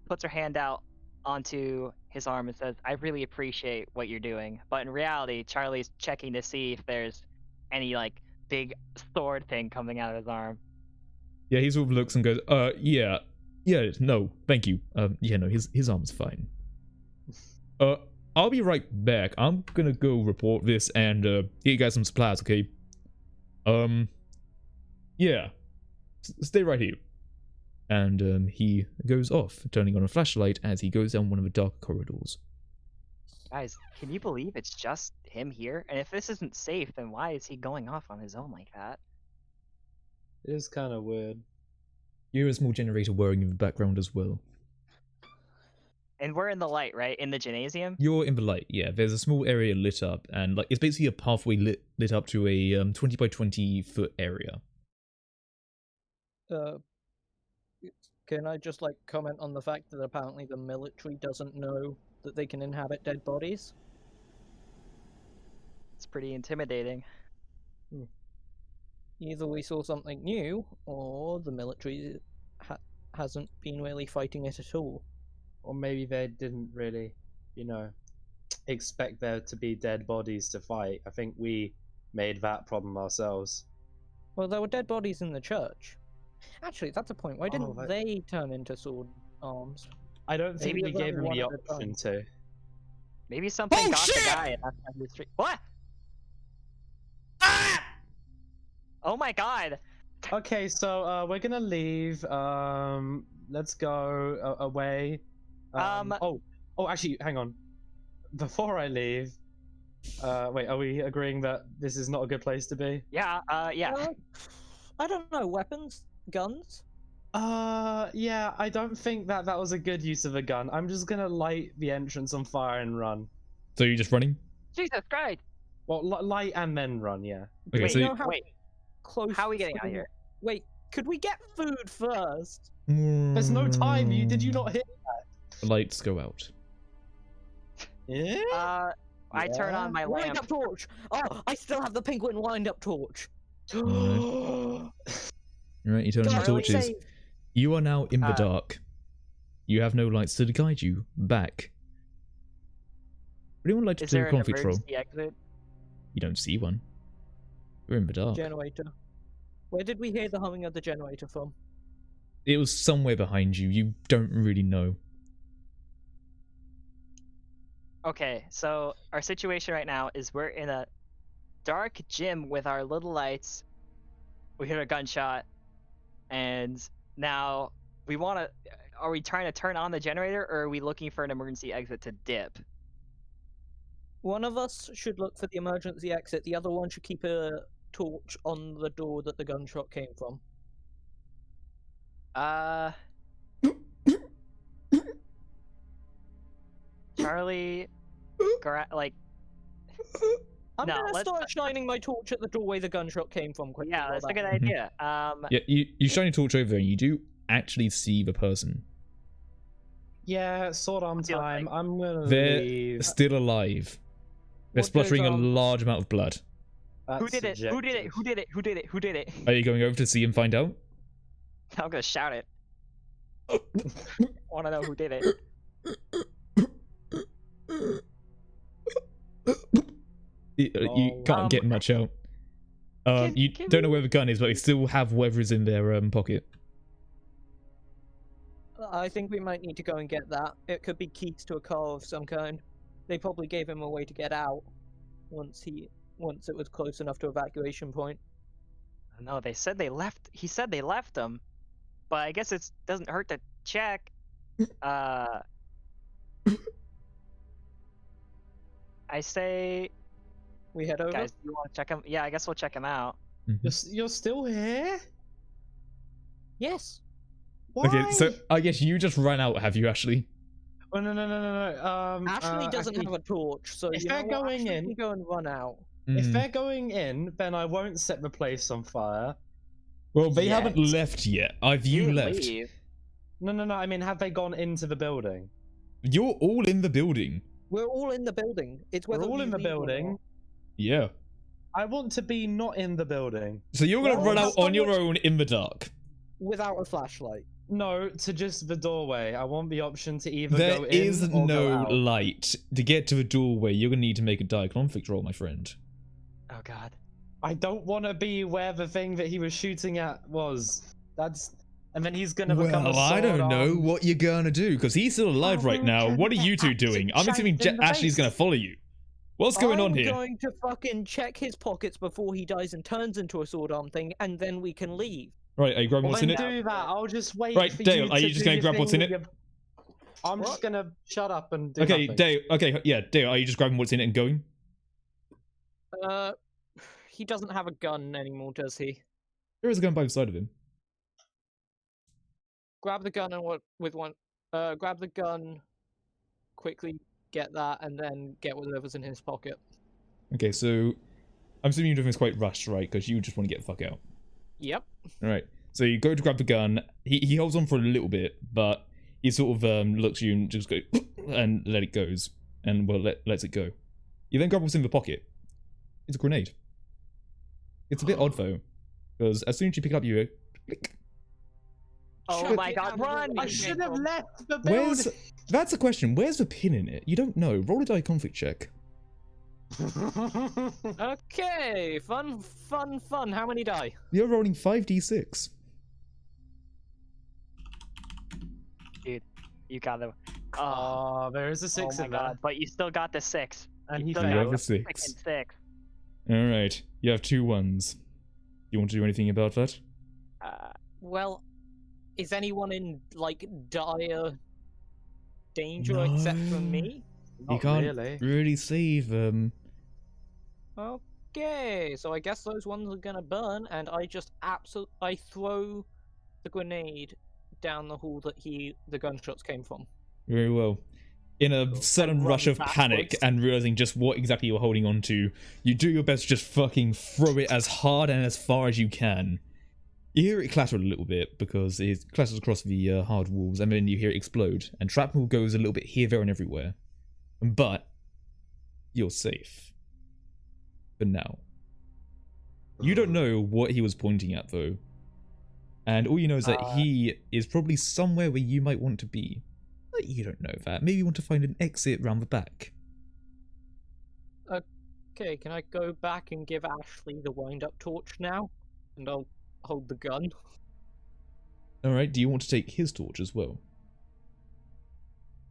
puts her hand out onto his arm and says, "I really appreciate what you're doing." But in reality, Charlie's checking to see if there's any like big sword thing coming out of his arm. Yeah, he sort of looks and goes, yeah, no, thank you. Yeah, no, his arm's fine. I'll be right back. I'm gonna go report this and get you guys some supplies, okay? Yeah, stay right here. And he goes off, turning on a flashlight as he goes down one of the dark corridors. Guys, can you believe it's just him here? And if this isn't safe, then why is he going off on his own like that? It is kind of weird. You hear a small generator whirring in the background as well. And we're in the light, right? In the gymnasium? You're in the light, yeah. There's a small area lit up, and like it's basically a pathway lit up to a 20 by 20 foot area. Can I just like comment on the fact that apparently the military doesn't know that they can inhabit dead bodies? It's pretty intimidating. Either we saw something new, or the military hasn't been really fighting it at all. Or maybe they didn't really, expect there to be dead bodies to fight. I think we made that problem ourselves. Well, there were dead bodies in the church. Actually, that's a point. Why didn't that- they turn into sword arms? I don't think Maybe we there's gave them only the one at a option time. to. Maybe something Oh, got shit! the guy and that's why he was What? Oh my god! Okay, so we're gonna leave. Let's go away. Oh, actually, hang on. Before I leave, wait, are we agreeing that this is not a good place to be? Yeah, yeah. I don't know. Weapons, guns. Yeah, I don't think that was a good use of a gun. I'm just gonna light the entrance on fire and run. So you're just running? Jesus Christ! Well, light and then run. Yeah. Okay, Wait, so you know how wait. close? How are we getting out of to- here? Wait, could we get food first? There's no time. Did you not hit? The lights go out. Yeah. I turn on my Wind lamp. up torch. Oh, I still have the penguin wind up torch. Alright, you turn on the Charlie, torches. save. You are now in the dark. You have no lights to guide you back. Would anyone like to Is do there a an conflict roll? emergency exit? You don't see one. You're in the dark. Generator. Where did we hear the humming of the generator from? It was somewhere behind you. You don't really know. Okay, so our situation right now is we're in a dark gym with our little lights. We hear a gunshot, and now we want to. Are we trying to turn on the generator, or are we looking for an emergency exit to dip? One of us should look for the emergency exit. The other one should keep a torch on the door that the gunshot came from. Charlie, like, I'm No, gonna let's- start shining my torch at the doorway the gunshot came from quickly. yeah, while that's a that good happens. idea. Yeah, you shine your torch over there and you do actually see the person. Yeah, sword arm What's it look time. I'm gonna They're leave. still alive. They're What spluttering a goes on? large amount of blood. Who did it? Who did it? Who did it? Who did it? Who did it? Are you going over to see and find out? I'm gonna shout it. Want to know who did it? You can't get much out. Can- You can don't know we- where the gun is, but they still have whatever's in their pocket. I think we might need to go and get that. It could be keys to a car of some kind. They probably gave him a way to get out once it was close enough to evacuation point. No, they said they left. He said they left him, but I guess it doesn't hurt to check. I say, We head over. guys, do you want to check him? Yeah, I guess we'll check him out. You're still here? Yes. Why? Okay, so I guess you just ran out, have you, Ashley? Oh, no. Ashley doesn't Ashley, have a torch, so if you know they're what? going Ashley in- can go and run out. If Mm. they're going in, then I won't set the place on fire. Well, they yet. haven't left yet. Have you didn't left? leave. No. I mean, have they gone into the building? You're all in the building. We're all in the building. It's We're whether all we in the leave or building. not. Yeah. I want to be not in the building. So you're gonna Well, run out that's on your not- own in the dark. Without a flashlight. No, to just the doorway. I want the option to either There go in is or go no out. light. To get to the doorway, you're gonna need to make a die conflict roll, my friend. Oh god. I don't want to be where the thing that he was shooting at was. And then he's gonna become a Well, I don't know sword-armed- what you're gonna do, because he's still alive right now. What are you two doing? I'm assuming Ashley's gonna follow you. What's going on here? I'm going to fucking check his pockets before he dies and turns into a sword arm thing, and then we can leave. Right, are you grabbing Well, what's in then it? do that. I'll just wait. Right, for Dale, you are to you just do gonna your grab what's thing in with it? I'm just gonna shut up and do Okay, nothing. Dale, yeah, Dale, are you just grabbing what's in it and going? He doesn't have a gun anymore, does he? There is a gun by the side of him. Grab the gun and grab the gun, quickly get that, and then get whatever's in his pocket. Okay, so I'm assuming you're doing this quite rushed, right? Because you just want to get the fuck out. Yep. Alright, so you go to grab the gun. He holds on for a little bit, but he sort of looks at you and just goes and let it goes. And, well, lets it go. You then grab what's in the pocket. It's a grenade. It's a bit odd, though. Because as soon as you pick it up, you click. Oh Shut my it god, down, run! I should have left the building. Where's... That's the question. Where's the pin in it? You don't know. Roll a die conflict check. Okay, fun. How many die? You're rolling 5d6. Dude, you got the. Oh, there is a Oh 6 my in god! there. But you still got the 6. And You he still You got have failed. a the 6. frickin' 6. Alright, you have 2 ones. You want to do anything about that? Well, is anyone in like dire danger except for No. me? You Not can't really. really save them. Okay, so I guess those ones are gonna burn, and I just I throw the grenade down the hall that the gunshots came from. Very well. In a Cool. sudden And rush run of panic backwards. and realizing just what exactly you're holding on to, you do your best to just fucking throw it as hard and as far as you can. You hear it clatter a little bit because it clatters across the hard walls, and then you hear it explode, and shrapnel goes a little bit here, there, and everywhere. But you're safe. For now. You don't know what he was pointing at, though. And all you know is that he is probably somewhere where you might want to be. But you don't know that. Maybe you want to find an exit round the back. Okay, can I go back and give Ashley the wind-up torch now? And I'll hold the gun. Alright, do you want to take his torch as well?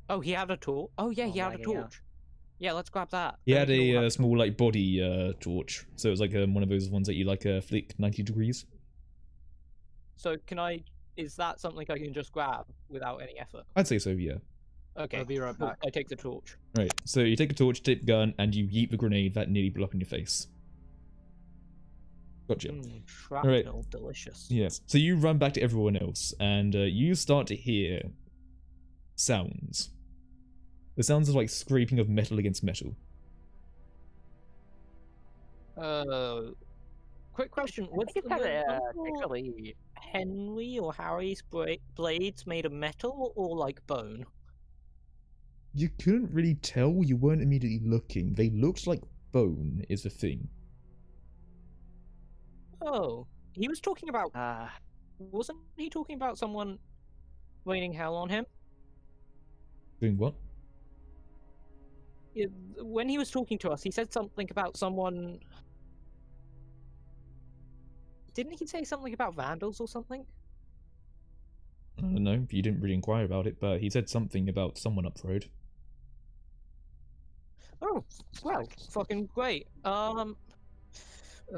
Oh, he had a torch. Oh yeah, he Oh had a my God. torch. Yeah, let's grab that. He Then had we can all a have small, like, body torch. So it was like one of those ones that you, like, flick 90 degrees. So is that something I can just grab without any effort? I'd say so, yeah. Okay, I'll be right cool. back. I take the torch. Right, so you take a torch, take the gun, and you yeet the grenade that nearly blew up in your face. Gotcha. Shrapnel, delicious. Yes. So you run back to everyone else, and you start to hear sounds. The sounds of like scraping of metal against metal. Quick question: I Was think it's the kind of Uncle actually. Henry or Harry's blades made of metal or like bone? You couldn't really tell. You weren't immediately looking. They looked like bone. Is the thing. Oh, he was talking about. Uh, Wasn't he talking about someone raining hell on him? Doing what? When he was talking to us, he said something about someone. Didn't he say something about vandals or something? I don't know. You didn't really inquire about it, but he said something about someone up the road. Oh, well, fucking great. That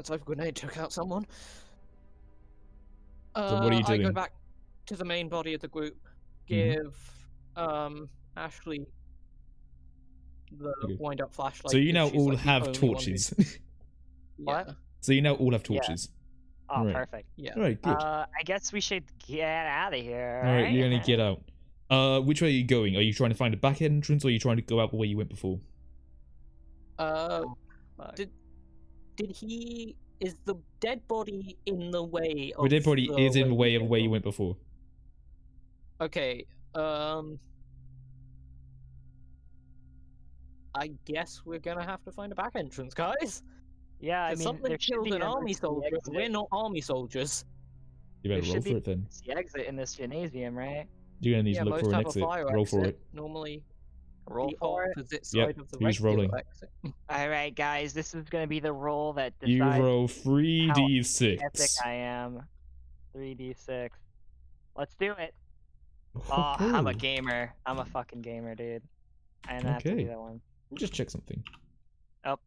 type of grenade took out someone. So what are you I go doing? back to the main body of the group, Mhm. give Ashley the Okay. wind-up flashlight. So you 'cause now she's, all like, the have only one who- torches. Yeah, So you now all have torches. oh, Right. perfect. yeah. Alright, good. I guess we should get out of here. Alright, you're gonna right? get out. Which way are you going? Are you trying to find a back entrance, or are you trying to go out the way you went before? Fuck. Did he? Is the dead body in the way of The dead body the is in the way we of came where you from? went before. Okay. I guess we're gonna have to find a back entrance, guys. Yeah, I Because mean, something there should killed be an army emergency soldier. exit. We're not army soldiers. You better There roll should be for it then. the exit in this gymnasium, right? You're gonna need Yeah, to look most for an have a exit. fire Roll for exit. it. Normally, Roll default for it. opposite Yep, side of the who's regular rolling? exit. All right, guys, this is gonna be the roll that You decides roll 3d6. epic I am. 3d6. Let's do it. Oh, I'm a gamer. I'm a fucking gamer, dude. I didn't have to do Okay. that one. We'll just check something. Oh.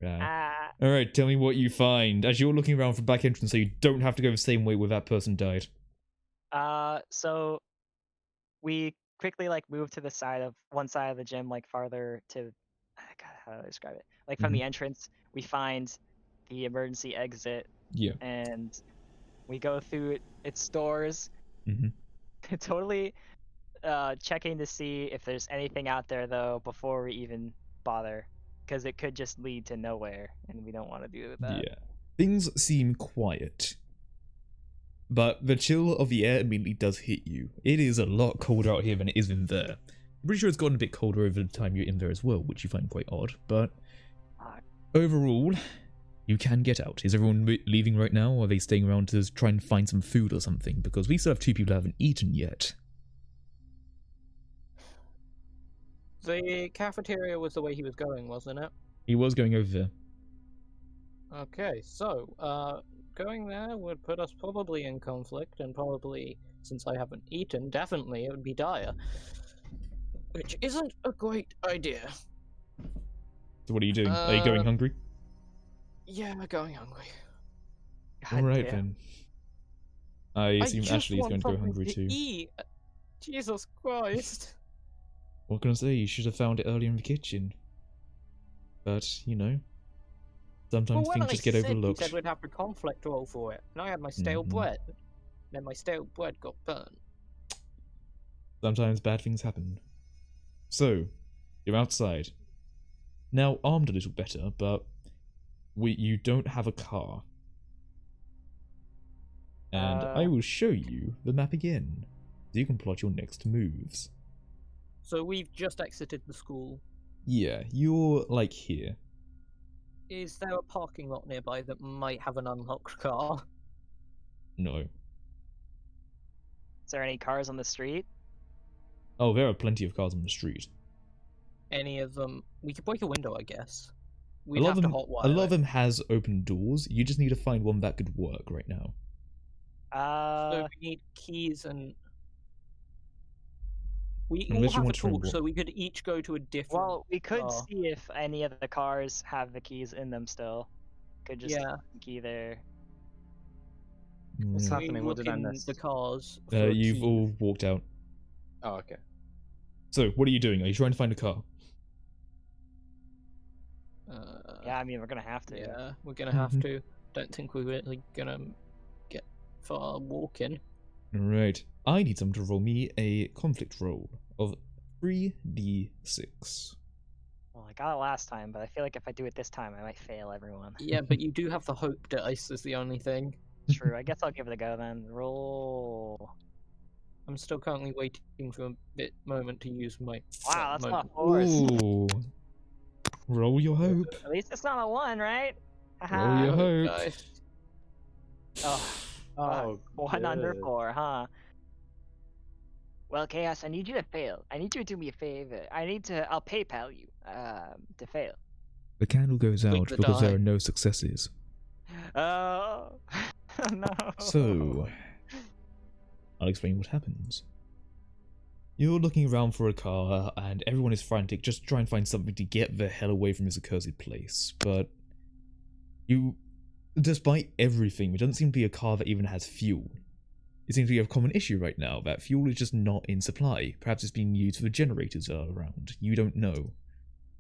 Alright, tell me what you find as you're looking around for back entrance so you don't have to go the same way where that person died. So we quickly like move to the side of one side of the gym, like farther to God, how do I describe it? Like from the entrance, we find the emergency exit. Yeah. And we go through its doors. Totally checking to see if there's anything out there though before we even bother, because it could just lead to nowhere, and we don't want to do that. Yeah. Things seem quiet. But the chill of the air immediately does hit you. It is a lot colder out here than it is in there. I'm pretty sure it's gotten a bit colder over the time you're in there as well, which you find quite odd, but overall, you can get out. Is everyone leaving right now, or are they staying around to try and find some food or something? Because we still have 2 people who haven't eaten yet. The cafeteria was the way he was going, wasn't it? He was going over there. Okay, so, going there would put us probably in conflict, and probably, since I haven't eaten, definitely it would be dire. Which isn't a great idea. So what are you doing? Are you going hungry? Yeah, going hungry. Alright then. I assume Ashley's going to go hungry too. Eat. Jesus Christ. What can I say? You should have found it earlier in the kitchen. But, you know, sometimes things just get overlooked. He said we'd have to conflict roll for it, and I had my stale bread. Then my stale bread got burnt. Sometimes bad things happen. So, you're outside. Now armed a little better, but you don't have a car. And I will show you the map again, so you can plot your next moves. So we've just exited the school. Yeah, you're like here. Is there a parking lot nearby that might have an unlocked car? No. Is there any cars on the street? Oh, there are plenty of cars on the street. Any of them? We could break a window, I guess. A lot of them has open doors. You just need to find one that could work right now. So we need keys and... We all have a torch, so we could each go to a different... Well, we could see if any of the cars have the keys in them still. Could just key there. What's happening? What did I miss? The cars. You've all walked out. Oh, okay. So, what are you doing? Are you trying to find a car? Yeah, I mean, we're gonna have to. Yeah, we're gonna have to. Don't think we're really gonna get far walking. Alright. I need someone to roll me a conflict roll of 3d6. Well, I got it last time, but I feel like if I do it this time, I might fail everyone. Yeah, but you do have the hope dice is the only thing. True, I guess I'll give it a go then. Roll. I'm still currently waiting for a moment to use my... Wow, that's not force. Ooh. Roll your hope. At least it's not a 1, right? Roll your hope. Oh, 1 under 4, huh? Well, Chaos, I need you to fail. I need you to do me a favor. I'll PayPal you, to fail. The candle goes out because there are no successes. Oh, no. So, I'll explain what happens. You're looking around for a car, and everyone is frantic just to try and find something to get the hell away from this accursed place. But you, despite everything, there doesn't seem to be a car that even has fuel. It seems to be a common issue right now, that fuel is just not in supply. Perhaps it's being used for the generators that are around. You don't know.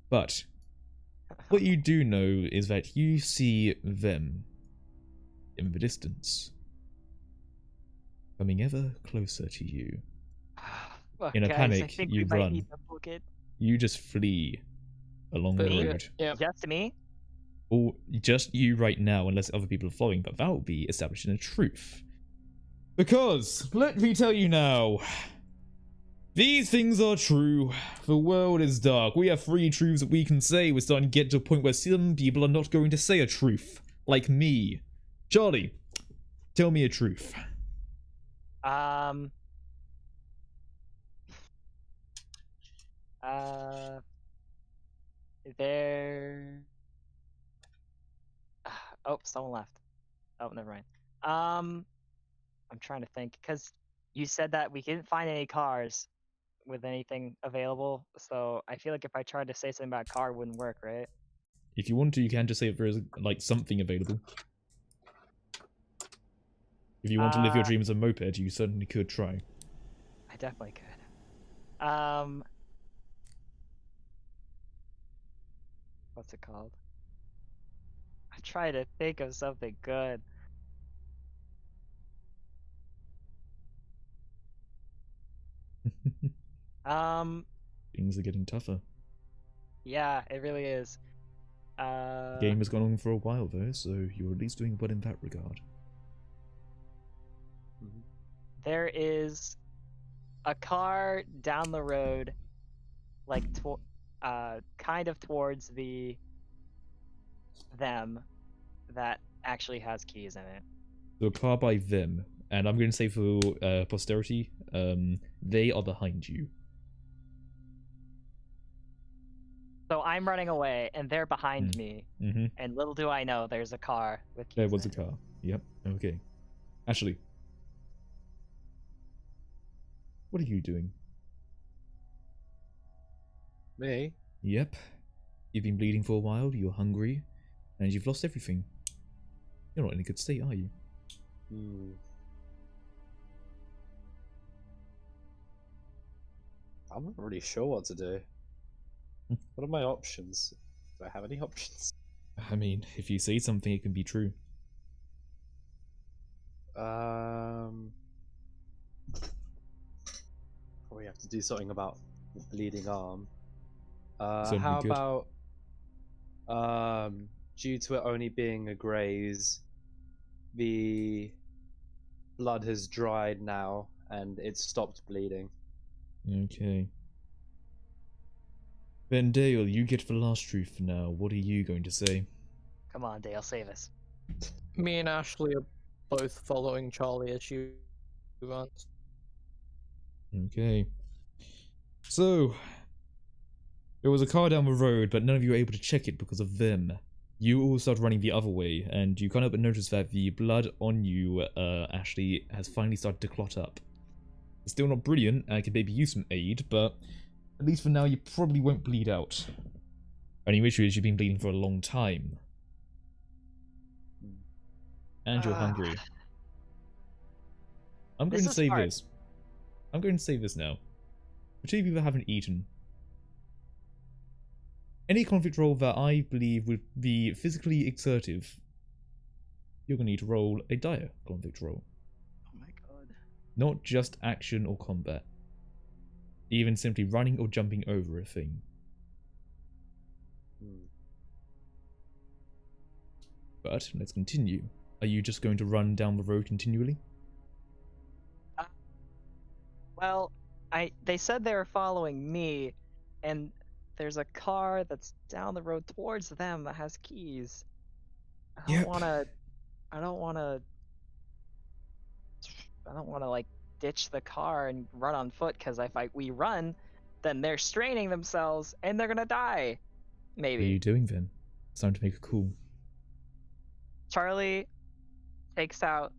But what you do know is that you see them in the distance, coming ever closer to you. Well, in a guys, panic, you run. You just flee along the road. Yeah. Just me? Or just you right now, unless other people are following, but that will be establishing a truth. Because, let me tell you now, these things are true. The world is dark. We have 3 truths that we can say. We're starting to get to a point where some people are not going to say a truth. Like me. Charlie, Tell me a truth. Um. Uh. There. Oh, someone left. Oh, never mind. I'm trying to think because you said that we didn't find any cars with anything available. So I feel like if I tried to say something about car, it wouldn't work, right? If you want to, you can just say if there is like something available. If you want to live your dream as a moped, you certainly could try. I definitely could. What's it called? I try to think of something good. Things are getting tougher. Yeah, it really is. The game has gone on for a while though, so you're at least doing well in that regard. There is a car down the road, like kind of towards them that actually has keys in it. So a car by them, and I'm going to say for posterity, they are behind you. So I'm running away, and they're behind me. Mm-hmm. And little do I know, there's a car with keys. There was in a car. Yep. Okay. Ashley, what are you doing? Me? Yep. You've been bleeding for a while. You're hungry, and you've lost everything. You're not in a good state, are you? I'm not really sure what to do. What are my options? Do I have any options? I mean, if you say something, it can be true. Probably have to do something about the bleeding arm. How good. about due to it only being a graze, the blood has dried now and it's stopped bleeding. Okay. Then Dale, you get the last truth now. What are you going to say? Come on, Dale, save us. Me and Ashley are both following Charlie as she runs. Okay. So, there was a car down the road, but none of you were able to check it because of them. You all start running the other way, and you can't help but notice that the blood on you, Ashley, has finally started to clot up. It's still not brilliant, and I could maybe use some aid, but at least for now you probably won't bleed out. Only issue is you've been bleeding for a long time. And you're hungry. I'm going to say this. I'm going to say this now. The two of you that haven't eaten. Any conflict roll that I believe would be physically exertive, you're going to need to roll a dire conflict roll. Oh my god. Not just action or combat. Even simply running or jumping over a thing. But let's continue. Are you just going to run down the road continually? Well, they said they were following me, and there's a car that's down the road towards them that has keys. I don't wanna like ditch the car and run on foot, because if we run, then they're straining themselves and they're gonna die. Maybe. What are you doing then? It's time to make a call. Charlie takes out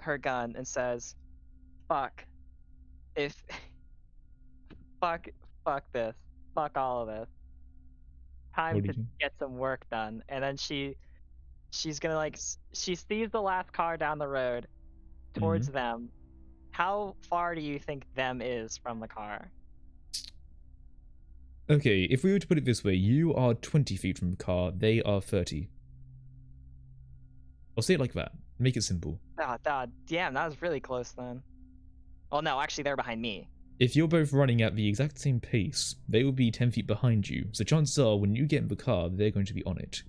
her gun and says, fuck. Fuck this. Fuck all of this. Time to get some work done. And then she's gonna like, she sees the last car down the road towards them. How far do you think them is from the car? Okay, if we were to put it this way, you are 20 feet from the car, they are 30. I'll say it like that. Make it simple. Damn, that was really close then. Oh no, actually they're behind me. If you're both running at the exact same pace, they will be 10 feet behind you, so chances are when you get in the car, they're going to be on it.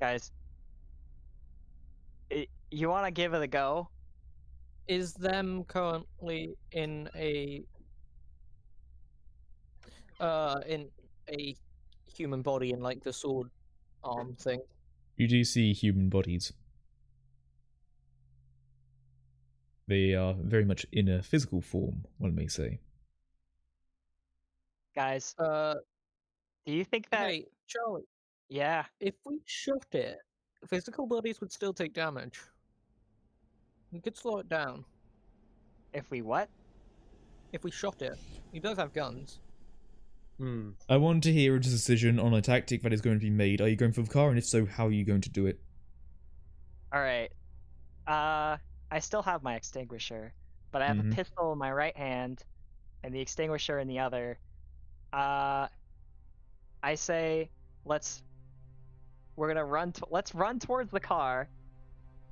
Guys, you want to give it a go? Is them currently in a human body in like the sword arm thing? You do see human bodies. They are very much in a physical form, one may say. Guys, Uh, do you think that? hey, Charlie, Yeah. if we shot it, physical bodies would still take damage. We could slow it down. If we what? If we shot it, we both have guns. Hmm. I want to hear a decision on a tactic that is going to be made. Are you going for the car, and if so, how are you going to do it? All right. I still have my extinguisher, but I have a pistol in my right hand and the extinguisher in the other. I say let's run towards the car.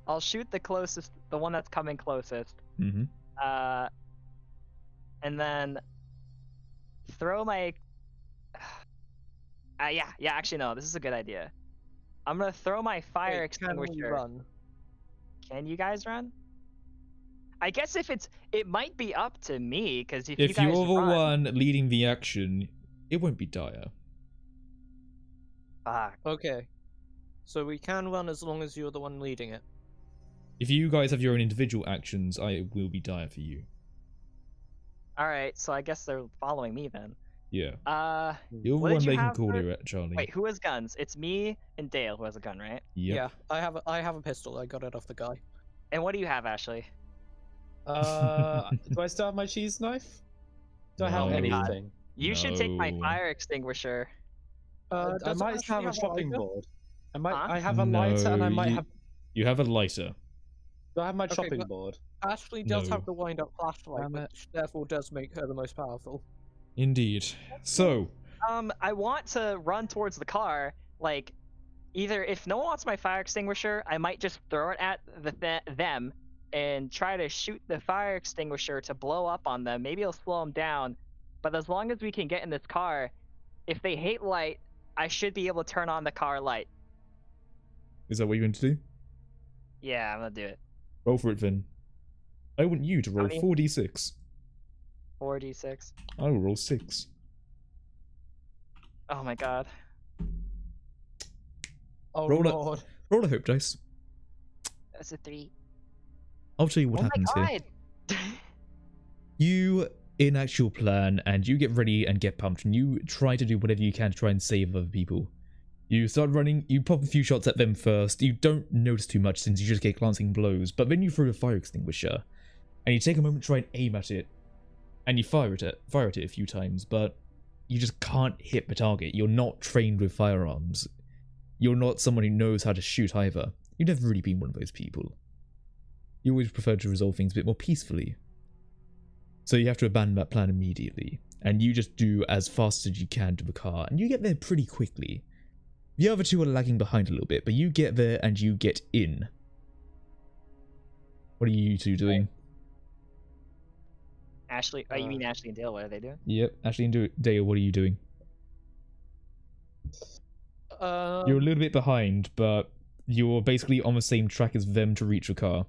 I'll shoot the one that's coming closest. Mm-hmm. And then throw my. Yeah. Actually, no. This is a good idea. I'm gonna throw my fire extinguisher. Can we run? Can you guys run? I guess it might be up to me, because if you If guys you're the run, one leading the action, it won't be dire. fuck. Okay. So we can run as long as you're the one leading it. If you guys have your own individual actions, I will be dire for you. All right, so I guess they're following me then. Yeah. What You're the did one you making have call for- here, Charlie. Wait, who has guns? It's me and Dale who has a gun, right? Yep. Yeah, I have a pistol. I got it off the guy. And what do you have, Ashley? Do I still have my cheese knife? Do I have No. anything? You should take my No. fire extinguisher. I Does it might actually have a have a chopping lighter? board. I Huh? have a lighter, and I might you, have. You have a lighter. Do I have my Okay, chopping but- board? Ashley does No. have the wind-up flashlight, Damn it. which therefore does make her the most powerful. Indeed. So, I want to run towards the car. Like, either if no one wants my fire extinguisher, I might just throw it at them and try to shoot the fire extinguisher to blow up on them. Maybe it'll slow them down. But as long as we can get in this car, if they hate light, I should be able to turn on the car light. is that what you're going to do? Yeah, I'm gonna do it. Roll for it then. I want you to roll many? 4d6. 4d6. I will roll 6. Oh my god. Oh Roll it. lord. Roll a hope dice. That's a 3. I'll tell you what happens oh my here. god! You enact your plan and you get ready and get pumped and you try to do whatever you can to try and save other people. You start running, you pop a few shots at them first, you don't notice too much since you just get glancing blows, but then you throw a fire extinguisher and you take a moment to try and aim at it and you fire at it a few times, but you just can't hit the target. You're not trained with firearms. You're not someone who knows how to shoot either. You've never really been one of those people. You always prefer to resolve things a bit more peacefully. So you have to abandon that plan immediately, and you just do as fast as you can to the car, and you get there pretty quickly. The other two are lagging behind a little bit, but you get there and you get in. What are you two doing? Ashley, you mean Ashley and Dale, what are they doing? Yep, Ashley and Dale, what are you doing? You're a little bit behind, but you're basically on the same track as them to reach the car.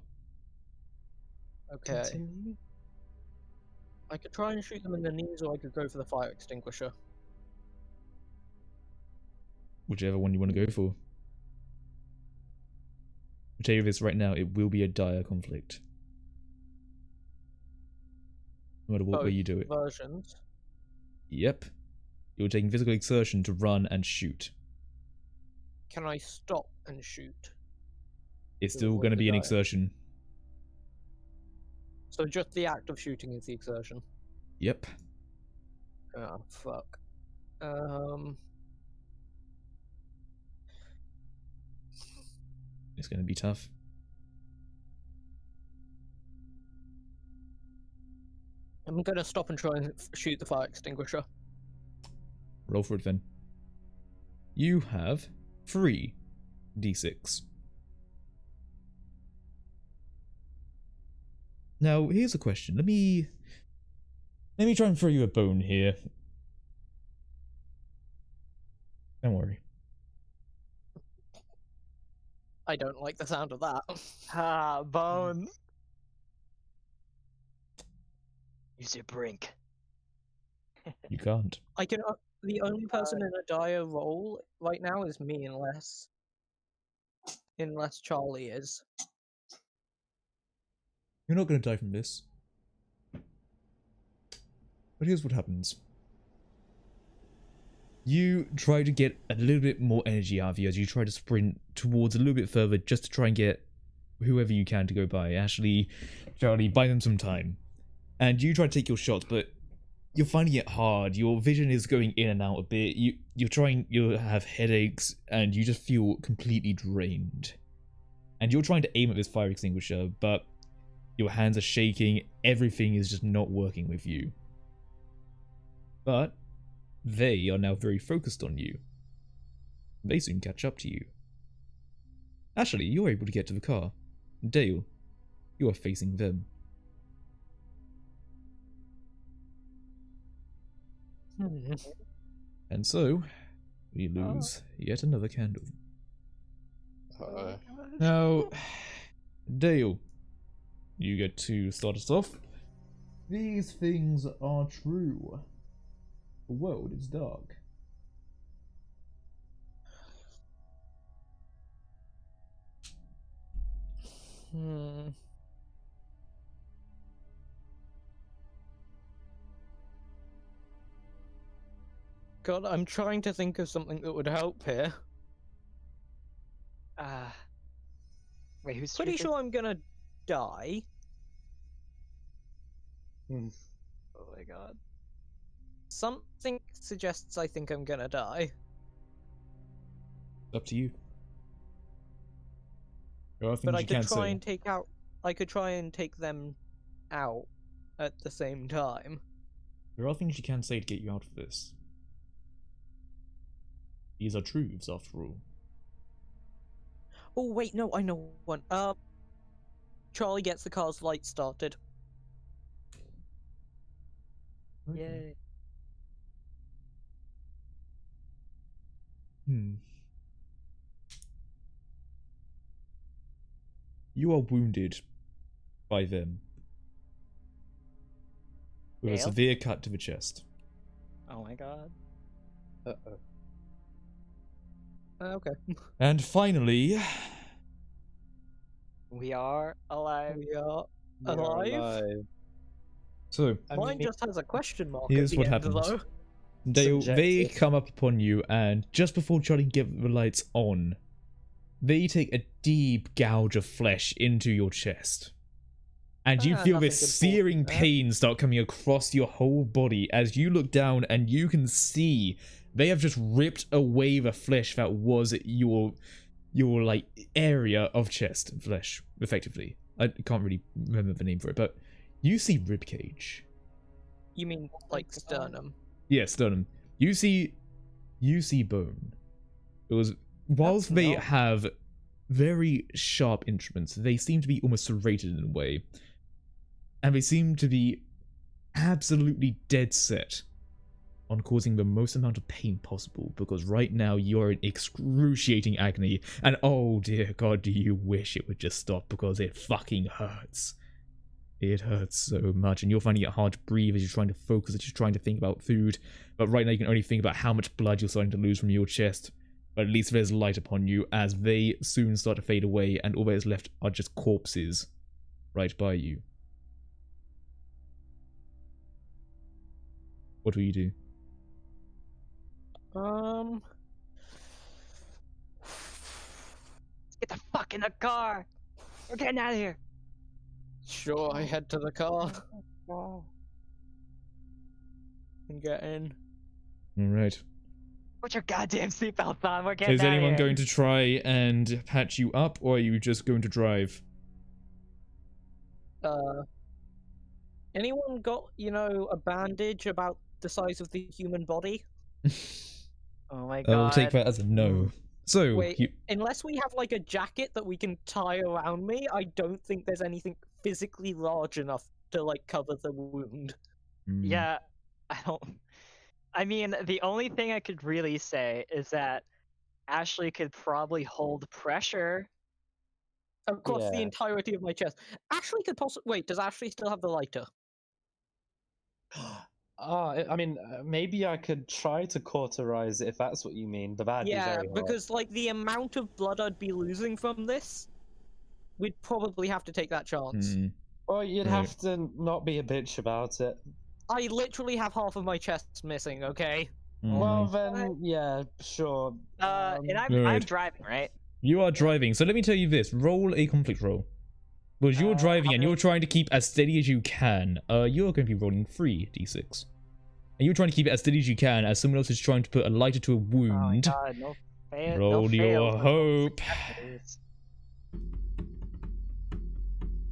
Okay. I could try and shoot them in the knees, or I could go for the fire extinguisher. Whichever one you want to go for. I'll tell you this right now, it will be a dire conflict. No matter what way you do it. Versions. Yep. You're taking physical exertion to run and shoot. Can I stop and shoot? It's To still avoid going to the be an dire. exertion. So just the act of shooting is the exertion. Yep. Oh fuck. It's going to be tough. I'm gonna stop and try and shoot the fire extinguisher. Roll for it then. You have 3 d6. Now, here's a question. Let me try and throw you a bone here. Don't worry. I don't like the sound of that. Ah, bones. Use your brink. You can't. I can. The only person in a dire role right now is me, unless Unless Charlie is. You're not going to die from this. But here's what happens. You try to get a little bit more energy out of you as you try to sprint towards a little bit further just to try and get whoever you can to go by. Ashley, Charlie, buy them some time. And you try to take your shots, but you're finding it hard. Your vision is going in and out a bit. You have headaches, and you just feel completely drained. And you're trying to aim at this fire extinguisher, but your hands are shaking. Everything is just not working with you. But they are now very focused on you. They soon catch up to you. Ashley, you're able to get to the car. Dale, you are facing them. And so, we lose yet another candle. Now, Dale, you get to start us off. These things are true. The world is dark. God, I'm trying to think of something that would help here. Wait, who's Pretty speaking? sure I'm gonna die. Oh my god. Something suggests I think I'm gonna die. Up to you. There are things But I you could can try say. and take out. I could try and take them out at the same time. There are things you can say to get you out of this. These are truths, after all. Oh wait, no, I know one. Charlie gets the car's light started. Yay. You are wounded by them. With a Dale? severe cut to the chest. Oh my god. Uh-oh. Okay. And finally, We are alive. We are You're alive. so I Mine mean, just has a question mark here's at the what end, happens. though. they Subjective. come up upon you, and just before Charlie can get the lights on, they take a deep gouge of flesh into your chest. And you feel Nothing this good for searing that. pain start coming across your whole body as you look down and you can see they have just ripped away the flesh that was your like area of chest flesh, effectively. I can't really remember the name for it, but you see ribcage. You mean like sternum? Yeah, sternum. You see bone. It was whilst That's they not- have very sharp instruments, they seem to be almost serrated in a way. And they seem to be absolutely dead set on causing the most amount of pain possible, because right now you're in excruciating agony, and oh dear god, do you wish it would just stop, because it fucking hurts. It hurts so much, and you're finding it hard to breathe as you're trying to focus, as you're trying to think about food, but right now you can only think about how much blood you're starting to lose from your chest. But at least there's light upon you as they soon start to fade away, and all that is left are just corpses right by you. What will you do? Let's get the fuck in the car. We're getting out of here. Sure, I head to the car Oh. and get in. Alright. Put your goddamn seatbelts on. We're getting Is out of anyone here. going to try and patch you up, or are you just going to drive? Anyone got, a bandage about the size of the human body? Oh my I god. will take that as a no. So, Wait, unless we have like a jacket that we can tie around me, I don't think there's anything physically large enough to like cover the wound. Yeah, I mean, the only thing I could really say is that Ashley could probably hold pressure. Across the Yeah. entirety of my chest. Ashley could possibly. Wait, does Ashley still have the lighter? I mean, maybe I could try to cauterize it if that's what you mean, but that'd be Yeah, very hard. because like the amount of blood I'd be losing from this, we'd probably have to take that chance. Hmm. Or you'd Right. have to not be a bitch about it. I literally have half of my chest missing, okay? Well, Mm. then, yeah, sure. And I'm Alright. driving, right? You are driving, so let me tell you this. Roll a conflict roll. Because you're driving and you're trying to keep as steady as you can. You're going to be rolling 3d6. And you're trying to keep it as steady as you can as someone else is trying to put a lighter to a Oh my wound. god, no Roll no your fails. hope.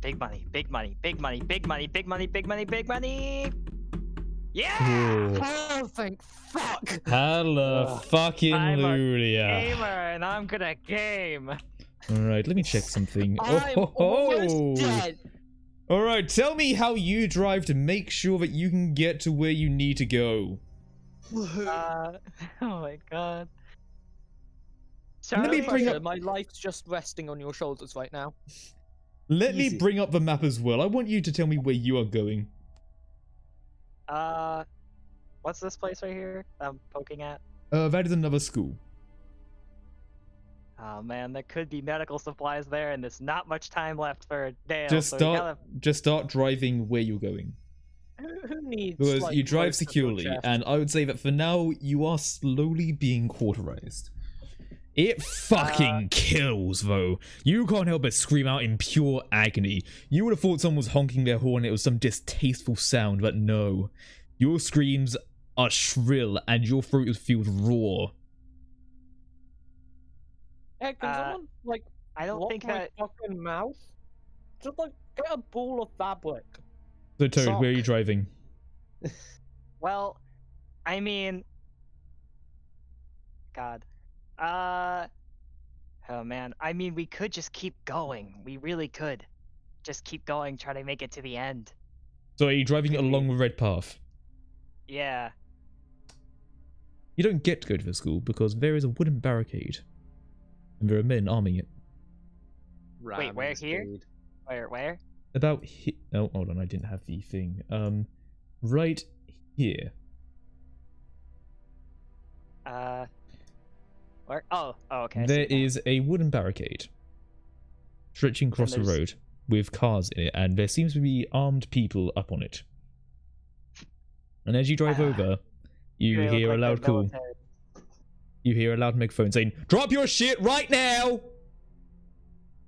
Big money, big money, big money, big money, big money, big money, big money. Yeah! Ooh. Oh, thank fuck! Hella fucking I'm a Lulia. Gamer, and I'm gonna game. Alright, let me check something. I'm almost dead! Alright, tell me how you drive to make sure that you can get to where you need to go. Oh my god. Let me Charlie, bring up- My life's just resting on your shoulders right now. Let me Easy. bring up the map as well. I want you to tell me where you are going. what's this place right here I'm poking at? That is another school. Oh man, there could be medical supplies there, and there's not much time left for Dale. Just so we start driving where you're going. Who needs? Because like, you drive most of your securely, chest? and I would say that for now, you are slowly being cauterized. It fucking kills, though. You can't help but scream out in pure agony. You would have thought someone was honking their horn and it was some distasteful sound, but no. Your screams are shrill, and your throat feels raw. Hey, can someone like I don't block think my that. fucking mouth? Just like get a ball of fabric. So, Toad, Sock. where are you driving? Well, I mean, God. Oh man. I mean, we could just keep going. We really could. Just keep going, try to make it to the end. So, are you driving Could along be. the red path? Yeah. You don't get to go to the school because there is a wooden barricade. And there are men arming it. Wait, where here? Where? About here. Oh, hold on, I didn't have the thing. Right here. Where? Oh, okay. I There see now. is a wooden barricade stretching across the there's- road with cars in it, and there seems to be armed people up on it. And as you drive over, you They look hear a like loud they're call. military. You hear a loud megaphone saying, "Drop your shit right now!"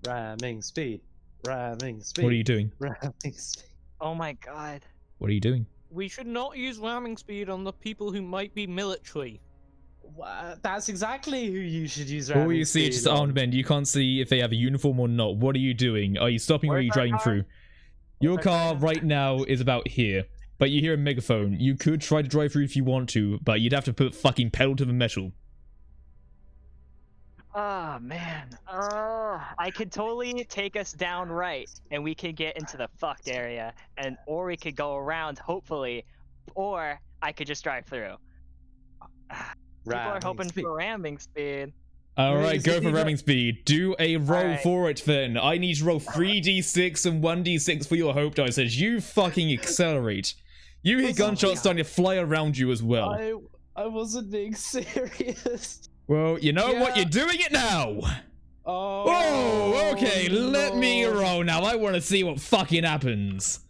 Ramming speed. Ramming speed. What are you doing? Ramming speed. Oh my god. What are you doing? We should not use ramming speed on the people who might be military. That's exactly who you should use All ramming you see is speed just on. armed men. You can't see if they have a uniform or not. What are you doing? Are you stopping or are Where's you our driving car? through? Your Where's our car car? right now is about here, but you hear a megaphone. You could try to drive through if you want to, but you'd have to put fucking pedal to the metal. Oh man. I could totally take us down right, and we could get into the fucked area, or we could go around, hopefully, or I could just drive through. People are Ramming hoping speed. for ramming speed. Alright, go if for you ramming speed. Do a roll Alright. for it then. I need to roll 3d6 and 1d6 for your hope dice as you fucking accelerate. You hear Listen, gunshots starting to fly around you as well. I wasn't being serious. Well, you know what? Yeah. You're doing it now! Oh, Oh, okay, let me no. roll now. I want to see what fucking happens.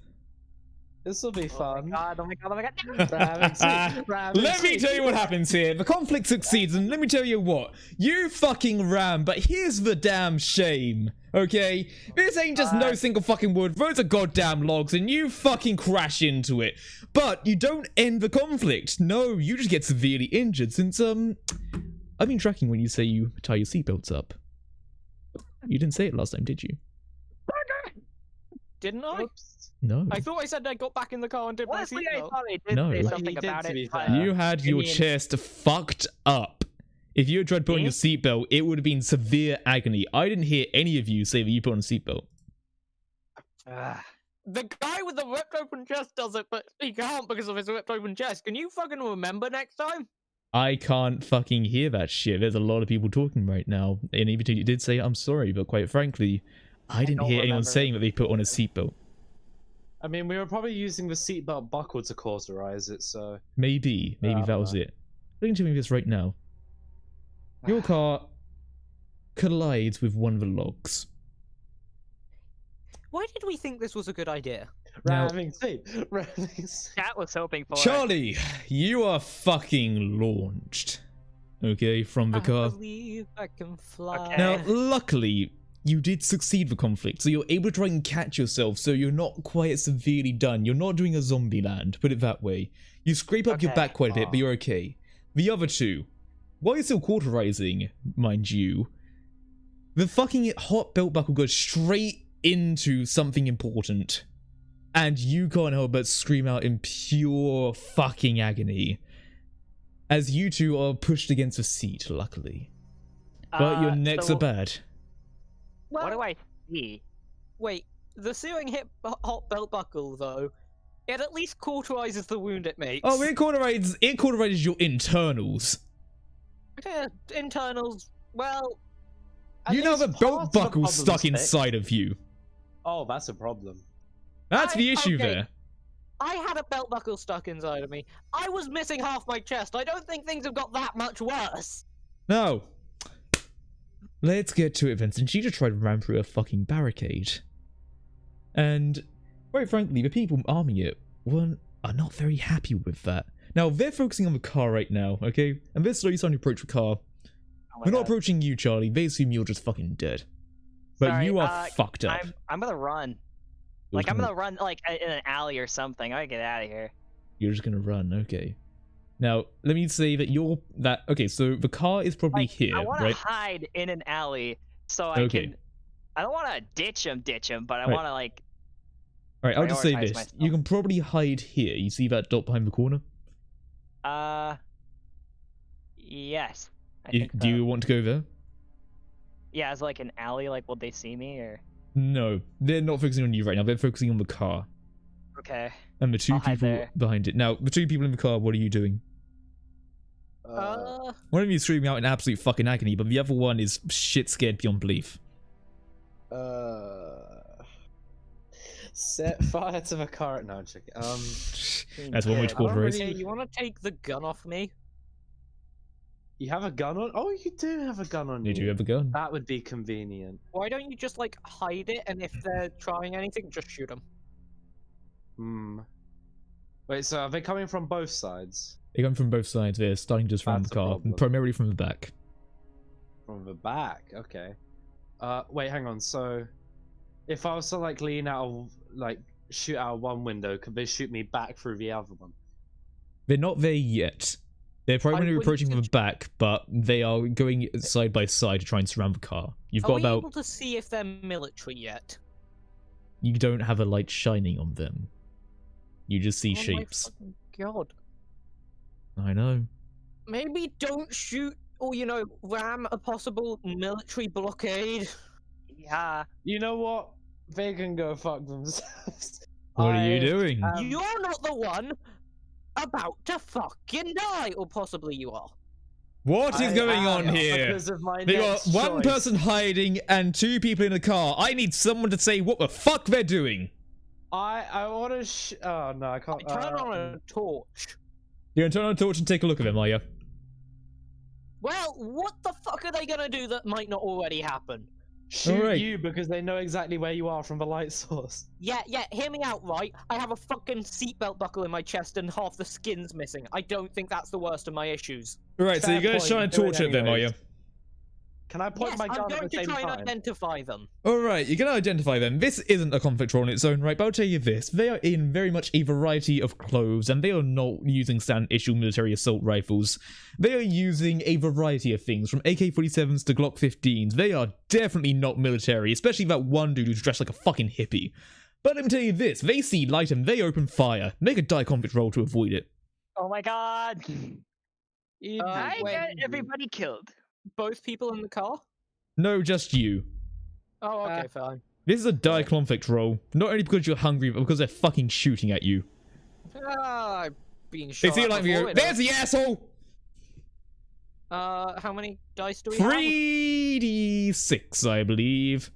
This will be Oh fun. my god, oh my god, oh my god. Ramming speed. Ramming Let me speed. tell you what happens here. The conflict succeeds, and let me tell you what. You fucking ram, but here's the damn shame. Okay? This ain't just no single fucking wood. Those are goddamn logs, and you fucking crash into it. But you don't end the conflict. No, you just get severely injured since, I've been tracking when you say you tie your seatbelts up. You didn't say it last time, did you? Didn't I? Oops. No. I thought I said I got back in the car and did my Honestly, I seatbelt. thought I did No. say Well, something he did, about to be it. but- fair. You had your mean- chest fucked up. If you had tried to put on Me? your seatbelt, it would have been severe agony. I didn't hear any of you say that you put on a seatbelt. Ugh. The guy with the ripped open chest does it, but he can't because of his ripped open chest. Can you fucking remember next time? I can't fucking hear that shit. There's a lot of people talking right now. And even if you did say I'm sorry, but quite frankly, I didn't don't hear anyone remember saying that they put on a seatbelt. I mean, we were probably using the seatbelt buckle to cauterize it, so... Maybe that was it. Looking to me this right now. Your car collides with one of the logs. Why did we think this was a good idea? Now- Ramming seat. Ramming seat. Chat was hoping for. Charlie, you are fucking launched. Okay, from the I car. believe I can fly. Okay. Now, luckily, you did succeed the conflict, so you're able to try and catch yourself, so you're not quite severely done. You're not doing a zombie land, put it that way. You scrape up your Okay. back quite a bit, but you're okay. The other two, while you're still cauterizing, mind you, the fucking hot belt buckle goes straight into something important. And you can't help but scream out in pure fucking agony. As you two are pushed against a seat, luckily. But your necks so are bad. Well, What do I see? Wait, the searing hot belt buckle, though, it at least cauterizes the wound it makes. Oh, it cauterizes your internals. Internals, well, At You know least the part belt of the buckle's problem's stuck fixed. inside of you. Oh, that's a problem. That's the issue okay. there. I had a belt buckle stuck inside of me. I was missing half my chest. I don't think things have got that much worse. No. Let's get to it, Vincent. You just tried to ram through a fucking barricade. And, quite frankly, the people arming it are not very happy with that. Now, they're focusing on the car right now, okay? And they're slowly starting to approach the car. Oh my We're not God. approaching you, Charlie. They assume you're just fucking dead. But Sorry, you are fucked up. I'm gonna run. You're Like just I'm gonna run like in an alley or something. I gotta get out of here. You're just gonna run, okay. Now, let me say that okay, so the car is probably Like, here, I want to right? hide in an alley so I Okay. can. I don't want to ditch him, but I Right. want to like. Alright, I'll just say prioritize this. myself. You can probably hide here. You see that dot behind the corner? Yes. I Do think you so. want to go there? Yeah, as like an alley. Like, will they see me or? No, they're not focusing on you right now. They're focusing on the car. Okay. And the two I'll hide people there. behind it. Now, the two people in the car, what are you doing? One of you is screaming out in absolute fucking agony, but the other one is shit scared beyond belief. Set fire to the car. No, I'm joking. That's one way to I don't cauterize. really- Hey, you want to take the gun off me? You have a gun on? Oh, you do have a gun on You do have a gun. That would be convenient. Why don't you just, like, hide it, and if they're trying anything, just shoot them? Wait, so are they coming from both sides? They come from both sides. They're starting to surround the That's a car, problem. primarily from the back. From the back, okay. Wait, hang on. So, if I was to like lean out of, like, shoot out of one window, could they shoot me back through the other one? They're not there yet. They're primarily wouldn't approaching from the suggest- back, but they are going side by side to try and surround the car. You've Are got we about... able to see if they're military yet? You don't have a light shining on them. You just see Oh my shapes. fucking God. I know. Maybe don't shoot, or, you know, ram a possible military blockade. Yeah. You know what? They can go fuck themselves. What are you I- doing? You're not the one about to fucking die, or possibly you are. What is I going am, on here? Because of my They got next one choice. person hiding and two people in a car. I need someone to say what the fuck they're doing. I want to. Oh no, I can't. Turn on a torch. You're gonna turn on a torch and take a look at them, are you? Well, what the fuck are they gonna do that might not already happen? shoot Alright. you because they know exactly where you are from the light source. Yeah, hear me out, right? I have a fucking seatbelt buckle in my chest and half the skin's missing. I don't think that's the worst of my issues. Right, so Fair you're gonna point, shine a do it torch at them, are you? anyways. Can I point Yes, my I'm gun going at the to same try and time? identify them. Alright, you're gonna identify them. This isn't a conflict role on its own, right? But I'll tell you this. They are in very much a variety of clothes, and they are not using standard issue military assault rifles. They are using a variety of things, from AK-47s to Glock 15s. They are definitely not military, especially that one dude who's dressed like a fucking hippie. But let me tell you this, they see light and they open fire. Make a die conflict roll to avoid it. Oh my God. I wait. got everybody killed. Both people in the car? No, just you. Oh, okay, fine. This is a die conflict roll, not only because you're hungry, but because they're fucking shooting at you. I've been They shot see you at like before, you. you know. There's the asshole! How many dice do we have? 3d6, I believe.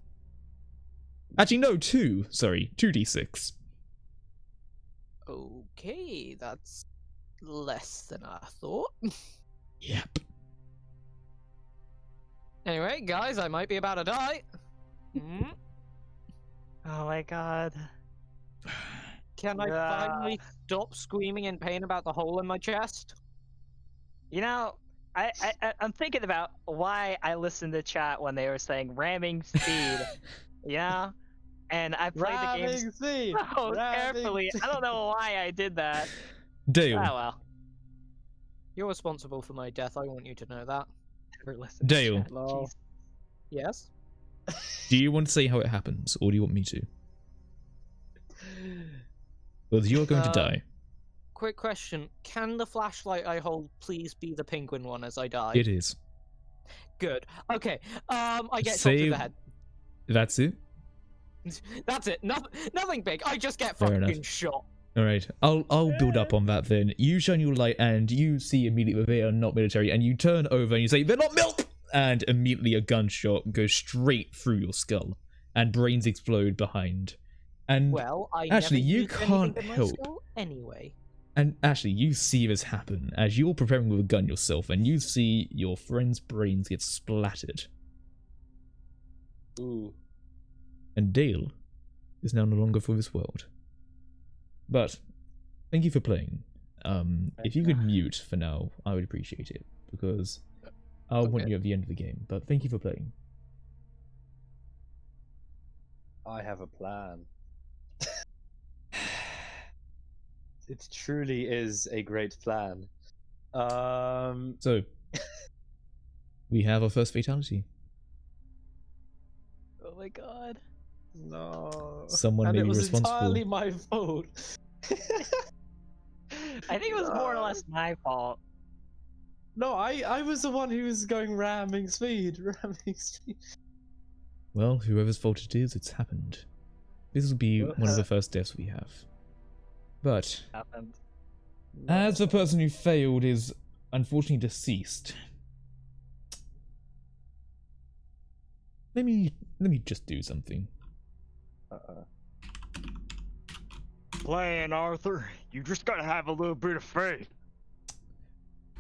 Actually, no, 2. Sorry, 2d6. Okay, that's less than I thought. Yep. Anyway, guys, I might be about to die. Hmm? Oh my god. Can I finally stop screaming in pain about the hole in my chest? You know, I'm thinking about why I listened to chat when they were saying ramming speed. Yeah, and I played the Ramming game speed! so Ramming carefully. I don't know why I did that. Dale. Oh well. You're responsible for my death, I want you to know that. Never listen Dale. to chat. Lol. Jeez. Yes? Do you want to say how it happens, or do you want me to? Because you're going to die. Quick question. Can the flashlight I hold please be the penguin one as I die? It is. Good. Okay. I get shot Say through the head. that's it. That's it. Nothing big. I just get Fair fucking enough. shot. All right, I'll build up on that then. You shine your light, and you see immediately that they are not military, and you turn over and you say they're not milk, and immediately a gunshot goes straight through your skull, and brains explode behind. And Well, I actually, never you used can't anything but my help. skull anyway. And actually, you see this happen as you're preparing with a gun yourself, and you see your friend's brains get splattered. Ooh. And Dale is now no longer for this world. But thank you for playing. If you could mute for now, I would appreciate it, because I'll want Okay. you at the end of the game. But thank you for playing. I have a plan. It truly is a great plan. So we have our first fatality. Oh my god. No. Someone And may it be was responsible. entirely my fault. I think it was more or less my fault. No, I was the one who was going ramming speed. Ramming speed. Well, whoever's fault it is, it's happened. This will be one of the first deaths we have. But Happened. as the person who failed is unfortunately deceased, let me just do something. Playing, Arthur. You just gotta have a little bit of faith.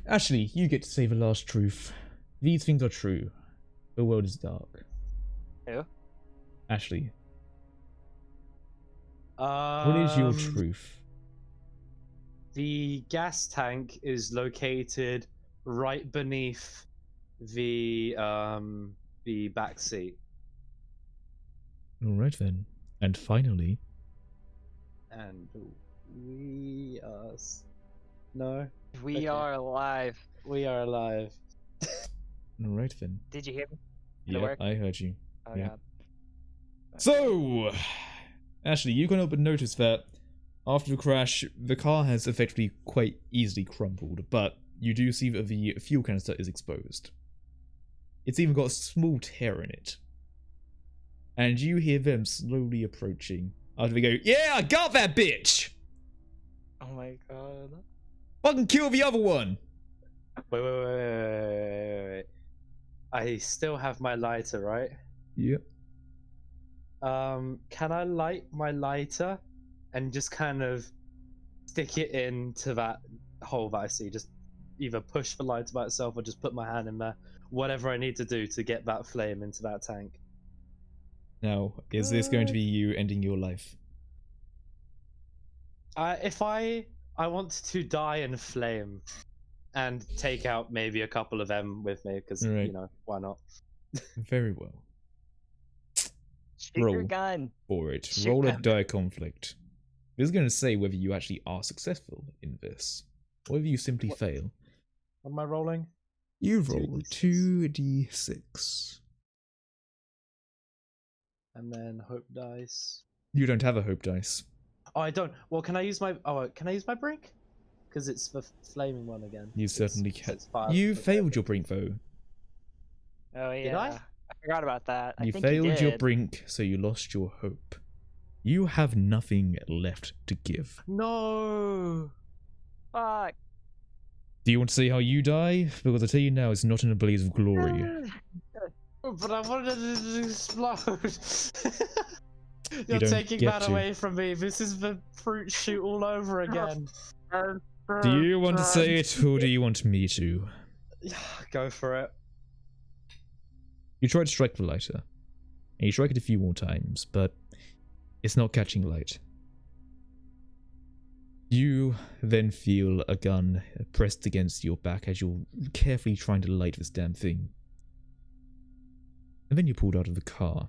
Ashley, you get to say the last truth. These things are true. The world is dark. Who? Ashley, what is your truth? The gas tank is located right beneath the back seat. Alright then. And finally, And we are no, We Okay. are alive. we are alive. alright then. Did you hear me? Did it Yeah, work? I heard you. Oh Yeah. god. So, Ashley, you can't help but notice that after the crash, the car has effectively quite easily crumpled, but you do see that the fuel canister is exposed. It's even got a small tear in it. And you hear them slowly approaching. After they go, yeah, I got that bitch! Oh my god. Fucking kill the other one! Wait. I still have my lighter, right? Yep. Can I light my lighter and just kind of stick it into that hole that I see? Just either push the lighter by itself or just put my hand in there. Whatever I need to do to get that flame into that tank. Now, is this going to be you ending your life? If I want to die in flame and take out maybe a couple of them with me, because Right. you know, why not? Very well. Shoot your Roll. gun. For it. Shoot Roll a them. die conflict. This is going to say whether you actually are successful in this, or whether you simply What? fail. What am I rolling? You roll 2d6. 2d6. And then hope dice. You don't have a hope dice. Oh, I don't. Well, can I use my? Oh, can I use my brink? Because it's the flaming one again. You certainly It's- can. it's fire- You okay. failed your brink, though. Oh yeah. Did I? forgot about that. I You think failed your did. brink, so you lost your hope. You have nothing left to give. No. Fuck. Do you want to see how you die? Because I tell you now, it's not in a blaze of glory. But I wanted it to explode. You're don't taking get that to. away from me. This is the fruit shoot all over again. Do you want to say it, or do you want me to? Go for it. You try to strike the lighter, and you strike it a few more times, but it's not catching light. You then feel a gun pressed against your back as you're carefully trying to light this damn thing. And then you're pulled out of the car.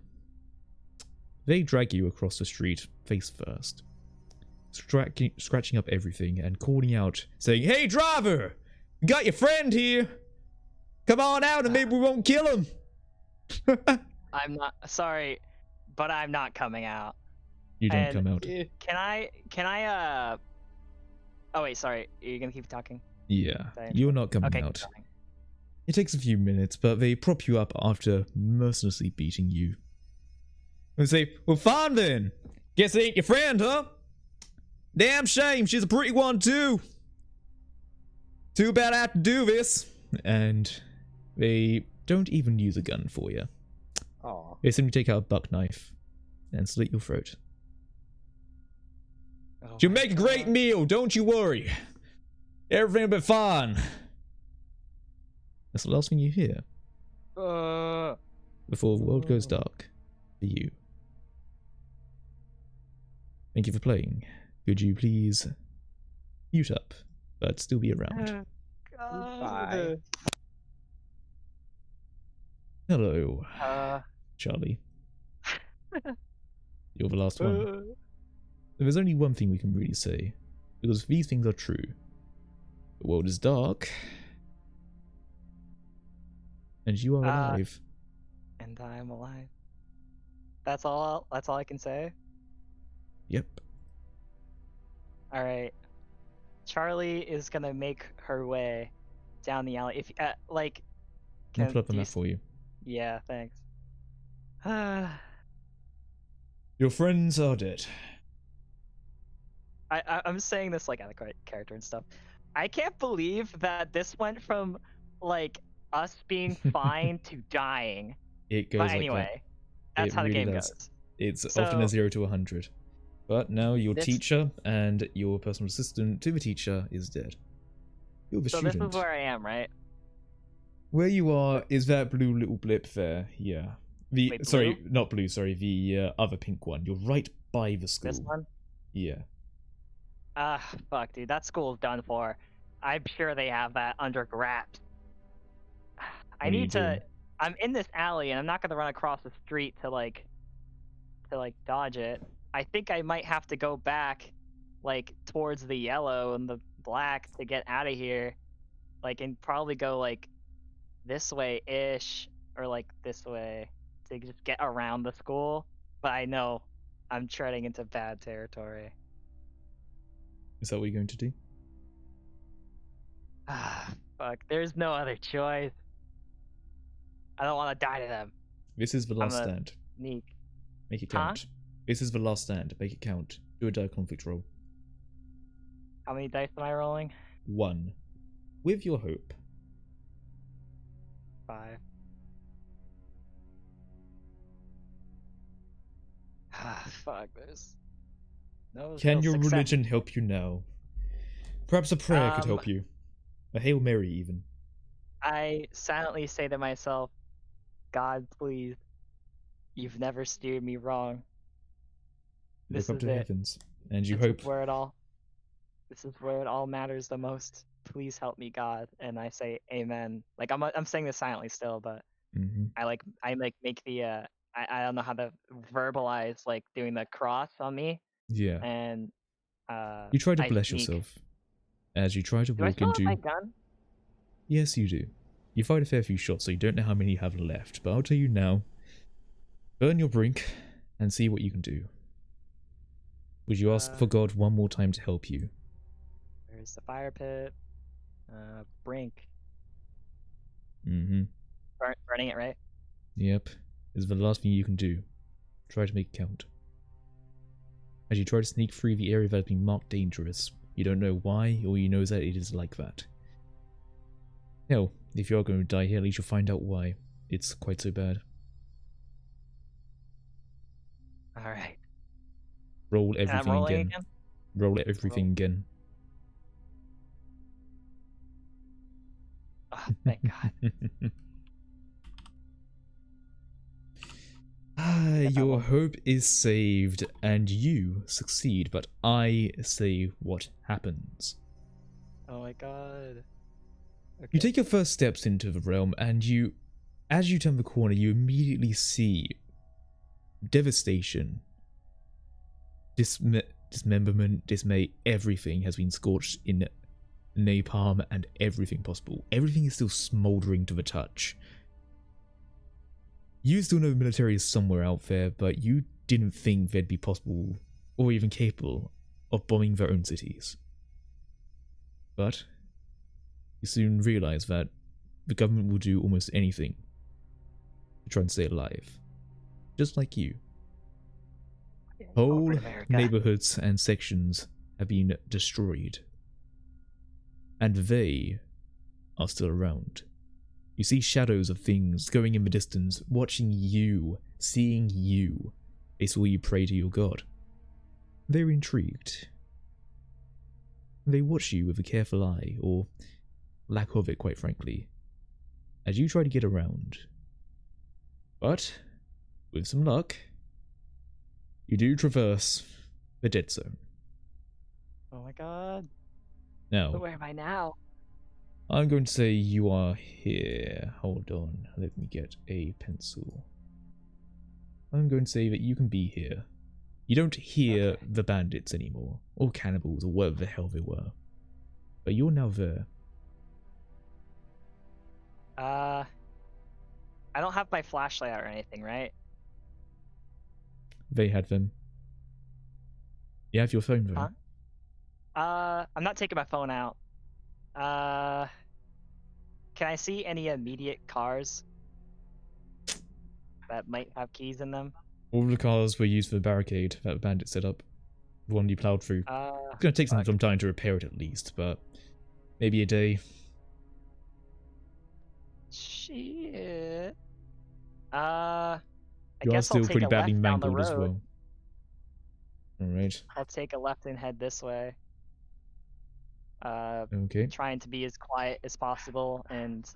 They drag you across the street, face first, scratching up everything and calling out, saying, "Hey driver! We got your friend here! Come on out and maybe we won't kill him!" I'm not sorry, but I'm not coming out. You don't And come out. Can I Oh wait, sorry. Are you gonna keep talking? Yeah, Sorry. you're not coming Okay, keep out. talking. It takes a few minutes, but they prop you up after mercilessly beating you. And say, "Well, fine then. Guess it ain't your friend, huh? Damn shame, she's a pretty one too. Too bad I have to do this." And they don't even use a gun for you. Oh. They simply take out a buck knife and slit your throat. Oh She'll my make a great God. meal, don't you worry. Everything will be fine. That's the last thing you hear before the world goes dark for you. Thank you for playing. Could you please mute up, but still be around? Bye. Hello, Charlie. You're the last one. There's only one thing we can really say, because these things are true. The world is dark, and you are alive. And I'm alive. That's all I can say. Yep. All right. Charlie is gonna make her way down the alley. If like, I'll put up a do you map for you. Yeah, thanks. Your friends are dead. I'm saying this like out of character and stuff. I can't believe that this went from like us being fine to dying. It goes But like anyway, that. that's It how the really game does. goes. It's often a So- 0 to 100. But now your This- teacher and your personal assistant to the teacher is dead. You're the So student. this is where I am, right? Where you are is that blue little blip there. Yeah. The Wait, sorry, blue? not blue. Sorry, the other pink one. You're right by the school. This one? Yeah. Fuck, dude, that school's done for. I'm sure they have that under wraps. I What are you need to. doing? I'm in this alley, and I'm not gonna run across the street to like dodge it. I think I might have to go back, like towards the yellow and the black to get out of here, like, and probably go like this way ish or like this way to just get around the school. But I know I'm treading into bad territory. Is that what you're going to do? Fuck, there's no other choice. I don't want to die to them. This is the last a- stand. Neek. Make it Huh? count. This is the last stand. Make it count. Do a die conflict roll. How many dice am I rolling? 1. With your hope. 5. Fuck, there's no Can real your success. religion help you now? Perhaps a prayer could Um, help you. A Hail Mary, even. I silently say to myself, God, please, you've never steered me wrong. This Look up is to the it. heavens, and you This hope. is where it all. This is where it all matters the most. Please help me, God. And I say, Amen. Like I'm saying this silently still, but Mhm. I make the I don't know how to verbalize like doing the cross on me Yeah. and You try to I bless sneak. yourself as you try to Do I walk still have into. my gun? Yes, you do. You fired a fair few shots, so you don't know how many you have left, but I'll tell you now. Burn your brink and see what you can do. Would you ask for God one more time to help you? There's the fire pit. Brink. Mm-hmm. Burning it, right? Yep. This is the last thing you can do. Try to make it count. As you try to sneak through the area that has been marked dangerous, you don't know why, or you know that it is like that. Hell, if you are going to die here, at least you'll find out why. It's quite so bad. Alright. Roll And I'm everything rolling again. again. Roll everything again. Oh, thank God. Your hope is saved and you succeed, but I say what happens. Oh my God. Okay. You take your first steps into the realm, and as you turn the corner, you immediately see devastation, dismemberment, dismay. Everything has been scorched in napalm and everything possible. Everything is still smoldering to the touch. You still know the military is somewhere out there, but you didn't think they'd be possible or even capable of bombing their own cities. But you soon realize that the government will do almost anything to try and stay alive. Just like you. Whole Corporate America. neighborhoods and sections have been destroyed. And they are still around. You see shadows of things going in the distance, watching you, seeing you. They saw you pray to your god. They're intrigued. They watch you with a careful eye, or lack of it, quite frankly, as you try to get around. But, with some luck, you do traverse the dead zone. Oh my God. Now, But where am I now? I'm going to say you are here. Hold on, let me get a pencil. I'm going to say that you can be here. You don't hear Okay. the bandits anymore, or cannibals, or whatever the hell they were. But you're now there. I don't have my flashlight out or anything, right? They had them. You have your phone though. Huh? I'm not taking my phone out. Can I see any immediate cars that might have keys in them? All the cars were used for the barricade that the bandits set up. The one you plowed through. It's going to take some time to repair it at least, but maybe a day. Shit. I You are guess I'll still take pretty a badly left down the mangled as road. well. Alright. I'll take a left and head this way. Okay. Trying to be as quiet as possible, and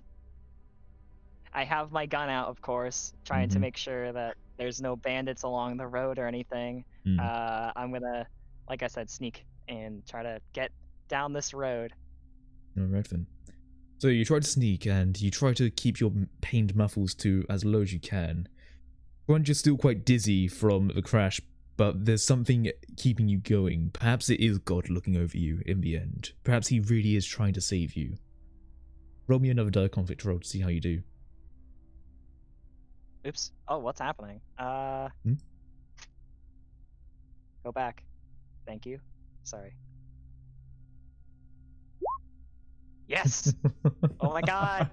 I have my gun out, of course, trying to make sure that there's no bandits along the road or anything. I'm gonna, like I said, sneak and try to get down this road. Alright then. So you try to sneak and you try to keep your pained muffles to as low as you can. Grunge is still quite dizzy from the crash, but there's something keeping you going. Perhaps it is God looking over you in the end. Perhaps he really is trying to save you. Roll me another die conflict roll to see how you do. Oops. Oh, what's happening? Go back. Thank you. Sorry. Yes! Oh my God!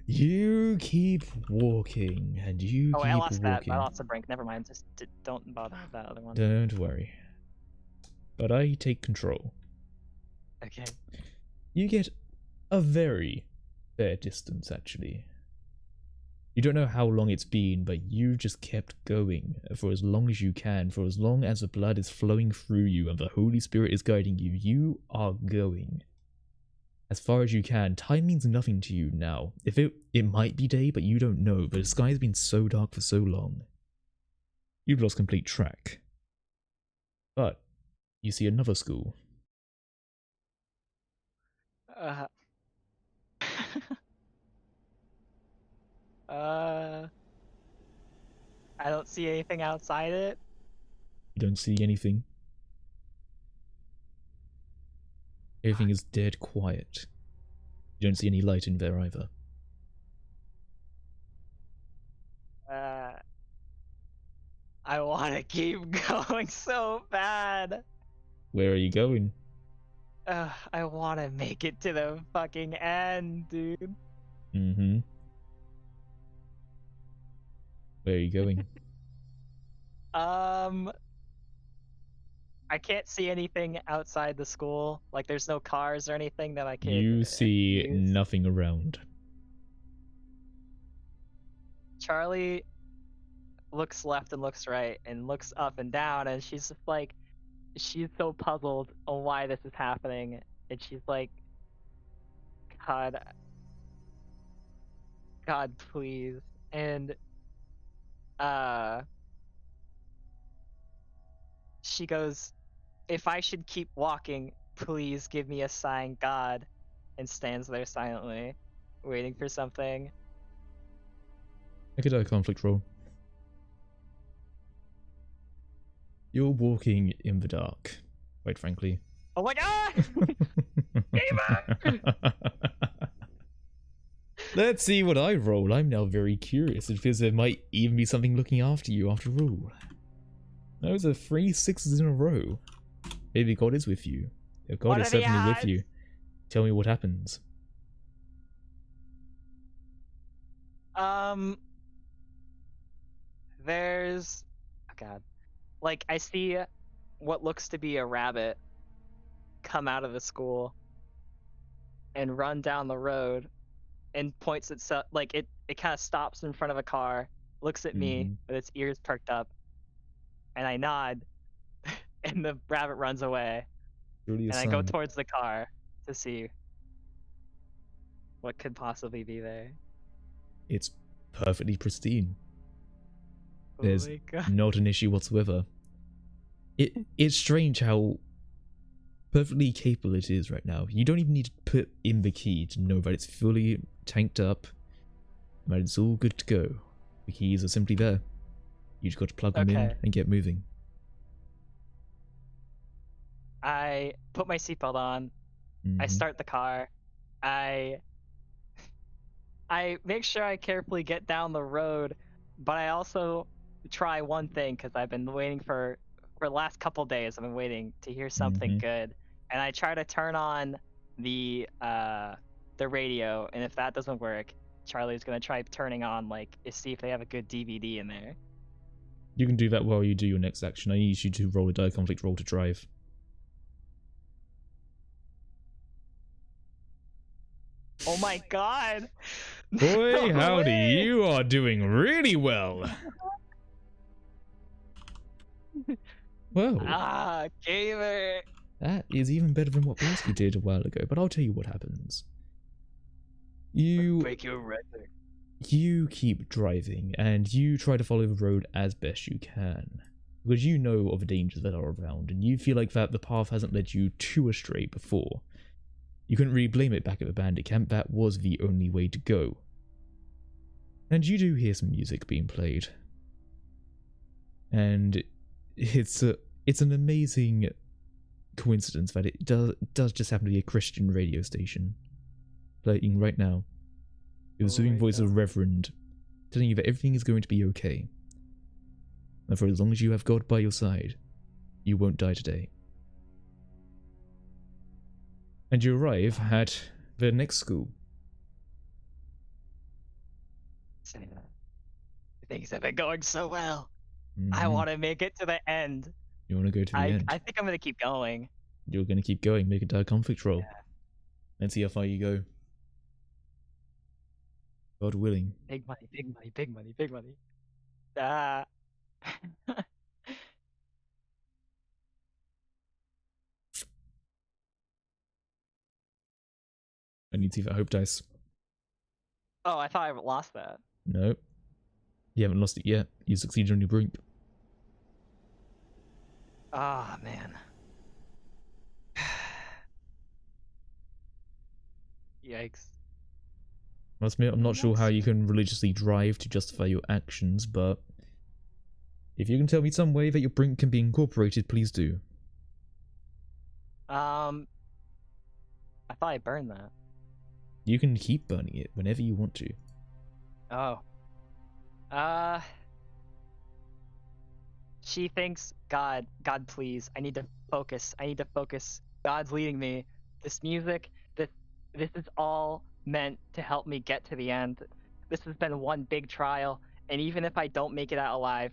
You keep walking, and you Oh, keep I lost that. walking. I lost the brink. Never mind. Just don't bother with that other one. Don't worry. But I take control. Okay. You get a very fair distance, actually. You don't know how long it's been, but you just kept going for as long as you can, for as long as the blood is flowing through you and the Holy Spirit is guiding you. You are going as far as you can. Time means nothing to you now. If it might be day, but you don't know. But the sky has been so dark for so long. You've lost complete track. But you see another school. I don't see anything outside it. You don't see anything. Everything is dead quiet. You don't see any light in there either. I want to keep going so bad. Where are you going? I want to make it to the fucking end, dude. Where are you going? I can't see anything outside the school. Like, there's no cars or anything that I can. You see use. nothing around. Charlie, looks left and looks right and looks up and down, and she's just like, she's so puzzled on why this is happening, and she's like, God, God, please. And uh, she goes, if I should keep walking, please give me a sign, God, and stands there silently, waiting for something. I could do a conflict roll. You're walking in the dark, quite frankly. Oh my God! Gamer! Let's see what I roll. I'm now very curious. It feels there might even be something looking after you after all. Those are 3 6s in a row. Maybe God is with you. If God What is are the certainly with odds? you. Tell me what happens. There's, oh God, like I see what looks to be a rabbit come out of the school and run down the road and points itself, like it kind of stops in front of a car, looks at me with its ears perked up, and I nod, and the rabbit runs away, Surely a and I go sign. towards the car to see what could possibly be there. It's perfectly pristine. Oh There's my God. not an issue whatsoever. It's strange how perfectly capable it is right now. You don't even need to put in the key to know that it's fully tanked up, that it's all good to go. The keys are simply there. You just got to plug them in Okay. and get moving. I put my seatbelt on. I start the car. I make sure I carefully get down the road, but I also try one thing because I've been waiting for the last couple days. I've been waiting to hear something good, and I try to turn on the radio. And if that doesn't work, Charlie's gonna try turning on see if they have a good DVD in there. You can do that while you do your next action. I need you to roll a die conflict roll to drive. Oh my God! Boy, No howdy, way! you are doing really well. Well, Gamer! that is even better than what Blasky did a while ago, but I'll tell you what happens. You Break your record. You keep driving, and you try to follow the road as best you can. Because you know of the dangers that are around, and you feel like that the path hasn't led you too astray before. You couldn't really blame it back at the bandit camp, that was the only way to go. And you do hear some music being played. And it's an amazing coincidence that it does just happen to be a Christian radio station playing right now. With the soothing voice of a reverend telling you that everything is going to be okay. And for as long as you have God by your side, you won't die today. And you arrive at the next school. Things have been going so well. I want to make it to the end. You want to go to the end? I think I'm going to keep going. You're going to keep going. Make a die conflict roll. Yeah. Let's see how far you go. God willing. Big money, big money, big money, big money. Ah. I need to see that hope dice. Oh, I thought I lost that. No. You haven't lost it yet. You succeeded on your brink. Ah, man. Yikes. Must admit, I'm not sure how you can religiously drive to justify your actions, but if you can tell me some way that your brink can be incorporated, please do. I thought I burned that. You can keep burning it whenever you want to. Oh. She thinks, God, please, I need to focus. God's leading me. This music, this is all meant to help me get to the end. This has been one big trial, and even if I don't make it out alive,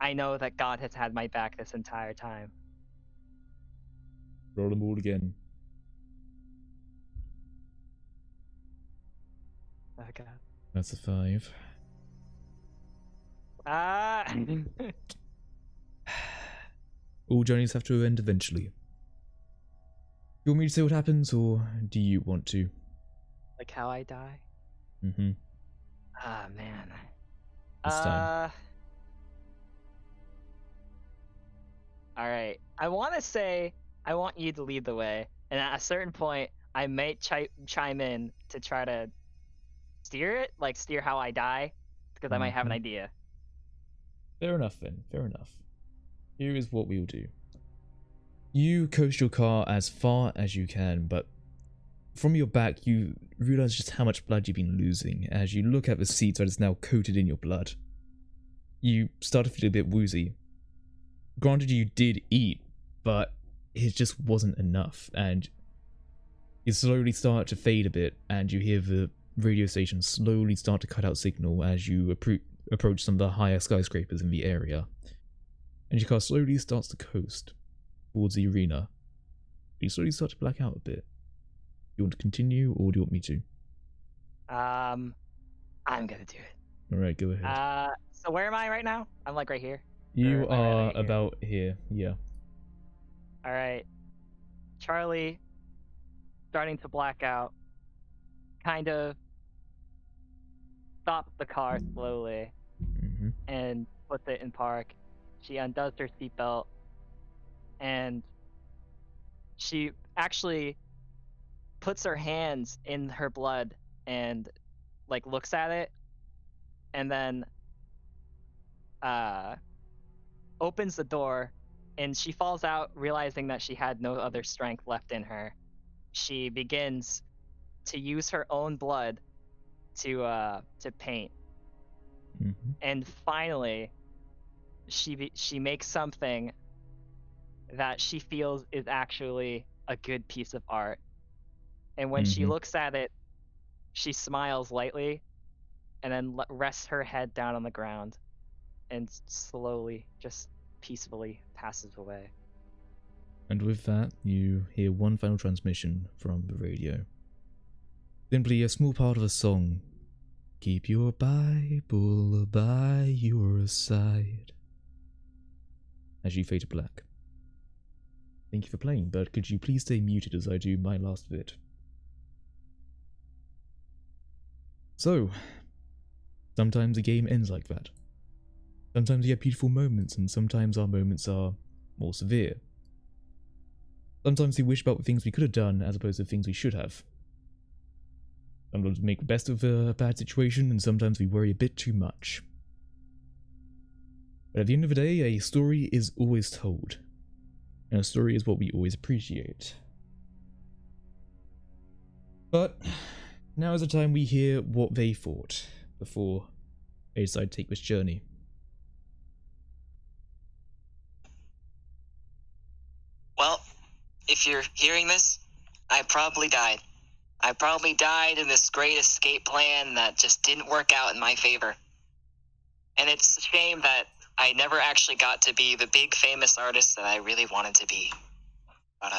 I know that God has had my back this entire time. Roll them all again. Oh, God. That's a 5. All journeys have to end eventually. You want me to say what happens, or do you want to? Like how I die? Mm-hmm. Ah, man. This time. Alright. I want to say I want you to lead the way, and at a certain point, I might chime in to try to steer it, like steer how I die, because I might have an idea. Fair enough then, fair enough. Here is what we'll do. You coast your car as far as you can, but from your back you realize just how much blood you've been losing as you look at the seat that is now coated in your blood. You start to feel a bit woozy. Granted, you did eat, but it just wasn't enough, and you slowly start to fade a bit, and you hear the radio station slowly start to cut out signal as you approach some of the higher skyscrapers in the area. And your car slowly starts to coast towards the arena. You slowly start to black out a bit. Do you want to continue, or do you want me to? I'm gonna do it. Alright, go ahead. So where am I right now? I'm like right here. You Or am I are right here? about here, yeah. Alright. Charlie, starting to black out, kind of stops the car slowly Mm-hmm. and puts it in park. She undoes her seatbelt, and she actually puts her hands in her blood and like looks at it, and then opens the door, and she falls out, realizing that she had no other strength left in her. She begins to use her own blood to paint, Mm-hmm. and finally she makes something that she feels is actually a good piece of art. And when she Mhm. looks at it, she smiles lightly and then rests her head down on the ground and slowly, just peacefully passes away. And with that, you hear one final transmission from the radio. Simply a small part of a song. Keep your Bible by your side. As you fade to black. Thank you for playing, but could you please stay muted as I do my last bit? So, sometimes a game ends like that. Sometimes you have beautiful moments, and sometimes our moments are more severe. Sometimes we wish about the things we could have done as opposed to things we should have. Sometimes we make the best of a bad situation, and sometimes we worry a bit too much. But at the end of the day, a story is always told. And a story is what we always appreciate. But now is the time we hear what they thought before they decide to take this journey. Well, if you're hearing this, I probably died. I probably died in this great escape plan that just didn't work out in my favor. And it's a shame that I never actually got to be the big famous artist that I really wanted to be. But,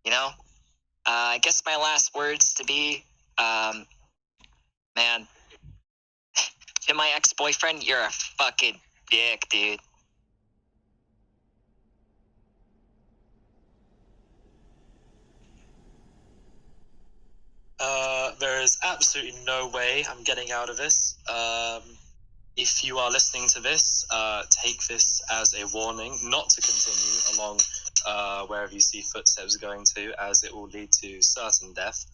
you know, I guess my last words to be, man, to my ex-boyfriend, you're a fucking dick, dude. There is absolutely no way I'm getting out of this. If you are listening to this, take this as a warning not to continue along wherever you see footsteps going to, as it will lead to certain death.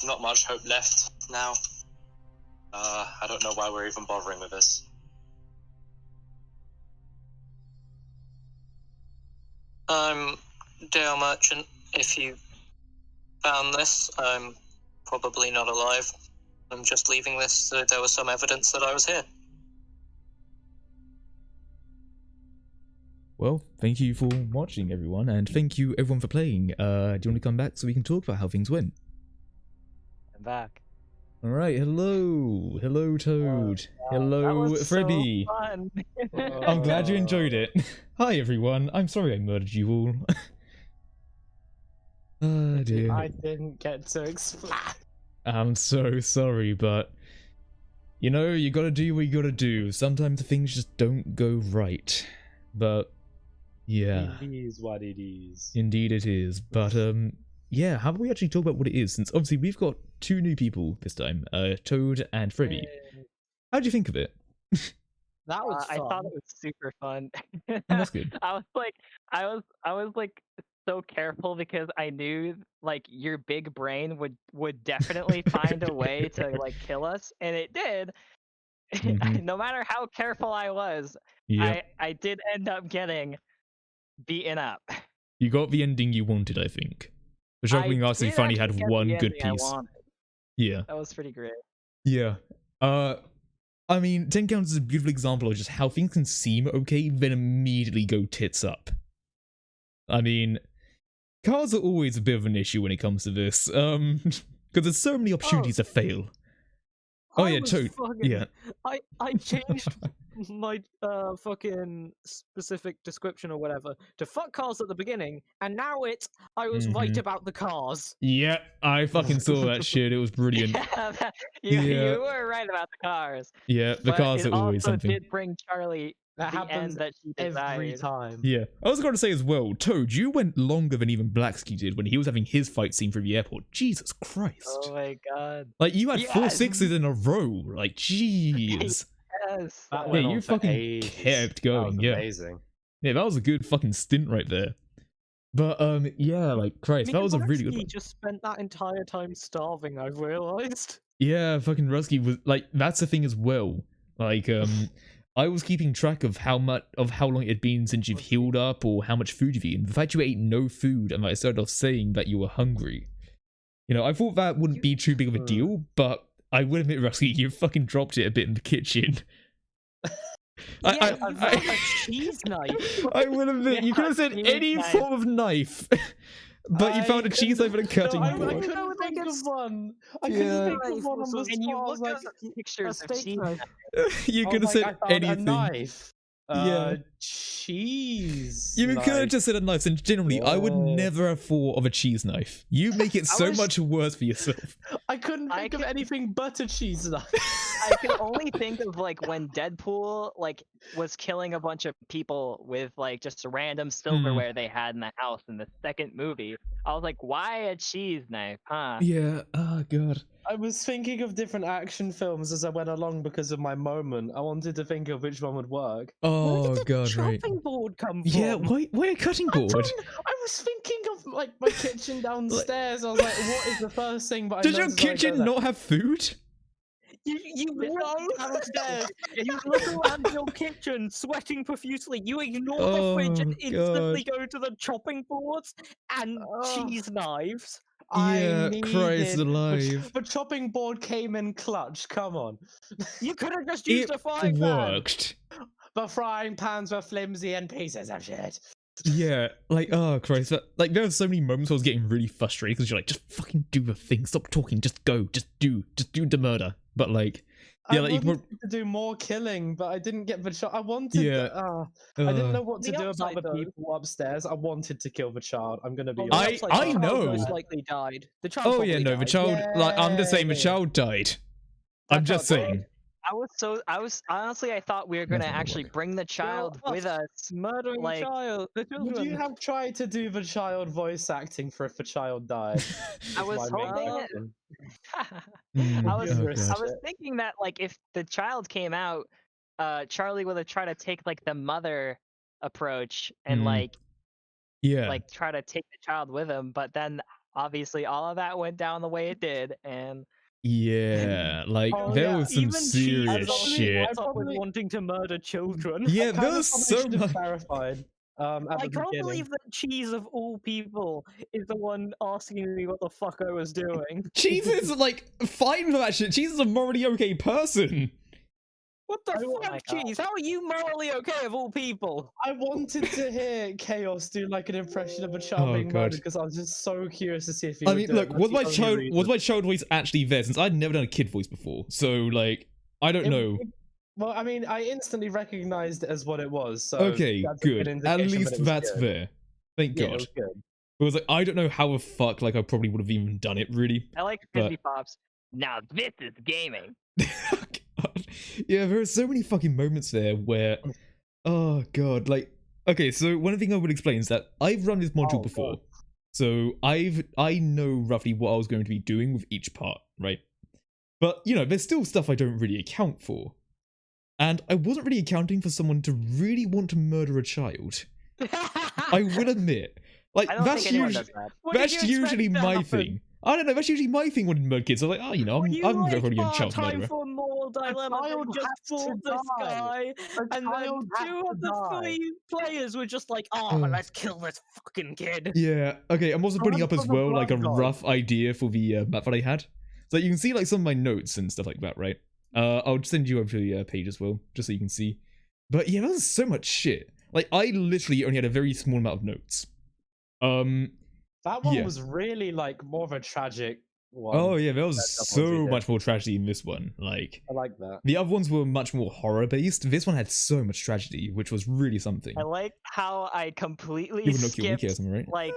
Not much hope left now. I don't know why we're even bothering with this. I'm Dale Merchant. If you found this, I'm probably not alive. I'm just leaving this so there was some evidence that I was here. Well, thank you for watching, everyone, and thank you everyone for playing. Do you want to come back so we can talk about how things went? I'm back. Alright, hello! Hello, Toad. Hello, That was Freddy. so fun. I'm glad you enjoyed it. Hi, everyone. I'm sorry I murdered you all. Oh, dear. I didn't get to explain. I'm so sorry, but you know, you gotta do what you gotta do. Sometimes things just don't go right. But yeah. It is what it is. Indeed it is. But yeah, how about we actually talk about what it is, since obviously we've got 2 new people this time, Toad and Freddy. How'd you think of it? That was fun. I thought it was super fun. Oh, that's good. I was like so careful because I knew like your big brain would definitely find a way to like kill us, and it did. Mhm. No matter how careful I was, Yep. I did end up getting beaten up. You got the ending you wanted, I think. The shockingly I actually did finally actually had get one the good ending I piece. wanted. Yeah. That was pretty great. Yeah. I mean, 10 Counts is a beautiful example of just how things can seem okay, then immediately go tits up. I mean, cars are always a bit of an issue when it comes to this, because there's so many opportunities to fail. Oh yeah, Toad. Yeah. I changed my fucking specific description or whatever to fuck cars at the beginning, and now it's I was right about the cars. Yeah, I fucking saw that shit. It was brilliant. Yeah, Yeah. you were right about the cars. Yeah, the But cars it are always also something. did bring Charlie That the happens end that she every desired. time. Yeah. I was going to say as well, Toad, you went longer than even Blacksky did when he was having his fight scene through the airport. Jesus Christ. Oh my god. Like, you had 4 Yes. 6s in a row. Like, jeez. Yes. That Yeah, went on you for fucking ages. kept That going, was yeah. amazing. Yeah, that was a good fucking stint right there. But, yeah, like, Christ, that was a really good He one. just spent that entire time starving, I've realized. Yeah, fucking Rusky was, like, that's the thing as well. Like, I was keeping track of how long it had been since you've healed up or how much food you've eaten. The fact you ate no food and I started off saying that you were hungry. You know, I thought that wouldn't be too big of a deal, but I will admit, Rusky, you fucking dropped it a bit in the kitchen. Yeah, you found a cheese knife. I will admit, you could have said any form of knife, but you found a cheese knife and a cutting I board. couldn't think of one. I Yeah. couldn't think of one on the And you spot. I was look like, at pictures of steak cheese. knife. You I could was have like, said I found anything. a knife. Yeah. Cheese. You could have knife. just said a knife, and generally, I would Whoa. never have thought of a cheese knife. You make it so much worse for yourself. I couldn't I think of could- anything but a cheese knife. I can only think of like when Deadpool like was killing a bunch of people with like just random silverware they had in the house in the second movie. I was like, why a cheese knife, huh? Yeah, oh god. I was thinking of different action films as I went along because of my moment. I wanted to think of which one would work. Oh Where did the god, right. chopping board come from? Yeah, why a cutting board? I was thinking of like my kitchen downstairs. I was like, what is the first thing? But Does I your noticed, like, kitchen not have food? You walk downstairs, you look around your kitchen, sweating profusely. You ignore the fridge and Oh, instantly go to the chopping boards and cheese knives. Yeah, I Christ needed alive. the chopping board came in clutch. Come on, You could have just used It a frying pan. worked. the frying pans were flimsy and pieces of shit. Yeah, like, oh Christ, like there were so many moments I was getting really frustrated because you're like, just fucking do the thing, stop talking, just go, just do the murder. But like, yeah, I like, wanted to do more killing, but I didn't get the shot. I wanted. Yeah. I didn't know what to The do upside, about the though- people upstairs. I wanted to kill the child. I'm gonna be. On the honest. upside, I the child know. most likely died. The child oh yeah, probably no, the died. child, like, I'm just saying the Yeah. child died. I'm just child died. saying. I was honestly I thought we were gonna That's not gonna actually work. bring the child with us. Murdering like- child. The Would children. you have tried to do the child voice acting for if the child died? I Is was my main hoping it- question. Mm, I was oh, I God. I was thinking that like if the child came out, Charlie would have tried to take like the mother approach and Mm. Yeah. like try to take the child with him, but then obviously all of that went down the way it did, and Yeah, like Oh, there yeah, was some Even serious cheese shit. what's up with probably- wanting to murder children. Yeah, I there kind of was probably so should have much. clarified. At I the can't beginning. believe that Cheese of all people is the one asking me what the fuck I was doing. Cheese is like fine for that shit. Cheese is a morally okay person. What the Oh my fuck, God. Cheese? How are you morally okay of all people? I wanted to hear Chaos do like an impression of a child Oh, being God. murdered because I was just so curious to see if he I would mean, do look, it. was That's the only reason. my child voice actually there? Since I'd never done a kid voice before, so like I don't know. Well, I mean, I instantly recognized it as what it was. So Okay, that's a good. indication At that it least was that's good. there. Thank Yeah, God. it was good. It was like I don't know how the fuck like I probably would have even done it really. I like But- Fizzy Pops. Now this is gaming. God. Yeah, there are so many fucking moments there where, oh god, like, okay, so one thing I would explain is that I've run this module before, so I know roughly what I was going to be doing with each part, right? But you know, there's still stuff I don't really account for, and I wasn't really accounting for someone to really want to murder a child. I will admit, like I don't that's think anyone usually does that. What did that's you expect usually to my happen? thing. I don't know. That's usually my thing when murder kids. I'm like, oh, you know, Were you I'm like, probably a child time murderer. for more dilemma? child They just has to fought this die. guy, A and then child has two to of the die. 3 players were just like, "Oh, Ugh. let's kill this fucking kid." Yeah. Okay. I'm also putting up Blood as for the well like a blood god. rough idea for the map that I had, so you can see like some of my notes and stuff like that, right? I'll send you over to the page as well, just so you can see. But yeah, that was so much shit. Like I literally only had a very small amount of notes. That one Yeah. was really like more of a tragic one. Oh yeah, there was That's so definitely much more tragedy in this one. Like I like that. the other ones were much more horror based. This one had so much tragedy, which was really something. I like how I completely You would knock your skipped wiki or something, right? like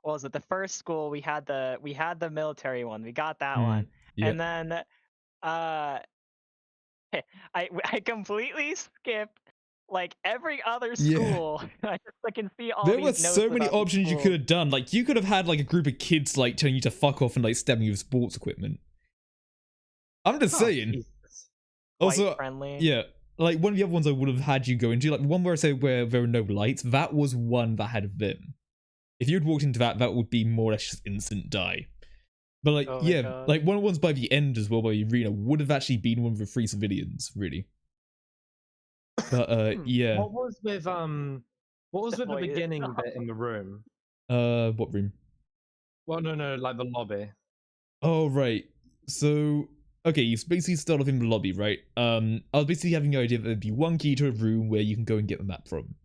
what was it? The first school we had the military one. We got that Mm, one. yeah. And then I completely skipped like every other Yeah. school. I can see all There these were notes so many about the options you school. could have done. Like you could have had like a group of kids like telling you to fuck off and like stabbing you with sports equipment. I'm just saying. Jesus. Quite Also, friendly. yeah, like one of the other ones I would have had you go into, like one where I say where there were no lights. That was one that had them. If you'd walked into that, that would be more or less just instant die. But like, Oh my yeah, God. like one of the ones by the end as well, by the arena, would have actually been one with the 3 civilians, really. But yeah. What was with the Wait, beginning stop. bit in the room? What room? Well, no, like the lobby. Oh right. So okay, you basically start off in the lobby, right? I was basically having the idea that there'd be one key to a room where you can go and get the map from.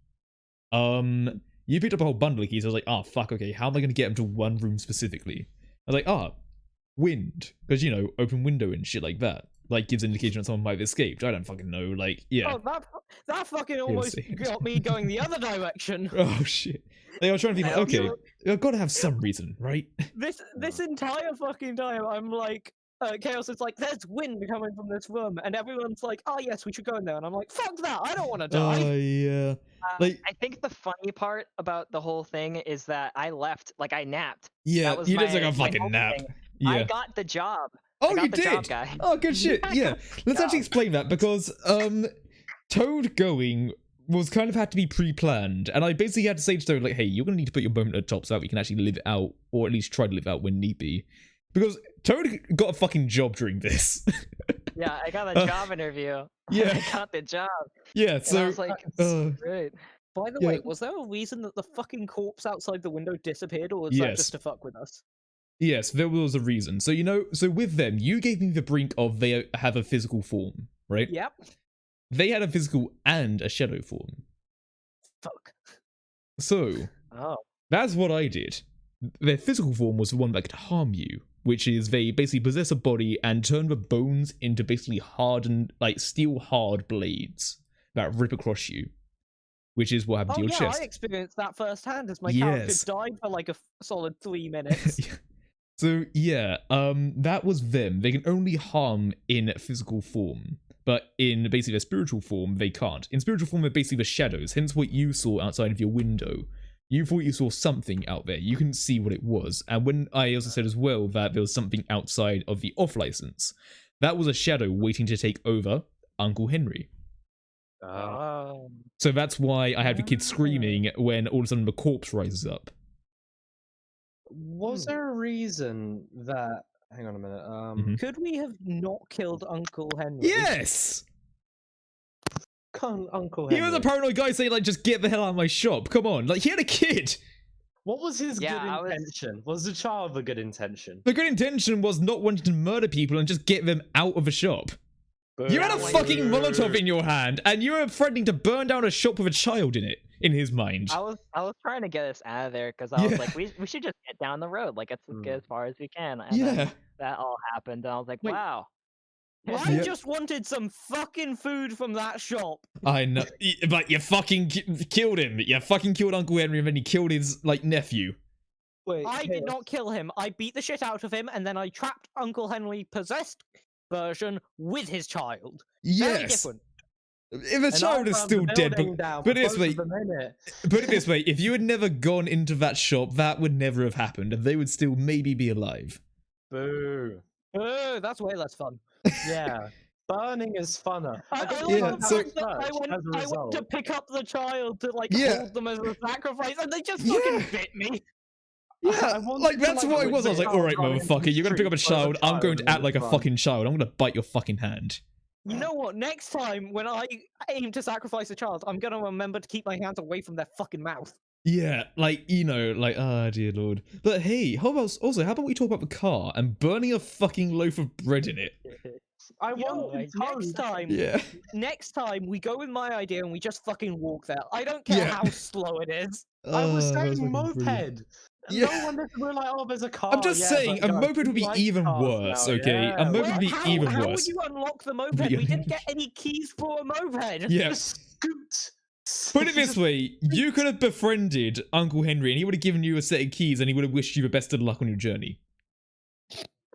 You picked up a whole bundle of keys. I was like, oh fuck, okay, how am I gonna get them to one room specifically? I was like, wind, because you know, open window and shit like that. Like gives indication that someone might have escaped. I don't fucking know. Like, yeah. Oh, that fucking almost got me going the other direction. Oh shit. Like, I was trying to think, I okay, also- I've got to have some reason, right? This entire fucking time, I'm like, Chaos is like, there's wind coming from this room, and everyone's like, oh yes, we should go in there, and I'm like, fuck that, I don't want to die. Yeah. Like, I think the funny part about the whole thing is that I left, like I napped. yeah, That was you did like my- a my fucking whole nap. thing. Yeah. I got the job. Oh, I got you the did? job, guy. Oh, good shit. I Yeah. got Let's the actually job. explain that because Toad going was kind of had to be pre-planned, and I basically had to say to Toad like, "Hey, you're gonna need to put your moment at the top so that we can actually live it out, or at least try to live it out when need be." Because Toad got a fucking job during this. Yeah, I got a job interview. Yeah. I got the job. Yeah. And I So was like, great. By the Yeah. way, was there a reason that the fucking corpse outside the window disappeared, or was that Yes. just to fuck with us? yes, there was a reason. So you know, so with them, you gave me the brink of they have a physical form, right? Yep. They had a physical and a shadow form. Fuck. So Oh. that's what I did. Their physical form was the one that could harm you, which is they basically possess a body and turn the bones into basically hardened, like steel hard blades that rip across you, which is what happened Oh to your yeah, chest. I experienced that firsthand as my Yes. character died for like a solid 3 minutes. So yeah, that was them. They can only harm in physical form, but in basically their spiritual form, they can't. In spiritual form, they're basically the shadows. Hence, what you saw outside of your window. You thought you saw something out there. You couldn't see what it was. And when I also said as well that there was something outside of the off license, that was a shadow waiting to take over Uncle Henry. Oh. So that's why I had the kids screaming when all of a sudden the corpse rises up. Was there a reason that? Hang on a minute. Mhm. Could we have not killed Uncle Henry? Yes! Uncle He Henry. was a paranoid guy saying, like, just get the hell out of my shop. Come on. Like, he had a kid. What was his Yeah, good I was- intention? Was the child the good intention? The good intention was not wanting to murder people and just get them out of a shop. You had a Boo. fucking Molotov in your hand, and you were threatening to burn down a shop with a child in it, in his mind. I was trying to get us out of there because I was Yeah. like, we should just get down the road, like it's get as far as we can. And Yeah. then that all happened, and I was like, Wait. wow. I Yep. just wanted some fucking food from that shop. I know, but you fucking killed him. You fucking killed Uncle Henry, and then you killed his, like, nephew. Wait, I hey, did not kill him. I beat the shit out of him, and then I trapped Uncle Henry possessed version with his child. Very Yes. different. If a and child I is burned still the dead, building down but for this both way, of them in it. put it this way, if you had never gone into that shop, that would never have happened, and they would still maybe be alive. Boo. Oh, that's way less fun. Yeah. Burning is funner. I got like Yeah, the so- fact that I went as a to result. pick up the child to like Yeah. hold them as a sacrifice, and they just Yeah. fucking bit me. Yeah, I wanted like to, that's like, what it rip was. I was the like, all right, child running into motherfucker, the you're gonna pick up a street, but as a child. I'm going to child, act like a run. fucking child. I'm gonna bite your fucking hand. You know what? Next time when I aim to sacrifice a child, I'm gonna remember to keep my hands away from their fucking mouth. Yeah, like, you know, like, oh dear lord. But hey, how about we talk about the car and burning a fucking loaf of bread in it? I You know, wanted next time we go with my idea and we just fucking walk there. I don't care Yeah. how slow it is. I was That saying fucking moped. brilliant. No Yeah. one we're like, oh, there's a car. I'm just yeah, saying, but, a guys, moped we would be like even cars worse, now, okay? yeah. A moped would be how, even how worse. would you unlock the moped? Yeah. We didn't get any keys for a moped. Yeah. Just scoot. Put it this way, you could have befriended Uncle Henry and he would have given you a set of keys and he would have wished you the best of luck on your journey.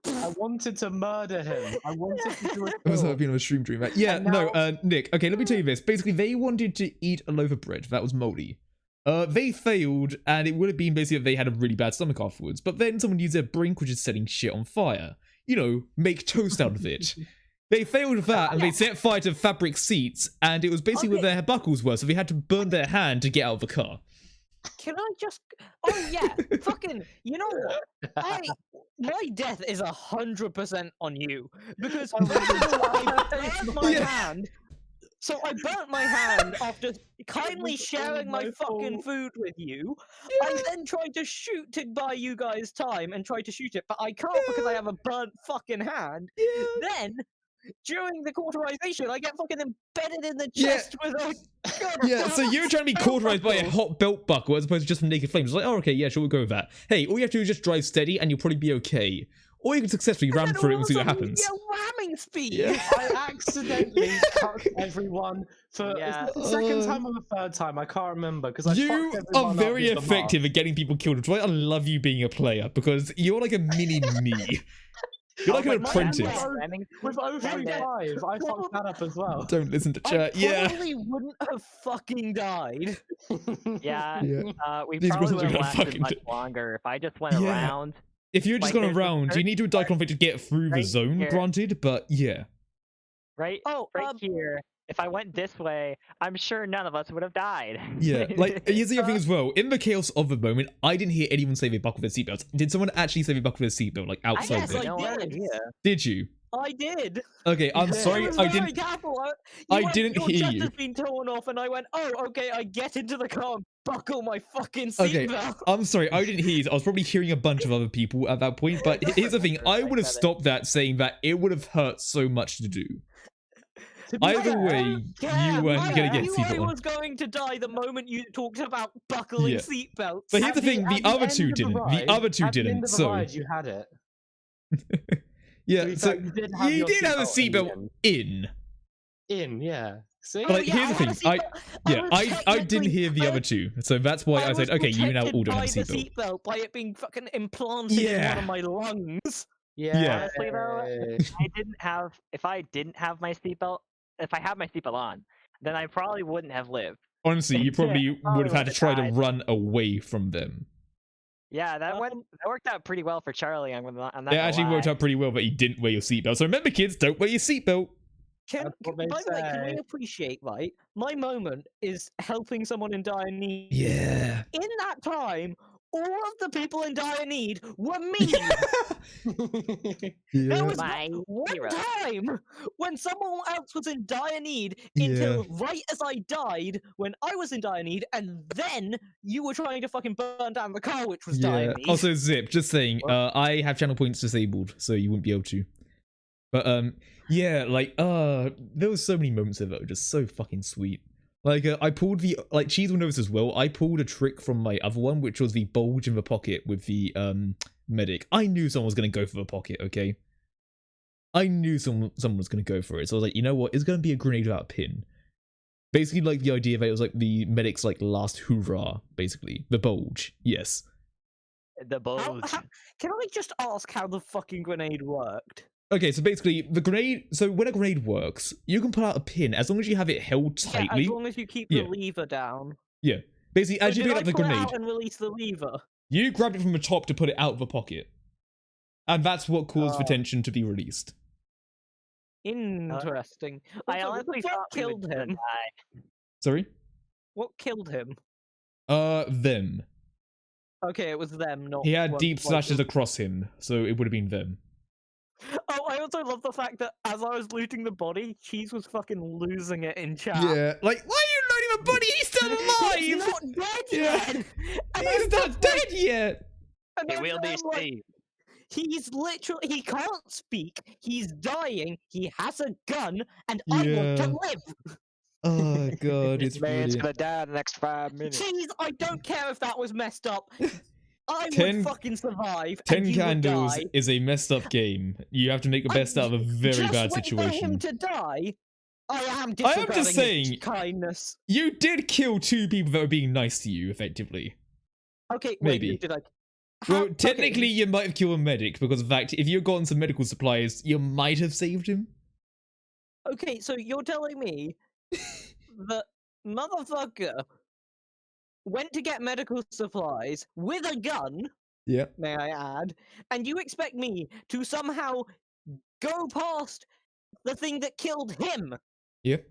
I wanted to murder him. I wanted to do It was it. being on a stream dream. Right? Yeah, And no, now- Nick, okay, let me tell you this. Basically, they wanted to eat a loaf of bread that was moldy. They failed, and it would have been basically that they had a really bad stomach afterwards. But then someone used their brink, which is setting shit on fire. You know, make toast out of it. They failed with that, and they set fire to fabric seats, and it was basically where their buckles were, so they had to burn their hand to get out of the car. Can I just? Oh yeah, fucking. You know what? My death is 100% on you because I burned my Yeah. hand. So I burnt my hand after kindly was all sharing my my fucking fault. food with you. I then tried to shoot to buy you guys time and tried to shoot it, but I can't because I have a burnt fucking hand. Then during the cauterization, I get fucking embedded in the Yeah. chest with a. Yeah, so you're trying to be belt cauterized by a buckle. hot belt buckle as opposed to just from naked flames. It's like, oh, okay, yeah, sure, we'll go with that. Hey, all you have to do is just drive steady and you'll probably be okay. Or you can successfully ram And through it and see what also, happens. Yeah, ramming speed. Yeah. I accidentally cut everyone for Yeah. is this the second time or the third time? I can't remember because I You fucked are everyone up very with the effective at getting people killed, which is why I love you being a player, because you're like a mini me. You're like an my apprentice. hand was- Ramming- With O35, I fucked that up as well. Don't listen to I chat. Yeah. probably wouldn't have fucking died. Yeah, Yeah. we These probably girls are would have gonna lasted fucking much do- longer if I just went Yeah. around. If you had just Like, gone there's a around, you need to die conflict to get through the right zone, here. granted, but yeah. Right, Oh, right here. If I went this way, I'm sure none of us would have died. Yeah, like, here's the other thing as well. In the chaos of the moment, I didn't hear anyone say they buckled their seatbelts. Did someone actually say they buckled their seatbelt, like, outside Yes, there? I No did. idea. Did you? I did. Okay, I'm Yeah. sorry, I was I very didn't... careful. I You went, didn't your hear chest you. has been torn off, and I went, oh, okay, I get into the car and buckle my fucking Okay, seatbelt. I'm sorry, I didn't hear you. I was probably hearing a bunch of other people at that point, but here's the thing. I would have stopped that saying that it would have hurt so much to do. To be Either fair, way, Yeah, you weren't I going to get knew I seatbelt on. was going to die the moment you talked about buckling Yeah. seatbelts. But here's the at thing, the at other end two of the didn't. ride- The other two at the end didn't, of the so... ride, you had it. Yeah, To be so fair, you did have you your did have a seatbelt in the seatbelt in. In, yeah. See? But like, yeah, here's the I had thing, a seatbelt. I was didn't technically- hear the I other was- two, so that's why I said, okay, you now all don't have a protected by seatbelt. the seatbelt by it being fucking implanted in Yeah. one of my lungs. Yeah. Honestly, though, if I didn't have my seatbelt, if I had my seatbelt on, then I probably wouldn't have lived. Honestly, you Yeah, probably would have had to would've try to died. run away from them. Yeah, that worked out pretty well for Charlie. I'm not It gonna actually worked lie. out pretty well that you didn't wear your seatbelt. So remember, kids, don't wear your seatbelt. That's what they By the way, can we say. appreciate, right? My moment is helping someone in dire need. Yeah. In that time, all of the people in dire need were me. There Yeah. was My not one hero. time when someone else was in dire need Yeah. until right as I died when I was in dire need, and then you were trying to fucking burn down the car, which was dire Yeah. need. Also, Zip, just saying, I have channel points disabled, so you wouldn't be able to. But yeah, like there was so many moments of it that were just so fucking sweet. Like I pulled the Cheese will know this as well. I pulled a trick from my other one, which was the bulge in the pocket with the medic. I knew someone was gonna go for the pocket. Okay, I knew someone was gonna go for it. So I was like, you know what? It's gonna be a grenade without a pin. Basically, like the idea that it was like the medic's like last hoorah. Basically, the bulge. Yes. The bulge. Can I just ask how the fucking grenade worked? Okay, so basically, the grenade. So when a grenade works, you can pull out a pin as long as you have it held Yeah, tightly. as long as you keep Yeah. the lever down. Yeah. Basically, as So you did pick I up the pull it grenade, out and release the lever? you grabbed it from the top to put it out of the pocket, and that's what caused the Oh. tension to be released. Interesting. I Also, honestly what thought we killed would him? die. Sorry. What killed him? Them. Okay, it was them, not. He had one- deep like, slashes across him, so it would have been them. Oh, I also love the fact that as I was looting the body, Cheese was fucking losing it in chat. Yeah, like, why are you loading a body? He's still He's alive! not dead Yeah. yet! And He's I'm not just dead like- yet! and It I'm will be just like, Steve. he's literally, he can't speak, he's dying, he has a gun, and I want Yeah. to live! Oh god, it's This man's brilliant. gonna die in the next 5 minutes. Cheese, I don't care if that was messed up. I 10 would fucking survive. 10 and you Candles would die. is a messed up game. You have to make the best out of a very Just bad wait for him situation. to die. I am I am disregarding just his saying- kindness. You did kill 2 people that were being nice to you, effectively. Okay, Maybe. wait, did I? Well, How- technically, okay, you might have killed a medic, because of the fact, if you had gotten some medical supplies, you might have saved him. okay, so you're telling me that motherfucker went to get medical supplies with a gun, Yeah. may I add, and you expect me to somehow go past the thing that killed him? Yep.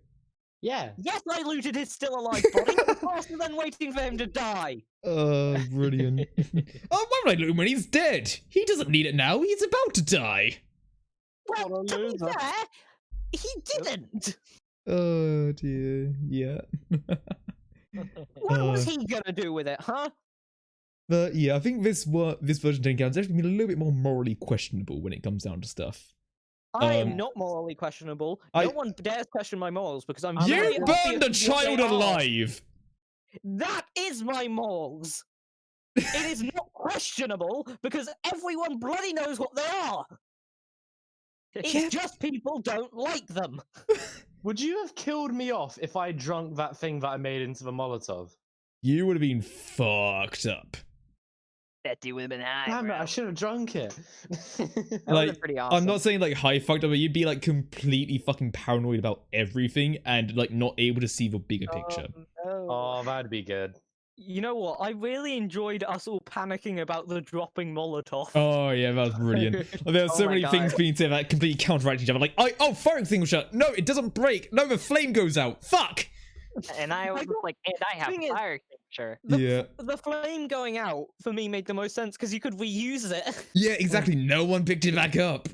Yeah. Yes, I looted his still alive body, but faster than waiting for him to die. Oh, brilliant. Oh, why would I loot him when he's dead? He doesn't need it now, he's about to die. Well, What a to be loser. fair, he didn't. Oh, dear. Yeah. What was he gonna do with it, huh? But yeah, I think this version 10 Candles has actually been a little bit more morally questionable when it comes down to stuff. I am Um, not morally questionable. I- No one dares question my morals because I'm You very burned obvious a what child they are. alive! That is my morals. It is not questionable because everyone bloody knows what they are. It's Yeah. just people don't like them. Would you have killed me off if I drunk that thing that I made into the Molotov? You would have been fucked up. That dude would have been high, Damn it, bro. I should have drunk it. That Like, would've been pretty awesome. I'm not saying like high fucked up, but you'd be like completely fucking paranoid about everything and like not able to see the bigger picture. No. Oh, that'd be good. You know what? I really enjoyed us all panicking about the dropping Molotov. Oh yeah, that was brilliant. There are Oh so my many things God. being said that completely counteract each other. Like, fire extinguisher. No, it doesn't break. No, the flame goes out. Fuck. And I was I got- like, and I have thing is- fire extinguisher. Yeah. The flame going out for me made the most sense because you could reuse it. Yeah, exactly. No one picked it back up.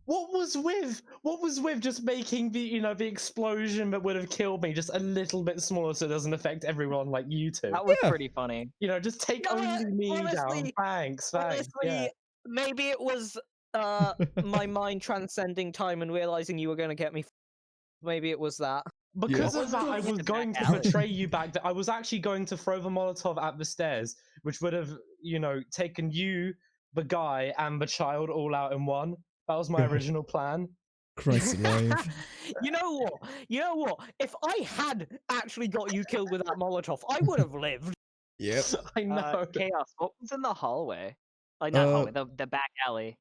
What was with just making the the explosion that would have killed me just a little bit smaller so it doesn't affect everyone like you two? That was Yeah. pretty funny. Just take No, only me down. honestly- Thanks. Honestly, Yeah. maybe it was my mind transcending time and realizing you were going to get me. Maybe it was that. Because Yeah. of that, I Hit was the going back to alley. betray you back. I was actually going to throw the Molotov at the stairs, which would have, taken you, the guy, and the child all out in one. That was my God. original plan. Christ alive. You know what? If I had actually got you killed with that Molotov, I would have lived. Yep. I know. Chaos. What was in the hallway? Like not hallway, the back alley.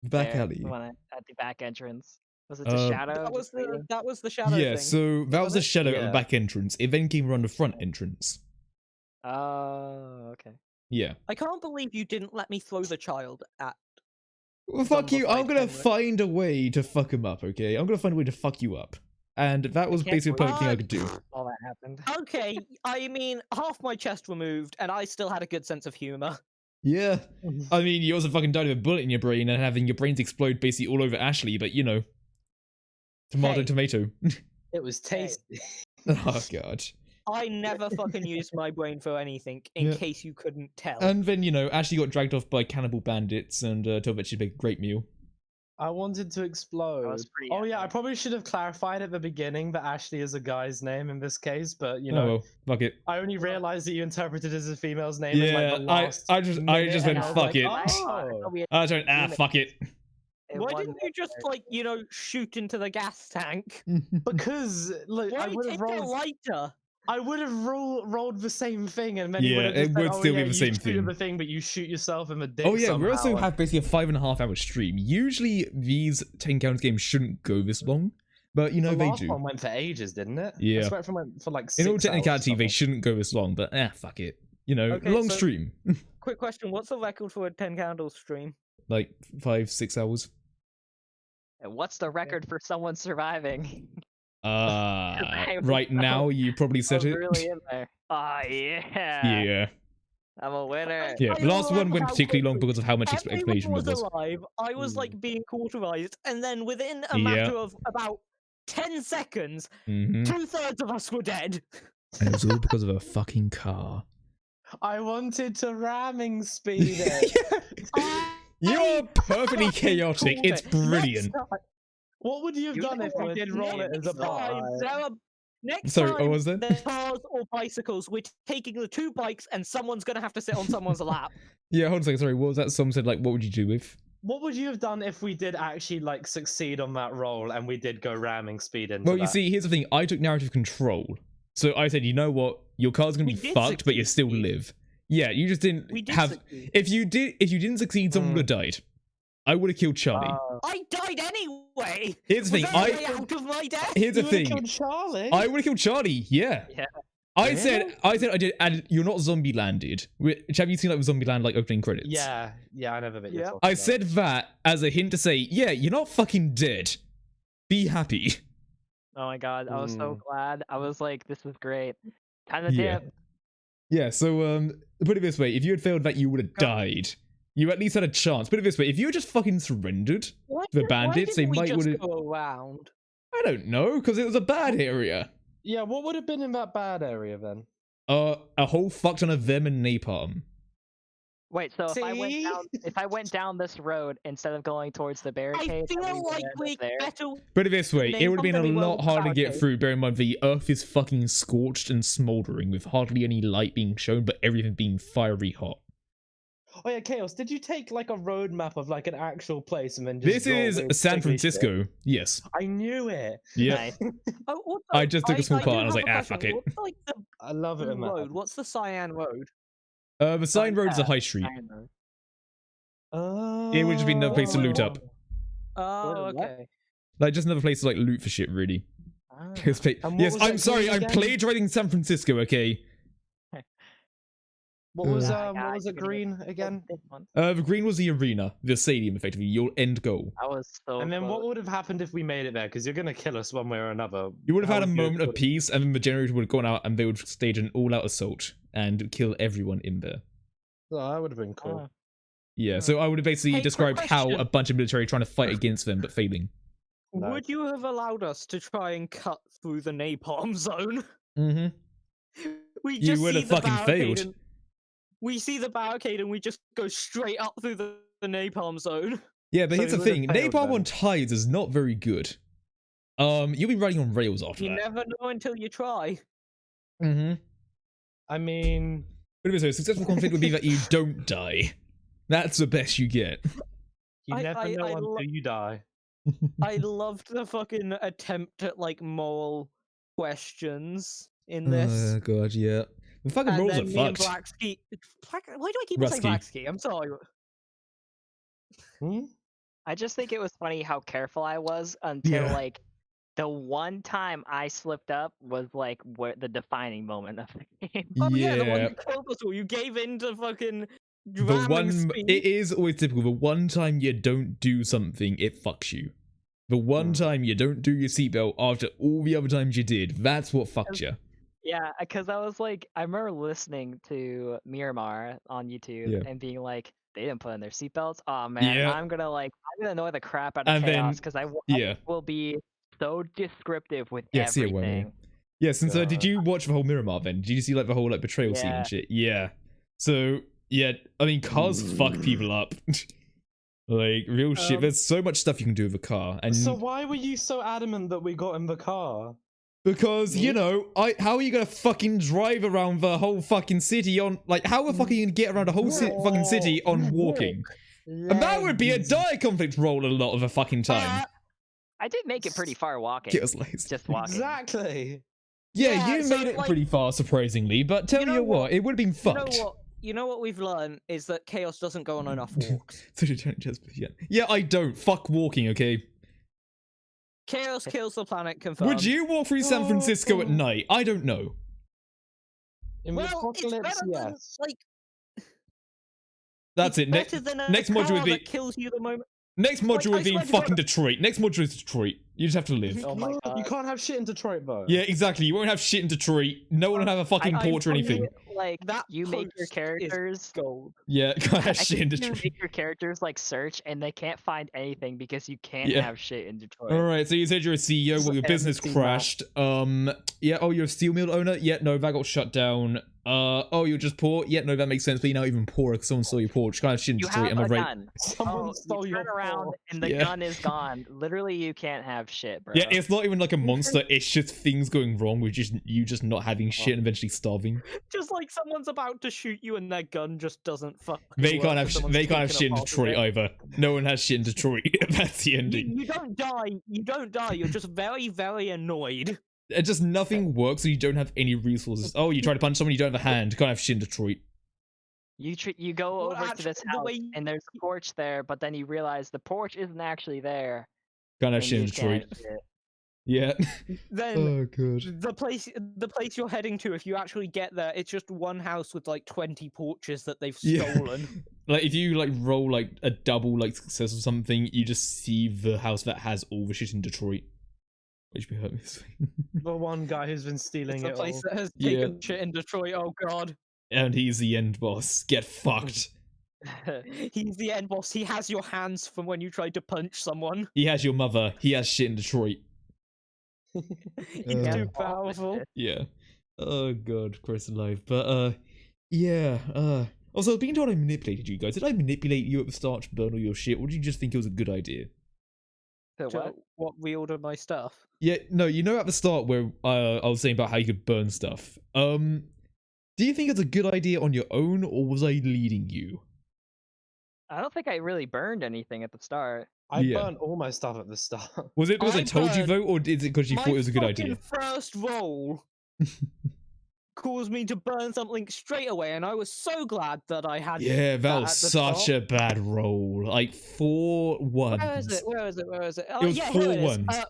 Back there, alley. the one at the back entrance. Was it the shadow? That was just for you? the shadow Yeah, thing. so that was the it? shadow at the Yeah. back entrance. It then came around the front entrance. Oh, okay. Yeah. I can't believe you didn't let me throw the child at. Well, fuck you. I'm gonna Zombified find a way to fuck him up, okay? I'm gonna find a way to fuck you up. And that was can't basically the perfect thing I believe- could do. All that happened. Okay, I mean, half my chest removed, and I still had a good sense of humor. Yeah. I mean, you also fucking died with a bullet in your brain and having your brains explode basically all over Ashley, but Tomato, Hey. tomato. It was tasty. Oh, God. I never fucking used my brain for anything, in Yeah. case you couldn't tell. And then, Ashley got dragged off by cannibal bandits and told that she'd make a great meal. I wanted to explode. pretty Oh yeah, I epic. probably should have clarified at the beginning that Ashley is a guy's name in this case, but Oh, well, fuck it. I only realized that you interpreted it as a female's name. as, Yeah, like, the last I just minute, went, and I was fuck like, it. Oh. I just went, fuck it. Why didn't you just, shoot into the gas tank? Because look, Why I would have take a rolled. lighter? I would have rolled the same thing, and then he Yeah, would have just it said, would oh, still be yeah, the you same shoot thing. the thing, but you shoot yourself in the dick. Oh yeah, we somehow. also have basically a 5.5-hour stream. Usually these 10 counts games shouldn't go this long, but you know the they last do. one went for ages, didn't it? Yeah. I swear it went for like 6 In all hours technicality, or they something. shouldn't go this long, but fuck it. You know, Okay, long so- stream. Quick question: what's the record for a 10 candles stream? Like 5-6 hours. And what's the record for someone surviving? Right now you probably I set was it. really in there. Oh yeah. Yeah. I'm a winner. Yeah. I The last one love went how particularly long quickly because of how much Everyone explanation there was was. alive. I was like being cauterized, and then within a Yeah. matter of about 10 seconds, Mm-hmm. 2/3 of us were dead. And it was all because of a fucking car. I wanted to ramming speed it. You're perfectly fucking chaotic. called It's it. brilliant. What would you have done if we did roll it as a bar? Next Sorry, time, what was that? there's cars or bicycles, we're taking the 2 bikes, and someone's gonna have to sit on someone's lap. Yeah, hold on a second. Sorry, what was that? Someone said, like, what would you do with? What would you have done if we did actually like succeed on that roll and we did go ramming speed into Well, you that? see, here's the thing. I took narrative control. So I said, you know what? Your car's going to We be did fucked, but you succeed. still live. Yeah, you just didn't We did have... succeed. If you didn't succeed, someone would have died. I would have killed Charlie. I died anyway. Here's the Was thing. there a way out of my death? Here's the You would've thing. killed Charlie. I would have killed Charlie. Yeah. Yeah. I said I did, and you're not zombie landed. Which, have you seen like zombie land like opening credits? Yeah, I know the bit. you're Yeah. talking I about. said that as a hint to say, yeah, you're not fucking dead. Be happy. Oh my god, I was so glad. I was like, this is great. Time to Yeah. dip. Yeah. So put it this way: if you had failed that, you would have died. You at least had a chance. Put it this way: if you had just fucking surrendered, Why The did- bandits, why they didn't we might just would've- go around. I don't know, because it was a bad area. Yeah, what would have been in that bad area then? A whole fuck ton of them and napalm. Wait, so See? if I went down this road instead of going towards the I barricade, feel like we're there. better. Put it this way: it would have been a Napalm lot very well harder to get barricade. through. Bear in mind, the Earth is fucking scorched and smoldering, with hardly any light being shown, but everything being fiery hot. Oh yeah, Chaos. Did you take like a road map of like an actual place and then just? This draw is weird San sticky shit? Francisco. Yes. I knew it. Yeah. Nice. Oh, also, I just took a small do part and I was have like, a ah, fuck question. it. What's like the I love it. blue In that. road? What's the cyan road? The sign road is a high street. I know. Oh. It would just be another place to loot up. Oh, What? okay. Like, just another place to, like, loot for shit, really. Ah. Yes, And what yes, was I'm that sorry, green I'm again? plagiarizing San Francisco, okay? What was Yeah, what was you're it gonna green get again? this one. The green was the arena, the stadium, effectively, your end goal. I was so And then what close. would have happened if we made it there? Because you're gonna kill us one way or another. You would have How had a would moment of put it? peace, and then the generator would have gone out, and they would stage an all-out assault and kill everyone in there. Oh, that would have been cool. Ah. Yeah, so I would have basically Hey, quick described how question. a bunch of military trying to fight against them, but failing. Nice. Would you have allowed us to try and cut through the napalm zone? Mm-hmm. We You just would see have the fucking barricade failed. and- we see the barricade and we just go straight up through the napalm zone. Yeah, but So here's the you would have thing, failed napalm then. on tides is not very good. You'll be riding on rails after You that. never know until you try. Mm-hmm. I mean, But anyway, so a successful conflict would be that you don't die. That's the best you get. you never know I until you die. I loved the fucking attempt at like moral questions in this. Oh god, yeah. The fucking And rules then are me and fucked. Blacksky. Why do I keep on saying Rusky. Blacksky? I'm sorry. Hmm? I just think it was funny how careful I was until Yeah. like the one time I slipped up was like what the defining moment of the game. Oh yeah, the one Yeah. you killed us all. You gave in to fucking The ramming one, speed. it is always typical. The one time you don't do something, it fucks you. The one time you don't do your seatbelt after all the other times you did, that's what fucked you. Yeah, because I was like, I remember listening to Miramar on YouTube Yeah. and being like, they didn't put in their seatbelts. Oh man, Yeah. I'm gonna annoy the crap out of And then- Chaos because I yeah. will be so descriptive with Yeah, see it when, yeah. everything. Yeah, since did you watch the whole Miramar then? Did you see like the whole like betrayal scene Yeah. and shit? Yeah. So yeah, I mean cars fuck people up. Like real shit. There's so much stuff you can do with a car, and So why were you so adamant that we got in the car? because you know, how are you gonna fucking drive around the whole fucking city on like how are fucking you gonna get around a whole fucking city on walking? And that would be a die conflict roll a lot of the fucking time. I did make it pretty far walking. Get us lazy. Just walking. Exactly. Yeah, Yeah, you so, made it like, pretty far, surprisingly. But tell you you know what, what? it would have been fucked. You know what we've learned is that chaos doesn't go on enough walks. So you don't just yeah, I don't. Fuck walking, okay? Chaos kills the planet, confirmed. Would you walk through San Francisco at night? I don't know. In the Well, it's apocalypse, better than, yes. like, That's it's it. better than a next module car would be that kills you the moment. next module I would be in swear to fucking God- Detroit. Next module is Detroit. You just have to live. Oh my god. You can't have shit in Detroit, though. Yeah, exactly. You won't have shit in Detroit. No one will have a fucking porch or anything. Like That you make your post is characters gold. Yeah, can't have I shit in think you Detroit. make your characters like search and they can't find anything because you can't Yeah. have shit in Detroit. Alright, so you said you're a CEO, well your business empty crashed. Yeah, oh, you're a steel mill owner? Yeah, no, that got shut down. Oh, you're just poor? Yeah, no, that makes sense, but you're not even poorer because someone stole your porch. Kind of shit in You Detroit, have am I a right? gun. Someone Oh, stole you your turn around porch. and the Yeah. gun is gone. Literally, you can't have shit, bro. Yeah, it's not even like a monster, it's just things going wrong with you just not having shit and eventually starving. Just like someone's about to shoot you and their gun just doesn't fucking They work can't and have someone's they can't have taken shit in a part of Detroit it. either. No one has shit in Detroit. That's the ending. You don't die. You don't die. You're just very, very annoyed. Just nothing works, so you don't have any resources. Oh, you try to punch someone, you don't have a hand. Can't have shit in Detroit. You go Well, over to actually, this the house way- and there's a porch there, but then you realize the porch isn't actually there. Can't have and shit in you can't Detroit. have shit. Yeah. Then Oh god. the place you're heading to, if you actually get there, it's just one house with like 20 porches that they've Yeah. stolen. Like if you like roll like a double like success or something, you just see the house that has all the shit in Detroit. Which be hurt me. The one guy who's been It's stealing the it place all. that has Yeah. taken shit in Detroit. Oh god. And he's the end boss. Get fucked. He's the end boss. He has your hands from when you tried to punch someone. He has your mother. He has shit in Detroit. He's Uh, too powerful. Yeah. Oh god, Christ alive. But yeah. Also, being told I manipulated you guys. Did I manipulate you at the start to burn all your shit, or did you just think it was a good idea? So To what? reorder my stuff. Yeah, no, you know at the start where I was saying about how you could burn stuff. Do you think it's a good idea on your own, or was I leading you? I don't think I really burned anything at the start. I Yeah. burned all my stuff at the start. Was it because I I told you burned though, or is it because you My thought it was a good fucking idea? first roll caused me to burn something straight away, and I was so glad that I had. Yeah, that was at the such top. a bad roll. Like 4 1s. Where is it? Where is it? Where is it? It was yeah, 4 here it is. 1s.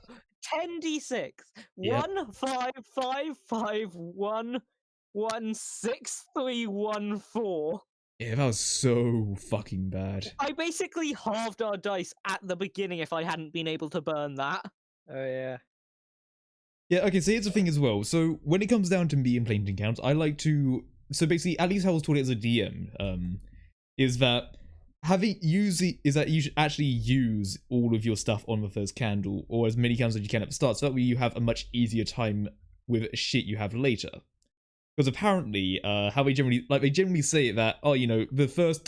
10d6. Yep. 1 5 5 5 1 1 6 3 1 4. Yeah, that was so fucking bad. I basically halved our dice at the beginning if I hadn't been able to burn that. Oh yeah. Yeah, okay, so here's the thing as well. So when it comes down to me and playing accounts, I like to. So basically, at least how I was taught it as a DM, is that you should actually use all of your stuff on the first candle, or as many candles as you can at the start, so that way you have a much easier time with shit you have later. Because apparently, how they generally say that, oh, you know, the first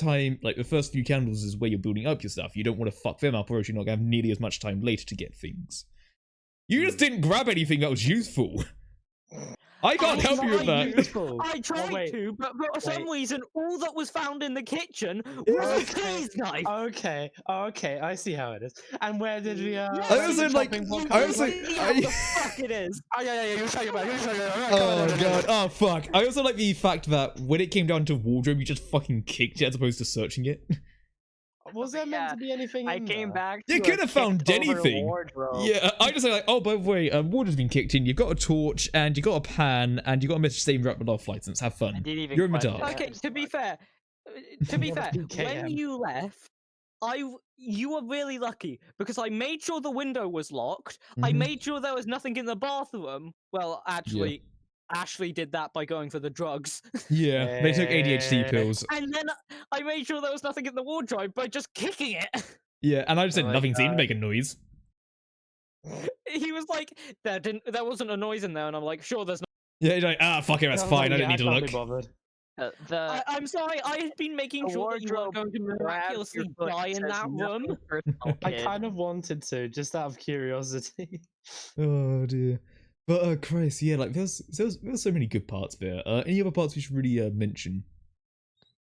few candles is where you're building up your stuff. You don't want to fuck them up, or else you're not gonna have nearly as much time later to get things. You just didn't grab anything that was useful. I can't help you with that. Useful. I tried wait. to, but for some reason, all that was found in the kitchen was a Okay. clear's knife. Okay, I see how it is. And where did we? Yeah, I also the like- chopping block I come also- from? See how the fuck it is. Oh yeah, you say about, you say about. Oh god, oh fuck. I also like the fact that when it came down to wardrobe, you just fucking kicked it as opposed to searching it. Was there meant Yeah, to be anything? I in came there? back. You to a could have found kicked-over anything. wardrobe. Yeah, I just say like, oh, by the way, wardrobe's been kicked in, you've got a torch, and you've got a pan, and you've got a message saying you're up with our flight license, have I fun. didn't even You're in the question dark. it. Okay, to be fair, What a PKM. when you left, you were really lucky because I made sure the window was locked. I Mhm. made sure there was nothing in the bathroom. Well, actually, Ashley did that by going for the drugs. Yeah, they took ADHD pills. And then I made sure there was nothing in the wardrobe by just kicking it. Yeah, and I just said Oh my nothing seemed to God. make a noise. He was like, there wasn't a noise in there, and I'm like, sure, there's not. Yeah, he's like, ah, fuck it, that's Oh, fine, I yeah, don't need to can't look. be bothered. I'm sorry, I had been making The sure that you weren't wardrobe going to grabs miraculously your foot die and in says that nothing room. personal, I kid. kind of wanted to, just out of curiosity. Oh dear. But Christ, yeah, like there's so many good parts there. Any other parts we should really mention?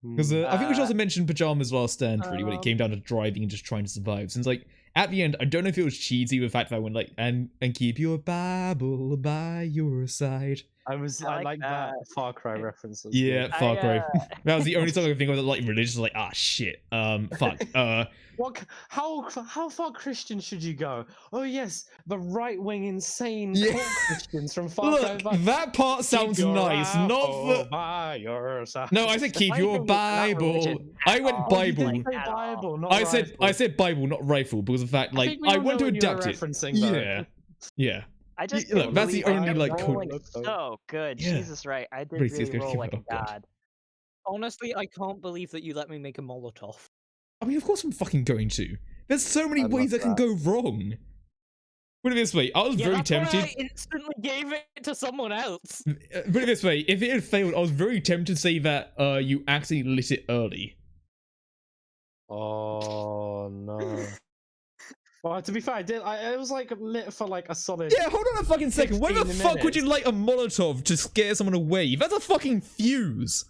Because I think we should also mention Pajama's last stand really when it came down to driving and just trying to survive. Since like at the end, I don't know if it was cheesy with the fact that I went like, and keep your Bible by your side. I like like that that. Far Cry reference. That's Yeah, good. Far Cry. That was the only song I could think of that like religious, like, ah shit. Fuck. What? How far Christian should you go? Oh yes, the right wing insane Yeah. cult Christians from Far Cry. Look, Like, that part "Keep sounds your nice, not Bible the. by your side." No, I said keep funny your thing is not Bible. religion I at went all. Oh, you Bible. did say At all. Bible, not I rifle. said Bible, not rifle, because of the fact, I like, think we I all want know to what you were adapt it. referencing, though. Yeah, yeah. I just look, did that's the really only, end like, up code- rolling so good. Yeah. Jesus, right? I did Pretty really serious, roll like a oh, God. god. Honestly, I can't believe that you let me make a Molotov. I mean, of course I'm fucking going to. There's so many I ways love that can go wrong. Put it this way, I was Yeah, very that's tempted. why I instantly gave it to someone else. Put it this way, if it had failed, I was very tempted to say that you accidentally lit it early. Oh no. Well, to be fair, it was like lit for like a solid. Yeah, hold on a fucking second. Why the 16 fuck would you minutes. light a Molotov to scare someone away? That's a fucking fuse.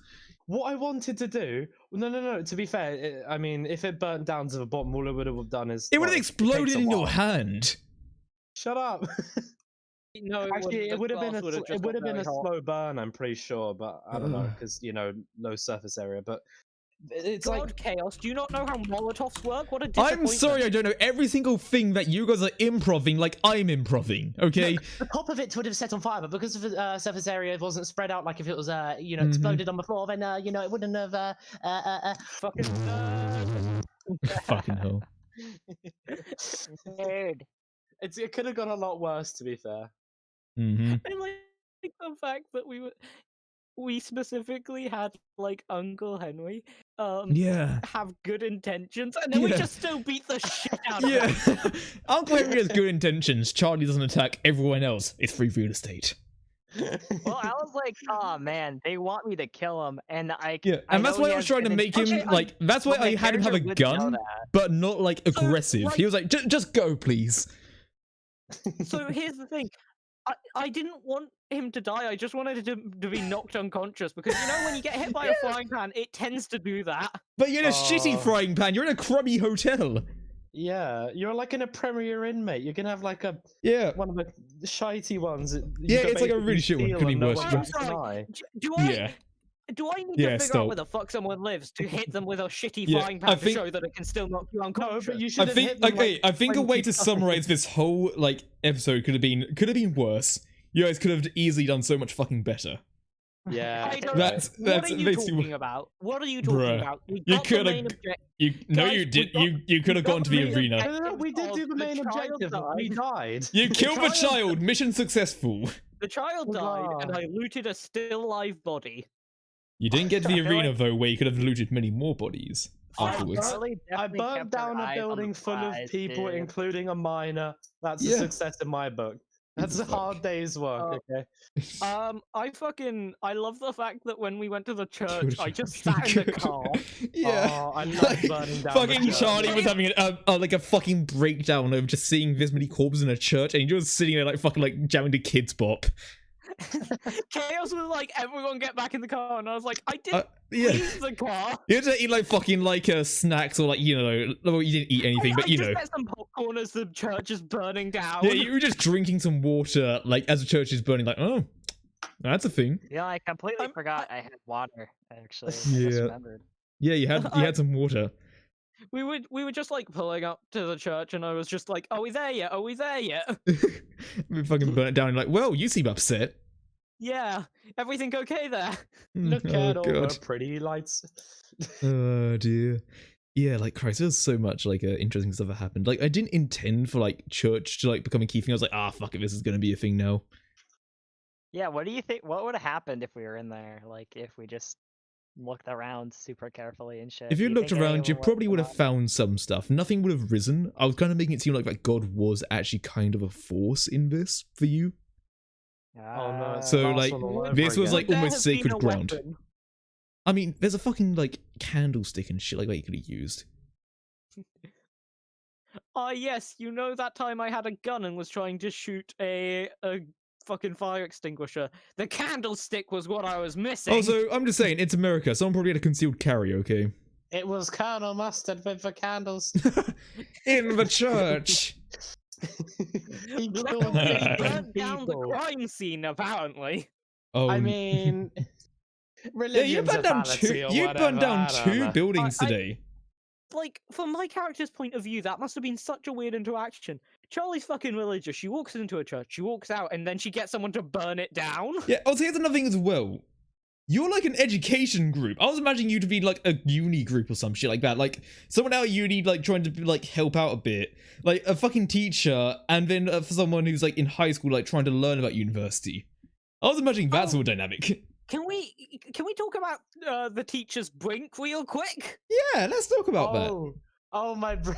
What I wanted to do. No. To be fair, I mean, if it burnt down to the bottom, all it would have done is. It would have well, exploded takes a in your while. hand. Shut up. No, Actually, it would have been a just it would have got been a very hot. slow burn. I'm pretty sure, but I don't know Ugh. because low surface area. But it's God, like Chaos, do you not know how Molotovs work? What a I'm disappointment. sorry, I don't know every single thing that you guys are improving like I'm improving, okay? The top of it would have set on fire, but because of the surface area, it wasn't spread out like if it was, Mhm. exploded on the floor. Then, it wouldn't have. Fucking Fucking hell. Nerd. it could have gone a lot worse. To be fair. Mm-hmm. I like the fact that we specifically had like Uncle Henry Yeah. have good intentions, and then we Yeah. just still beat the shit out of Yeah. him. Uncle Henry has good intentions. Charlie doesn't attack everyone else. It's free real estate. Well, I was like, oh man, they want me to kill him, and Yeah, I and that's know why he I was has trying to good make him intentions, like. That's why but my I had him have a character wouldn't know gun, that. but not like aggressive. like- He was like, just go, please. So here's the thing. I didn't want him to die. I just wanted him to be knocked unconscious because when you get hit by a frying pan, it tends to do that. But you're in a shitty Oh. frying pan. You're in a crummy hotel. Yeah, you're like in a Premier inmate. You can have like Yeah. one of the shitey ones. Yeah, it's like a really shit one. Could be worse. I'm sorry. Do I? Yeah. Do I need Yeah, to figure stop. out where the fuck someone lives to hit them with a shitty Yeah, frying I pan to think- show that it can still knock you No, unconscious? but you I should have think hit them, okay. like, I think a way 20 to times. summarize this whole like episode could have been worse. You guys could have easily done so much fucking better. Yeah, I don't That's- know. that's What are you basically talking about? What are you talking Bruh, about? We you got the coulda- main objective. No, Guys, you we did. got- You could have we gone got to the the main arena. No, we did do the main child objective. We died. You killed the child- child. Mission successful. The child died, and Huzzah. I looted a still live body. You didn't get to the I feel arena like- though, where you could have looted many more bodies afterwards. Charlie I definitely burnt kept her down a eyes on building the full of prize, people, dude. including a minor. That's Yeah. a success in my book. That's a Fuck. hard day's work. Okay. I love the fact that when we went to the church, Killed I a just child. sat in the car. Yeah. Oh, I love Like, burning down. fucking the church. Charlie was having like a fucking breakdown of just seeing this many corpses in a church, and you're just sitting there like fucking like jamming to Kids Bop. Chaos was like, everyone get back in the car, and I was like, I didn't Yeah. leave the car. You had to eat like fucking like snacks or like well, you didn't eat anything, but I you just know. get some popcorn as the church is burning down. Yeah, you were just drinking some water like as the church is burning. Like, oh, that's a thing. Yeah, I completely I'm- forgot I had water. Actually, I Yeah. just remembered. Yeah, you had some water. We were just like pulling up to the church, and I was just like, "Are we there yet? Are we there yet?" We fucking burn it down. And like, well, you seem upset. Yeah, everything okay there? Look Oh at all the god. pretty lights. Oh dear. Yeah, like Christ, there's so much like interesting stuff that happened. Like I didn't intend for like church to like become a key thing. I was like, fuck it, this is gonna be a thing now. Yeah, what do you think? What would have happened if we were in there? Like, if we just looked around super carefully and shit. If Do you looked think around, you anyone probably would have come found some stuff. Nothing would have risen. I was kind of making it seem like that God was actually kind of a force in this for you. on? Oh no! it's So, the last like, one all over this was, again. like, There almost has been sacred a ground. weapon. I mean, there's a fucking like candlestick and shit like that you could have used. Yes, you know that time I had a gun and was trying to shoot a fucking fire extinguisher. The candlestick was what I was missing. Also, I'm just saying, it's America. Someone probably had a concealed carry. Okay. It was Colonel Mustard with the candles. In the church. He Look, killed he 15 burnt down the people. crime scene, apparently. Oh, I mean, yeah, religion's you burned a down fallacy two. or You whatever, burned down I don't two know. buildings I- today. Like, from my character's point of view, that must have been such a weird interaction. Charlie's fucking religious. She walks into a church, she walks out, and then she gets someone to burn it down. Yeah. Also, here's another thing as well. You're like an education group. I was imagining you to be like a uni group or some shit like that. Like someone out of uni, like trying to like help out a bit, like a fucking teacher, and then for someone who's like in high school, like trying to learn about university. I was imagining that sort of dynamic. Can we talk about the teacher's brink real quick? Yeah, let's talk about that. Oh my brain.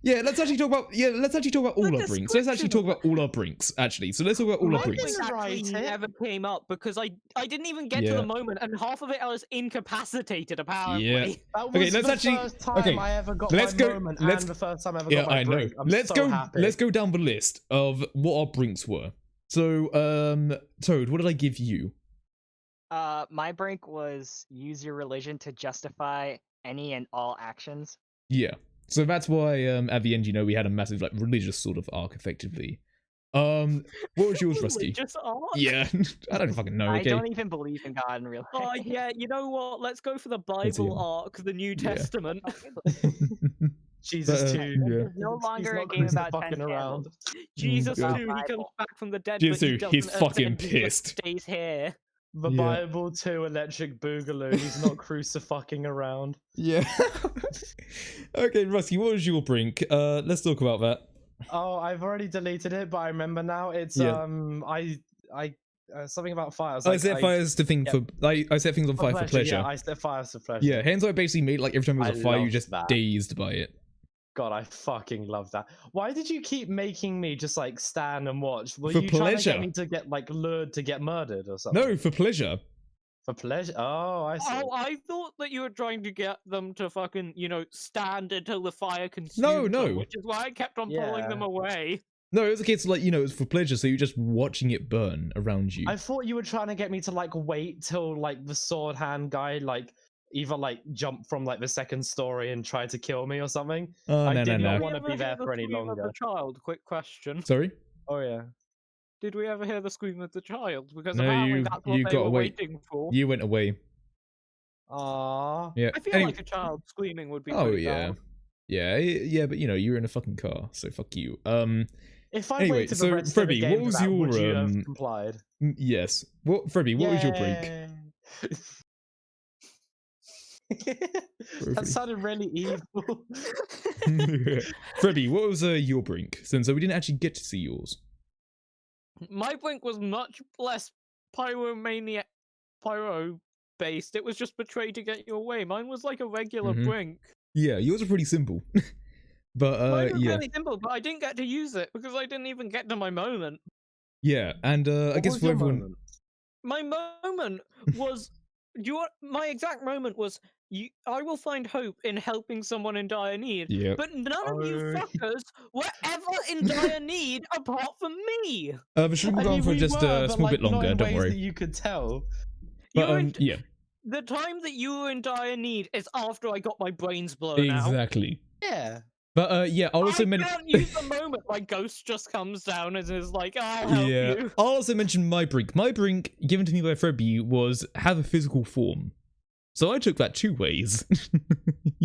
Yeah, let's actually talk about all The our brinks. Let's actually talk about all our brinks, actually. So let's talk about all our My brinks. brink- Actually Right, eh? never came up because I didn't even get to Yeah. the moment, and half of it I was incapacitated apparently. Yeah. That was Okay, let's the actually- first time okay, I ever got let's my go- moment let's- and the first time I ever Yeah, got my I know. break. I'm Let's so go. happy. Let's go down the list of what our brinks were. So, Toad, what did I give you? My brink was use your religion to justify any and all actions. Yeah. So that's why at the end, you know, we had a massive like religious sort of arc, effectively. What was yours, Rusty? Religious arc? Yeah, I don't fucking know. I Okay. don't even believe in God in real life. Oh yeah, you know what? Let's go for the Let's see Bible him. arc, the New Yeah. Testament. Jesus But, too. yeah. It's no He's longer a not game gonna about fucking 10 around. Jesus God. too, he comes Bible. back from the dead, Jesus but he too, doesn't he's fucking ascend, he just pissed. stays here. The Yeah. Bible 2 Electric Boogaloo. He's not crucifying around. Yeah. Okay, Rusty, what was your brink? Let's talk about that. Oh, I've already deleted it, but I remember now. It's Yeah. I something about fires. I set fires to things yeah. for. I set things on fire for pleasure. Yeah, I set fires for pleasure. Yeah, hands I basically made like every time there was I a fire, you loved just that. dazed by it. God, I fucking love that. Why did you keep making me just like stand and watch? Were For you trying to pleasure. get me to get like lured to get murdered or something? No, for pleasure. For pleasure. Oh, I see. Oh, I thought that you were trying to get them to fucking, stand until the fire consumed No, them, no. which is why I kept on pulling them Yeah. away. No, it was a case of like, you know, it was for pleasure, so you're just watching it burn around you. I thought you were trying to get me to like wait till like the sword hand guy like either like jump from like the second story and try to kill me or something. Oh, I no, no, did not no. want to be there for any Of longer. the child? Quick question. Sorry? Oh yeah. Did we ever hear the scream of the child? Because No, apparently you- that's what you they got were away. waiting for. You went away. Aww. Yeah. I feel Anyway- like a child screaming would be Oh, pretty yeah. loud. Yeah, but you know, you're in a fucking car, so fuck you. If I Anyway, waited so, the rest Frebby, of the game what for was that, would you your, have complied? Yes. What, Frebby, what was your brink? That sounded really evil. Frebby, what was your brink? Since we didn't actually get to see yours. My blink was much less pyro based. It was just betray to get your way. Mine was like a regular Mhm. brink. Yeah, yours are pretty simple. But Mine was yeah. really simple, but I didn't get to use it because I didn't even get to my moment. Yeah, and I What guess was for your everyone moment? My moment was my exact moment was I will find hope in helping someone in dire need. Yeah. But none of you Oh. fuckers were ever in dire need apart from me. But should we I go on mean, for we just were, a but, small like, bit not longer, in don't ways worry. That you could tell. You But were in- yeah, The time that you were in dire need is after I got my brains blown out. exactly. Yeah. But yeah, I'll also I mention can't use the moment my ghost just comes down and is like, I'll help yeah, you. I'll also mention my brink. My brink, given to me by Frebby, was have a physical form. So I took that two ways.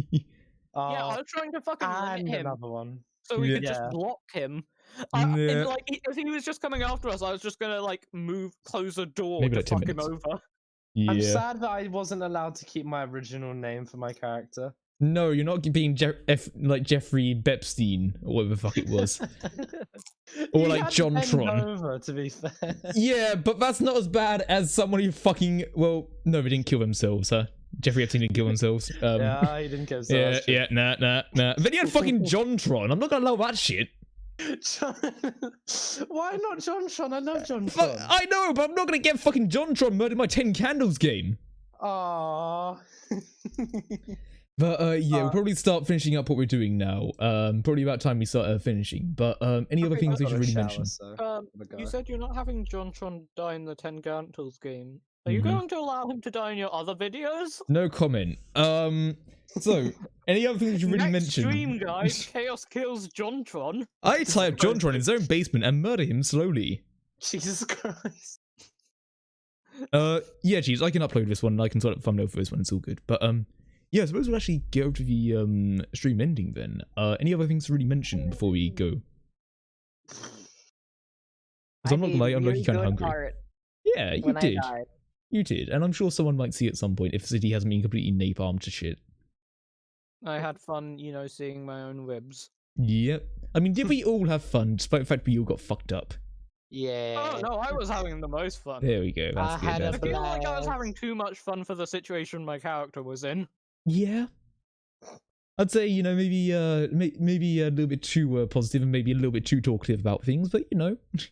Yeah, I was trying to fucking limit and him another one. so we Yeah. could just Yeah. block him. Yeah. And, like, if he was just coming after us, I was just gonna like close a door Maybe to like 10 fuck him minutes. over. I'm Yeah. sad that I wasn't allowed to keep my original name for my character. No, you're not being like Jeffrey Bepstein or whatever the fuck it was. Or You like had to John bend Tron. Over, to be fair. Yeah, but that's not as bad as someone who fucking no, they didn't kill themselves, huh? Jeffrey Epstein didn't kill themselves. Yeah, he didn't give so yeah, that's true. yeah, nah. Then you had fucking John Tron. I'm not gonna allow that shit. Why not John Tron? I love John Fuck, Tron. I know, but I'm not gonna get fucking John Tron murdered in my 10 Candles game. Aww. But yeah, we'll probably start finishing up what we're doing now. Probably about time we start finishing. But any other Okay, things we I've should got a really shower, mention? so Um, gotta You go. said you're not having John Tron die in the 10 Gantles game. Are you Mhm. going to allow him to die in your other videos? No comment. So any other things you really Next mentioned? stream, guys. Chaos kills Jontron. I tie up Jontron in his own basement and murder him slowly. Jesus Christ. Yeah, geez, I can upload this one and I can sort of thumbnail for this one. It's all good. But yeah, I suppose we'll actually get over to the stream ending then. Any other things to really mention before we go? Because I'm not gonna lie, I'm really looking kind of good hungry. art Yeah, you when did. I died. You did, and I'm sure someone might see at some point if the city hasn't been completely napalmed to shit. I had fun, seeing my own ribs. Yep. I mean, did we all have fun, despite the fact we all got fucked up? Yeah. Oh no, I was having the most fun. There we go. That's I good. had a That's I good. feel like I was blast. having too much fun for the situation my character was in. Yeah. I'd say, maybe maybe a little bit too positive and maybe a little bit too talkative about things, but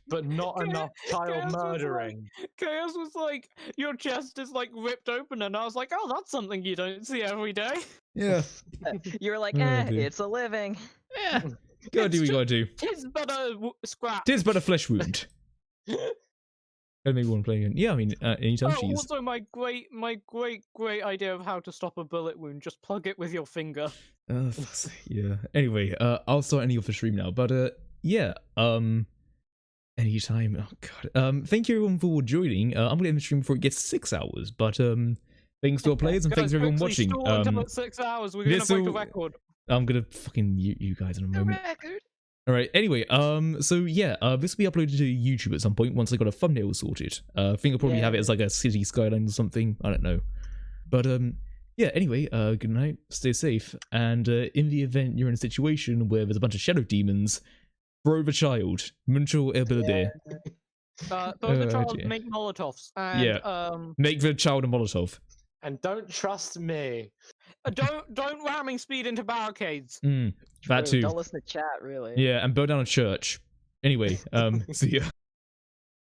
But not enough child Chaos was murdering. Chaos was like, your chest is like ripped open, and I was like, oh, that's something you don't see every day. Yeah. You were like, Oh, dear. it's a living. Yeah. Gotta do what you gotta do. Tis but a scrap. Tis but a flesh wound. And maybe one playing. Yeah, I mean, anytime she's. Also, my great idea of how to stop a bullet wound: just plug it with your finger. Yeah. Anyway, I'll start ending off the stream now. But yeah. Anytime. Oh god. Thank you everyone for joining. I'm gonna end the stream before it gets 6 hours. But thanks to our players and thanks to everyone watching. Until it's 6 hours, we're gonna break a record. I'm gonna fucking mute you guys in a moment. Record. All right. Anyway, so yeah, this will be uploaded to YouTube at some point once I got a thumbnail sorted. I think I'll probably have it as like a city skyline or something. I don't know. But yeah. Anyway, good night. Stay safe. And in the event you're in a situation where there's a bunch of shadow demons, throw the child. Mucho ability. Throw the child, dear. make Molotovs, and Make the child a Molotov. And don't trust me. don't ramming speed into barricades. That too. Don't listen to chat, really. Yeah, and burn down a church. Anyway, see ya.